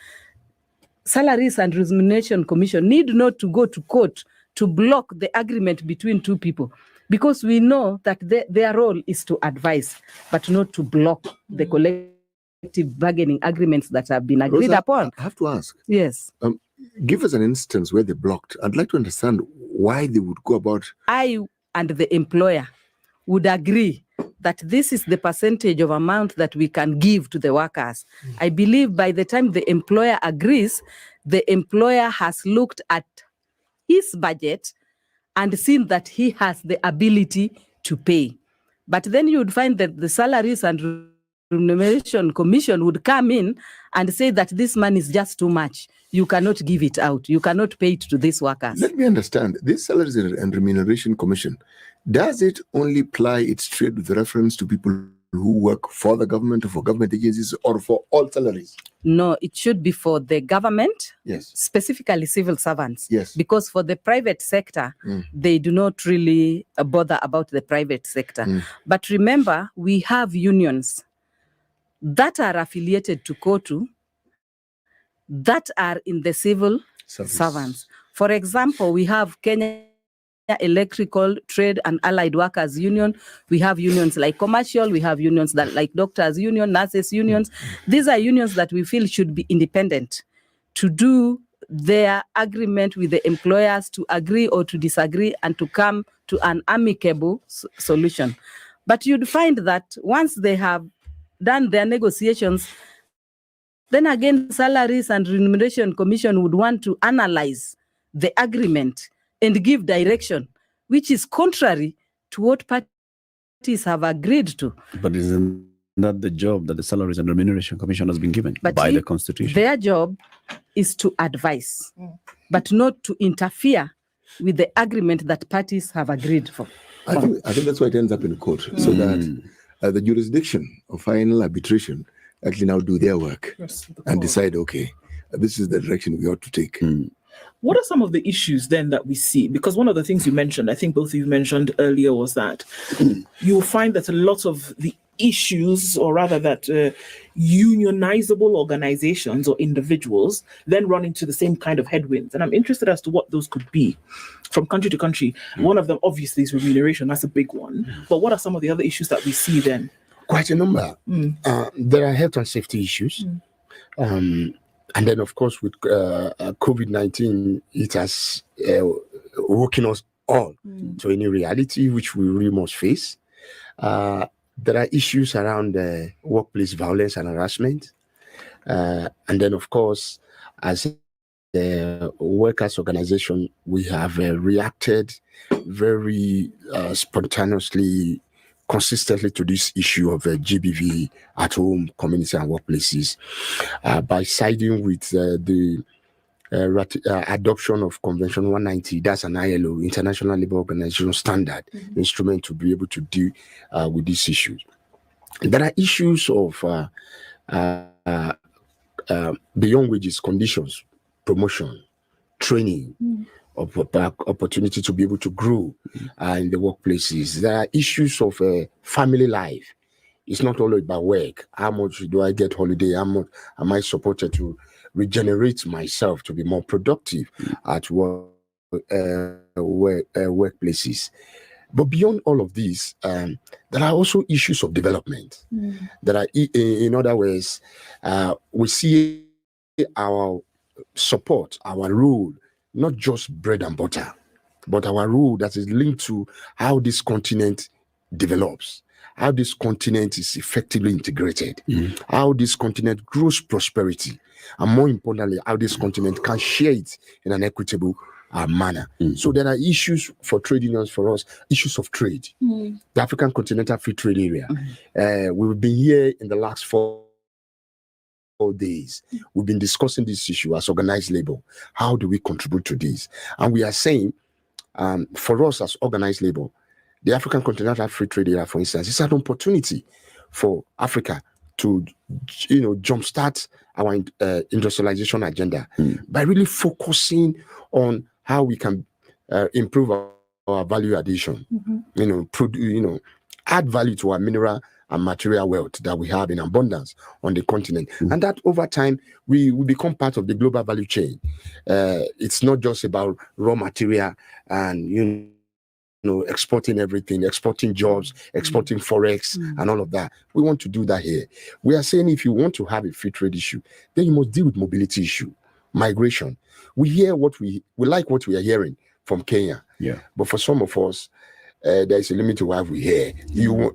Salaries and Remuneration Commission need not to go to court to block the agreement between two people, because we know that their role is to advise, but not to block the collective bargaining agreements that have been agreed Rosa, upon. I have to ask. Yes. Give us an instance where they blocked. I'd like to understand why they would go about. I and the employer would agree that this is the percentage of amount that we can give to the workers. I believe by the time the employer agrees, the employer has looked at his budget and seen that he has the ability to pay. But then you would find that the Salaries and Remuneration Commission would come in and say that this money is just too much. You cannot give it out. You cannot pay it to these workers. Let me understand. This Salaries and Remuneration Commission, does it only ply its trade with reference to people who work for the government or for government agencies, or for all salaries? No, it should be for the government, yes, specifically civil servants. Yes. Because for the private sector, they do not really bother about the private sector. But remember, we have unions that are affiliated to KOTU that are in the civil servants. For example, we have Kenya Electrical Trade and Allied Workers Union. We have unions like commercial. We have unions that like doctors union, nurses unions. These are unions that we feel should be independent to do their agreement with the employers, to agree or to disagree, and to come to an amicable solution. But you'd find that once they have done their negotiations, then again, Salaries and Remuneration Commission would want to analyze the agreement and give direction, which is contrary to what parties have agreed to. But isn't that the job that the Salaries and Remuneration Commission has been given by the Constitution? Their job is to advise, but not to interfere with the agreement that parties have agreed for. I think that's why it ends up in court, so that the jurisdiction of final arbitration actually now do their work and decide, okay, this is the direction we ought to take. What are some of the issues then that we see? Because one of the things you mentioned, I think both of you mentioned earlier, was that you'll find that a lot of the issues, or rather that unionizable organizations or individuals then run into the same kind of headwinds. And I'm interested as to what those could be from country to country. One of them obviously is remuneration. That's a big one. But what are some of the other issues that we see then? Quite a number. There are health and safety issues. And then, of course, with COVID-19, it has woken us all to a new reality, which we really must face. There are issues around workplace violence and harassment. And then, of course, as a workers' organization, we have reacted very spontaneously, consistently to this issue of GBV at home, community and workplaces by siding with the adoption of Convention 190. That's an ILO, International Labour Organization standard instrument to be able to deal with these issues. There are issues of beyond wages, conditions, promotion, training, opportunity to be able to grow in the workplaces. There are issues of family life. It's not all about work. How much do I get holiday? How much am I supported to regenerate myself to be more productive at workplaces? But beyond all of these, there are also issues of development. There are, in other words, we see our support, our role, not just bread and butter, but our role that is linked to how this continent develops, how this continent is effectively integrated, how this continent grows prosperity, and more importantly, how this continent can share it in an equitable manner. So there are issues for trade unions for us, issues of trade. The African Continental Free Trade Area. We've been here in the last 4 days. We've been discussing this issue as organized labor. How do we contribute to this? And we are saying, for us as organized labor, the African Continental Free Trade Area, for instance, is an opportunity for Africa to, jumpstart our industrialization agenda by really focusing on how we can improve our value addition. Add value to our mineral and material wealth that we have in abundance on the continent. And that over time, we become part of the global value chain. It's not just about raw material and, exporting everything, exporting jobs, exporting forex and all of that. We want to do that here. We are saying if you want to have a free trade issue, then you must deal with mobility issue, migration. We hear we like what we are hearing from Kenya. Yeah. But for some of us, there is a limit to what we hear.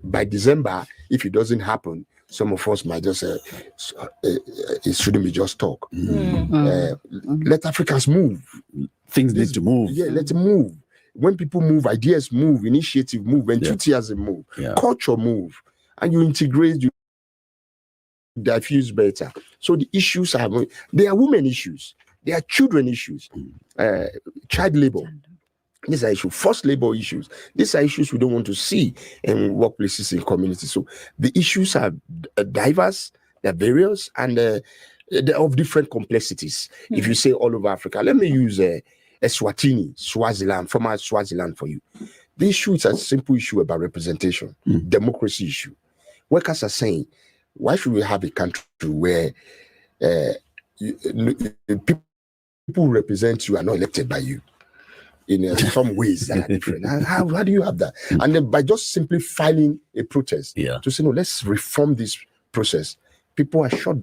By December, if it doesn't happen, some of us might just say it shouldn't be just talk. Let Africans move. Things need to move. Yeah, let's move. When people move, ideas move, initiative move, enthusiasm move, culture move, and you integrate, you diffuse better. So the issues they are women issues, they are children issues, child labor. These are issues, forced labor issues. These are issues we don't want to see in workplaces, in communities. So the issues are diverse, they're various, and they're of different complexities. If you say all over Africa, let me use Swaziland, former Swaziland for you. The issue is a simple issue about representation, democracy issue. Workers are saying, why should we have a country where people who represent you are not elected by you? In some ways that are different. How do you have that? And then by just simply filing a protest to say, no, let's reform this process. People are shot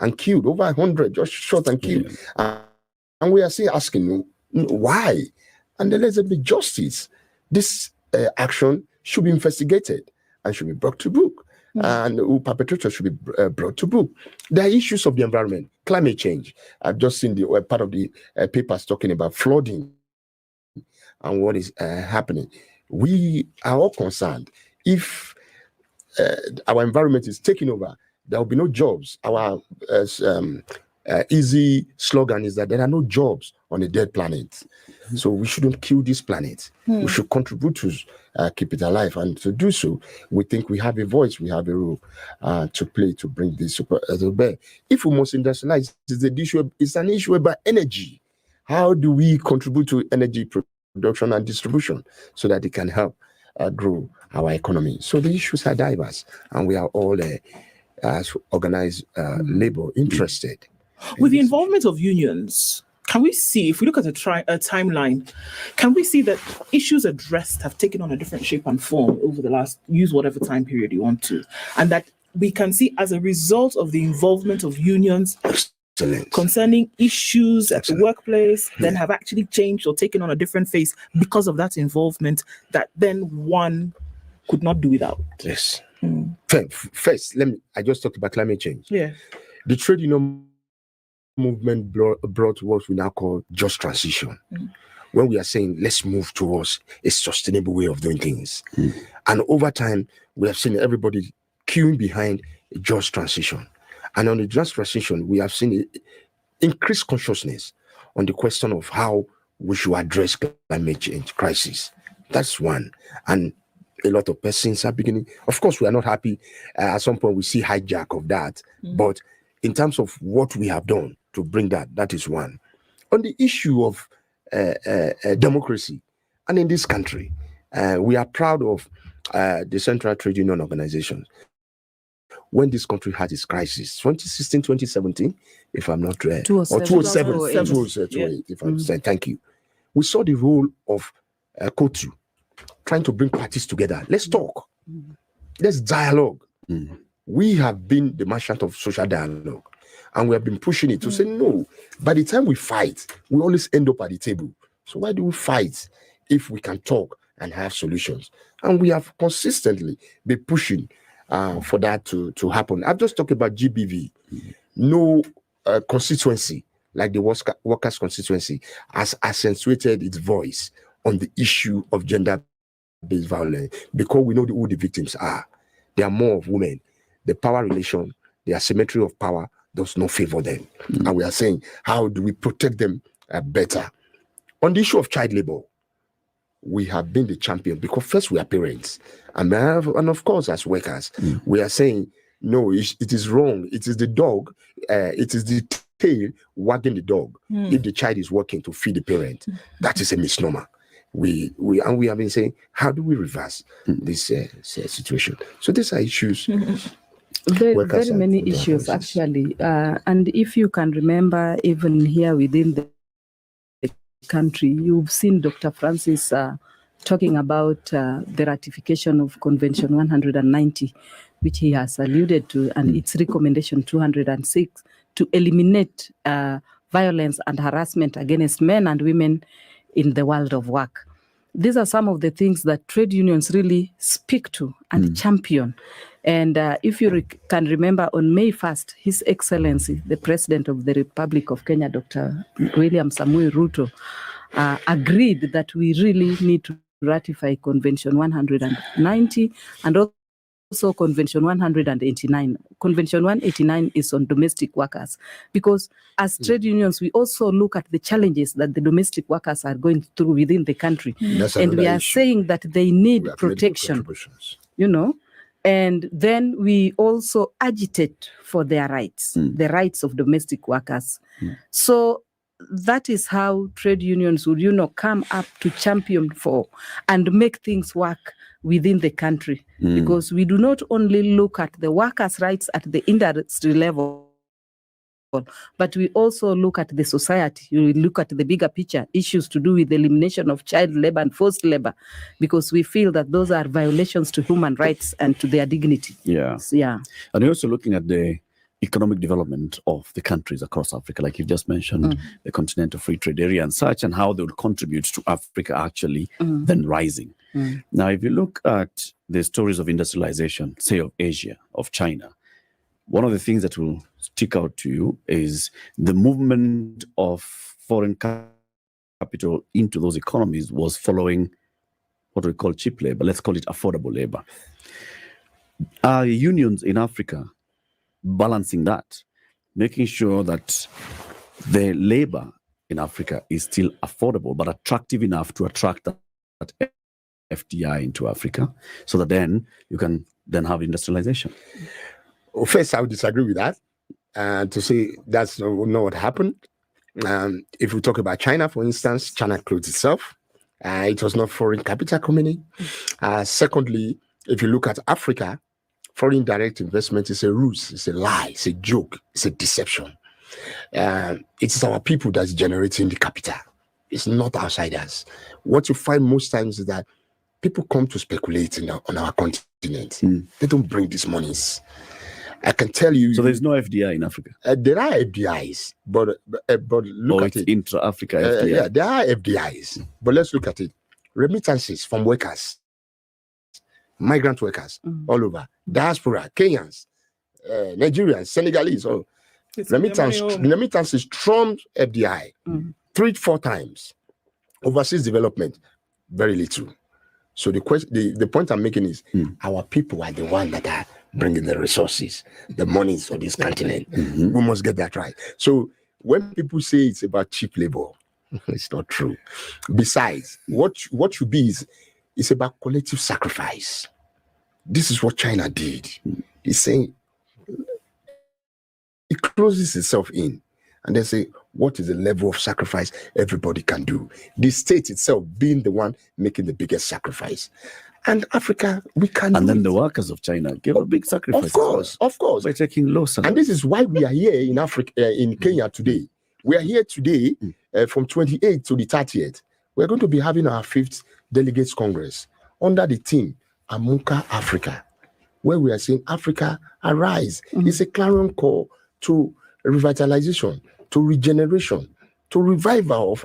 and killed, over 100 just shot and killed. And we are still asking, why? And then let there be justice. This action should be investigated and should be brought to book. And who perpetrators should be brought to book. There are issues of the environment, climate change. I've just seen the part of the papers talking about flooding and what is happening. We are all concerned. If our environment is taken over, there will be no jobs. Our easy slogan is that there are no jobs on a dead planet. So we shouldn't kill this planet. We should contribute to keep it alive. And to do so, we think we have a voice, we have a role to play to bring this to bear. If we must industrialize, it's an issue about energy. How do we contribute to energy production and distribution so that it can help grow our economy? So the issues are diverse, and we are all as organized labor interested. With the involvement of unions, can we see, if we look at a timeline, can we see that issues addressed have taken on a different shape and form over the last, use whatever time period you want to, and that we can see as a result of the involvement of unions concerning issues at the workplace, then have actually changed or taken on a different face because of that involvement that then one could not do without? Yes. First, I just talked about climate change. Yeah. The trade union movement brought what we now call just transition. When we are saying, let's move towards a sustainable way of doing things. And over time, we have seen everybody queuing behind a just transition. And on the just transition, we have seen increased consciousness on the question of how we should address climate change crisis. That's one. And a lot of persons are beginning. Of course, we are not happy. At some point, we see hijack of that. But in terms of what we have done to bring that is one. On the issue of democracy, and in this country, we are proud of the Central Trade Union Organization. When this country had its crisis, 2016, 2017, if I'm not right, or 2007, if I'm saying, thank you. We saw the role of COTU, trying to bring parties together. Let's talk. Let's dialogue. We have been the merchant of social dialogue, and we have been pushing it to say, no, by the time we fight, we always end up at the table. So why do we fight if we can talk and have solutions? And we have consistently been pushing for that to happen. I've just talked about GBV. No constituency like the workers' constituency, has accentuated its voice on the issue of gender-based violence because we know who the victims are. They are more of women. The power relation, the asymmetry of power does not favor them. And we are saying, how do we protect them better? On the issue of child labor, we have been the champion because first we are parents. And of course, as workers, we are saying, no, it is wrong. It is the dog. It is the tail wagging the dog. If the child is working to feed the parent, that is a misnomer. We have been saying, how do we reverse this situation? So these are issues. Very many issues, actually. And if you can remember, even here within the country, you've seen Dr. Francis talking about the ratification of Convention 190, which he has alluded to, and its recommendation 206 to eliminate violence and harassment against men and women in the world of work. These are some of the things that trade unions really speak to and champion. And if you can remember, on May 1st, His Excellency, the President of the Republic of Kenya, Dr. William Samoei Ruto, agreed that we really need to ratify Convention 190 and also Convention 189. Convention 189 is on domestic workers, because as trade unions, we also look at the challenges that the domestic workers are going through within the country. And we are saying that they need protection, you know. And then we also agitate for their rights, the rights of domestic workers. So that is how trade unions would, come up to champion for and make things work within the country. Because we do not only look at the workers' rights at the industry level, but we also look at the society. We look at the bigger picture, issues to do with the elimination of child labor and forced labor, because we feel that those are violations to human rights and to their dignity. Yeah. And you're also looking at the economic development of the countries across Africa, like you've just mentioned, the Continental Free Trade Area and such, and how they would contribute to Africa actually then rising. Now, if you look at the stories of industrialization, say of Asia, of China, one of the things that will stick out to you is the movement of foreign capital into those economies was following what we call cheap labor. Let's call it affordable labor. Are unions in Africa balancing that, making sure that the labor in Africa is still affordable but attractive enough to attract that FDI into Africa, so that then you can then have industrialization? Well, first, I would disagree with that. To say that's not what happened. If we talk about China, for instance, China closed itself. It was not foreign capital coming in. Secondly, if you look at Africa, foreign direct investment is a ruse, it's a lie, it's a joke, it's a deception. It's our people that's generating the capital. It's not outsiders. What you find most times is that people come to speculate on our continent. They don't bring these monies. I can tell you. So there's no FDI in Africa? There are FDIs, but look at it. Intra-Africa FDI. Yeah, there are FDIs, but let's look at it. Remittances from workers, migrant workers all over, diaspora, Kenyans, Nigerians, Senegalese. Remittances trumped FDI 3-4 times. Overseas development, very little. So the point I'm making is our people are the ones that are bringing the resources, the monies of this continent. We must get that right. So when people say it's about cheap labor, it's not true. Besides, what should be is it's about collective sacrifice. This is what China did. It's saying it closes itself in and then say, what is the level of sacrifice everybody can do? The state itself being the one making the biggest sacrifice. And Africa, we can. And then the workers of China give a big sacrifice. Of course. By taking low salaries. And this is why we are here in Africa, in Kenya today. We are here today from 28th to the 30th. We're going to be having our 5th Delegates Congress under the theme Amuka Africa, where we are saying Africa arise. It's a clarion call to revitalization, to regeneration, to revival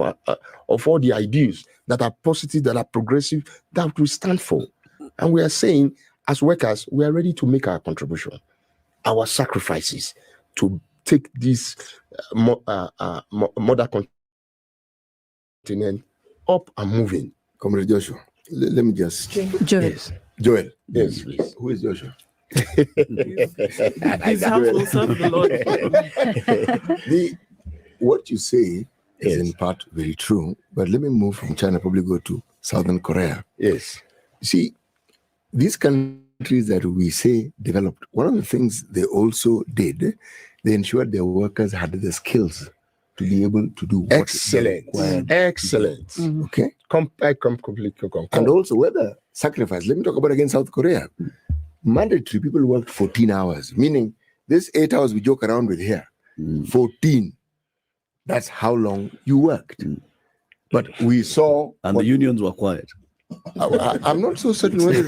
of all the ideas that are positive, that are progressive, that we stand for. And we are saying, as workers, we are ready to make our contribution, our sacrifices to take this mother continent up and moving. Comrade Joshua, let me just... Joel. Yes. Joel. Yes, please. Who is Joshua? His house will serve the Lord. What you say is in part very true, but let me move from China, probably go to Southern Korea. Yes. See, these countries that we say developed, one of the things they also did, they ensured their workers had the skills to be able to do what Excellent. Excellent. Mm-hmm. Okay. I completely concur. And also whether sacrifice, let me talk about again South Korea. Mandatory people worked 14 hours, meaning this 8 hours we joke around with here, 14. That's how long you worked. But we saw... And the unions were quiet. I'm not so certain whether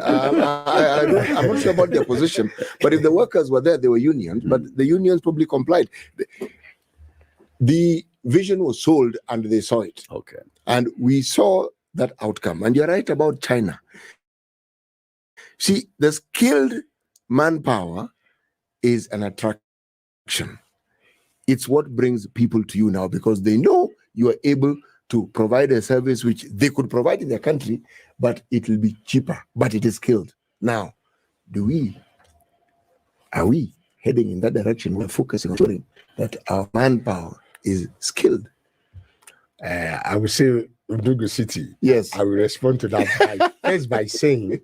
I'm not sure about their position, but if the workers were there, they were unions, but the unions probably complied. The vision was sold and they saw it. Okay. And we saw that outcome. And you're right about China. See, the skilled manpower is an attraction. It's what brings people to you now because they know you are able to provide a service which they could provide in their country, but it will be cheaper, but it is skilled. Now, are we heading in that direction? We're focusing on ensuring that our manpower is skilled. I would say Udugu City. Yes. I will respond to that by saying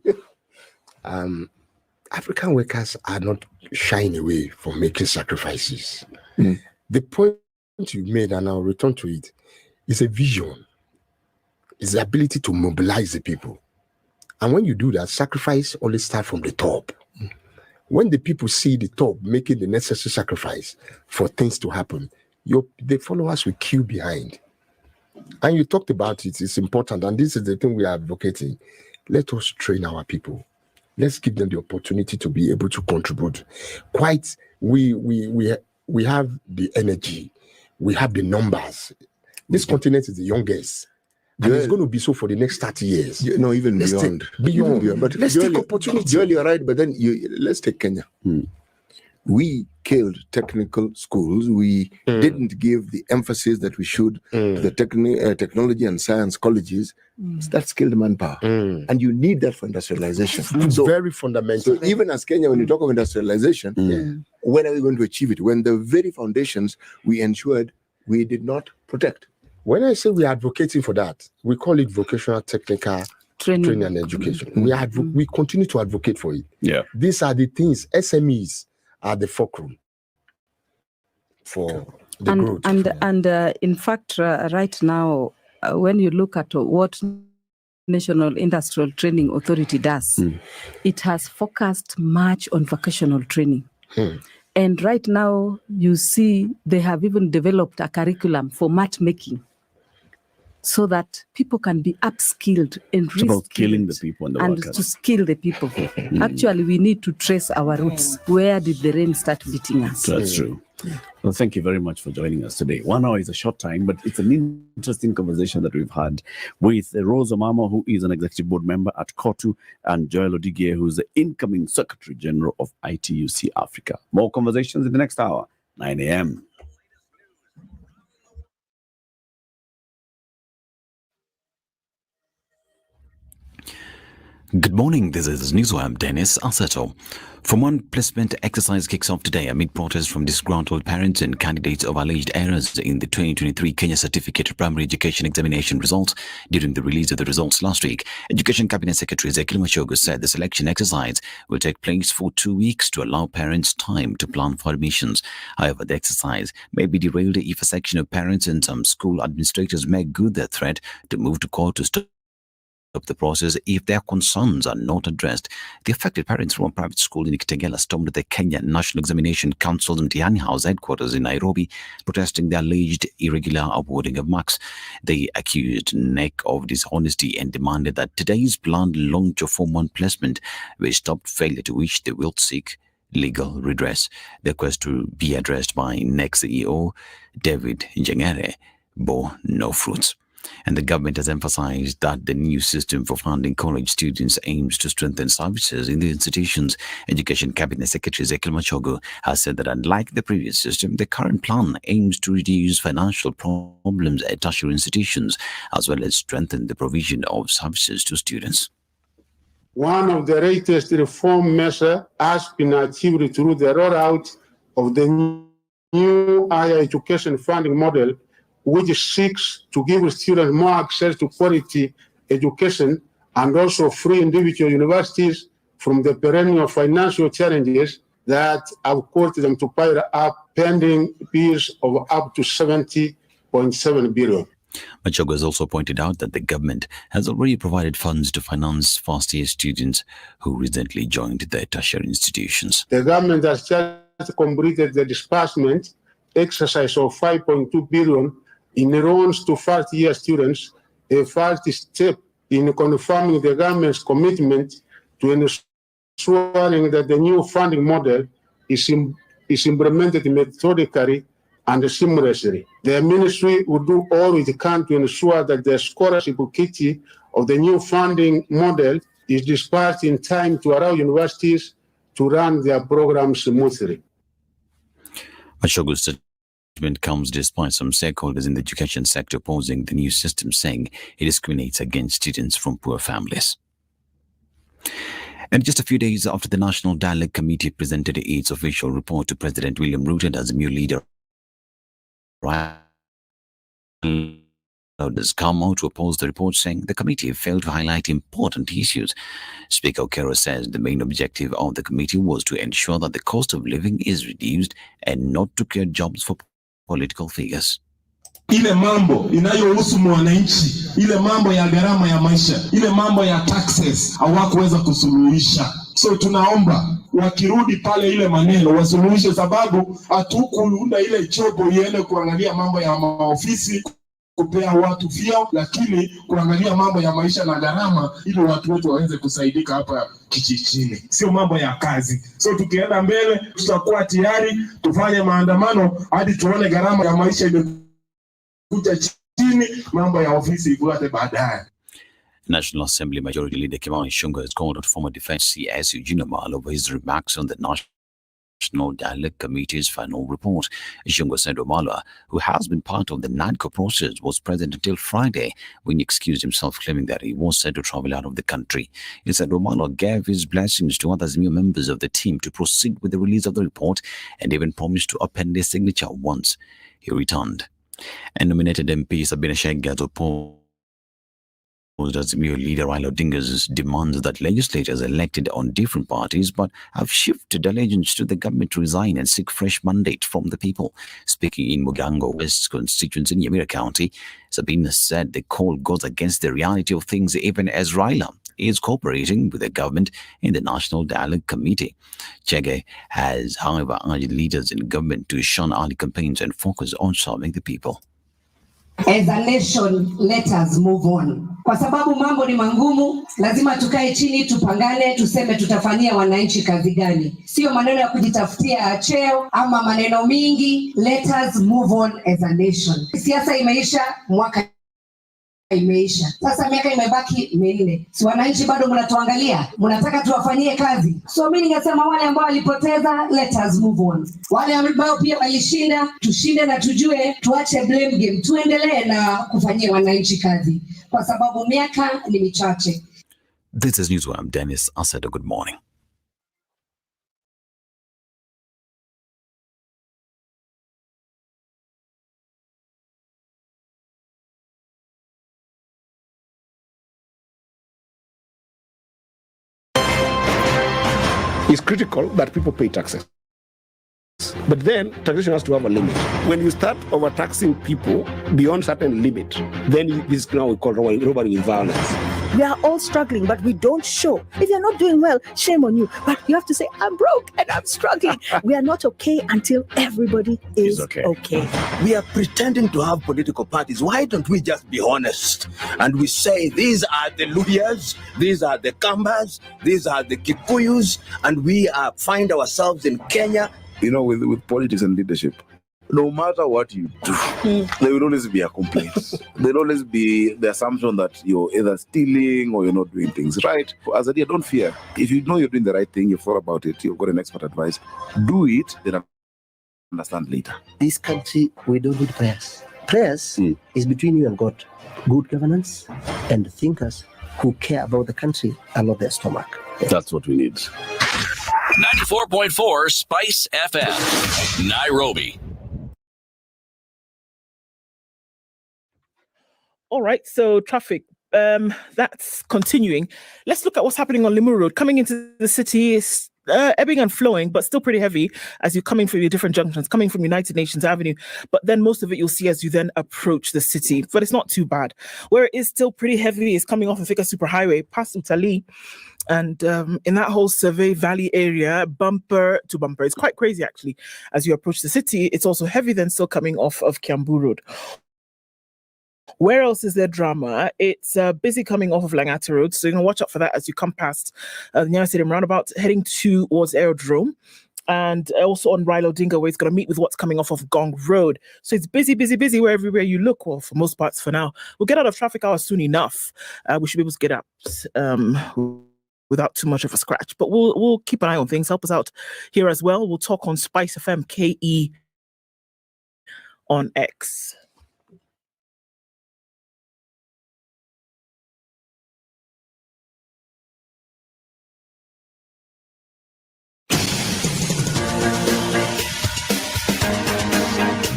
African workers are not shying away from making sacrifices. The point you made, and I'll return to it, is a vision. It's the ability to mobilize the people. And when you do that, sacrifice always starts from the top. When the people see the top making the necessary sacrifice for things to happen, the followers will queue behind. And you talked about it, it's important, and this is the thing we are advocating. Let us train our people. Let's give them the opportunity to be able to contribute. We have the energy, we have the numbers. This continent is the youngest. And it's going to be so for the next 30 years. Even beyond. Beyond. But let's take opportunity. Joel, you're right, but then let's take Kenya. We killed technical schools. We didn't give the emphasis that we should to the technology and science colleges. That's skilled manpower. And you need that for industrialization. So very fundamental. So even as Kenya, when you talk of industrialization, when are we going to achieve it? When the very foundations we ensured we did not protect. When I say we are advocating for that, we call it vocational technical training and education. We continue to advocate for it. Yeah. These are the things, SMEs are the fulcrum for the growth. And in fact, right now, when you look at what National Industrial Training Authority does, it has focused much on vocational training. And right now, you see, they have even developed a curriculum for matchmaking so that people can be upskilled and skilling the people and to skill the people. Actually, we need to trace our roots. Where did the rain start beating us? That's true. Well, thank you very much for joining us today. 1 hour is a short time, but it's an interesting conversation that we've had with Rose Omamo, who is an executive board member at COTU, and Joel Odigie, who is the incoming Secretary General of ITUC Africa. More conversations in the next hour, 9 a.m. Good morning, this is Newswire. I'm Dennis Aseto. Form 1 placement exercise kicks off today amid protests from disgruntled parents and candidates of alleged errors in the 2023 Kenya Certificate Primary Education Examination results. During the release of the results last week, Education Cabinet Secretary Ezekiel Machogu said the selection exercise will take place for 2 weeks to allow parents time to plan for admissions. However, the exercise may be derailed if a section of parents and some school administrators make good their threat to move to court to stop the process if their concerns are not addressed. The affected parents from a private school in Kitengela stormed the Kenya National Examination Council's Mtihani House headquarters in Nairobi, protesting the alleged irregular awarding of marks. They accused NEC of dishonesty and demanded that today's planned launch of Form 1 placement be stopped, failure to which they will seek legal redress. The request to be addressed by NEC CEO David Njengere bore no fruits. And the government has emphasized that the new system for funding college students aims to strengthen services in the institutions. Education Cabinet Secretary Ezekiel Machogu has said that unlike the previous system, the current plan aims to reduce financial problems at tertiary institutions as well as strengthen the provision of services to students. One of the latest reform measures has been achieved through the rollout of the new higher education funding model, which seeks to give students more access to quality education and also free individual universities from the perennial financial challenges that have caused them to pile up pending bills of up to 70.7 billion. Machogu has also pointed out that the government has already provided funds to finance first-year students who recently joined their tertiary institutions. The government has just completed the disbursement exercise of 5.2 billion in loans to first-year students, a first step in confirming the government's commitment to ensuring that the new funding model is implemented methodically and seamlessly. The ministry will do all it can to ensure that the scholarship kit of the new funding model is dispersed in time to allow universities to run their programs smoothly. Machogu's statement comes despite some stakeholders in the education sector opposing the new system, saying it discriminates against students from poor families. And just a few days after the National Dialogue Committee presented its official report to President William Ruto as a new leader, has come out to oppose the report, saying the committee failed to highlight important issues. Speaker Okero says the main objective of the committee was to ensure that the cost of living is reduced and not to create jobs for political figures. Ile mambo inayohusu mwananchi, ile mambo ya gharama ya maisha, ile mambo ya taxes hawakuweza kusuluhisha. So tunaomba wakirudi pale ile maneno wasuluhishe, sababu hatukuunda ile jobo iende kuangalia mambo ya maofisi kupea watu vyao, lakini kuangalia mambo ya maisha na gharama ili watu wetu waweze kusaidika hapa kijijini, sio mambo ya kazi. So tukienda mbele tutakuwa tayari tufanye maandamano hadi tuone gharama ya maisha imekuja chini, mambo ya ofisi ifuate baadaye. National Assembly Majority Leader Kimani Ichung'wah has called out former Defence CS Eugene Wamalwa over his remarks on the National Dialogue Committee's final report. Ichung'wah said Wamalwa, who has been part of the NADCO process, was present until Friday when he excused himself, claiming that he was set to travel out of the country. He said Wamalwa gave his blessings to other new members of the team to proceed with the release of the report and even promised to append his signature once he returned. And nominated MP Sabina Chege opposed as new leader Raila Odinga's demands that legislators elected on different parties but have shifted allegiance to the government to resign and seek fresh mandate from the people. Speaking in Mugango West constituency in Nyamira County, Sabina said the call goes against the reality of things even as Raila is cooperating with the government in the National Dialogue Committee. Chege has, however, urged leaders in government to shun early campaigns and focus on serving the people. As a nation, let us move on. Kwa sababu mambo ni mangumu, lazima tukae chini, tupangane, tuseme tutafanyia wananchi kazi gani. Sio maneno ya kujitafutia cheo ama maneno mingi. Let us move on as a nation. Siasa imeisha, mwaka imeisha. Sasa miaka imebaki minne. Si wananchi bado mnatuangalia? Mnataka tuwafanyie kazi? So mimi ningesema wale ambao walipoteza, let us move on. Wale ambao pia walishinda, tushinde na tujue, tuache blame game. Tuendelee na kufanyia wananchi kazi. Kwa sababu miaka ni michache. This is Newswire. I'm Dennis Asada. Good morning. It's critical that people pay taxes. But then taxation has to have a limit. When you start overtaxing people beyond certain limit, then this is now we call robbery with violence. We are all struggling, but we don't show. If you're not doing well, shame on you. But you have to say, I'm broke and I'm struggling. We are not okay until everybody is okay. We are pretending to have political parties. Why don't we just be honest? And we say, these are the Luyas, these are the Kambas, these are the Kikuyus, and we find ourselves in Kenya. You know, with politics and leadership, no matter what you do, there will always be a complaint. There will always be the assumption that you're either stealing or you're not doing things right. As a dear, don't fear. If you know you're doing the right thing, you've thought about it, you've got an expert advice, do it, then understand later. This country, we don't need prayers. Prayers is between you and God. Good governance and thinkers who care about the country and not their stomach. That's what we need. 94.4 Spice FM, Nairobi. All right, so traffic, that's continuing. Let's look at what's happening on Limuru Road. Coming into the city is ebbing and flowing, but still pretty heavy as you're coming from your different junctions, coming from United Nations Avenue. But then most of it you'll see as you then approach the city. But it's not too bad. Where it is still pretty heavy is coming off of Thika Superhighway past Utali. And in that whole Survey Valley area, bumper to bumper. It's quite crazy, actually. As you approach the city, it's also heavy then still coming off of Kiambu Road. Where else is there drama? It's busy coming off of Langata Road, so you can watch out for that as you come past the Nyayo Stadium roundabout, heading towards Aerodrome. And also on Rilo Dinga, where it's going to meet with what's coming off of Gong Road. So it's busy, busy, busy where everywhere you look. Well, for most parts for now. We'll get out of traffic hours soon enough. We should be able to get out without too much of a scratch. But we'll keep an eye on things. Help us out here as well. We'll talk on Spice FM KE on X.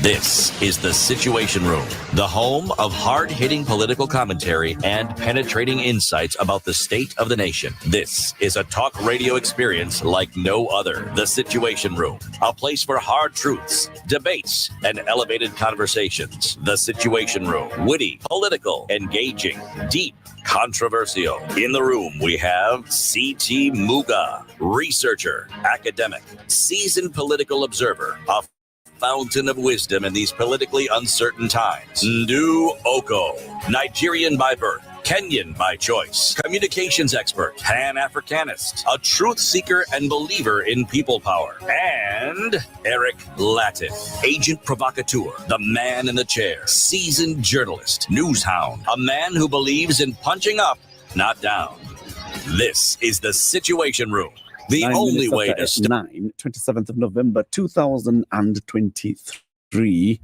This is The Situation Room, the home of hard-hitting political commentary and penetrating insights about the state of the nation. This is a talk radio experience like no other. The Situation Room, a place for hard truths, debates, and elevated conversations. The Situation Room, witty, political, engaging, deep, controversial. In the room, we have C.T. Muga, researcher, academic, seasoned political observer, a fountain of wisdom in these politically uncertain times. Ndu Oko, Nigerian by birth, Kenyan by choice, communications expert, Pan-Africanist, a truth seeker and believer in people power, and Eric Latin, agent provocateur, the man in the chair, seasoned journalist, news hound, a man who believes in punching up, not down. This is The Situation Room. The only way to start. 27th of November 2023.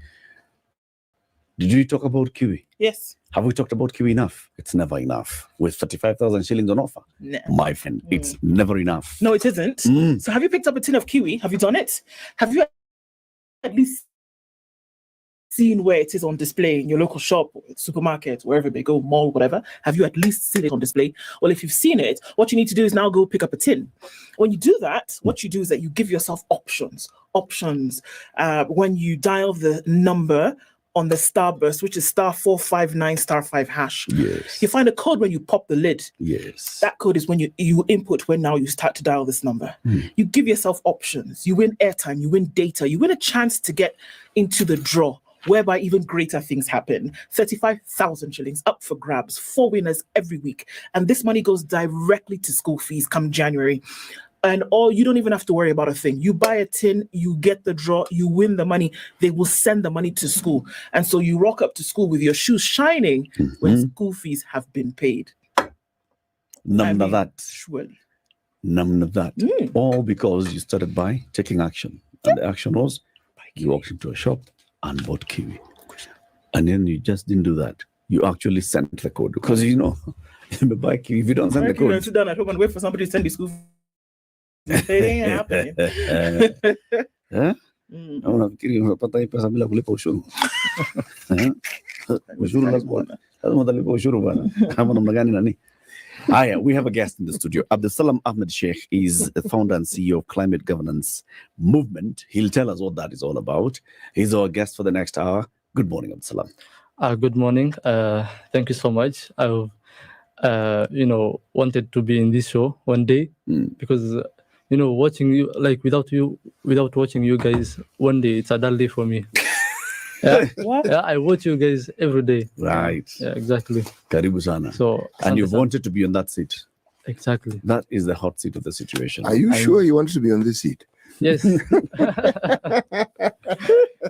Did you talk about Kiwi? Yes. Have we talked about Kiwi enough? It's never enough. With 35,000 shillings on offer. No. My friend, it's never enough. No, it isn't. So have you picked up a tin of Kiwi? Have you done it? Have you at least seen where it is on display in your local shop, supermarket, wherever they go, mall, whatever? Have you at least seen it on display? Well, if you've seen it, what you need to do is now go pick up a tin. When you do that, what you do is that you give yourself options. When you dial the number on the Starburst, which is *459 *5 hash. Yes. You find a code when you pop the lid. Yes. That code is when you input when now you start to dial this number. You give yourself options. You win airtime, you win data, you win a chance to get into the draw, whereby even greater things happen. 35,000 shillings up for grabs, 4 winners every week. And this money goes directly to school fees come January. And you don't even have to worry about a thing. You buy a tin, you get the draw, you win the money. They will send the money to school. And so you rock up to school with your shoes shining when school fees have been paid. None of that. Surely. None of that. All because you started by taking action. And the action was you walked into a shop and bought Kiwi. And then you just didn't do that. You actually sent the code. Because you buy Kiwi, if you don't send the code. You sit down at home and wait for somebody to send the school fees. It ain't happening. Unafikiri unapata hii pesa bila kulipa ushuru? Ushuru lazima utalipa ushuru bwana. Kama namna gani nani? We have a guest in the studio. Abdusalam Ahmed Sheikh is the founder and CEO of Climate Governance Movement. He'll tell us what that is all about. He's our guest for the next hour. Good morning, Abdusalam. Good morning. Thank you so much. I've wanted to be in this show one day because watching you, like without watching you guys one day, it's a dull day for me. What? Yeah, I watch you guys every day. Right. Yeah, exactly. Karibu sana. And you've wanted to be on that seat. Exactly. That is the hot seat of the situation. Are you sure you wanted to be on this seat? Yes.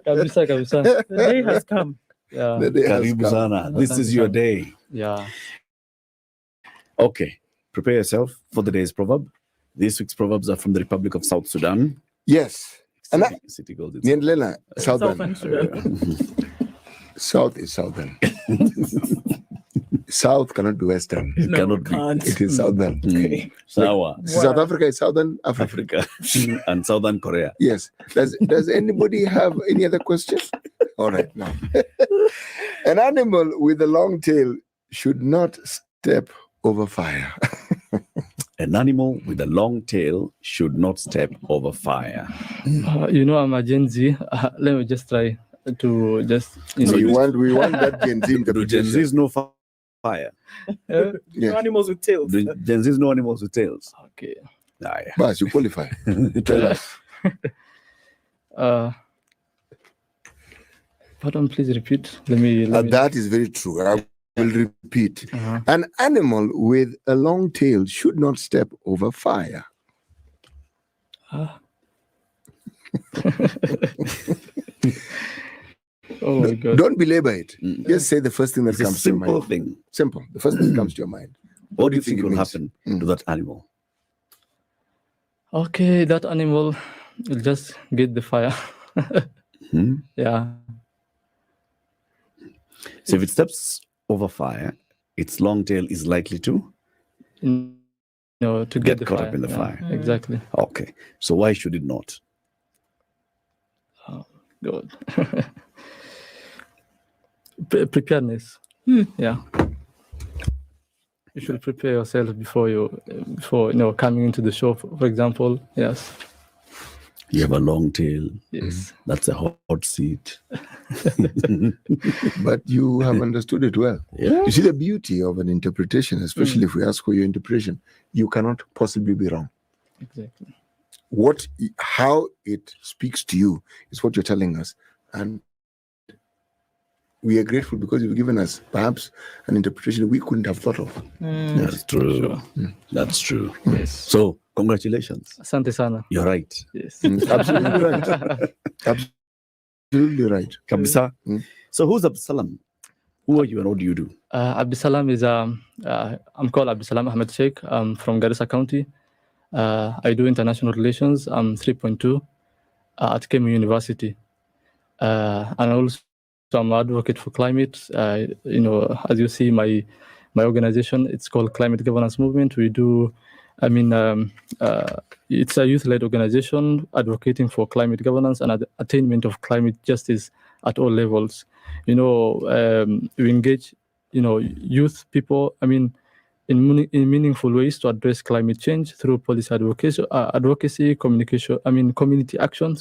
Kabisa, kabisa. The day has come. Yeah. The day has Karibu come. sana. This is your day. Yeah. Okay. Prepare yourself for the day's proverb. This week's proverbs are from the Republic of South Sudan. Yes. And City Gold. Niendelea Southern. South is Southern. South cannot be Western. It cannot be. It is Southern. Okay. Sawa. South Africa is Southern Africa. And Southern Korea. Yes. Does anybody have any other question? All right. No. An animal with a long tail should not step over fire. An animal with a long tail should not step over fire. You know, I'm a Gen Z. Let me just try to just. We want that Gen Z interpretation. Do Gen Zs know fire? No animals with tails. Do Gen Zs know animals with tails? Okay. Bas, you qualify. Tell us. Pardon, please repeat. Let me. That is very true. I will repeat. An animal with a long tail should not step over fire. Oh my God. Don't belabor it. Just say the first thing that comes to your mind. Simple thing. Simple. The first thing that comes to your mind. What do you think will happen to that animal? Okay, that animal will just get the fire. Yeah. So if it steps over fire, its long tail is likely to to get the caught fire. up in the Yeah, fire. Exactly. Okay. So why should it not? Oh, good. Preparedness. Yeah. You should prepare yourself before coming into the show. For example, yes. You have a long tail. Yes. That's a hot seat. But you have understood it well. Yeah. You see the beauty of an interpretation, especially if we ask for your interpretation, you cannot possibly be wrong. Exactly. How it speaks to you is what you're telling us. And we are grateful because you've given us perhaps an interpretation we couldn't have thought of. That's true. Sure. That's true. Yes. So congratulations. Asante sana. You're right. Yes. Absolutely right. Absolutely right. Kabisa. So who's Absalam? Who are you and what do you do? Abdisalam is I'm called Abdisalam Ahmed Sheikh. I'm from Garissa County. I do international relations. I'm 3.2 at Kemu University. And also I'm an advocate for climate. As you see, my organization, it's called Climate Governance Movement. We do, it's a youth-led organization advocating for climate governance and attainment of climate justice at all levels. We engage, youth people, in meaningful ways to address climate change through policy advocacy, communication, community action,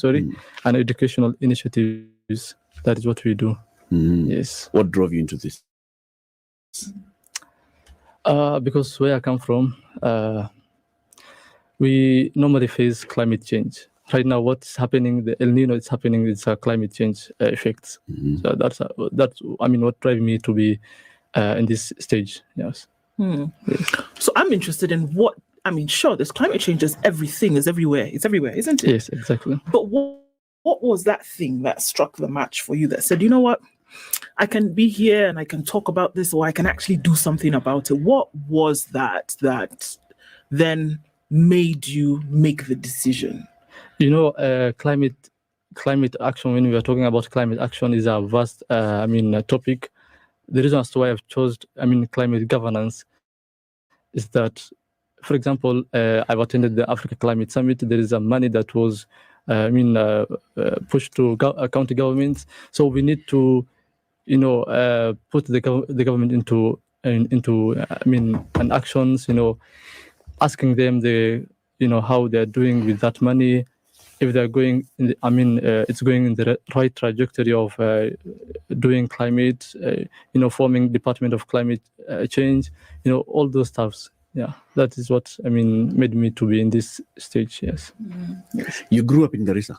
and educational initiatives. That is what we do. Yes. What drove you into this? Because where I come from, we normally face climate change. Right now, what's happening, the El Nino is happening, it's a climate change effects. So that's what drives me to be in this stage. Yes. So I'm interested in sure, there's climate change, there's everything, it's everywhere, isn't it? Yes, exactly. But what was that thing that struck the match for you that said, you know what, I can be here and I can talk about this, or I can actually do something about it? What was that then made you make the decision? Climate action, when we are talking about climate action, is a vast topic. The reason as to why I've chosen climate governance is that, for example, I've attended the Africa Climate Summit. There is a money that was pushed to county governments. So we need to, put the government into and actions. Asking them how they're doing with that money, if they're going it's going in the right trajectory of doing climate, forming Department of Climate Change, all those stuffs. Yeah, that is what made me to be in this stage. Yes. Yes. You grew up in Garissa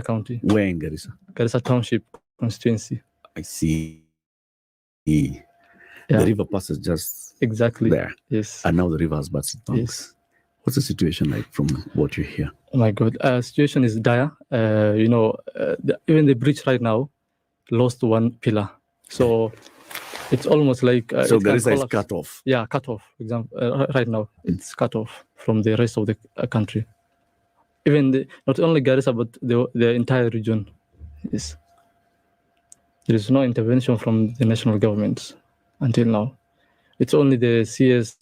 County. Where in Garissa? Garissa Township constituency. I see. Yeah. The river passes just exactly there. Yes. And now the river has burst its banks. Yes. What's the situation like from what you hear? Oh my God, situation is dire. Even the bridge right now lost one pillar, so it's almost like So it can Garissa is collapse. cut off. Yeah, cut off. Example, right now it's cut off from the rest of the country. Even not only Garissa but the entire region is. There is no intervention from the national government until now. It's only the CS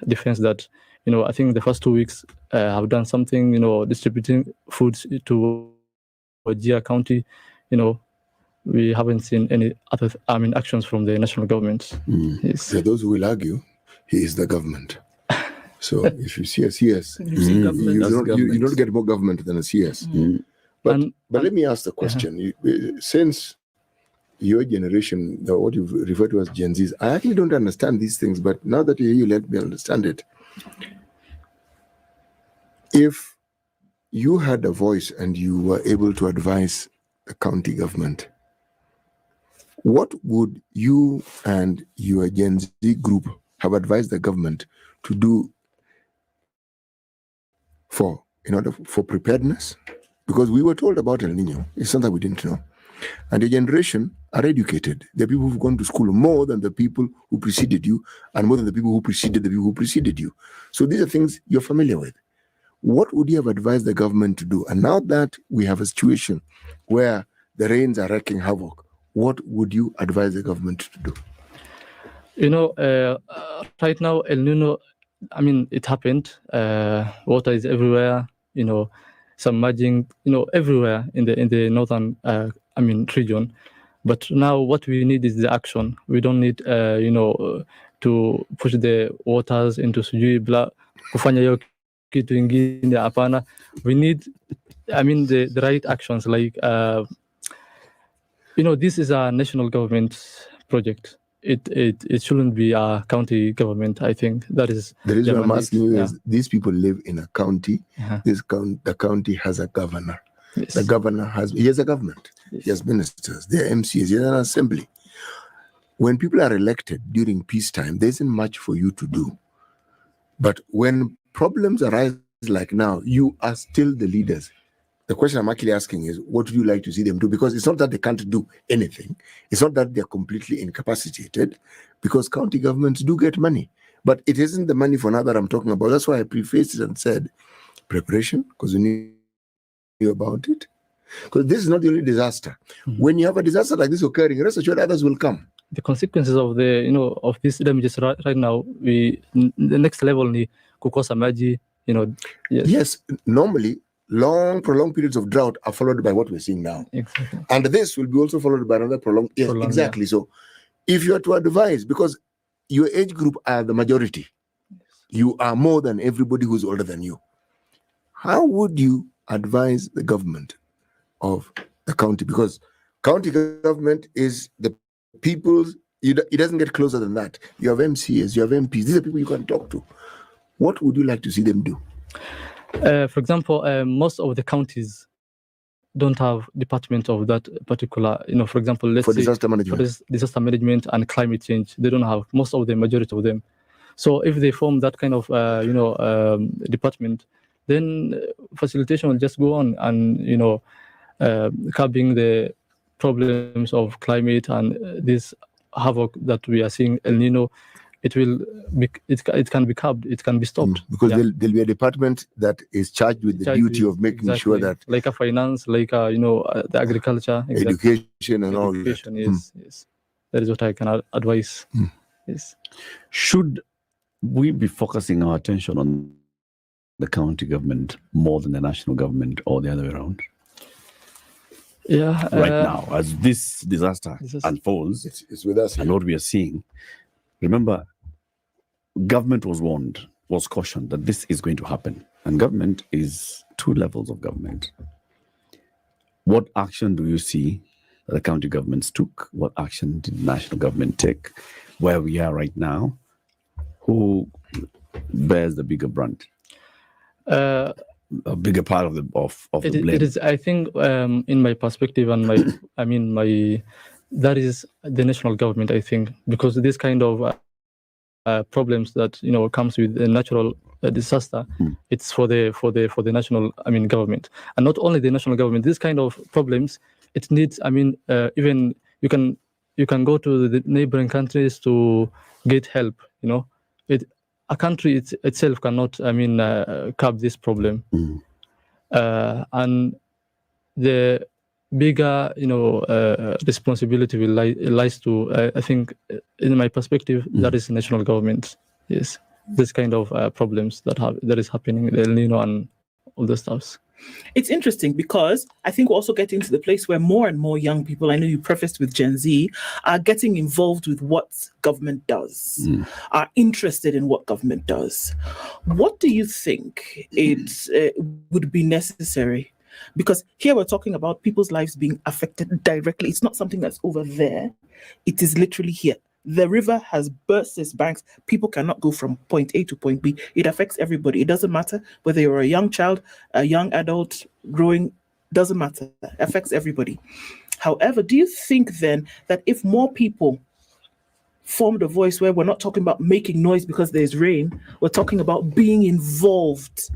defense that, I think the first 2 weeks have done something, distributing foods to Wajir County. We haven't seen any other, actions from the national government. Yes. There are those who will argue he is the government. So if you see a CS, you don't get more government than a CS. But let me ask the question. Since your generation, what you refer to as Gen Zs, I actually don't understand these things, but now that you let me understand it. If you had a voice and you were able to advise the county government, what would you and your Gen Z group have advised the government to do for preparedness? Because we were told about El Nino. It's something we didn't know. And the generation are educated. The people who've gone to school more than the people who preceded you, and more than the people who preceded the people who preceded you. So these are things you're familiar with. What would you have advised the government to do? And now that we have a situation where the rains are wreaking havoc, what would you advise the government to do? Right now, El Nino, it happened. Water is everywhere, submerging, everywhere in the northern, region. But now what we need is the action. We don't need, to push the waters into sijui bla kufanya hiyo kitu ingine hapana. We need, the right actions. Like, this is a national government project. It shouldn't be a county government. I think that is the reason I'm asking you is these people live in a county. The county has a governor. Yes. The governor has a government. Yes. He has ministers. There are MCs. He has an assembly. When people are elected during peacetime, there isn't much for you to do. But when problems arise like now, you are still the leaders. The question I'm actually asking is, what would you like to see them do? Because it's not that they can't do anything. It's not that they're completely incapacitated, because county governments do get money. But it isn't the money for now that I'm talking about. That's why I prefaced it and said preparation, because we knew about it. Because this is not the only disaster. When you have a disaster like this occurring, rest assured others will come. The consequences of of these damages right now, the next level ni kukosa maji, Yes, normally long prolonged periods of drought are followed by what we're seeing now. Exactly. And this will be also followed by another prolonged. Yes, exactly. Yeah. So if you are to advise, because your age group are the majority, you are more than everybody who's older than you. How would you advise the government of the county? Because county government is the people's, it doesn't get closer than that. You have MCs, you have MPs. These are people you can talk to. What would you like to see them do? For example, most of the counties don't have department of that particular, for example, let's say disaster management. For disaster management and climate change. They don't have, most of the majority of them. So if they form that kind of, department, then facilitation will just go on and, curbing the problems of climate and this havoc that we are seeing, El Nino. It can be curbed, it can be stopped. Because there'll be a department that is charged with the duty of making sure that, like a finance, like the agriculture, education and all that. Yes. That is what I can advise. Yes. Should we be focusing our attention on the county government more than the national government, or the other way around? Yeah. Right now, as this disaster unfolds, it's with us. And what we are seeing, remember, government was warned, was cautioned that this is going to happen. And government is two levels of government. What action do you see that the county governments took? What action did the national government take? Where we are right now, who bears the bigger brunt? A bigger part of the blame. It is, I think, in my perspective and that is the national government, I think, because this kind of problems that comes with the natural disaster, it's for the national, government, and not only the national government. This kind of problems, it needs, even you can go to the neighboring countries to get help. A country itself cannot, curb this problem, and the bigger, responsibility lies to, I think, in my perspective, that is national government. Yes, this kind of problems that is happening, El Nino and all the stuffs. It's interesting because I think we're also getting to the place where more and more young people, I know you prefaced with Gen Z, are getting involved with what government does, are interested in what government does. What do you think it would be necessary? Because here we're talking about people's lives being affected directly. It's not something that's over there. It is literally here. The river has burst its banks. People cannot go from point A to point B. It affects everybody. It doesn't matter whether you're a young child, a young adult, growing, doesn't matter. It affects everybody. However, do you think then that if more people formed a voice where we're not talking about making noise because there's rain, we're talking about being involved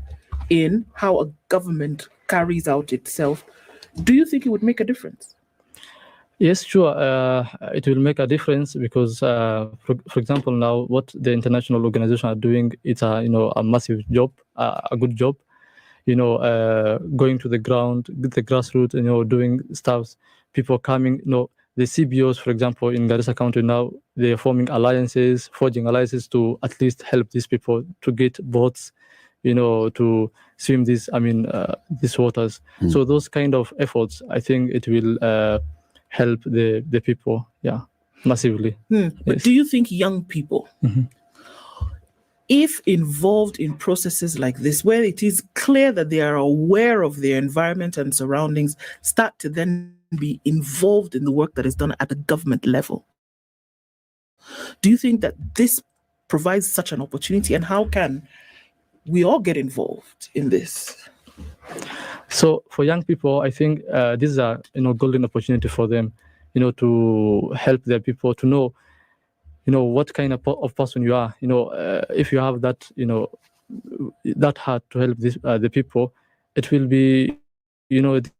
in how a government carries out itself, do you think it would make a difference? Yes, sure. It will make a difference because, for example, now what the international organizations are doing, it's a massive job, a good job. Going to the ground, the grassroots, doing stuff. People coming, the CBOs, for example, in Garissa County now, they're forming alliances, forging alliances to at least help these people to get boats, to swim these waters. So those kind of efforts, I think it will help the people, massively. But do you think young people, if involved in processes like this, where it is clear that they are aware of their environment and surroundings, start to then be involved in the work that is done at the government level, do you think that this provides such an opportunity, and how can we all get involved in this? So for young people, I think this is a golden opportunity for them, to help their people to know, what kind of person you are. If you have that, that heart to help the people, it will be, it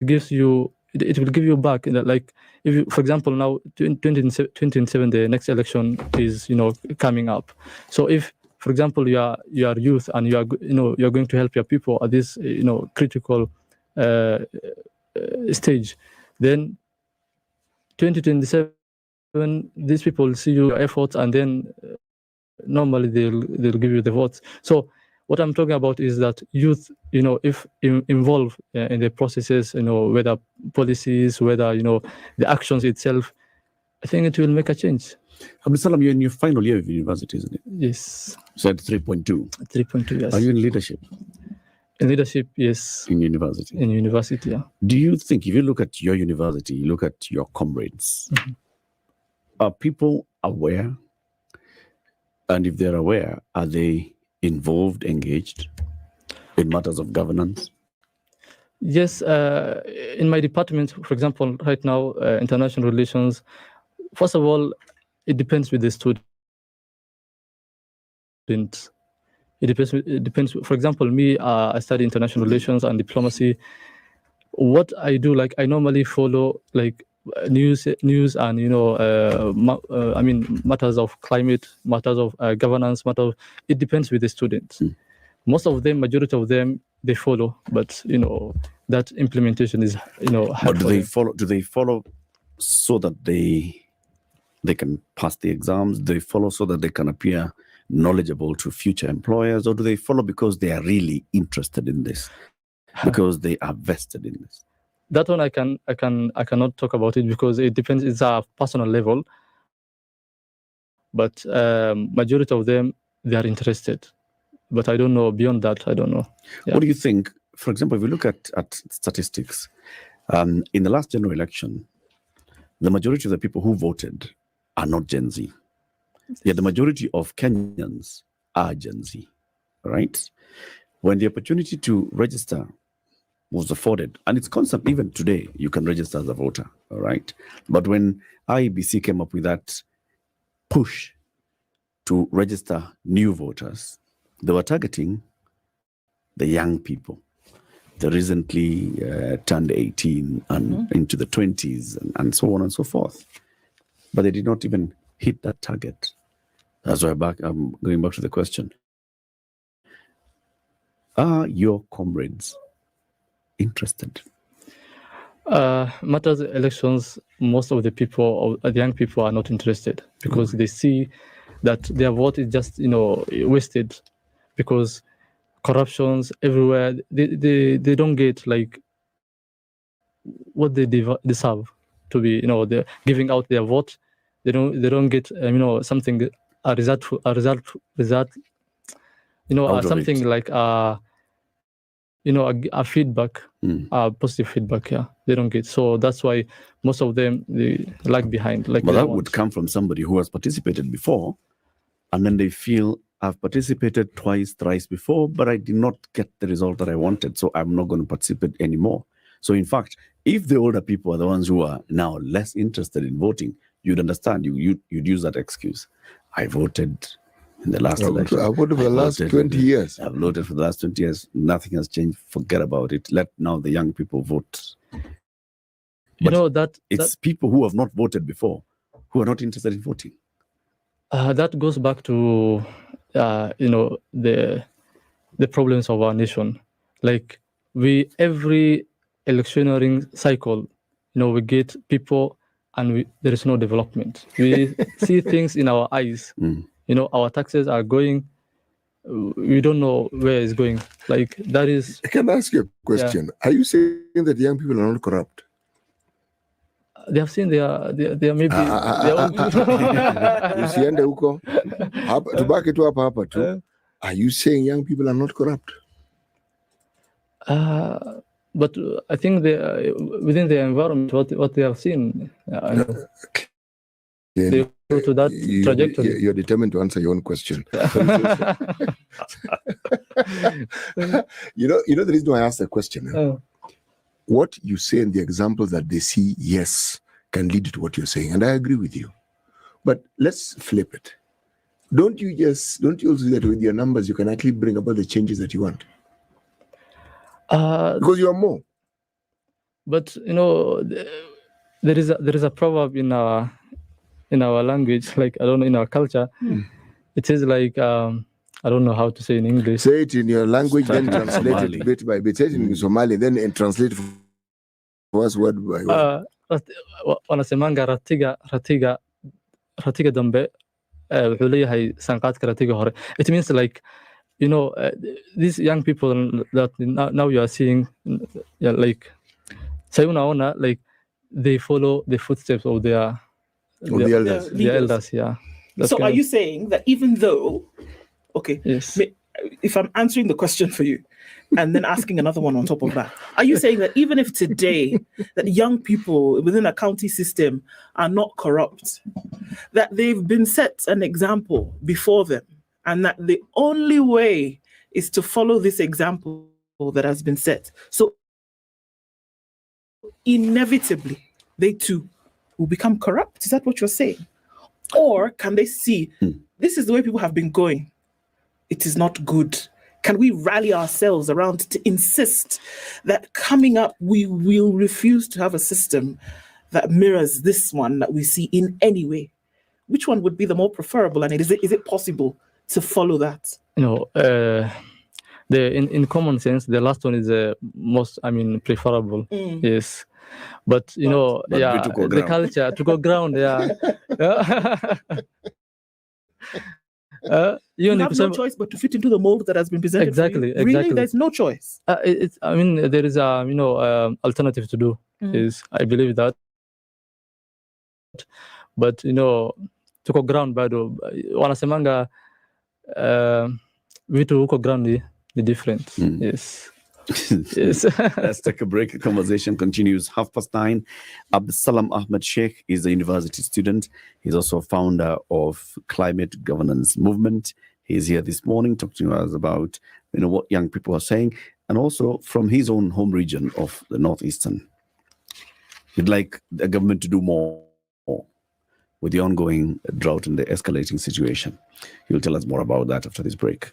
gives you, it will give you back. Like if you, for example, now 2027, the next election is coming up. So if, for example, you are youth and you're going to help your people at this critical stage, then 2027 these people see your efforts, and then normally they'll give you the votes. So what I'm talking about is that youth, if involved in the processes, whether policies, whether the actions itself, I think it will make a change. Abdusalam, you're in your final year of university, isn't it? Yes. So at 3.2? 3.2, yes. Are you in leadership? In leadership, yes. In university? In university, yeah. Do you think, if you look at your university, you look at your comrades, are people aware? And if they're aware, are they involved, engaged in matters of governance? Yes. In my department, for example, right now, international relations, first of all, it depends with the student. It depends. For example, me, I study international relations and diplomacy. What I do, like, I normally follow like news and matters of climate, matters of governance, it depends with the students. Most of them, majority of them, they follow, but that implementation is hard. But do they follow so that they can pass the exams? Do they follow so that they can appear knowledgeable to future employers, or do they follow because they are really interested in this, because they are vested in this? That one I cannot talk about it because it depends. It's a personal level, but majority of them, they are interested. But I don't know, beyond that, I don't know. Yeah. What do you think? For example, if we look at statistics, in the last general election, the majority of the people who voted are not Gen Z. Yet the majority of Kenyans are Gen Z, right? When the opportunity to register was afforded, and it's constant, even today, you can register as a voter, all right? But when IEBC came up with that push to register new voters, they were targeting the young people, the recently turned 18 and into the 20s and so on and so forth. But they did not even hit that target. That's why I'm going back to the question. Are your comrades interested? Matters elections, most of the people, the young people, are not interested because they see that their vote is just wasted, because corruptions everywhere. They don't get like what they deserve to be. They're giving out their vote. They don't get something, a result. Something like a feedback, positive feedback. Yeah, they don't get. So that's why most of them they lag behind. Like, but that would come from somebody who has participated before, and then they feel, I've participated twice, thrice before, but I did not get the result that I wanted, so I'm not going to participate anymore. So in fact, if the older people are the ones who are now less interested in voting, you'd understand. You'd use that excuse. I voted in the last election. I voted for the last 20 years. I've voted for the last 20 years. Nothing has changed. Forget about it. Let now the young people vote. But it's people who have not voted before who are not interested in voting. That goes back to the problems of our nation. Like every electioneering cycle, we get people and there is no development. We see things in our eyes. Our taxes are going. We don't know where it's going. Like that is. I can ask you a question. Yeah. Are you saying that young people are not corrupt? They have seen they are maybe. Usiende huko. Tubaki tu hapa tu. Are you saying young people are not corrupt? But I think they within the environment, what they have seen, they go to that trajectory. You're determined to answer your own question. You know the reason why I asked the question. What you say in the examples that they see, yes, can lead to what you're saying, and I agree with you. But let's flip it. Don't you also see that with your numbers you can actually bring about the changes that you want? Because you are more. But there is a proverb in our language, like I don't know, in our culture. It says like I don't know how to say in English. Say it in your language, then translate it bit by bit. Say it in Somali, then translate for us word by word. Wanasemanga ratiga dambe wuxuu leeyahay sanqaadka ratiga hore. It means like these young people that now you are seeing, like sayunaona, like they follow the footsteps of their elders. Yeah. So are you saying that even though, okay, yes, if I'm answering the question for you and then asking another one on top of that, are you saying that even if today that young people within a county system are not corrupt, that they've been set an example before them, and that the only way is to follow this example that has been set? So inevitably, they too will become corrupt. Is that what you're saying? Or can they see, this is the way people have been going? It is not good. Can we rally ourselves around to insist that coming up, we will refuse to have a system that mirrors this one that we see in any way? Which one would be the more preferable? And is it possible to follow that? In common sense, the last one is the most, preferable. Yes. But the culture to go ground, you have no choice but to fit into the mold that has been presented. Exactly. Really, there's no choice. There is alternative to do. Is I believe that. But to go ground, bado wanasemanga vitu huko ground ni different. Yes. Yes. Let's take a break. The conversation continues 9:30. Abdusalam Ahmed Sheikh is a university student. He's also a founder of Climate Governance Movement. He's here this morning talking to us about what young people are saying, and also from his own home region of the Northeastern. He'd like the government to do more with the ongoing drought and the escalating situation. He'll tell us more about that after this break.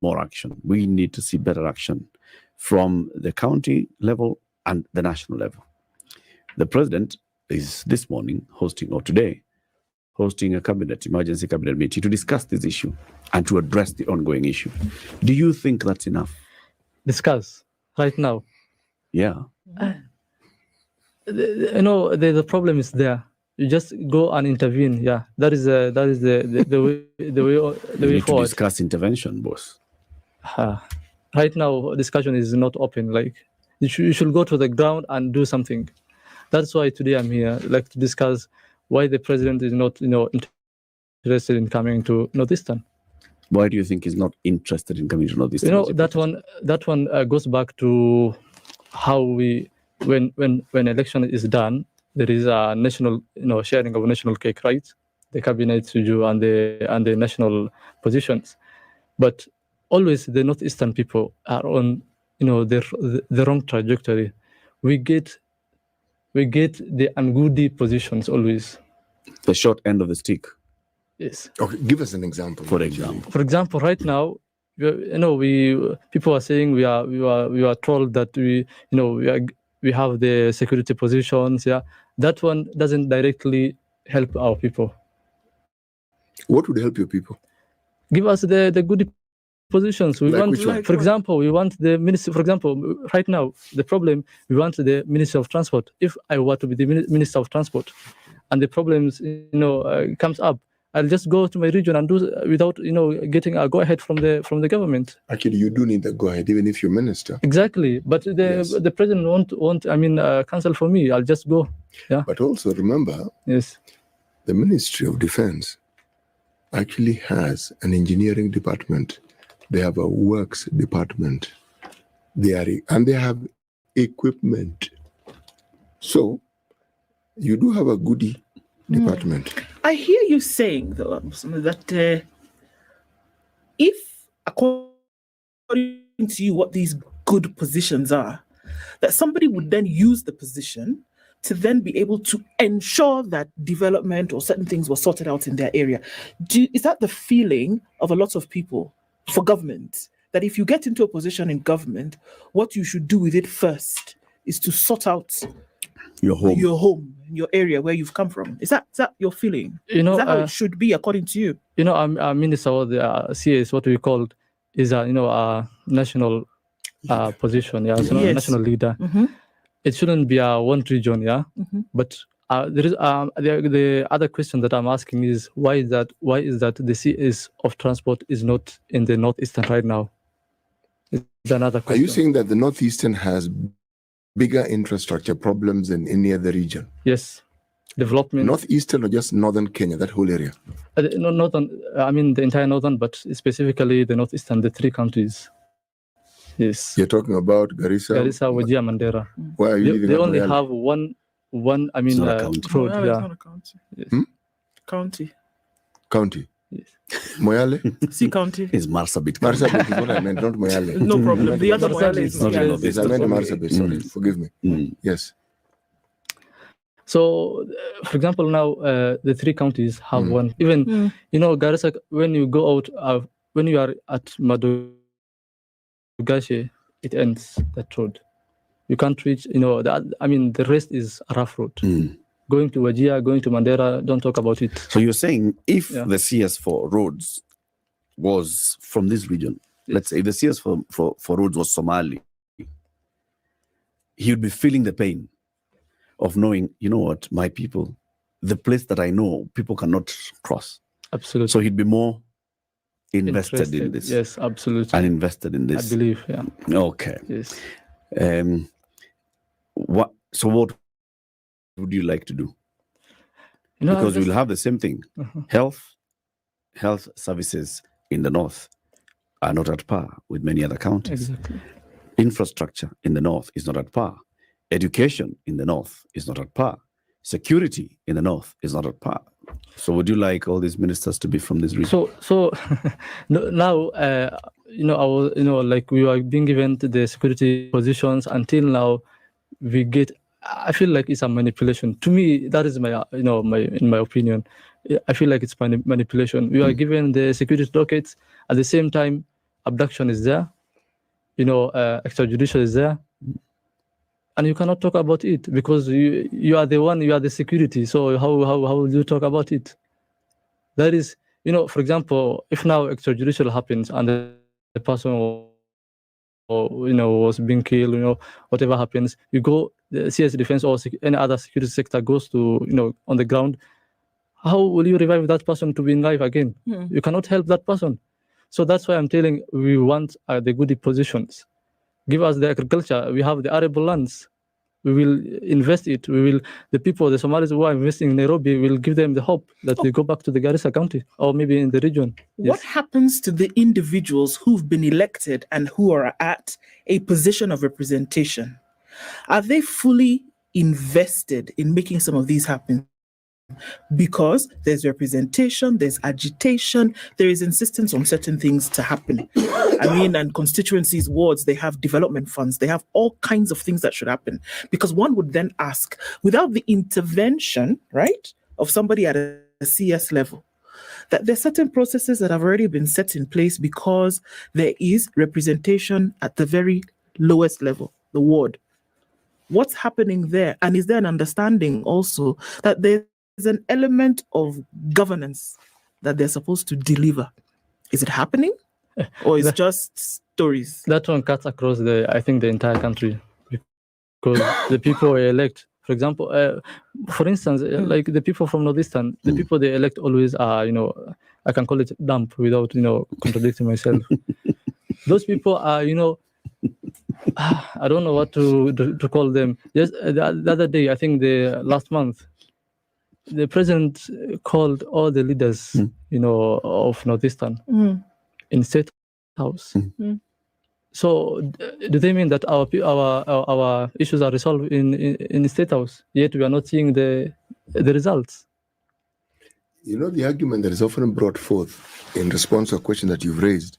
more action. We need to see better action from the county level and the national level. The president is this morning hosting a emergency cabinet meeting to discuss this issue and to address the ongoing issue. Do you think that's enough? Discuss right now. Yeah. The problem is there. You just go and intervene. Yeah, that is the way to forward. Discuss intervention, boss. Right now, discussion is not open. Like you should go to the ground and do something. That's why today I'm here, like to discuss why the president is not, interested in coming to Northeastern. Why do you think he's not interested in coming to Northeastern? That one goes back to how when election is done, there is a national, sharing of national cake, right? The cabinet and the national positions, but always the Northeastern people are on, the wrong trajectory. We get the ungoody positions always. The short end of the stick. Yes. Okay, give us an example. For example. For example, right now, people are saying we are told that we have the security positions. Yeah, that one doesn't directly help our people. What would help your people? Give us the good positions. We want, for example, we want the minister. For example, right now the problem, we want the Minister of Transport. If I were to be the Minister of Transport, and the problems comes up, I'll just go to my region and do without getting a go ahead from the government. Actually, you do need the go ahead, even if you're minister. Exactly, but the president won't cancel for me. I'll just go. Yeah. But also remember, yes, the Ministry of Defense actually has an engineering department. They have a works department. They have equipment. So you do have a goodie department. I hear you saying though that if, according to you, what these good positions are, that somebody would then use the position to then be able to ensure that development or certain things were sorted out in their area. Is that the feeling of a lot of people for government, that if you get into a position in government, what you should do with it first is to sort out your home, your area where you've come from? Is that your feeling? Is that how it should be according to you? Our minister or the CS, what we called, is a national position. Yeah, so Yes. national leader. Mm-hmm. It shouldn't be a one region. Yeah, Mm-hmm. but there is the other question that I'm asking is why is that the CS of transport is not in the Northeastern right now? It's another Are question. you saying that the Northeastern has bigger infrastructure problems than any other region? Yes, development. Northeastern or just northern Kenya, that whole area? No, northern. I mean the entire northern, but specifically the Northeastern, the three countries. Yes. You're talking about Garissa, Wajir, Mandera. Where are you living? They at only Moyale? have one. I mean, road. Moyale is Yeah. not a county. Yes. County. County. Yes. Moyale? See county. Is Marsabit. Marsabit is what I meant, not Moyale. No problem. The other Moyale is not in yeah. Northeast. I meant Marsabit, sorry. Forgive me. Yes. So, for example, now the three counties have one. Even Garissa, when you go out, when you are at Madugashe, it ends that road. You can't reach. The rest is a rough road. Going to Wajir, going to Mandera, don't talk about it. So you're saying if the CS for roads was from this region, let's say if the CS for roads was Somali, he would be feeling the pain of knowing, my people, the place that I know, people cannot cross. Absolutely. So he'd be more invested in this. Yes, absolutely. And invested in this. I believe, yeah. Okay. Yes. What would you like to do? Because we'll have the same thing. Health services in the north are not at par with many other counties. Exactly. Infrastructure in the north is not at par. Education in the north is not at par. Security in the north is not at par. So would you like all these ministers to be from this region? So now, like we are being given the security positions until now, I feel like it's a manipulation. To me, that is in my opinion, I feel like it's manipulation. We are given the security dockets. At the same time, abduction is there, extrajudicial is there, and you cannot talk about it because you are the security. So how will you talk about it? That is, for example, if now extrajudicial happens and the person was being killed, whatever happens, you go, the CS defense or any other security sector goes to, on the ground. How will you revive that person to be in life again? You cannot help that person. So that's why I'm telling we want the good positions. Give us the agriculture. We have the arable lands. We will invest it. The people, the Somalis who are investing in Nairobi, will give them the hope that they go back to the Garissa County or maybe in the region. What happens to the individuals who've been elected and who are at a position of representation? Are they fully invested in making some of these happen? Because there's representation, there's agitation, there is insistence on certain things to happen. And constituencies, wards, they have development funds, they have all kinds of things that should happen. Because one would then ask, without the intervention, right, of somebody at a CS level, that there's certain processes that have already been set in place because there is representation at the very lowest level, the ward. What's happening there? And is there an understanding also that there's an element of governance that they're supposed to deliver? Is it happening? Or is it just stories? That one cuts across the entire country. Because the people elect, for example, for instance, like the people from Northeastern, the people they elect always are, I can call it dump without, contradicting myself. Those people are, I don't know what to call them. Just the other day, I think the last month, the president called all the leaders, of Northeastern in State House. So, do they mean that our issues are resolved in the State House? Yet we are not seeing the results. The argument that is often brought forth in response to a question that you've raised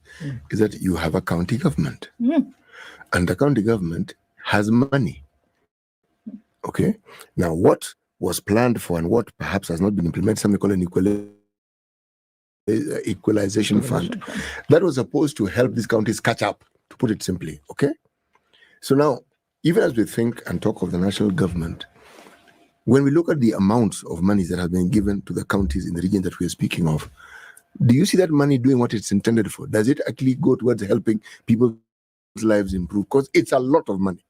is that you have a county government, and the county government has money. Okay, now what was planned for and what perhaps has not been implemented, something called an equalization fund, that was supposed to help these counties catch up, to put it simply. Okay, so now, even as we think and talk of the national government, when we look at the amounts of money that have been given to the counties in the region that we are speaking of, do you see that money doing what it's intended for? Does it actually go towards helping people's lives improve? Because it's a lot of money.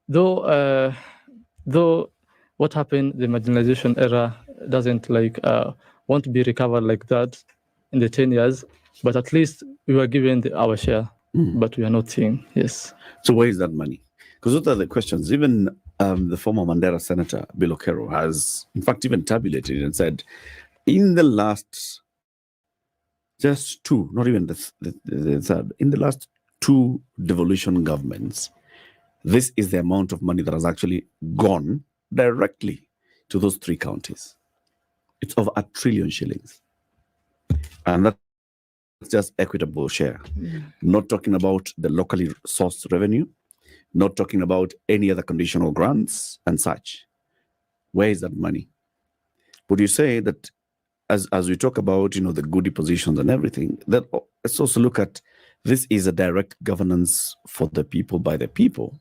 Though what happened, the marginalization era doesn't want to be recovered like that in the 10 years, but at least we were given our share, but we are not seeing, yes. So where is that money? Because those are the questions. Even the former Mandera Senator, Bill Okero, has in fact even tabulated and said, in the last just two, not even the third, in the last two devolution governments, this is the amount of money that has actually gone directly to those three counties. It's over 1 trillion shillings. And that's just equitable share. Not talking about the locally sourced revenue, not talking about any other conditional grants and such. Where is that money? Would you say that as we talk about, the goody positions and everything, that let's also look at this is a direct governance for the people by the people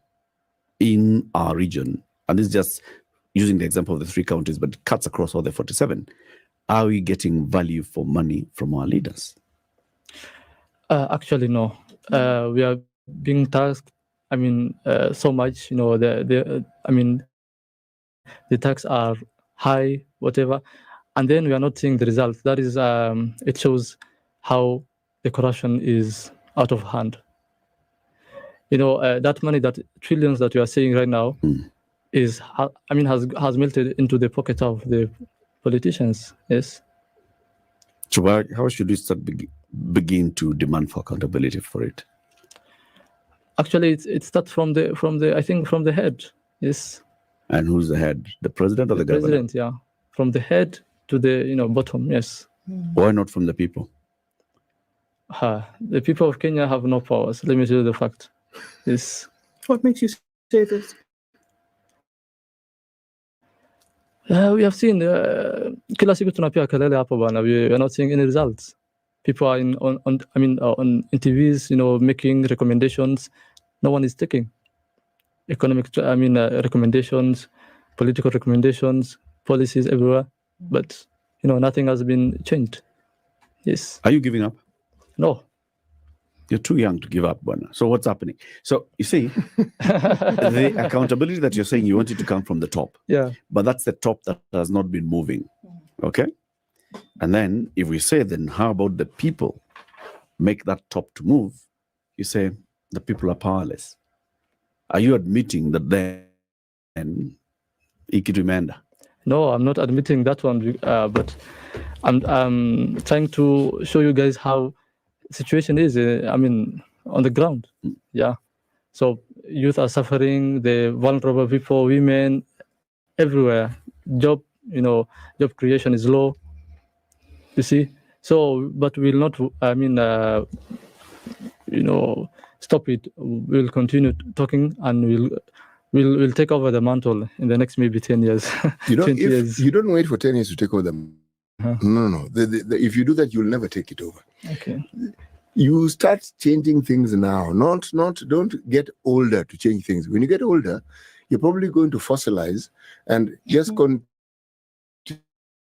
in our region. And this is just using the example of the three counties, but it cuts across all the 47. Are we getting value for money from our leaders? Actually, no. We are being tasked, so much, the tax are high, whatever, and then we are not seeing the results. That is, it shows how the corruption is out of hand. That money, that trillions that you are seeing right now, has melted into the pocket of the politicians. Yes. So how should we start begin to demand for accountability for it? Actually, it starts from the head. Yes. And who's the head? The president or the governor? President, yeah. From the head to the bottom. Yes. Why not from the people? The people of Kenya have no powers. Let me tell you the fact. Yes. What makes you say this? We have seen kila siku tunapia kelele hapo bana. We are not seeing any results. People are on TVs, making recommendations. No one is taking economic, recommendations, political recommendations, policies everywhere. But nothing has been changed. Yes. Are you giving up? No. You're too young to give up, Bwana. So what's happening? So you see, the accountability that you're saying you want it to come from the top. Yeah. But that's the top that has not been moving. Okay? And then if we say, then how about the people make that top to move? You say the people are powerless. Are you admitting that then ikitumeenda? No, I'm not admitting that one, but I'm trying to show you guys how situation is, on the ground. Yeah. So youth are suffering, the vulnerable people, women, everywhere. Job creation is low. You see? So, but we'll not, stop it. We'll continue talking, and we'll take over the mantle in the next maybe 10 years. You know, 20 if years. you don't wait for 10 years to take over them. No. If you do that, you'll never take it over. Okay. You start changing things now. Don't get older to change things. When you get older, you're probably going to fossilize and just continue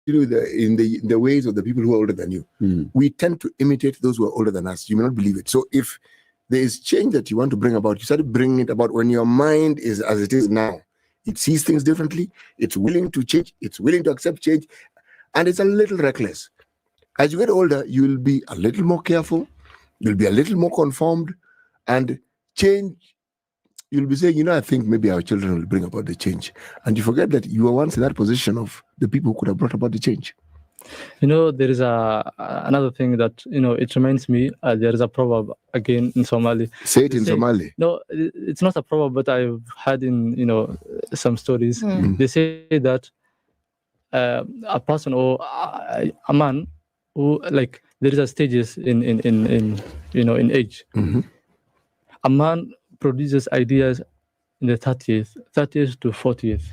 in the ways of the people who are older than you. We tend to imitate those who are older than us. You may not believe it. So if there is change that you want to bring about, you start bringing it about when your mind is as it is now. It sees things differently. It's willing to change. It's willing to accept change. And it's a little reckless. As you get older, you'll be a little more careful. You'll be a little more conformed. And change, you'll be saying, I think maybe our children will bring about the change. And you forget that you were once in that position of the people who could have brought about the change. There is another thing that, it reminds me, there is a proverb again in Somali. Say it in Somali. No, it's not a proverb, but I've had in, some stories. They say that a person or a man who, like, there is a stages in age. A man produces ideas in the 30th to 40th.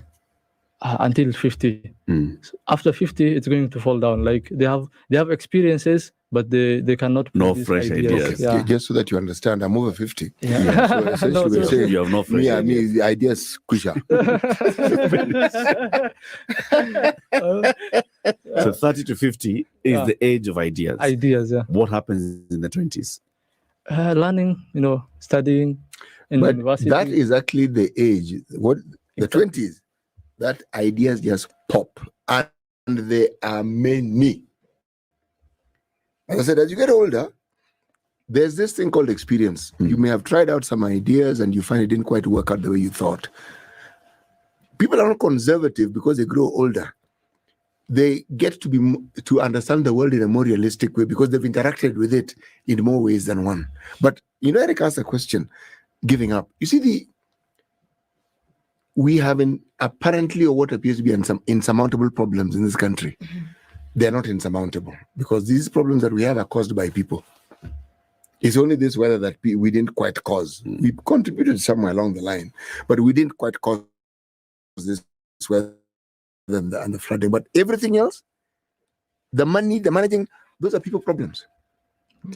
Until 50. So after 50, it's going to fall down. Like they have experiences, but they cannot produce fresh ideas. Yeah. Just so that you understand, I'm over 50. Yeah. So essentially, we're saying you have no fresh ideas. The ideas kusha. So 30 to 50 is the age of ideas. Ideas, yeah. What happens in the 20s? Learning, studying in but university. That is actually the age. What the 20s, that ideas just pop, and there are many. As I said, as you get older, there's this thing called experience. You may have tried out some ideas and you find it didn't quite work out the way you thought. People are not conservative because they grow older. They get to understand the world in a more realistic way because they've interacted with it in more ways than one. But Eric asked a question, giving up. You see, we have apparently, or what appears to be some insurmountable problems in this country. They're not insurmountable because these problems that we have are caused by people. It's only this weather that we didn't quite cause. We contributed somewhere along the line, but we didn't quite cause this weather and the flooding. But everything else, the money, the managing, those are people problems.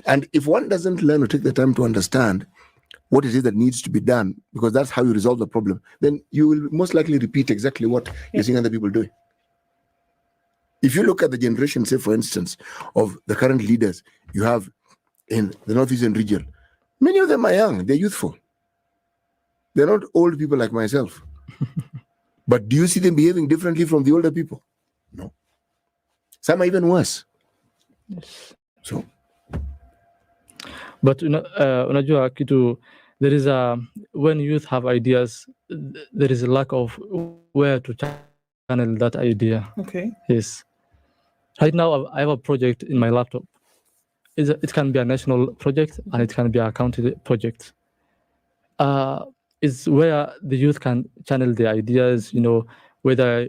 And if one doesn't learn or take the time to understand what it is that needs to be done, because that's how you resolve the problem, then you will most likely repeat exactly what you're seeing other people doing. If you look at the generation, say, for instance, of the current leaders you have in the Northeastern region, many of them are young, they're youthful. They're not old people like myself. But do you see them behaving differently from the older people? No. Some are even worse. Yes. So. But unajua kitu, there is when youth have ideas, there is a lack of where to channel that idea. Okay. Yes. Right now, I have a project in my laptop. It can be a national project and it can be a county project. It's where the youth can channel their ideas, whether,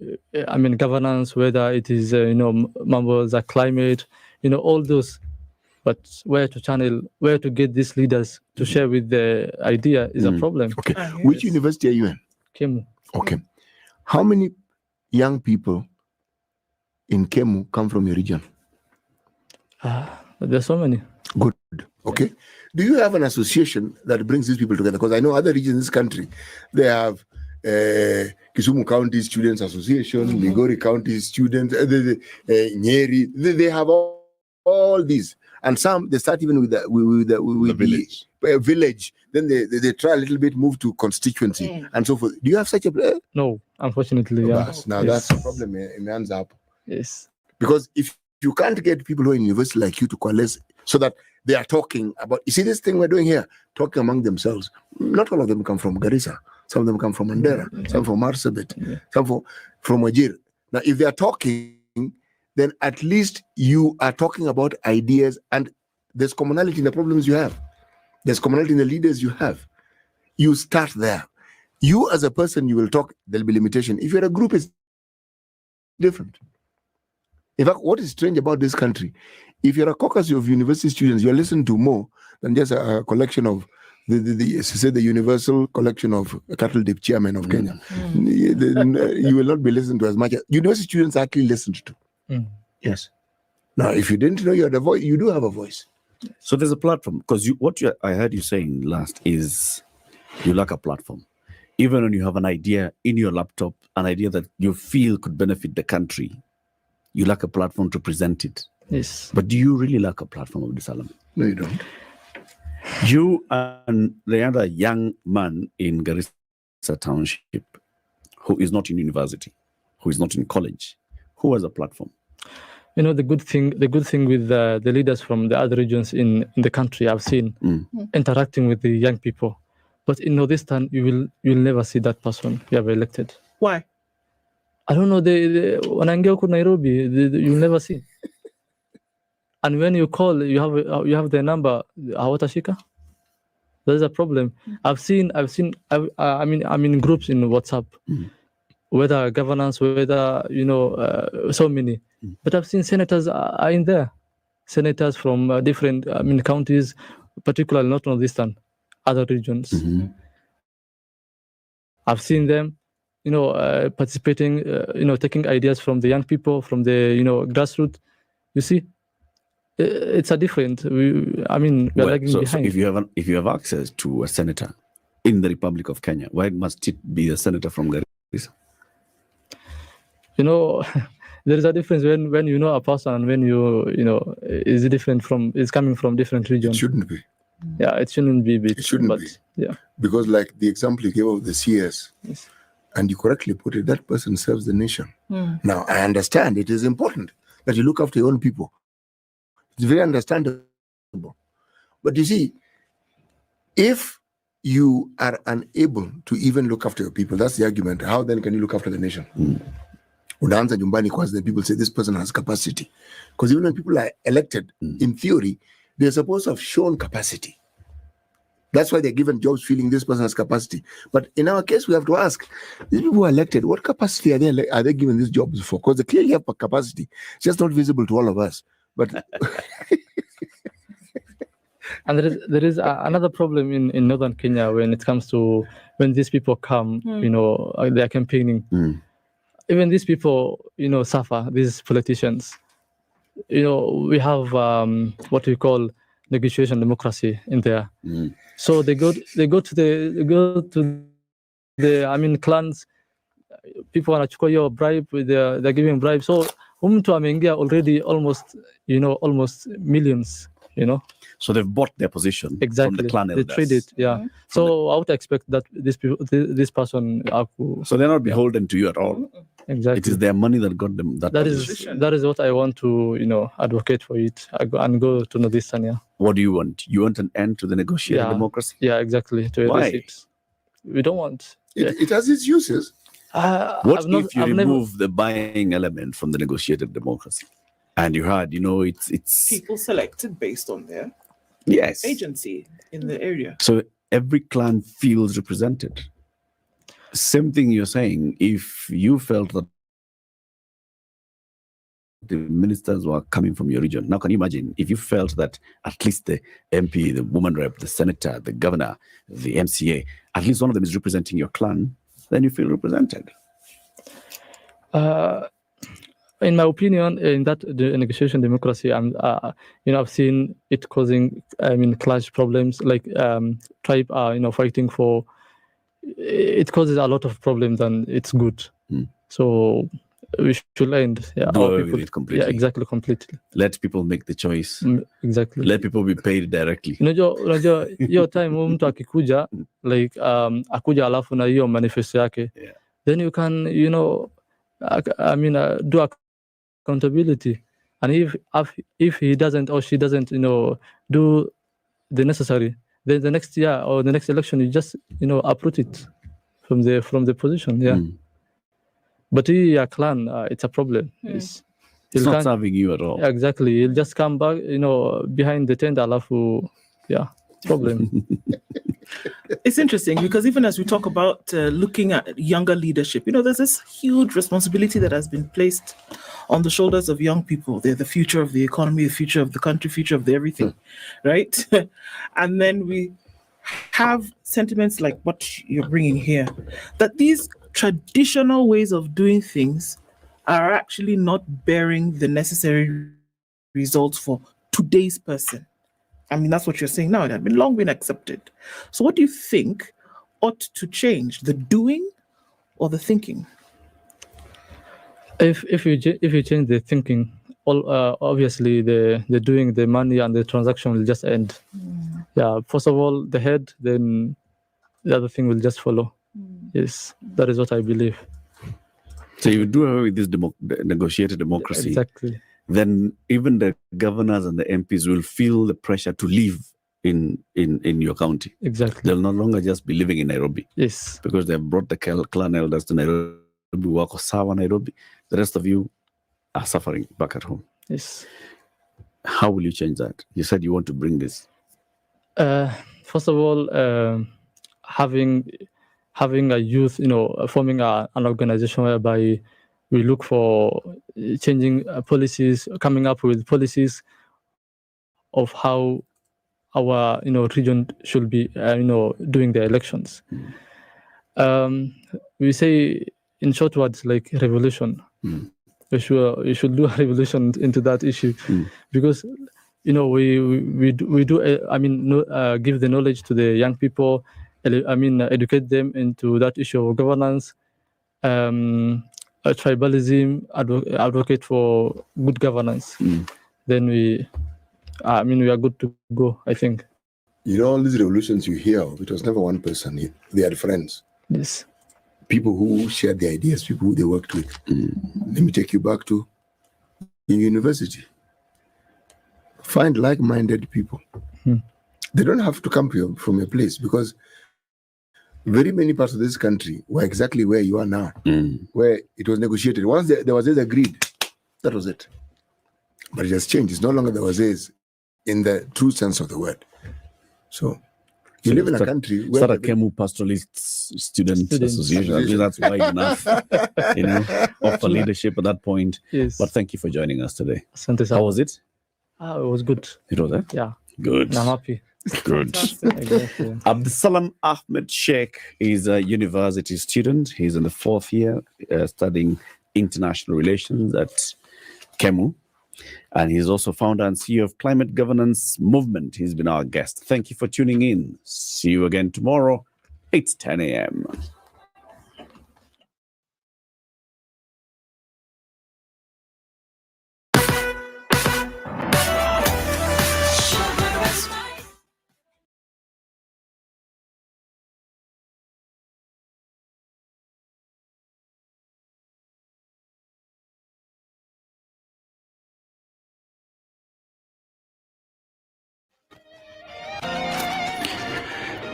governance, whether it is, members of climate, all those. But where to channel, where to get these leaders to share with the idea is a problem. Okay. Which university are you in? Kemu. Okay. How many young people in Kemu come from your region? There's so many. Good. Okay. Do you have an association that brings these people together? Because I know other regions in this country, they have Kisumu County Students Association, Migori County Students, Nyeri. They have all these. And some, they start even with the village. Village. Then they try a little bit, move to constituency and so forth. Do you have such a... No, unfortunately. Yeah. Now that's the problem in hands up. Yes. Because if you can't get people who are in university like you to coalesce so that they are talking about, you see this thing we're doing here, talking among themselves. Not all of them come from Garissa. Some of them come from Mandera, some from Marsabit, some from Wajir. Now, if they are talking, then at least you are talking about ideas, and there's commonality in the problems you have. There's commonality in the leaders you have. You start there. You as a person, you will talk, there'll be limitation. If you're a group, it's different. In fact, what is strange about this country, if you're a caucus of university students, you're listening to more than just a collection of the universal collection of cattle dip chairman of Kenya. You will not be listened to as much. University students are actually listened to. Yes. Now, if you didn't know you had a voice, you do have a voice. So there's a platform, because I heard you saying last is you lack a platform. Even when you have an idea in your laptop, an idea that you feel could benefit the country, you lack a platform to present it. Yes. But do you really lack a platform, Abdi Salam? No, you don't. You and the other young man in Garissa Township who is not in university, who is not in college, who has a platform? You know, the good thing with the leaders from the other regions in the country, I've seen interacting with the young people. But in Northeastern, you'll never see that person you have elected. Why? I don't know. When I go to Nairobi, you'll never see. And when you call, you have their number. Hawatashika. There's a problem. I'm in groups in WhatsApp, whether governance, whether so many. But I've seen senators are in there. Senators from different counties, particularly not Northeastern, other regions. I've seen them, participating, taking ideas from the young people, from the grassroots. You see, it's a different. We're lagging behind. So if you have access to a senator in the Republic of Kenya, why must it be a senator from Garissa? There is a difference when you know a person and when is different is coming from different regions. It shouldn't be. Yeah, it shouldn't be. It shouldn't be. Yeah. Because like the example you gave of the CS, and you correctly put it, that person serves the nation. Now, I understand it is important that you look after your own people. It's very understandable. But you see, if you are unable to even look after your people, that's the argument. How then can you look after the nation? Unaanza nyumbani because the people say this person has capacity. Because even when people are elected, in theory, they're supposed to have shown capacity. That's why they're given jobs feeling this person has capacity. But in our case, we have to ask, these people who are elected, what capacity are they given these jobs for? Because they clearly have capacity. It's just not visible to all of us. But and there is another problem in northern Kenya when it comes to when these people come, they are campaigning. Even these people, suffer, these politicians. We have what we call negotiation democracy in there. So they go to the clans. People wanachukua your bribe, they're giving bribes. So mtu ameingia already almost millions. So they've bought their position exactly. from the clan elders. They trade it, yeah. So I would expect that this person. So they're not beholden to you at all. Exactly. It is their money that got them that position. That is what I want to advocate for it and go to Northeastern. Yeah. What do you want? You want an end to the negotiated democracy? Yeah, exactly. Why? We don't want. It has its uses. What if you remove the buying element from the negotiated democracy? And you had, it's people selected based on their agency in the area. So every clan feels represented. Same thing you're saying. If you felt that the ministers were coming from your region, now can you imagine if you felt that at least the MP, the woman rep, the senator, the governor, the MCA, at least one of them is representing your clan, then you feel represented. in my opinion, in that the negotiation democracy, I've seen it causing, clash problems, like tribe, fighting for. It causes a lot of problems, and it's good. So we should end. Yeah, Do our away people. with it completely. Yeah, exactly, completely. Let people make the choice. Exactly. Let people be paid directly. Unajua hiyo time mtu akikuja like akuja alafu na hiyo manifesto yake, then you can do accountability, and if he doesn't or she doesn't do the necessary, then the next year or the next election you just uproot it from the position. But your clan, it's a problem. It's not serving you at all. Exactly. He'll just come back, behind the tent, alafu, problem. It's interesting because even as we talk about looking at younger leadership, there's this huge responsibility that has been placed on the shoulders of young people. They're the future of the economy, the future of the country, future of the everything, right? And then we have sentiments like what you're bringing here, that these traditional ways of doing things are actually not bearing the necessary results for today's person. That's what you're saying now. It had long been accepted. So what do you think ought to change, the doing or the thinking? If you change the thinking, obviously the doing, the money and the transaction will just end. First of all, the head, then the other thing will just follow. Yes, that is what I believe. So you do away with this negotiated democracy. Exactly. Then even the governors and the MPs will feel the pressure to live in your county. Exactly. They'll no longer just be living in Nairobi. Yes. Because they've brought the clan elders to Nairobi, wako sawa Nairobi. The rest of you are suffering back at home. Yes. How will you change that? You said you want to bring this. First of all, having a youth, forming an organization whereby we look for changing policies, coming up with policies of how our region should be doing the elections. We say in short words like revolution. We should do a revolution into that issue because we do give the knowledge to the young people. Educate them into that issue of governance, tribalism, advocate for good governance. Then we are good to go, I think. All these revolutions you hear of, it was never one person. They had friends. Yes. People who shared their ideas, people who they worked with. Let me take you back to university. Find like-minded people. They don't have to come from your place because very many parts of this country were exactly where you are now, where it was negotiated. Once there was this agreed, that was it. But it has changed. It's no longer there was this in the true sense of the word. So you live in a country where... Start a Kemu Pastoralist Student Association. I think that's wide enough, offer leadership at that point. Yes. But thank you for joining us today. Asante sana. How was it? It was good. It was, eh? Yeah. Good. I'm happy. Good. Exactly. Abdusalam Ahmed Sheikh is a university student. He's in the 4th year studying international relations at Kemu. And he's also founder and CEO of Climate Governance Movement. He's been our guest. Thank you for tuning in. See you again tomorrow. It's 10 a.m.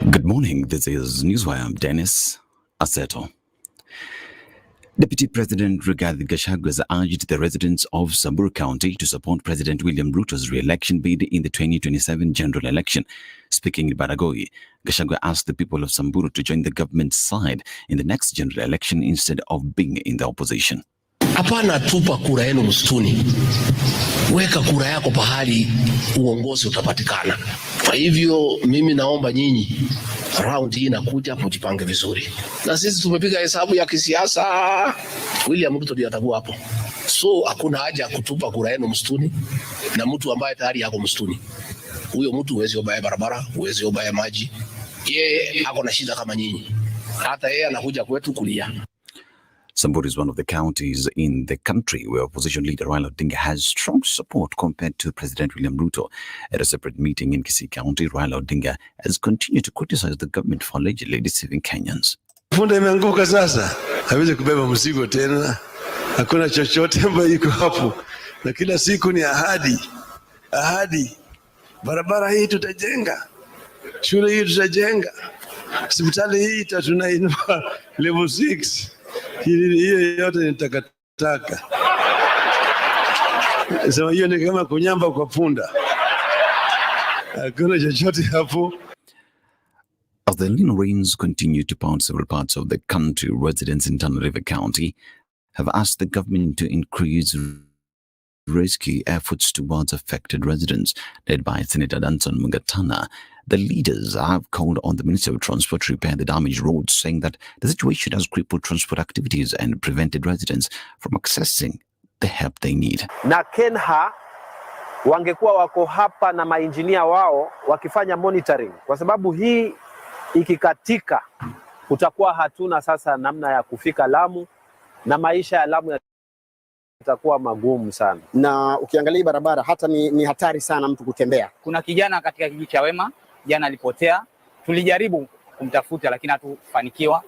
Good morning. This is Newswire. I'm Dennis Aseto. Deputy President Rigathi Gachagua has urged the residents of Samburu County to support President William Ruto's re-election bid in the 2027 general election. Speaking in Baragoi, Gachagua asked the people of Samburu to join the government's side in the next general election instead of being in the opposition. Hapana tupa kura yenu msituni. Weka kura yako pahali uongozi utapatikana. Kwa hivyo mimi naomba nyinyi round hii inakuja hapo jipange vizuri. Na sisi tumepiga hesabu ya kisiasa. William Ruto ndiye atakuwa hapo. So hakuna haja ya kutupa kura yenu msituni na mtu ambaye tayari yako msituni. Huyo mtu huwezi obaya barabara, huwezi obaya maji. Yeye ako na shida kama nyinyi. Hata yeye anakuja kwetu kulia. Samburu is one of the counties in the country where opposition leader Raila Odinga has strong support compared to President William Ruto. At a separate meeting in Kisii County, Raila Odinga has continued to criticize the government for allegedly deceiving Kenyans. Punda imeanguka sasa, hawezi kubeba mzigo tena. Hakuna chochote ambayo iko hapo. Na kila siku ni ahadi. Ahadi. Barabara hii tutajenga. Shule hii tutajenga. Hospitali hii tunainua level 6. Hiyo yote ni takataka. Sema hiyo ni kama kunyamba kwa punda. Hakuna chochote hapo. As the El Nino rains continue to pound several parts of the country, residents in Tana River County have asked the government to increase rescue efforts towards affected residents, led by Senator Danson Mugatana. The leaders have called on the Ministry of Transport to repair the damaged roads, saying that the situation has crippled transport activities and prevented residents from accessing the help they need. Na Kenha wangekuwa wako hapa na mainjinia wao wakifanya monitoring, kwa sababu hii ikikatika kutakuwa hatuna sasa namna ya kufika Lamu na maisha ya Lamu itakuwa magumu sana. Na ukiangalia barabara hata ni hatari sana mtu kutembea. Kuna kijana katika kijiji cha Wema jana alipotea, tulijaribu kumtafuta lakini hatufanikiwa.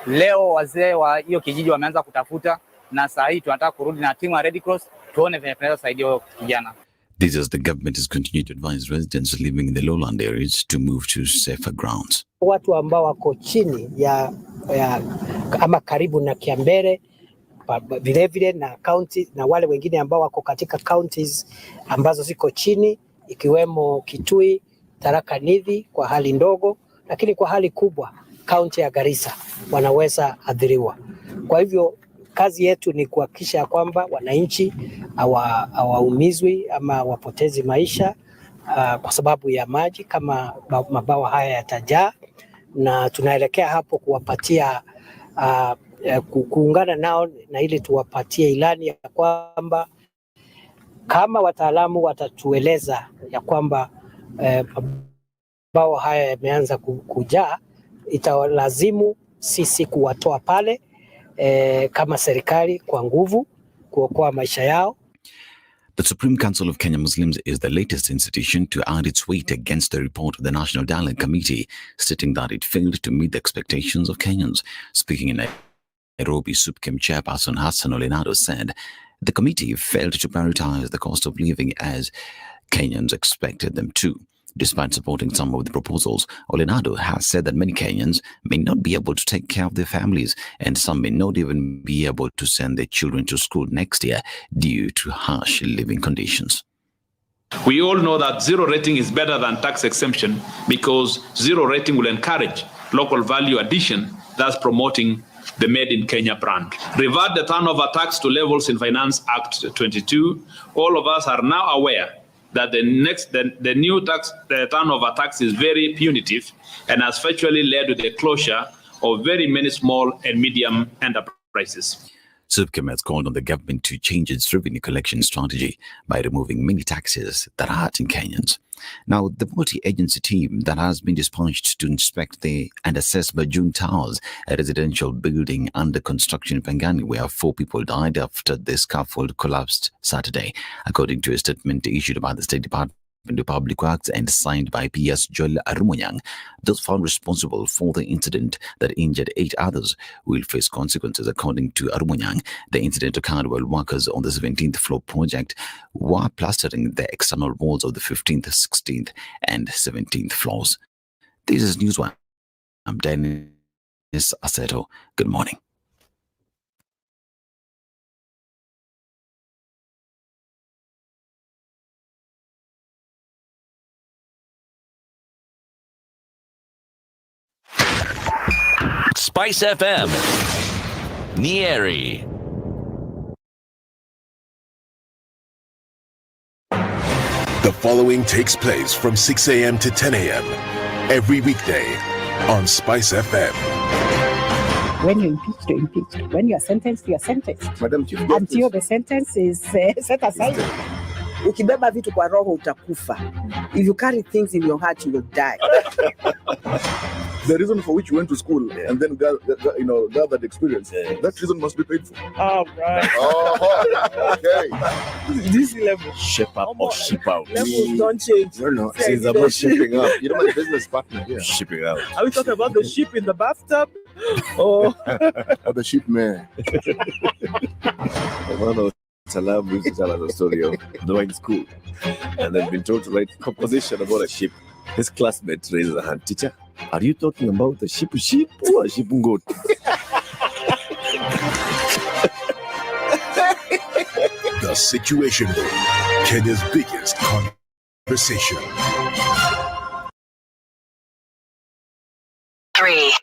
Leo wazee wa hiyo kijiji wameanza kutafuta na saa hii tunataka kurudi na timu ya Red Cross tuone vile tunaweza kusaidia huyo kijana. This is the government is continuing to advise residents living in the lowland areas to move to safer grounds. Watu ambao wako chini ya ama karibu na Kiambere vile vile na county na wale wengine ambao wako katika counties ambazo ziko chini ikiwemo Kitui, Tharaka Nithi kwa hali ndogo, lakini kwa hali kubwa county ya Garissa wanaweza adhiriwa. Kwa hivyo kazi yetu ni kuhakikisha kwamba wananchi hawaumizwi ama wapotezi maisha kwa sababu ya maji kama mabawa haya yatajaa, na tunaelekea hapo kuwapatia kuungana nao na ili tuwapatie ilani ya kwamba kama wataalamu watatueleza ya kwamba mabawa haya yameanza kujaa, itawalazimu sisi kuwatoa pale kama serikali kwa nguvu kuokoa maisha yao. The Supreme Council of Kenya Muslims is the latest institution to add its weight against the report of the National Dialogue Committee, stating that it failed to meet the expectations of Kenyans. Speaking in Nairobi, SUPKEM chairperson Hassan Olenado said the committee failed to prioritize the cost of living as Kenyans expected them to. Despite supporting some of the proposals, Olenado has said that many Kenyans may not be able to take care of their families, and some may not even be able to send their children to school next year due to harsh living conditions. We all know that zero rating is better than tax exemption because zero rating will encourage local value addition, thus promoting the Made in Kenya brand. Revert the turnover tax to levels in Finance Act 22. All of us are now aware that the new tax, the turnover tax, is very punitive and has virtually led to the closure of very many small and medium enterprises. SUPKEM has called on the government to change its revenue collection strategy by removing many taxes that are hurting Kenyans. Now, the multi-agency team that has been dispatched to inspect and assess Bajun Towers, a residential building under construction in Pangani, where 4 people died after the scaffold collapsed Saturday, according to a statement issued by the State Department of Public Works and signed by PS Joel Arumonyang. Those found responsible for the incident that injured 8 others will face consequences, according to Arumonyang. The incident occurred while workers on the 17th floor project were plastering the external walls of the 15th, 16th and 17th floors. This is Newsone. I'm Dennis Aseto. Good morning. Spice FM, Nyeri. The following takes place from 6 a.m. to 10 a.m. every weekday on Spice FM. When you're impeached, you're impeached. When you're sentenced, you're sentenced. Madam Chief Until the sentence is set aside. Ukibeba vitu kwa roho utakufa. If you carry things in your heart, you will die. The reason for which you went to school and then got that experience, that reason must be paid for. All right. Okay. This level. Ship up or ship out. Levels don't change. No, it's about shipping up. You know my business partner here. Shipping out. Are we talking about the ship in the bathtub? Or the ship man. Salam used to tell us a story of going to school and then been told to write composition about a ship. His classmate raised a hand. Teacher, are you talking about a ship or a ship goat? The Situation Room, Kenya's biggest conversation. 3.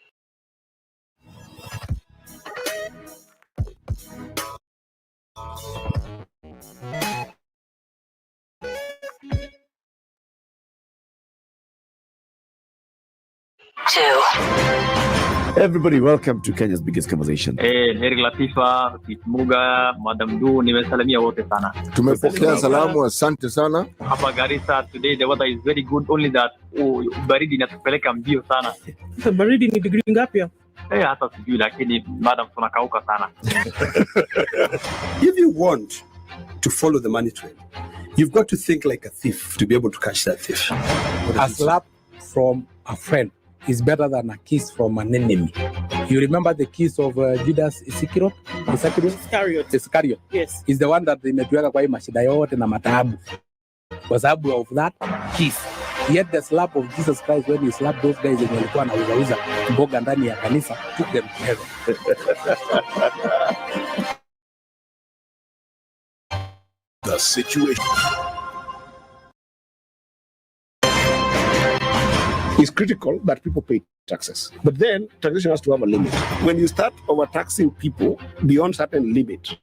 Everybody, welcome to Kenya's biggest conversation. Heri Latifa, Muga, Madam Du, nimesalamia wote sana. Tumepokea salamu, asante sana. Hapa Garissa today the weather is very good, only that baridi inatupeleka mbio sana. Baridi ni degree ngapi? Hata sijui lakini madam tunakauka sana. If you want to follow the money trail, you've got to think like a thief to be able to catch that thief. A slap from a friend is better than a kiss from an enemy. You remember the kiss of Judas Iscariot? Iscariot. Yes. Is the one that imetuweka kwa hii mashida yote na mataabu. Kwa sababu of that kiss. Yet the slap of Jesus Christ when he slapped those guys wenye walikuwa wanauza mboga ndani ya kanisa took them to heaven. The Situation. It's critical that people pay taxes. But then taxation has to have a limit. When you start overtaxing people beyond certain limit,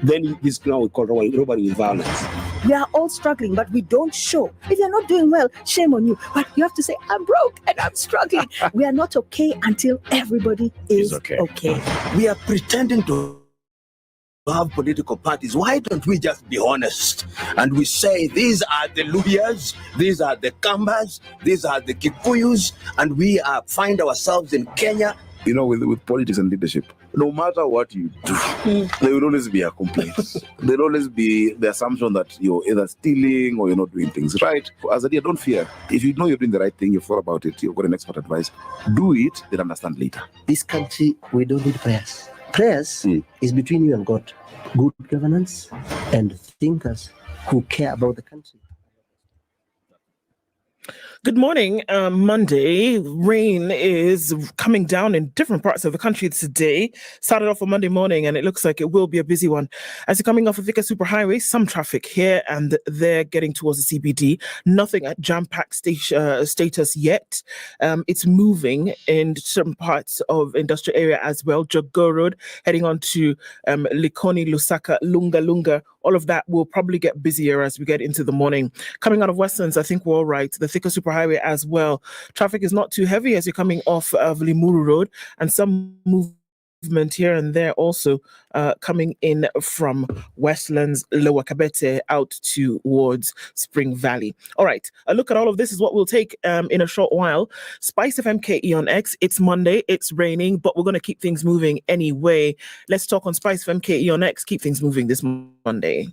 then this now we call robbery with violence. We are all struggling, but we don't show. If you're not doing well, shame on you. But you have to say, I'm broke and I'm struggling. We are not okay until everybody is okay. We are pretending to have political parties. Why don't we just be honest and we say these are the Luyas, these are the Kambas, these are the Kikuyus, and we find ourselves in Kenya. You know, with politics and leadership, no matter what you do, there will always be a complaint. There will always be the assumption that you're either stealing or you're not doing things right. As a dear, don't fear. If you know you're doing the right thing, you've thought about it, you've got an expert advice, do it, then understand later. This country, we don't need prayers. Prayers is between you and God. Good governance and thinkers who care about the country. Good morning. Monday, rain is coming down in different parts of the country today. Started off on Monday morning and it looks like it will be a busy one. As you're coming off of Thika Superhighway, some traffic here and there getting towards the CBD. Nothing at jam-packed status yet. It's moving in certain parts of industrial area as well. Jogoo Road heading on to Likoni, Lusaka, Lunga. All of that will probably get busier as we get into the morning. Coming out of Westlands, I think we're all right. The Thika Superhighway as well. Traffic is not too heavy as you're coming off of Limuru Road, and some movement here and there also coming in from Westlands, Lower Kabete out towards Spring Valley. All right, a look at all of this is what we'll take in a short while. Spice FM KE on X. It's Monday, it's raining, but we're going to keep things moving anyway. Let's talk on Spice FM KE on X. Keep things moving this Monday.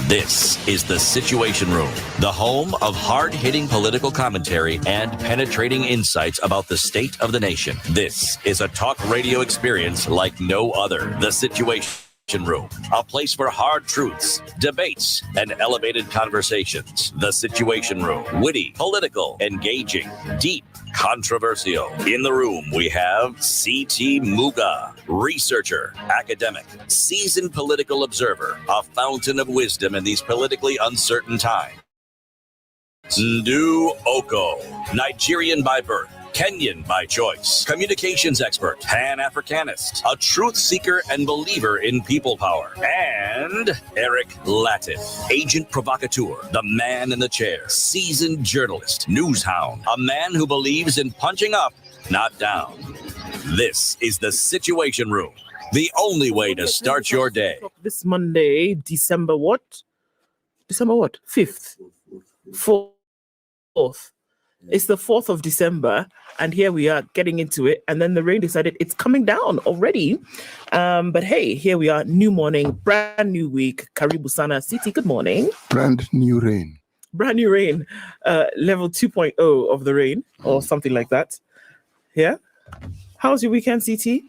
This is The Situation Room, the home of hard-hitting political commentary and penetrating insights about the state of the nation. This is a talk radio experience like no other. The Situation Room, a place for hard truths, debates, and elevated conversations. The Situation Room, witty, political, engaging, deep, controversial. In the room, we have C.T. Muga, researcher, academic, seasoned political observer, a fountain of wisdom in these politically uncertain times. Ndu Oko, Nigerian by birth, Kenyan by choice, communications expert, Pan-Africanist, a truth seeker and believer in people power, and Eric Latin, agent provocateur, the man in the chair, seasoned journalist, news hound, a man who believes in punching up, not down. This is the Situation Room, the only way to start your day. This Monday, December what? December what? 5th? 4th. It's the 4th of December, and here we are getting into it. And then the rain decided it's coming down already. But hey, here we are, new morning, brand new week. Karibu Sana City, good morning. Brand new rain. Brand new rain. Level 2.0 of the rain, or something like that. Yeah? How was your weekend, CT?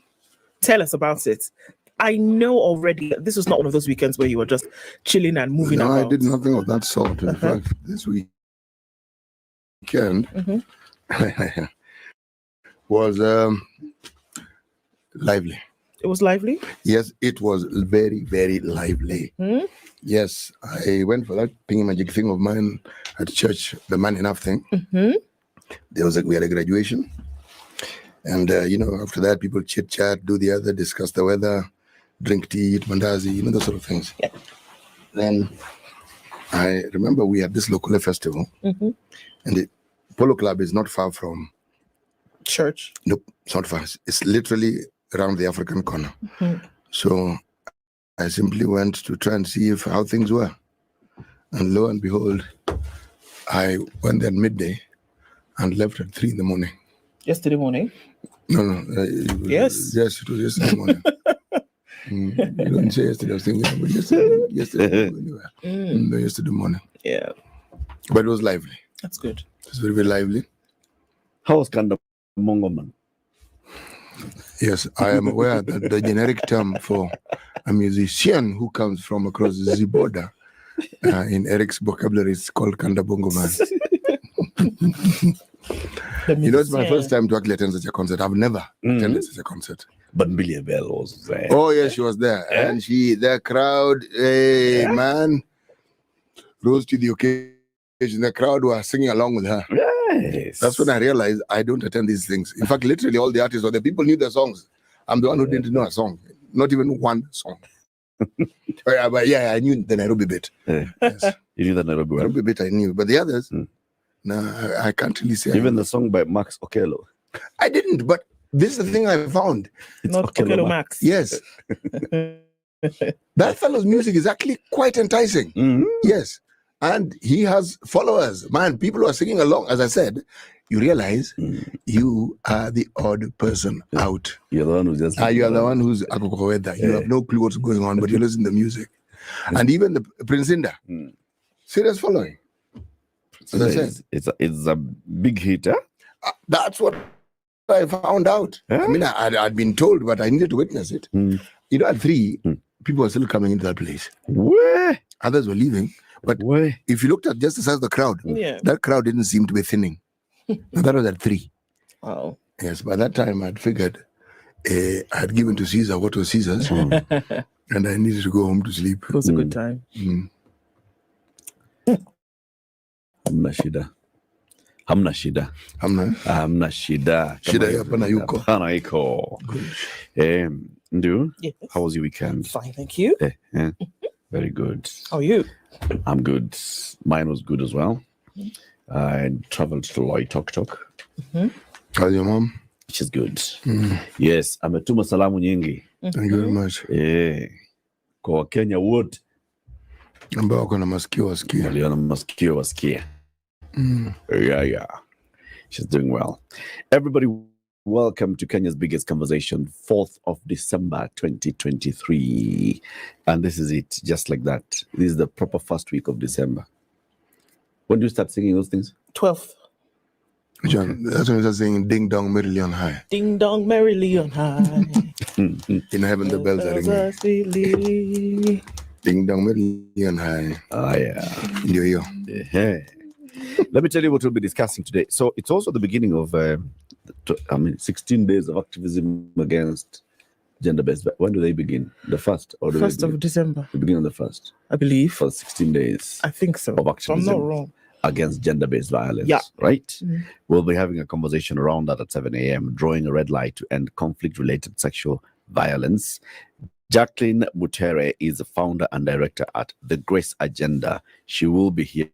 Tell us about it. I know already that this was not one of those weekends where you were just chilling and moving No, about. I did nothing of that sort. In fact, this weekend was lively. It was lively? Yes, it was very, very lively. Yes, I went for that magic thing of mine at church, the Man Enough thing. We had a graduation. And, after that, people chit-chat, do the other, discuss the weather, drink tea, eat mandazi, those sort of things. Yeah. Then I remember we had this local festival. And the Polo Club is not far from church. Nope, it's not far. It's literally around the African corner. So I simply went to try and see how things were. And lo and behold, I went there at midday and left at 3 a.m. Yesterday morning? No. Yes. Yes, it was yesterday morning. You don't say yesterday, I was thinking, but yesterday morning. No, yesterday morning. Yeah. But it was lively. That's good. It was very, very lively. How was Kanda Mongoman? Yes, I am aware that the generic term for a musician who comes from across the border in Eric's vocabulary is called Kanda Bongo Man. It's my first time to actually attend such a concert. I've never attended such a concert. But Billy Bell was there. Oh, yes, she was there. And the crowd, man, rose to the occasion. The crowd were singing along with her. Yes. That's when I realized I don't attend these things. In fact, literally all the artists or the people knew the songs. I'm the one who didn't know a song. Not even one song. But I knew the Nairobi bit. Yes. You knew the Nairobi bit I knew. But the others, no, I can't really say. Even the song by Max Okello. I didn't, but this is the thing I found. It's not Okello Max. Yes. That fellow's music is actually quite enticing. Yes. And he has followers. Man, people are singing along. As I said, you realize you are the odd person out. You're the one who's just... you are the one who's akukoweda. You have no clue what's going on, but you listen to the music. And even the Prince Inda, serious following. As I said. It's a big hit, huh? That's what I found out. I mean, I'd been told, but I needed to witness it. At 3, people were still coming into that place. Where? Others were leaving. But if you looked at just the size of the crowd, that crowd didn't seem to be thinning. That was at 3. Wow. Yes, by that time I'd figured I had given to Caesar what was Caesar's, and I needed to go home to sleep. It was a good time. Hamna shida. Shida hapana yuko. Hapana iko. Ndu, how was your weekend? Fine, thank you. Very good. How are you? I'm good. Mine was good as well. I traveled to Loitoktok. How's your mom? She's good. Yes, ametuma salamu nyingi. Thank you very much. Kwa Wakenya wote ambao wako na masikio wasikia. Walio na masikio wasikia. Yeah. She's doing well. Everybody, welcome to Kenya's biggest conversation, 4th of December, 2023. And this is it, just like that. This is the proper first week of December. When do you start singing those things? 12th. John, that's when you start singing Ding Dong Merrily on High. Ding Dong Merrily on High. In heaven the bells are ringing. Ding Dong Merrily on High. Oh, yeah. Yo. Let me tell you what we'll be discussing today. So it's also the beginning of 16 days of activism against gender-based. When do they begin? The 1st? Or 1st of December. They begin on the 1st? I believe. For 16 days. I think so. Of activism. I'm not wrong. against gender-based violence, Yeah. right? Mhm. We'll be having a conversation around that at 7 a.m., drawing a red light to end conflict-related sexual violence. Jacqueline Mutere is the founder and director at The Grace Agenda. She will be here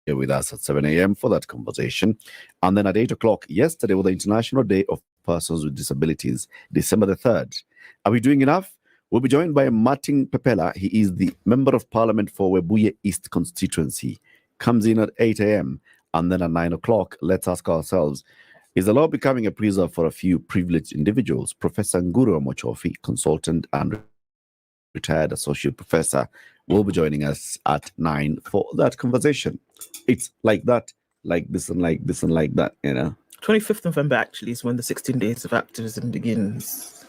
with us at 7 a.m. for that conversation. And then at 8 o'clock, yesterday was the International Day of Persons with Disabilities, December the 3rd. Are we doing enough? We'll be joined by Martin Pepela. He is the Member of Parliament for Webuye East constituency. Comes in at 8 a.m. And then at 9 o'clock, let's ask ourselves, is the law becoming a preserve for a few privileged individuals? Professor Nguru Mochofi, consultant and retired associate professor, will be joining us at 9 for that conversation. It's like that, like this and like this and like that, 25th November actually is when the 16 days of activism begins.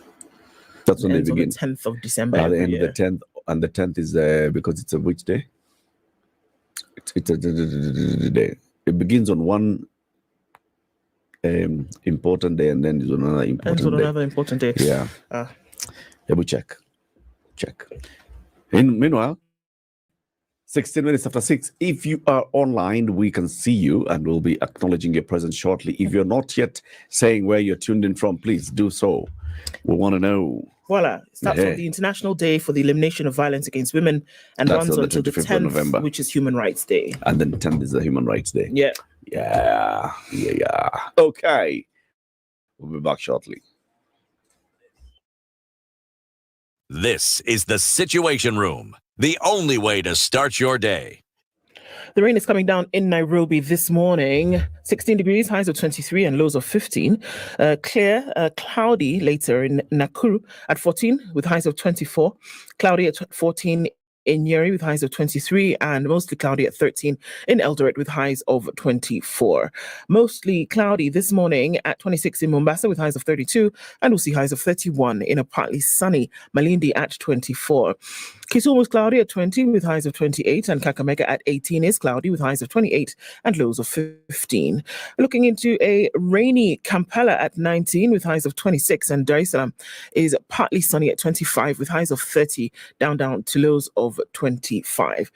That's when they Ends on begin. the 10th of December. At the every end year. of the 10th, and the 10th is because it's a which day? It's a day. It begins on one important day and then is on another important Ends on day. another important day. Yeah. Yeah, we check. Meanwhile, 16 minutes after 6. If you are online, we can see you and we'll be acknowledging your presence shortly. If you're not yet saying where you're tuned in from, please do so. We want to know. Voila. It starts on the International Day for the Elimination of Violence Against Women and That's runs on the until the 25th of 10th, November. which is Human Rights Day. And then 10th is the Human Rights Day. Yeah. Yeah. Okay. We'll be back shortly. This is the Situation Room, the only way to start your day. The rain is coming down in Nairobi this morning. 16 degrees, highs of 23 and lows of 15. Clear, cloudy later in Nakuru at 14 with highs of 24. Cloudy at 14 in Nyeri with highs of 23 and mostly cloudy at 13 in Eldoret with highs of 24. Mostly cloudy this morning at 26 in Mombasa with highs of 32 and we'll see highs of 31 in a partly sunny Malindi at 24. Kisumu is cloudy at 20 with highs of 28 and Kakamega at 18 is cloudy with highs of 28 and lows of 15. Looking into a rainy Kampala at 19 with highs of 26 and Dar es Salaam is partly sunny at 25 with highs of 30 down to lows of 25.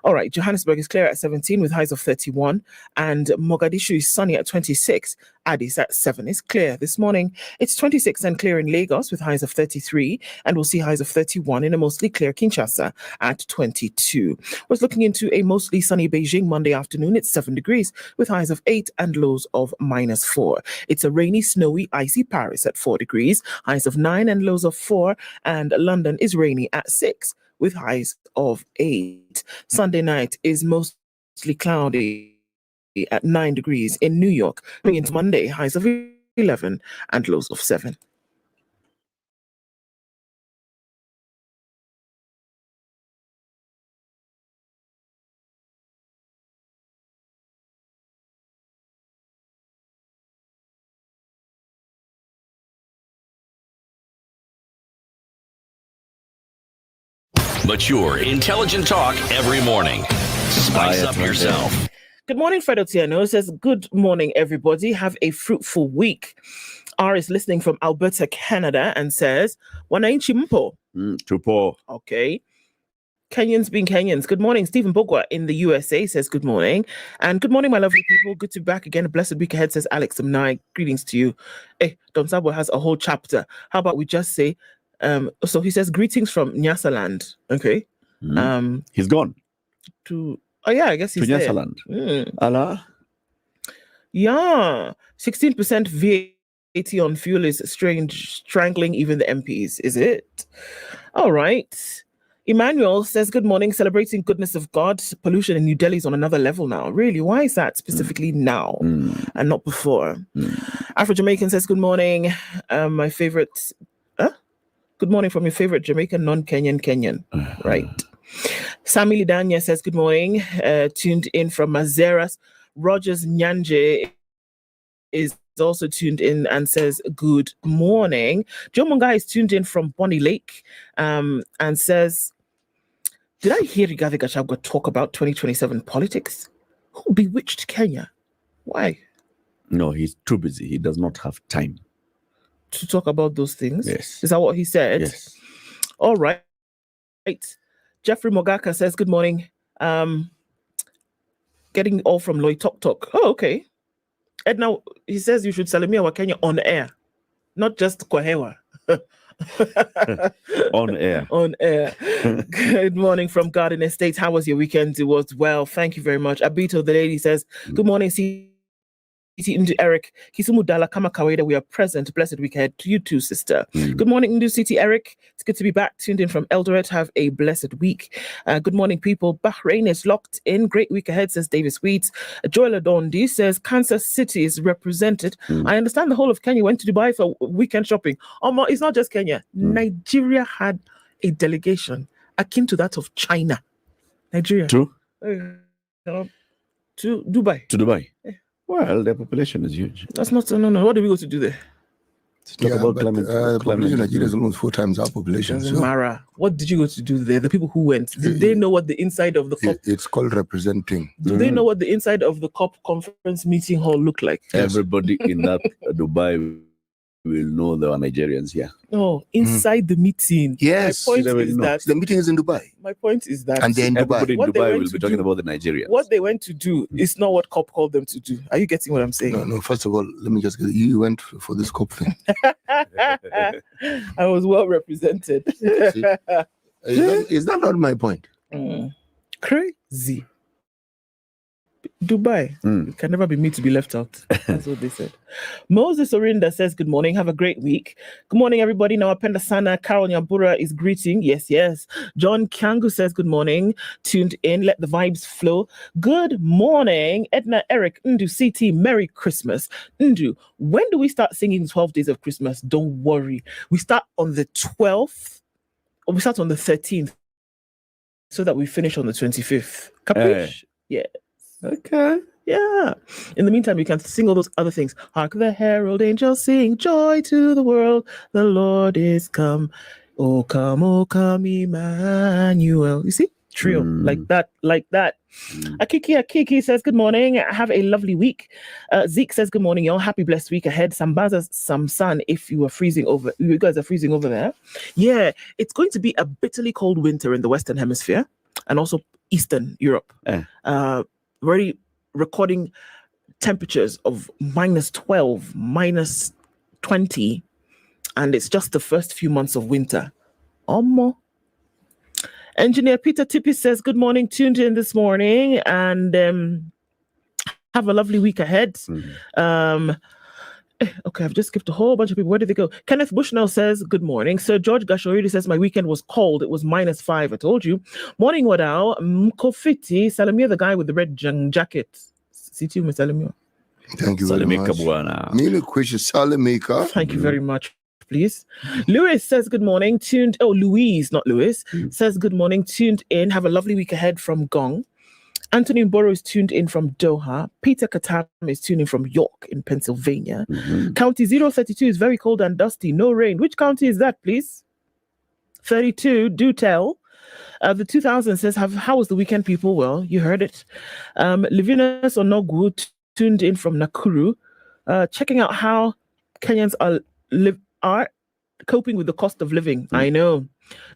All right, Johannesburg is clear at 17 with highs of 31 and Mogadishu is sunny at 26. Addis at 7 is clear this morning. It's 26 and clear in Lagos with highs of 33 and we'll see highs of 31 in a mostly clear Kinshasa at 22. We're looking into a mostly sunny Beijing Monday afternoon. It's 7 degrees with highs of 8 and lows of -4. It's a rainy, snowy, icy Paris at 4 degrees, highs of 9 and lows of 4, and London is rainy at 6 with highs of 8. Sunday night is mostly cloudy at 9 degrees in New York. Going into Monday, highs of 11 and lows of 7. Mature, intelligent talk every morning. Spice up yourself. Good morning, Fred Otieno says, good morning, everybody. Have a fruitful week. R is listening from Alberta, Canada, and says, Wananchi mpo. Tupo. Okay. Kenyans being Kenyans. Good morning. Stephen Bogwa in the USA says good morning. And good morning, my lovely people. Good to be back again. A blessed week ahead, says Alex Mnai. Greetings to you. Hey, Don Sabo has a whole chapter. How about we just say, so he says, greetings from Nyasaland. Okay. He's gone. Oh, yeah, I guess he's there. Nyasaland. Allah. Yeah. 16% VAT on fuel is strangling even the MPs. Is it? All right. Emmanuel says, good morning, celebrating goodness of God. Pollution in New Delhi is on another level now. Really? Why is that specifically now and not before? Afro-Jamaican says, good morning. My favorite... Good morning from your favorite Jamaican, non-Kenyan Kenyan. Right. Sammy Lidanya says, good morning. Tuned in from Mazeras. Rogers Nyanje is also tuned in and says, good morning. Joe Mungai is tuned in from Bonnie Lake and says, did I hear Rigathi Gachagua talk about 2027 politics? Who bewitched Kenya? Why? No, he's too busy. He does not have time to talk about those things. Yes. Is that what he said? Yes. All right. Jeffrey Mogaka says, good morning. getting all from Loy Tok Tok. Oh, okay. And now he says you should Salamia wa Kenya on air, not just Kwahewa. On air. On air. Good morning from Garden Estate. How was your weekend? It was well. Thank you very much. Abito, the lady, says, good morning, Ndu Eric. Kisumu Dala Kama Kawaida. We are present. Blessed week ahead to you too, sister. Good morning, Ndu City Eric. It's good to be back. Tuned in from Eldoret. Have a blessed week. Good morning, people. Bahrain is locked in. Great week ahead, says Davis Weeds. Joy Ladondi says Kansas City is represented. I understand the whole of Kenya went to Dubai for weekend shopping. It's not just Kenya. Nigeria had a delegation akin to that of China. Nigeria. To Dubai. To Dubai. Well, their population is huge. That's not no. What do we go to do there? Talk about but, climate. the population of Nigeria is almost 4 times our population. So Mara, what did you go to do there? The people who went, did they know what the inside of the COP? It's called representing. Do they know what the inside of the COP conference meeting hall looked like? Everybody in that Dubai will know there are Nigerians here. No, inside the meeting. Yes. My point is that the meeting is in Dubai. My point is that And they're in Dubai. Everybody in What they Dubai went will to be talking do- about the Nigerians. what they went to do is not what COP called them to do. Are you getting what I'm saying? No, first of all, let me just get you went for this COP thing. I was well represented. Is that not my point? Crazy. Dubai. It can never be me to be left out. That's what they said. Moses Orinda says, good morning. Have a great week. Good morning, everybody. Now, Apenda Sana, Carol Nyambura is greeting. Yes. John Kangu says, good morning. Tuned in. Let the vibes flow. Good morning. Edna, Eric, Ndu, CT, Merry Christmas. Ndu, when do we start singing 12 Days of Christmas? Don't worry. We start on the 12th, or we start on the 13th, so that we finish on the 25th. Capiche? Yeah. Okay. Yeah. In the meantime, you can sing all those other things. Hark the herald angels sing, joy to the world, the Lord is come. Oh, come, Emmanuel. You see? Trio. Like that. Akiki says, good morning. Have a lovely week. Zeke says, good morning, y'all. Happy blessed week ahead. Sambaza Samsan, if you guys are freezing over there. Yeah, it's going to be a bitterly cold winter in the Western Hemisphere and also Eastern Europe. Already recording temperatures of -12, -20, and it's just the first few months of winter. Engineer Peter Tippi says, good morning, tuned in this morning, and have a lovely week ahead. Okay, I've just skipped a whole bunch of people. Where did they go? Kenneth Bushnell says, good morning. Sir George Gashoridi says, my weekend was cold. It was -5. I told you. Morning, Wadao. Mkofiti. Salamia, the guy with the red jacket. Situ Salamia. Thank you very much. Salamika. Thank you very much, please. Louis says, good morning. Louise, not Louis. Says, good morning. Tuned in. Have a lovely week ahead from Gong. Anthony Mboro is tuned in from Doha. Peter Katam is tuned in from York in Pennsylvania. County 032 is very cold and dusty. No rain. Which county is that, please? 32, do tell. The 2000 says, how was the weekend, people? Well, you heard it. Livinus Onogu tuned in from Nakuru, checking out how Kenyans are coping with the cost of living. I know.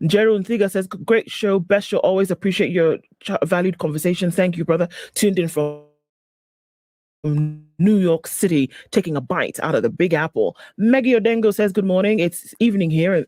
Gerald Nthiga says, great show, best show, always appreciate your valued conversation. Thank you, brother. Tuned in from New York City, taking a bite out of the Big Apple. Maggie Odengo says, good morning. It's evening here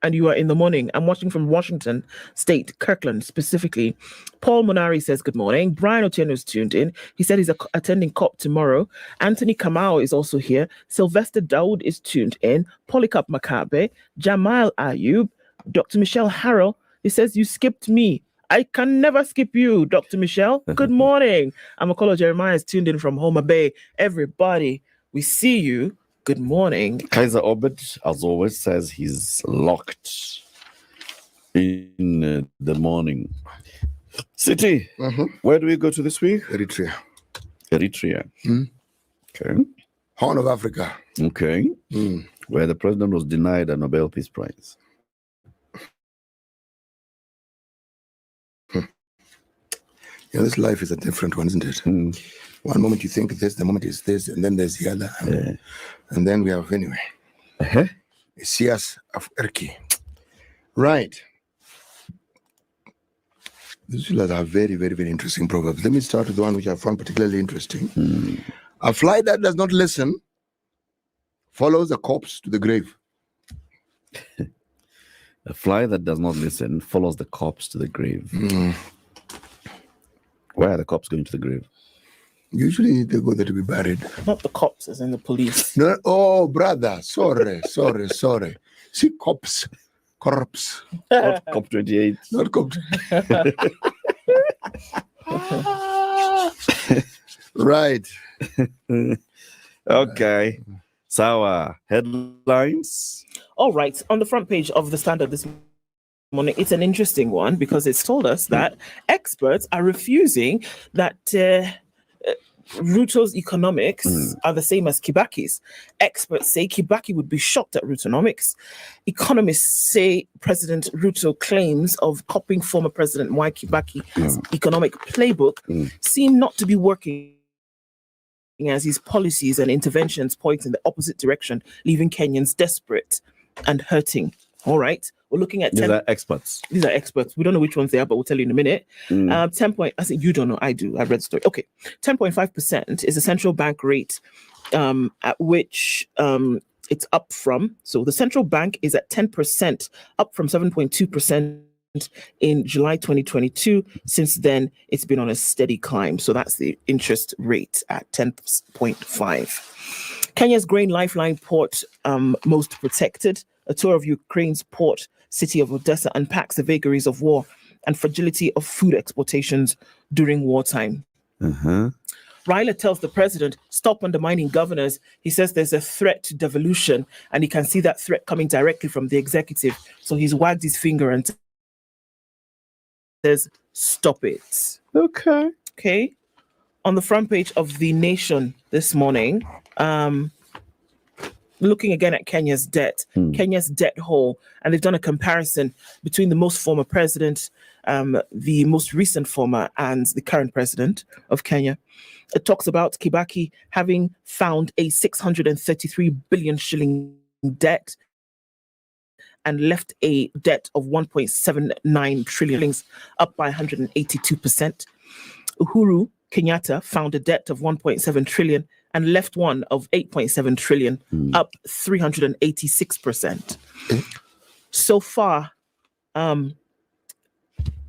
and you are in the morning. I'm watching from Washington State, Kirkland specifically. Paul Monari says, good morning. Brian Otieno is tuned in. He said he's attending COP tomorrow. Anthony Kamau is also here. Sylvester Daoud is tuned in. Polycarp Makabe, Jamal Ayub, Dr. Michelle Harrell. He says, you skipped me. I can never skip you, Dr. Michelle. Good morning. Amakolo Jeremiah is tuned in from Homa Bay. Everybody, we see you. Good morning. Kaiser Obed, as always, says he's locked in the morning. City, where do we go to this week? Eritrea. Okay. Horn of Africa. Okay. Where the president was denied a Nobel Peace Prize. Yeah, this life is a different one, isn't it? One moment you think this, the moment is this, and then there's the other. And then we have, anyway. Isias of Erki. Right. These pillars are very, very, very interesting proverbs. Let me start with the one which I found particularly interesting. A fly that does not listen follows a corpse to the grave. A fly that does not listen follows the corpse to the grave. Why are the cops going to the grave? Usually they go there to be buried. Not the cops, as in the police. No, oh, brother, sorry. See, corpse. Not COP 28. Not COP. Right. Okay. So, headlines. All right. On the front page of the Standard this morning, it's an interesting one because it's told us that experts are refusing that Ruto's economics are the same as Kibaki's. Experts say Kibaki would be shocked at Rutonomics. Economists say President Ruto claims of copying former President Mwai Kibaki's economic playbook seem not to be working, as his policies and interventions point in the opposite direction, leaving Kenyans desperate and hurting. All right. We're looking at These are experts. These are experts. We don't know which ones they are, but we'll tell you in a minute. 10 point. I think you don't know. I do. I read the story. Okay. 10.5% is the central bank rate at which it's up from. So the central bank is at 10%, up from 7.2% in July 2022. Since then, it's been on a steady climb. So that's the interest rate at 10.5. Kenya's grain lifeline port, most protected. A tour of Ukraine's port city of Odessa unpacks the vagaries of war and fragility of food exportations during wartime. Raila tells the president, stop undermining governors. He says there's a threat to devolution, and he can see that threat coming directly from the executive. So he's wagged his finger and says, stop it. Okay. On the front page of The Nation this morning, looking again at Kenya's debt, Kenya's debt hole, and they've done a comparison between the most former president, the most recent former, and the current president of Kenya. It talks about Kibaki having found a 633 billion shilling debt and left a debt of 1.79 trillion, up by 182%. Uhuru Kenyatta found a debt of 1.7 trillion and left one of 8.7 trillion, up 386%. So far,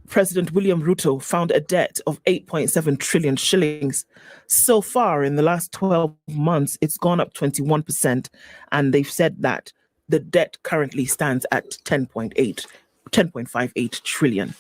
President William Ruto found a debt of 8.7 trillion shillings. So far, in the last 12 months, it's gone up 21%, and they've said that the debt currently stands at 10.58 trillion.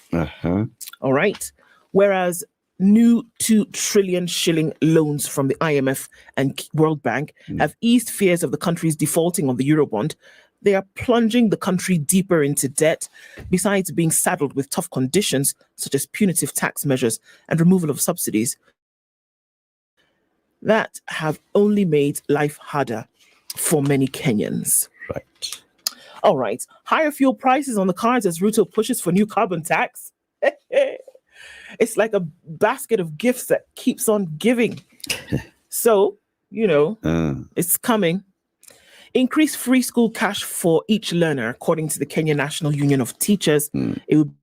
All right. Whereas new 2 trillion shilling loans from the IMF and World Bank have eased fears of the country's defaulting on the Eurobond. They are plunging the country deeper into debt, besides being saddled with tough conditions such as punitive tax measures and removal of subsidies that have only made life harder for many Kenyans. Right. All right. Higher fuel prices on the cards as Ruto pushes for new carbon tax. It's like a basket of gifts that keeps on giving. So, it's coming. Increase free school cash for each learner, according to the Kenya National Union of Teachers. It would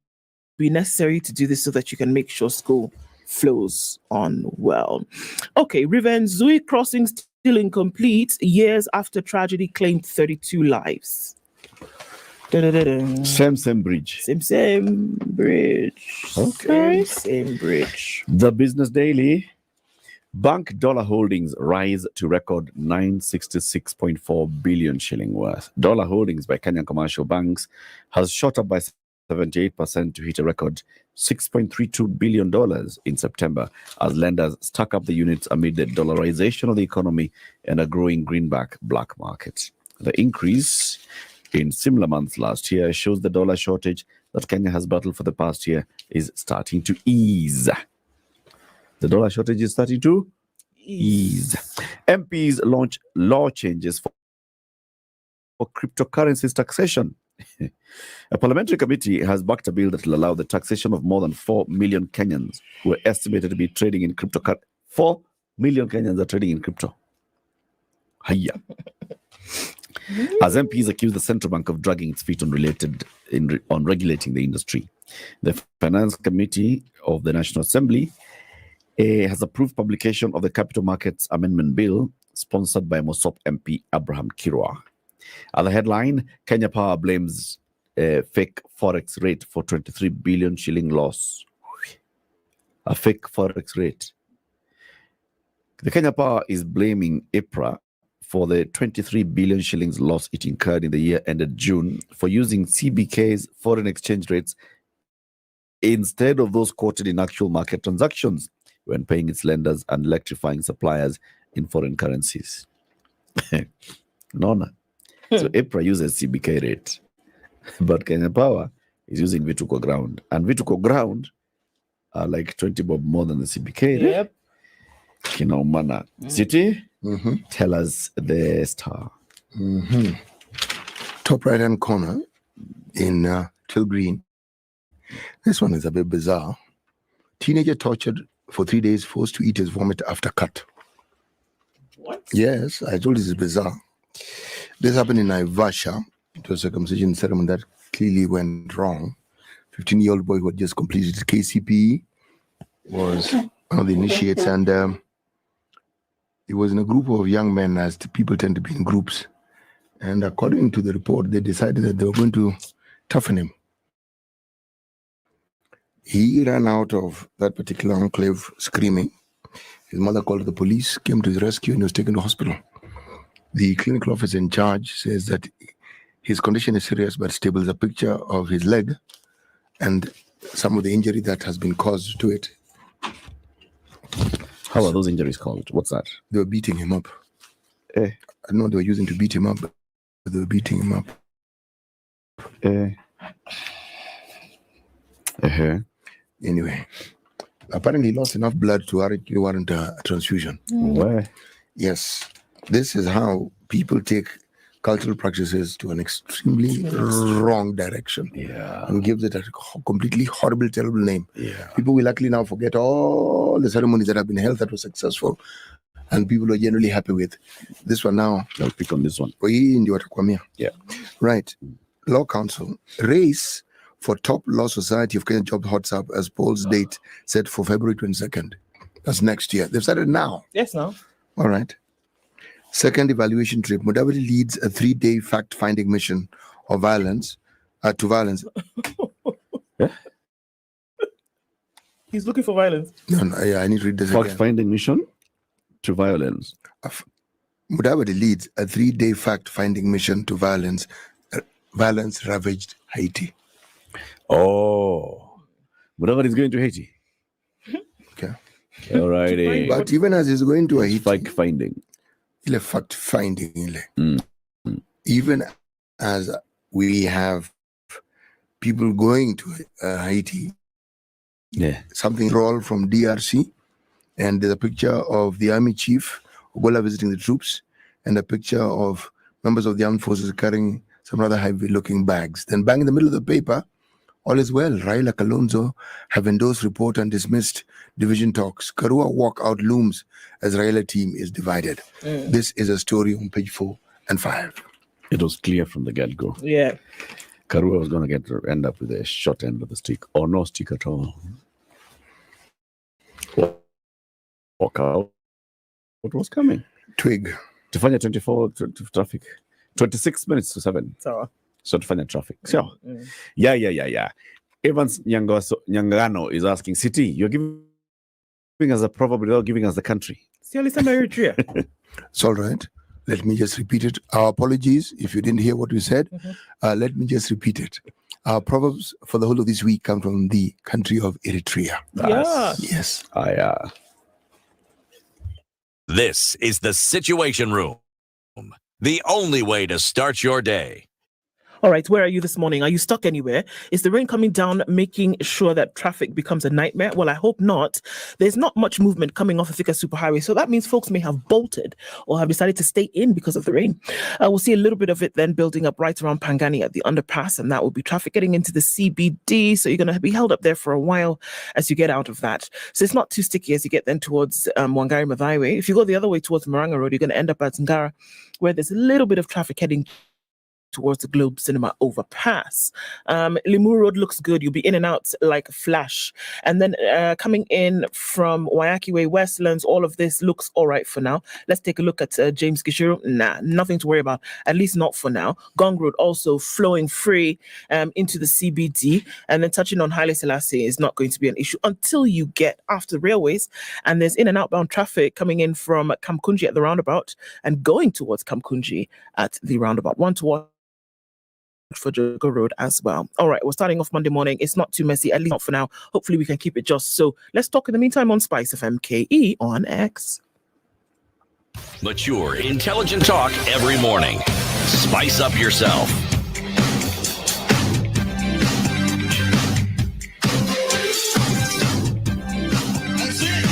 be necessary to do this so that you can make sure school flows on well. Okay, River Nzui crossing still incomplete years after tragedy claimed 32 lives. Same bridge. Same bridge. Okay. Same bridge. The Business Daily. Bank dollar holdings rise to record 966.4 billion shilling worth. Dollar holdings by Kenyan commercial banks has shot up by 78% to hit a record $6.32 billion in September as lenders stack up the units amid the dollarization of the economy and a growing greenback black market. The increase in similar months last year shows the dollar shortage that Kenya has battled for the past year is starting to ease. The dollar shortage is starting to ease. MPs launch law changes for cryptocurrencies taxation. A parliamentary committee has backed a bill that will allow the taxation of more than 4 million Kenyans who are estimated to be trading in cryptocurrency. 4 million Kenyans are trading in crypto. Hiya. As MPs accuse the central bank of dragging its feet on regulating the industry. The Finance Committee of the National Assembly has approved publication of the Capital Markets Amendment Bill, sponsored by Mosop MP Abraham Kirwa. Other headline, Kenya Power blames fake forex rate for 23 billion shilling loss. A fake forex rate. The Kenya Power is blaming IPRA for the 23 billion shillings loss it incurred in the year ended June for using CBK's foreign exchange rates instead of those quoted in actual market transactions when paying its lenders and electrifying suppliers in foreign currencies. Nona. So IPRA uses CBK rate, but Kenya Power is using Vituko ground. And Vituko ground are like 20 bob more than the CBK. Yep. Kinaumana. City, tell us the star. Top right hand corner in Till Green. This one is a bit bizarre. Teenager tortured for 3 days, forced to eat his vomit after cut. What? Yes, I told you this is bizarre. This happened in Naivasha. It was a circumcision ceremony that clearly went wrong. 15-year-old boy who had just completed KCPE was one of the initiates, and he was in a group of young men, as people tend to be in groups. And according to the report, they decided that they were going to toughen him. He ran out of that particular enclave screaming. His mother called the police, came to his rescue, and he was taken to hospital. The clinical officer in charge says that his condition is serious but stable. There's a picture of his leg and some of the injury that has been caused to it. How are those injuries called? What's that? They were beating him up. I don't know what they were using to beat him up, but they were beating him up. Anyway, apparently he lost enough blood to warrant a transfusion. Where? Yes. This is how people take cultural practices to an extremely wrong direction and gives it a completely horrible, terrible name. People will likely now forget all the ceremonies that have been held that were successful and people are generally happy with. This one now. I'll pick on this one. Yeah. Right. Law Council. Race for top law society of Kenya Job Hots Up as polls date set for February 22nd. That's next year. They've started now. Yes, now. All right. Second evaluation trip. Mudavadi leads a 3-day fact-finding mission of violence to violence. He's looking for violence. No, I need to read this again. Fact-finding mission to violence. Mudavadi leads a 3-day fact-finding mission to violence ravaged Haiti. Oh, Mudavadi is going to Haiti. Okay. All righty. But even as he's going to Haiti, fact-finding. Even as we have people going to Haiti, something roll from DRC, and there's a picture of the army chief Ogola visiting the troops, and a picture of members of the armed forces carrying some rather heavy-looking bags. Then bang in the middle of the paper, all is well. Raila Kalonzo have endorsed report and dismissed division talks. Karua walkout looms as Raila team is divided. This is a story on page 4 and 5. It was clear from the get-go. Yeah. Karua was going to end up with a short end of the stick or no stick at all. Walkout. What was coming? Twig. Tufanya 24 traffic. 26 minutes to 7. So Tufanya traffic. So, yeah. Evans Nyangano is asking, City, you're giving us a proverb without giving us the country. It's all right. Let me just repeat it. Our apologies if you didn't hear what we said. Let me just repeat it. Our proverbs for the whole of this week come from the country of Eritrea. Yes. This is the Situation Room, the only way to start your day. All right, where are you this morning? Are you stuck anywhere? Is the rain coming down making sure that traffic becomes a nightmare? Well, I hope not. There's not much movement coming off the Thika Superhighway, so that means folks may have bolted or have decided to stay in because of the rain. We'll see a little bit of it then building up right around Pangani at the underpass, and that will be traffic getting into the CBD, so you're going to be held up there for a while as you get out of that. So it's not too sticky as you get then towards Wangari Maathai. If you go the other way towards Maranga Road, you're going to end up at Ngara, where there's a little bit of traffic heading towards the Globe Cinema overpass. Limuru Road looks good. You'll be in and out like a flash. And then coming in from Wayaki Way, Westlands, all of this looks all right for now. Let's take a look at James Gishuru. Nah, nothing to worry about, at least not for now. Gong Road also flowing free into the CBD. And then touching on Haile Selassie is not going to be an issue until you get after railways. And there's in and outbound traffic coming in from Kamkunji at the roundabout and going towards Kamkunji at the roundabout. One towards for Jogo Road as well. All right, we're starting off Monday morning. It's not too messy, at least not for now. Hopefully we can keep it just so. Let's talk in the meantime on Spice FM KE on X. Mature, intelligent talk every morning. Spice up yourself.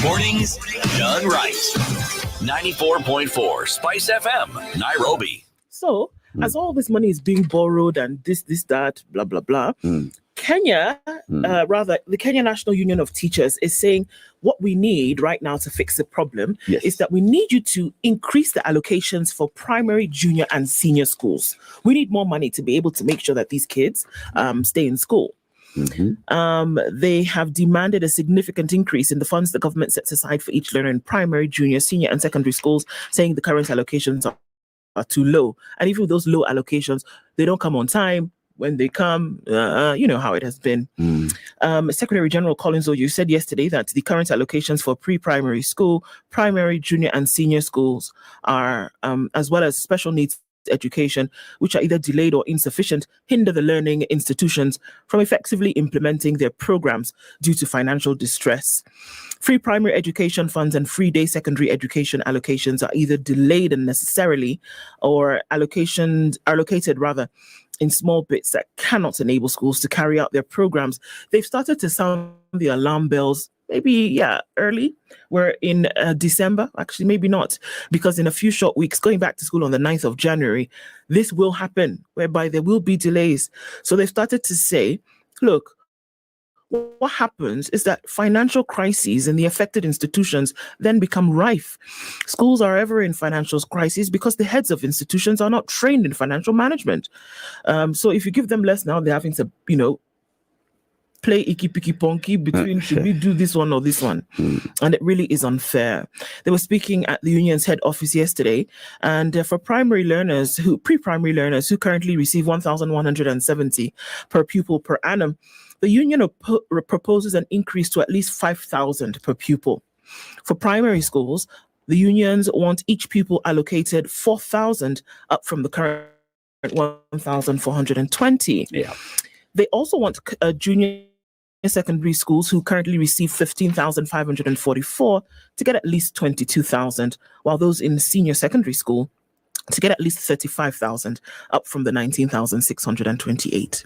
Mornings done right. 94.4 Spice FM, Nairobi. So, as all this money is being borrowed and this, that, blah, blah, blah, Kenya, rather, the Kenya National Union of Teachers is saying what we need right now to fix the problem is that we need you to increase the allocations for primary, junior, and senior schools. We need more money to be able to make sure that these kids stay in school. They have demanded a significant increase in the funds the government sets aside for each learner in primary, junior, senior, and secondary schools, saying the current allocations are too low. And even with those low allocations, they don't come on time. When they come, you know how it has been. Secretary General Collins Oyu said yesterday that the current allocations for pre-primary school, primary, junior, and senior schools are, as well as special needs education, which are either delayed or insufficient, hinder the learning institutions from effectively implementing their programs due to financial distress. Free primary education funds and free day secondary education allocations are either delayed unnecessarily or allocated rather in small bits that cannot enable schools to carry out their programs. They've started to sound the alarm bells maybe, early. We're in December. Actually, maybe not, because in a few short weeks, going back to school on the 9th of January, this will happen, whereby there will be delays. So they've started to say, look, what happens is that financial crises in the affected institutions then become rife. Schools are ever in financial crises because the heads of institutions are not trained in financial management. So if you give them less now, they're having to, play icky-picky ponky between should we do this one or this one? And it really is unfair. They were speaking at the union's head office yesterday, and for pre-primary learners who currently receive 1,170 per pupil per annum, the union proposes an increase to at least 5,000 per pupil. For primary schools, the unions want each pupil allocated 4,000 up from the current 1,420. They also want junior secondary schools who currently receive 15,544 to get at least 22,000, while those in senior secondary school to get at least 35,000, up from the 19,628.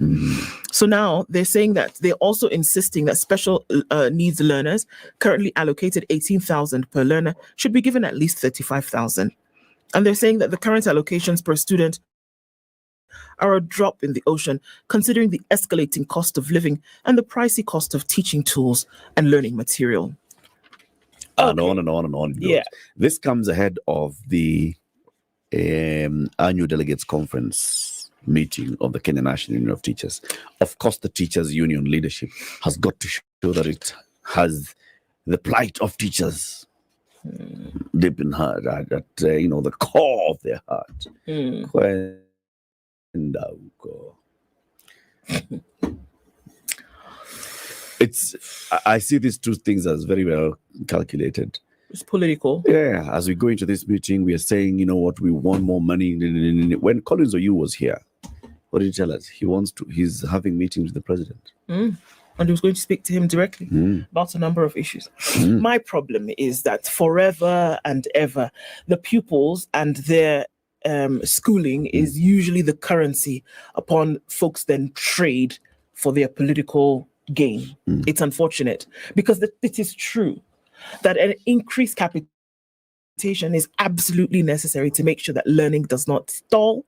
So now they're saying that they're also insisting that special needs learners, currently allocated 18,000 per learner, should be given at least 35,000. And they're saying that the current allocations per student are a drop in the ocean, considering the escalating cost of living and the pricey cost of teaching tools and learning material. And on and on and on. This comes ahead of the annual delegates conference meeting of the Kenya National Union of Teachers. Of course, the teachers union leadership has got to show that it has the plight of teachers deep in heart, at the core of their heart. I see these two things as very well calculated. It's political. Yeah, as we go into this meeting, we are saying, we want more money. When Collins Oyu was here, what did he tell us? He's having meetings with the president. And he was going to speak to him directly about a number of issues. My problem is that forever and ever, the pupils and their schooling is usually the currency upon folks then trade for their political gain. It's unfortunate because it is true that an increased capitation is absolutely necessary to make sure that learning does not stall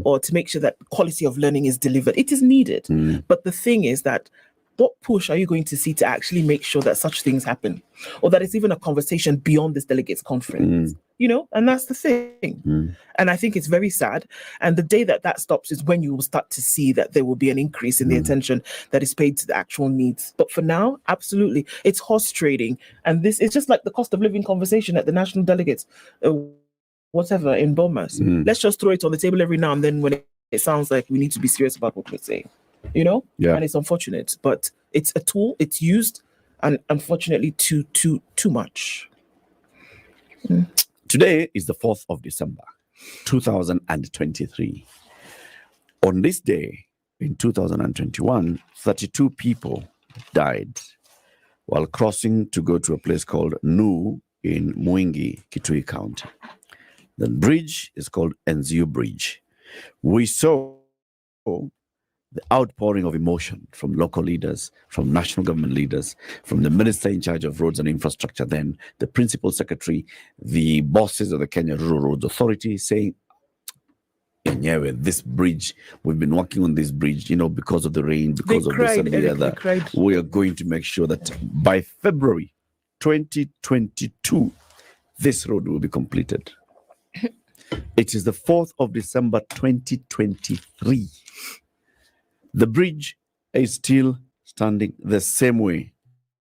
or to make sure that quality of learning is delivered. It is needed. But the thing is that what push are you going to see to actually make sure that such things happen, or that it's even a conversation beyond this delegates conference? you know, and that's the thing. And I think it's very sad. And the day that stops is when you will start to see that there will be an increase in the attention that is paid to the actual needs. But for now, absolutely, it's horse trading. And this is just like the cost of living conversation at the national delegates, whatever, in Bomas. Let's just throw it on the table every now and then when it sounds like we need to be serious about what we're saying, you know? Yeah. And it's unfortunate, but it's a tool, it's used, and unfortunately too much. Today is the 4th of December, 2023. On this day, in 2021, 32 people died while crossing to go to a place called Nu in Mwingi, Kitui County. The bridge is called Enzio Bridge. We saw the outpouring of emotion from local leaders, from national government leaders, from the minister in charge of roads and infrastructure, then the principal secretary, the bosses of the Kenya Rural Roads Authority saying, this bridge, we've been working on this bridge, you know, because of the rain, because of this and the other. We are going to make sure that by February 2022, this road will be completed. It is the 4th of December 2023. The bridge is still standing the same way,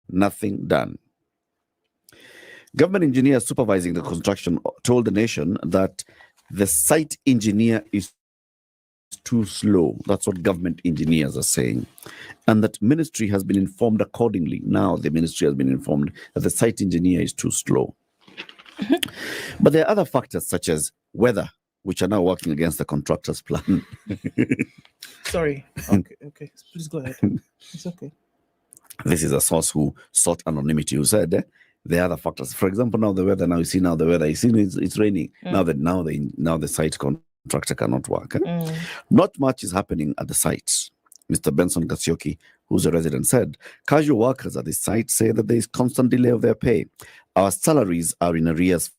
nothing done. Government engineers supervising the construction told the nation that the site engineer is too slow. That's what government engineers are saying. And that ministry has been informed accordingly. Now the ministry has been informed that the site engineer is too slow. But there are other factors such as weather, which are now working against the contractor's plan. Sorry. Okay. Please go ahead. It's okay. This is a source who sought anonymity, who said there are other factors. For example, now the weather. Now you see now the weather. You see it's raining. Now the site contractor cannot work. Not much is happening at the site. Mr. Benson Gasioki, who's a resident, said casual workers at the site say that there is constant delay of their pay. Our salaries are in arrears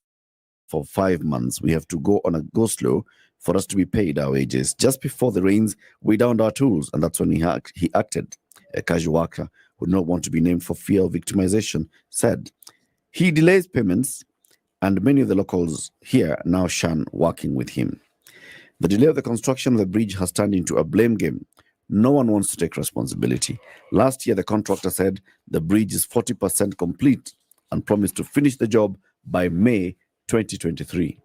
for 5 months. We have to go on a go slow for us to be paid our wages. Just before the rains, we downed our tools, and that's when he acted. A casual worker who would not want to be named for fear of victimization said he delays payments, and many of the locals here now shun working with him. The delay of the construction of the bridge has turned into a blame game. No one wants to take responsibility. Last year, the contractor said the bridge is 40% complete and promised to finish the job by May 2023.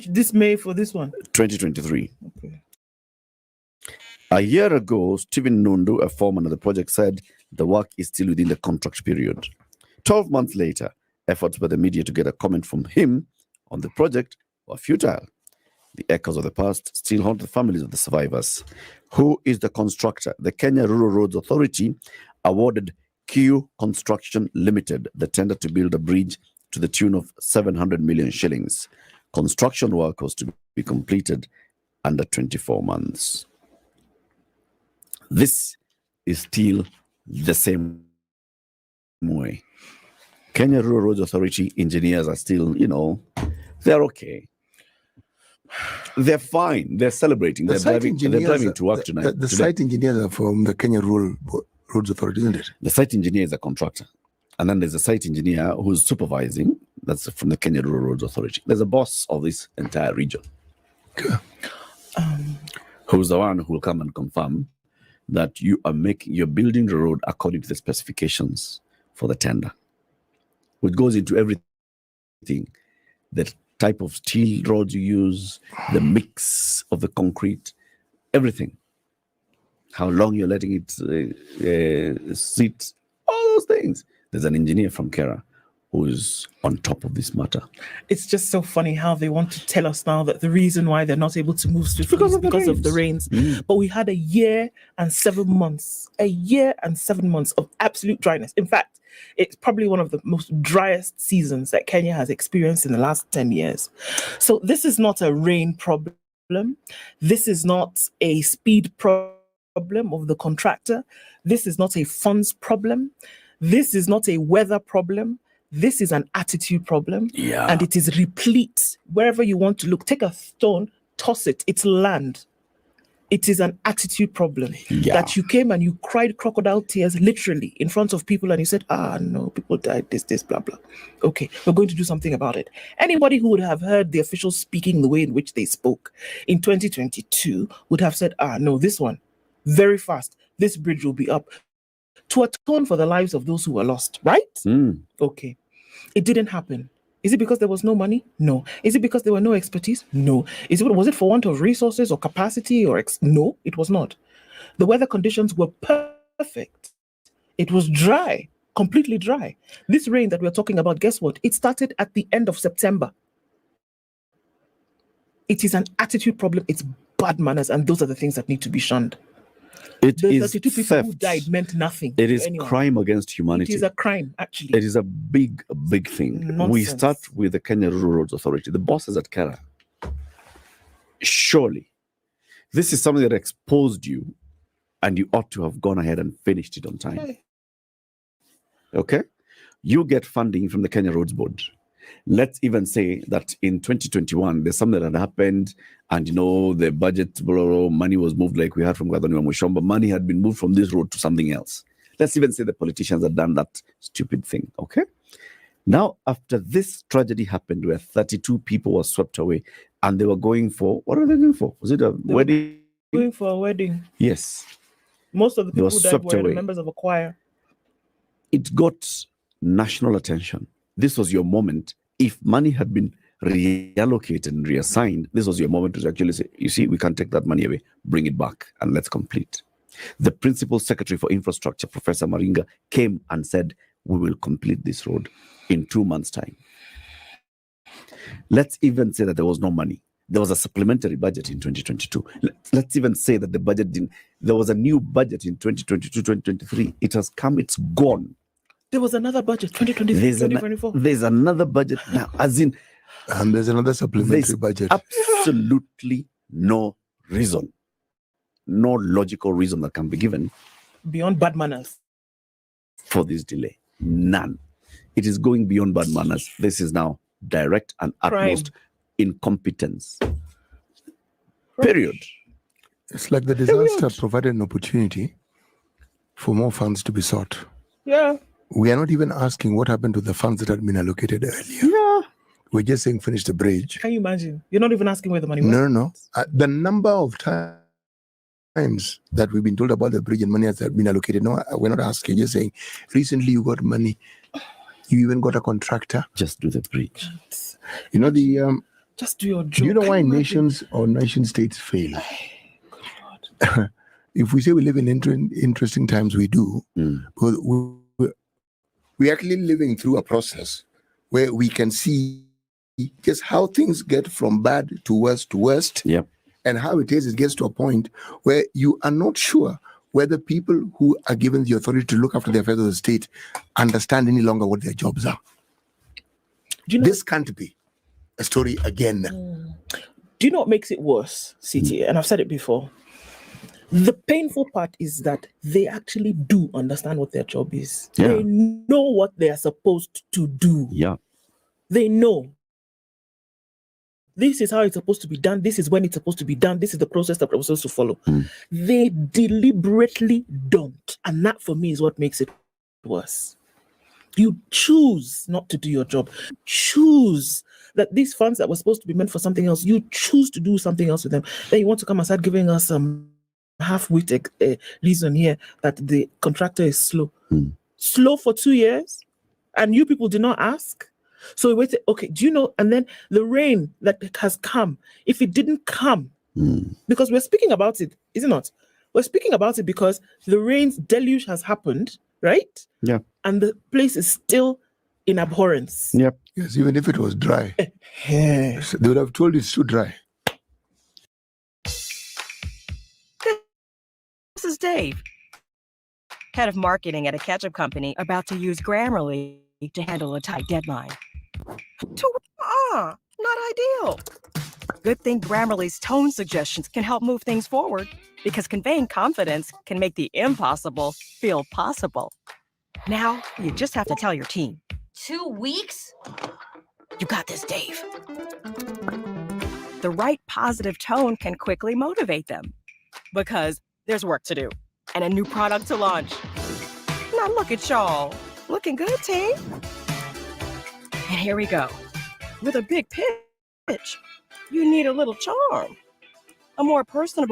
This May for this one? 2023. Okay. A year ago, Stephen Nundu, a foreman of the project, said the work is still within the contract period. 12 months later, efforts by the media to get a comment from him on the project were futile. The echoes of the past still haunt the families of the survivors. Who is the constructor? The Kenya Rural Roads Authority awarded Q Construction Limited the tender to build a bridge to the tune of 700 million shillings. Construction work was to be completed under 24 months. This is still the same way. Kenya Rural Roads Authority engineers are still, they're okay. They're fine. They're celebrating. They're driving to work tonight. The site engineers are from the Kenya Rural Roads Authority, isn't it? The site engineer is a contractor. And then there's a site engineer who's supervising. That's from the Kenya Rural Roads Authority. There's a boss of this entire region. Okay. Who's the one who will come and confirm that you're building the road according to the specifications for the tender, which goes into everything. The type of steel rods you use, the mix of the concrete, everything. How long you're letting it sit, all those things. There's an engineer from Kera who's on top of this matter. It's just so funny how they want to tell us now that the reason why they're not able to move swiftly is because of the rains. But we had a year and 7 months of absolute dryness. In fact, it's probably one of the most driest seasons that Kenya has experienced in the last 10 years. So this is not a rain problem. This is not a speed problem of the contractor. This is not a funds problem. This is not a weather problem. This is an attitude problem. Yeah. And it is replete. Wherever you want to look, take a stone, toss it. It's land. It is an attitude problem. Yeah. That you came and you cried crocodile tears literally in front of people and you said, no, people died, this, blah, blah. Okay, we're going to do something about it. Anybody who would have heard the officials speaking the way in which they spoke in 2022 would have said, no, this one, very fast, this bridge will be up to atone for the lives of those who were lost, right? Okay. It didn't happen. Is it because there was no money? No. Is it because there were no expertise? No. Was it for want of resources or capacity or no, it was not. The weather conditions were perfect. It was dry, completely dry. This rain that we're talking about, guess what? It started at the end of September. It is an attitude problem. It's bad manners, and those are the things that need to be shunned. The 32 people theft. who died meant nothing. It is to anyone. crime against humanity. It is a crime, actually. It is a big thing. Nonsense. We start with the Kenya Rural Roads Authority, the bosses at Kara. Surely, this is something that exposed you, and you ought to have gone ahead and finished it on time. Okay? You get funding from the Kenya Roads Board. Let's even say that in 2021, there's something that happened, and the budget money was moved, like we heard from Gadoni Mushomba. Money had been moved from this road to something else. Let's even say the politicians had done that stupid thing. Okay. Now, after this tragedy happened, where 32 people were swept away, and they were going for, what are they going for? Was it a wedding? Going for a wedding. Yes. Most of the people who died were away. members of a choir. It got national attention. This was your moment. If money had been reallocated and reassigned, this was your moment to actually say, you see, we can't take that money away, bring it back, and let's complete. The Principal Secretary for Infrastructure, Professor Maringa, came and said, we will complete this road in 2 months' time. Let's even say that there was no money. There was a supplementary budget in 2022. Let's even say that the budget there was a new budget in 2022, 2023. It has come, it's gone. There was another budget, 2023, 2024. There's another budget now, as in... And there's another supplementary budget. Absolutely no reason, no logical reason that can be given. Beyond bad manners. For this delay. None. It is going beyond bad manners. This is now direct and utmost incompetence. Period. It's like the disaster provided an opportunity for more funds to be sought. Yeah. We are not even asking what happened to the funds that had been allocated earlier. Yeah. We're just saying finish the bridge. Can you imagine? You're not even asking where the money went. No. The number of times that we've been told about the bridge and money has been allocated. No, we're not asking. Just saying, recently you got money. You even got a contractor. Just do the bridge. Just do your job. Do you know why nations or nation states fail? If we say we live in interesting times, we do. Because we're actually living through a process where we can see just how things get from bad to worst. Yep. And how it gets to a point where you are not sure whether people who are given the authority to look after the affairs of the state understand any longer what their jobs are. This can't be a story again. Do you know what makes it worse, CT? And I've said it before. The painful part is that they actually do understand what their job is. Yeah. They know what they are supposed to do. Yeah. They know. This is how it's supposed to be done. This is when it's supposed to be done. This is the process that we're supposed to follow. They deliberately don't. And that, for me, is what makes it worse. You choose not to do your job. Choose that these funds that were supposed to be meant for something else, you choose to do something else with them. Then you want to come and start giving us some half-witted reason here that the contractor is slow. Slow for 2 years? And you people did not ask? So we waited, okay, do you know? And then the rain that has come, if it didn't come, because we're speaking about it, is it not? We're speaking about it because the rain's deluge has happened, right? Yeah. And the place is still in abhorrence. Yep. Yes, even if it was dry. They would have told you it's too dry. This is Dave, head of marketing at a ketchup company about to use Grammarly to handle a tight deadline. Not ideal. Good thing Grammarly's tone suggestions can help move things forward, because conveying confidence can make the impossible feel possible. Now, you just have to tell your team. 2 weeks? You got this, Dave. The right positive tone can quickly motivate them. Because there's work to do and a new product to launch. Now look at y'all. Looking good, team. And here we go. With a big pitch, you need a little charm. A more personable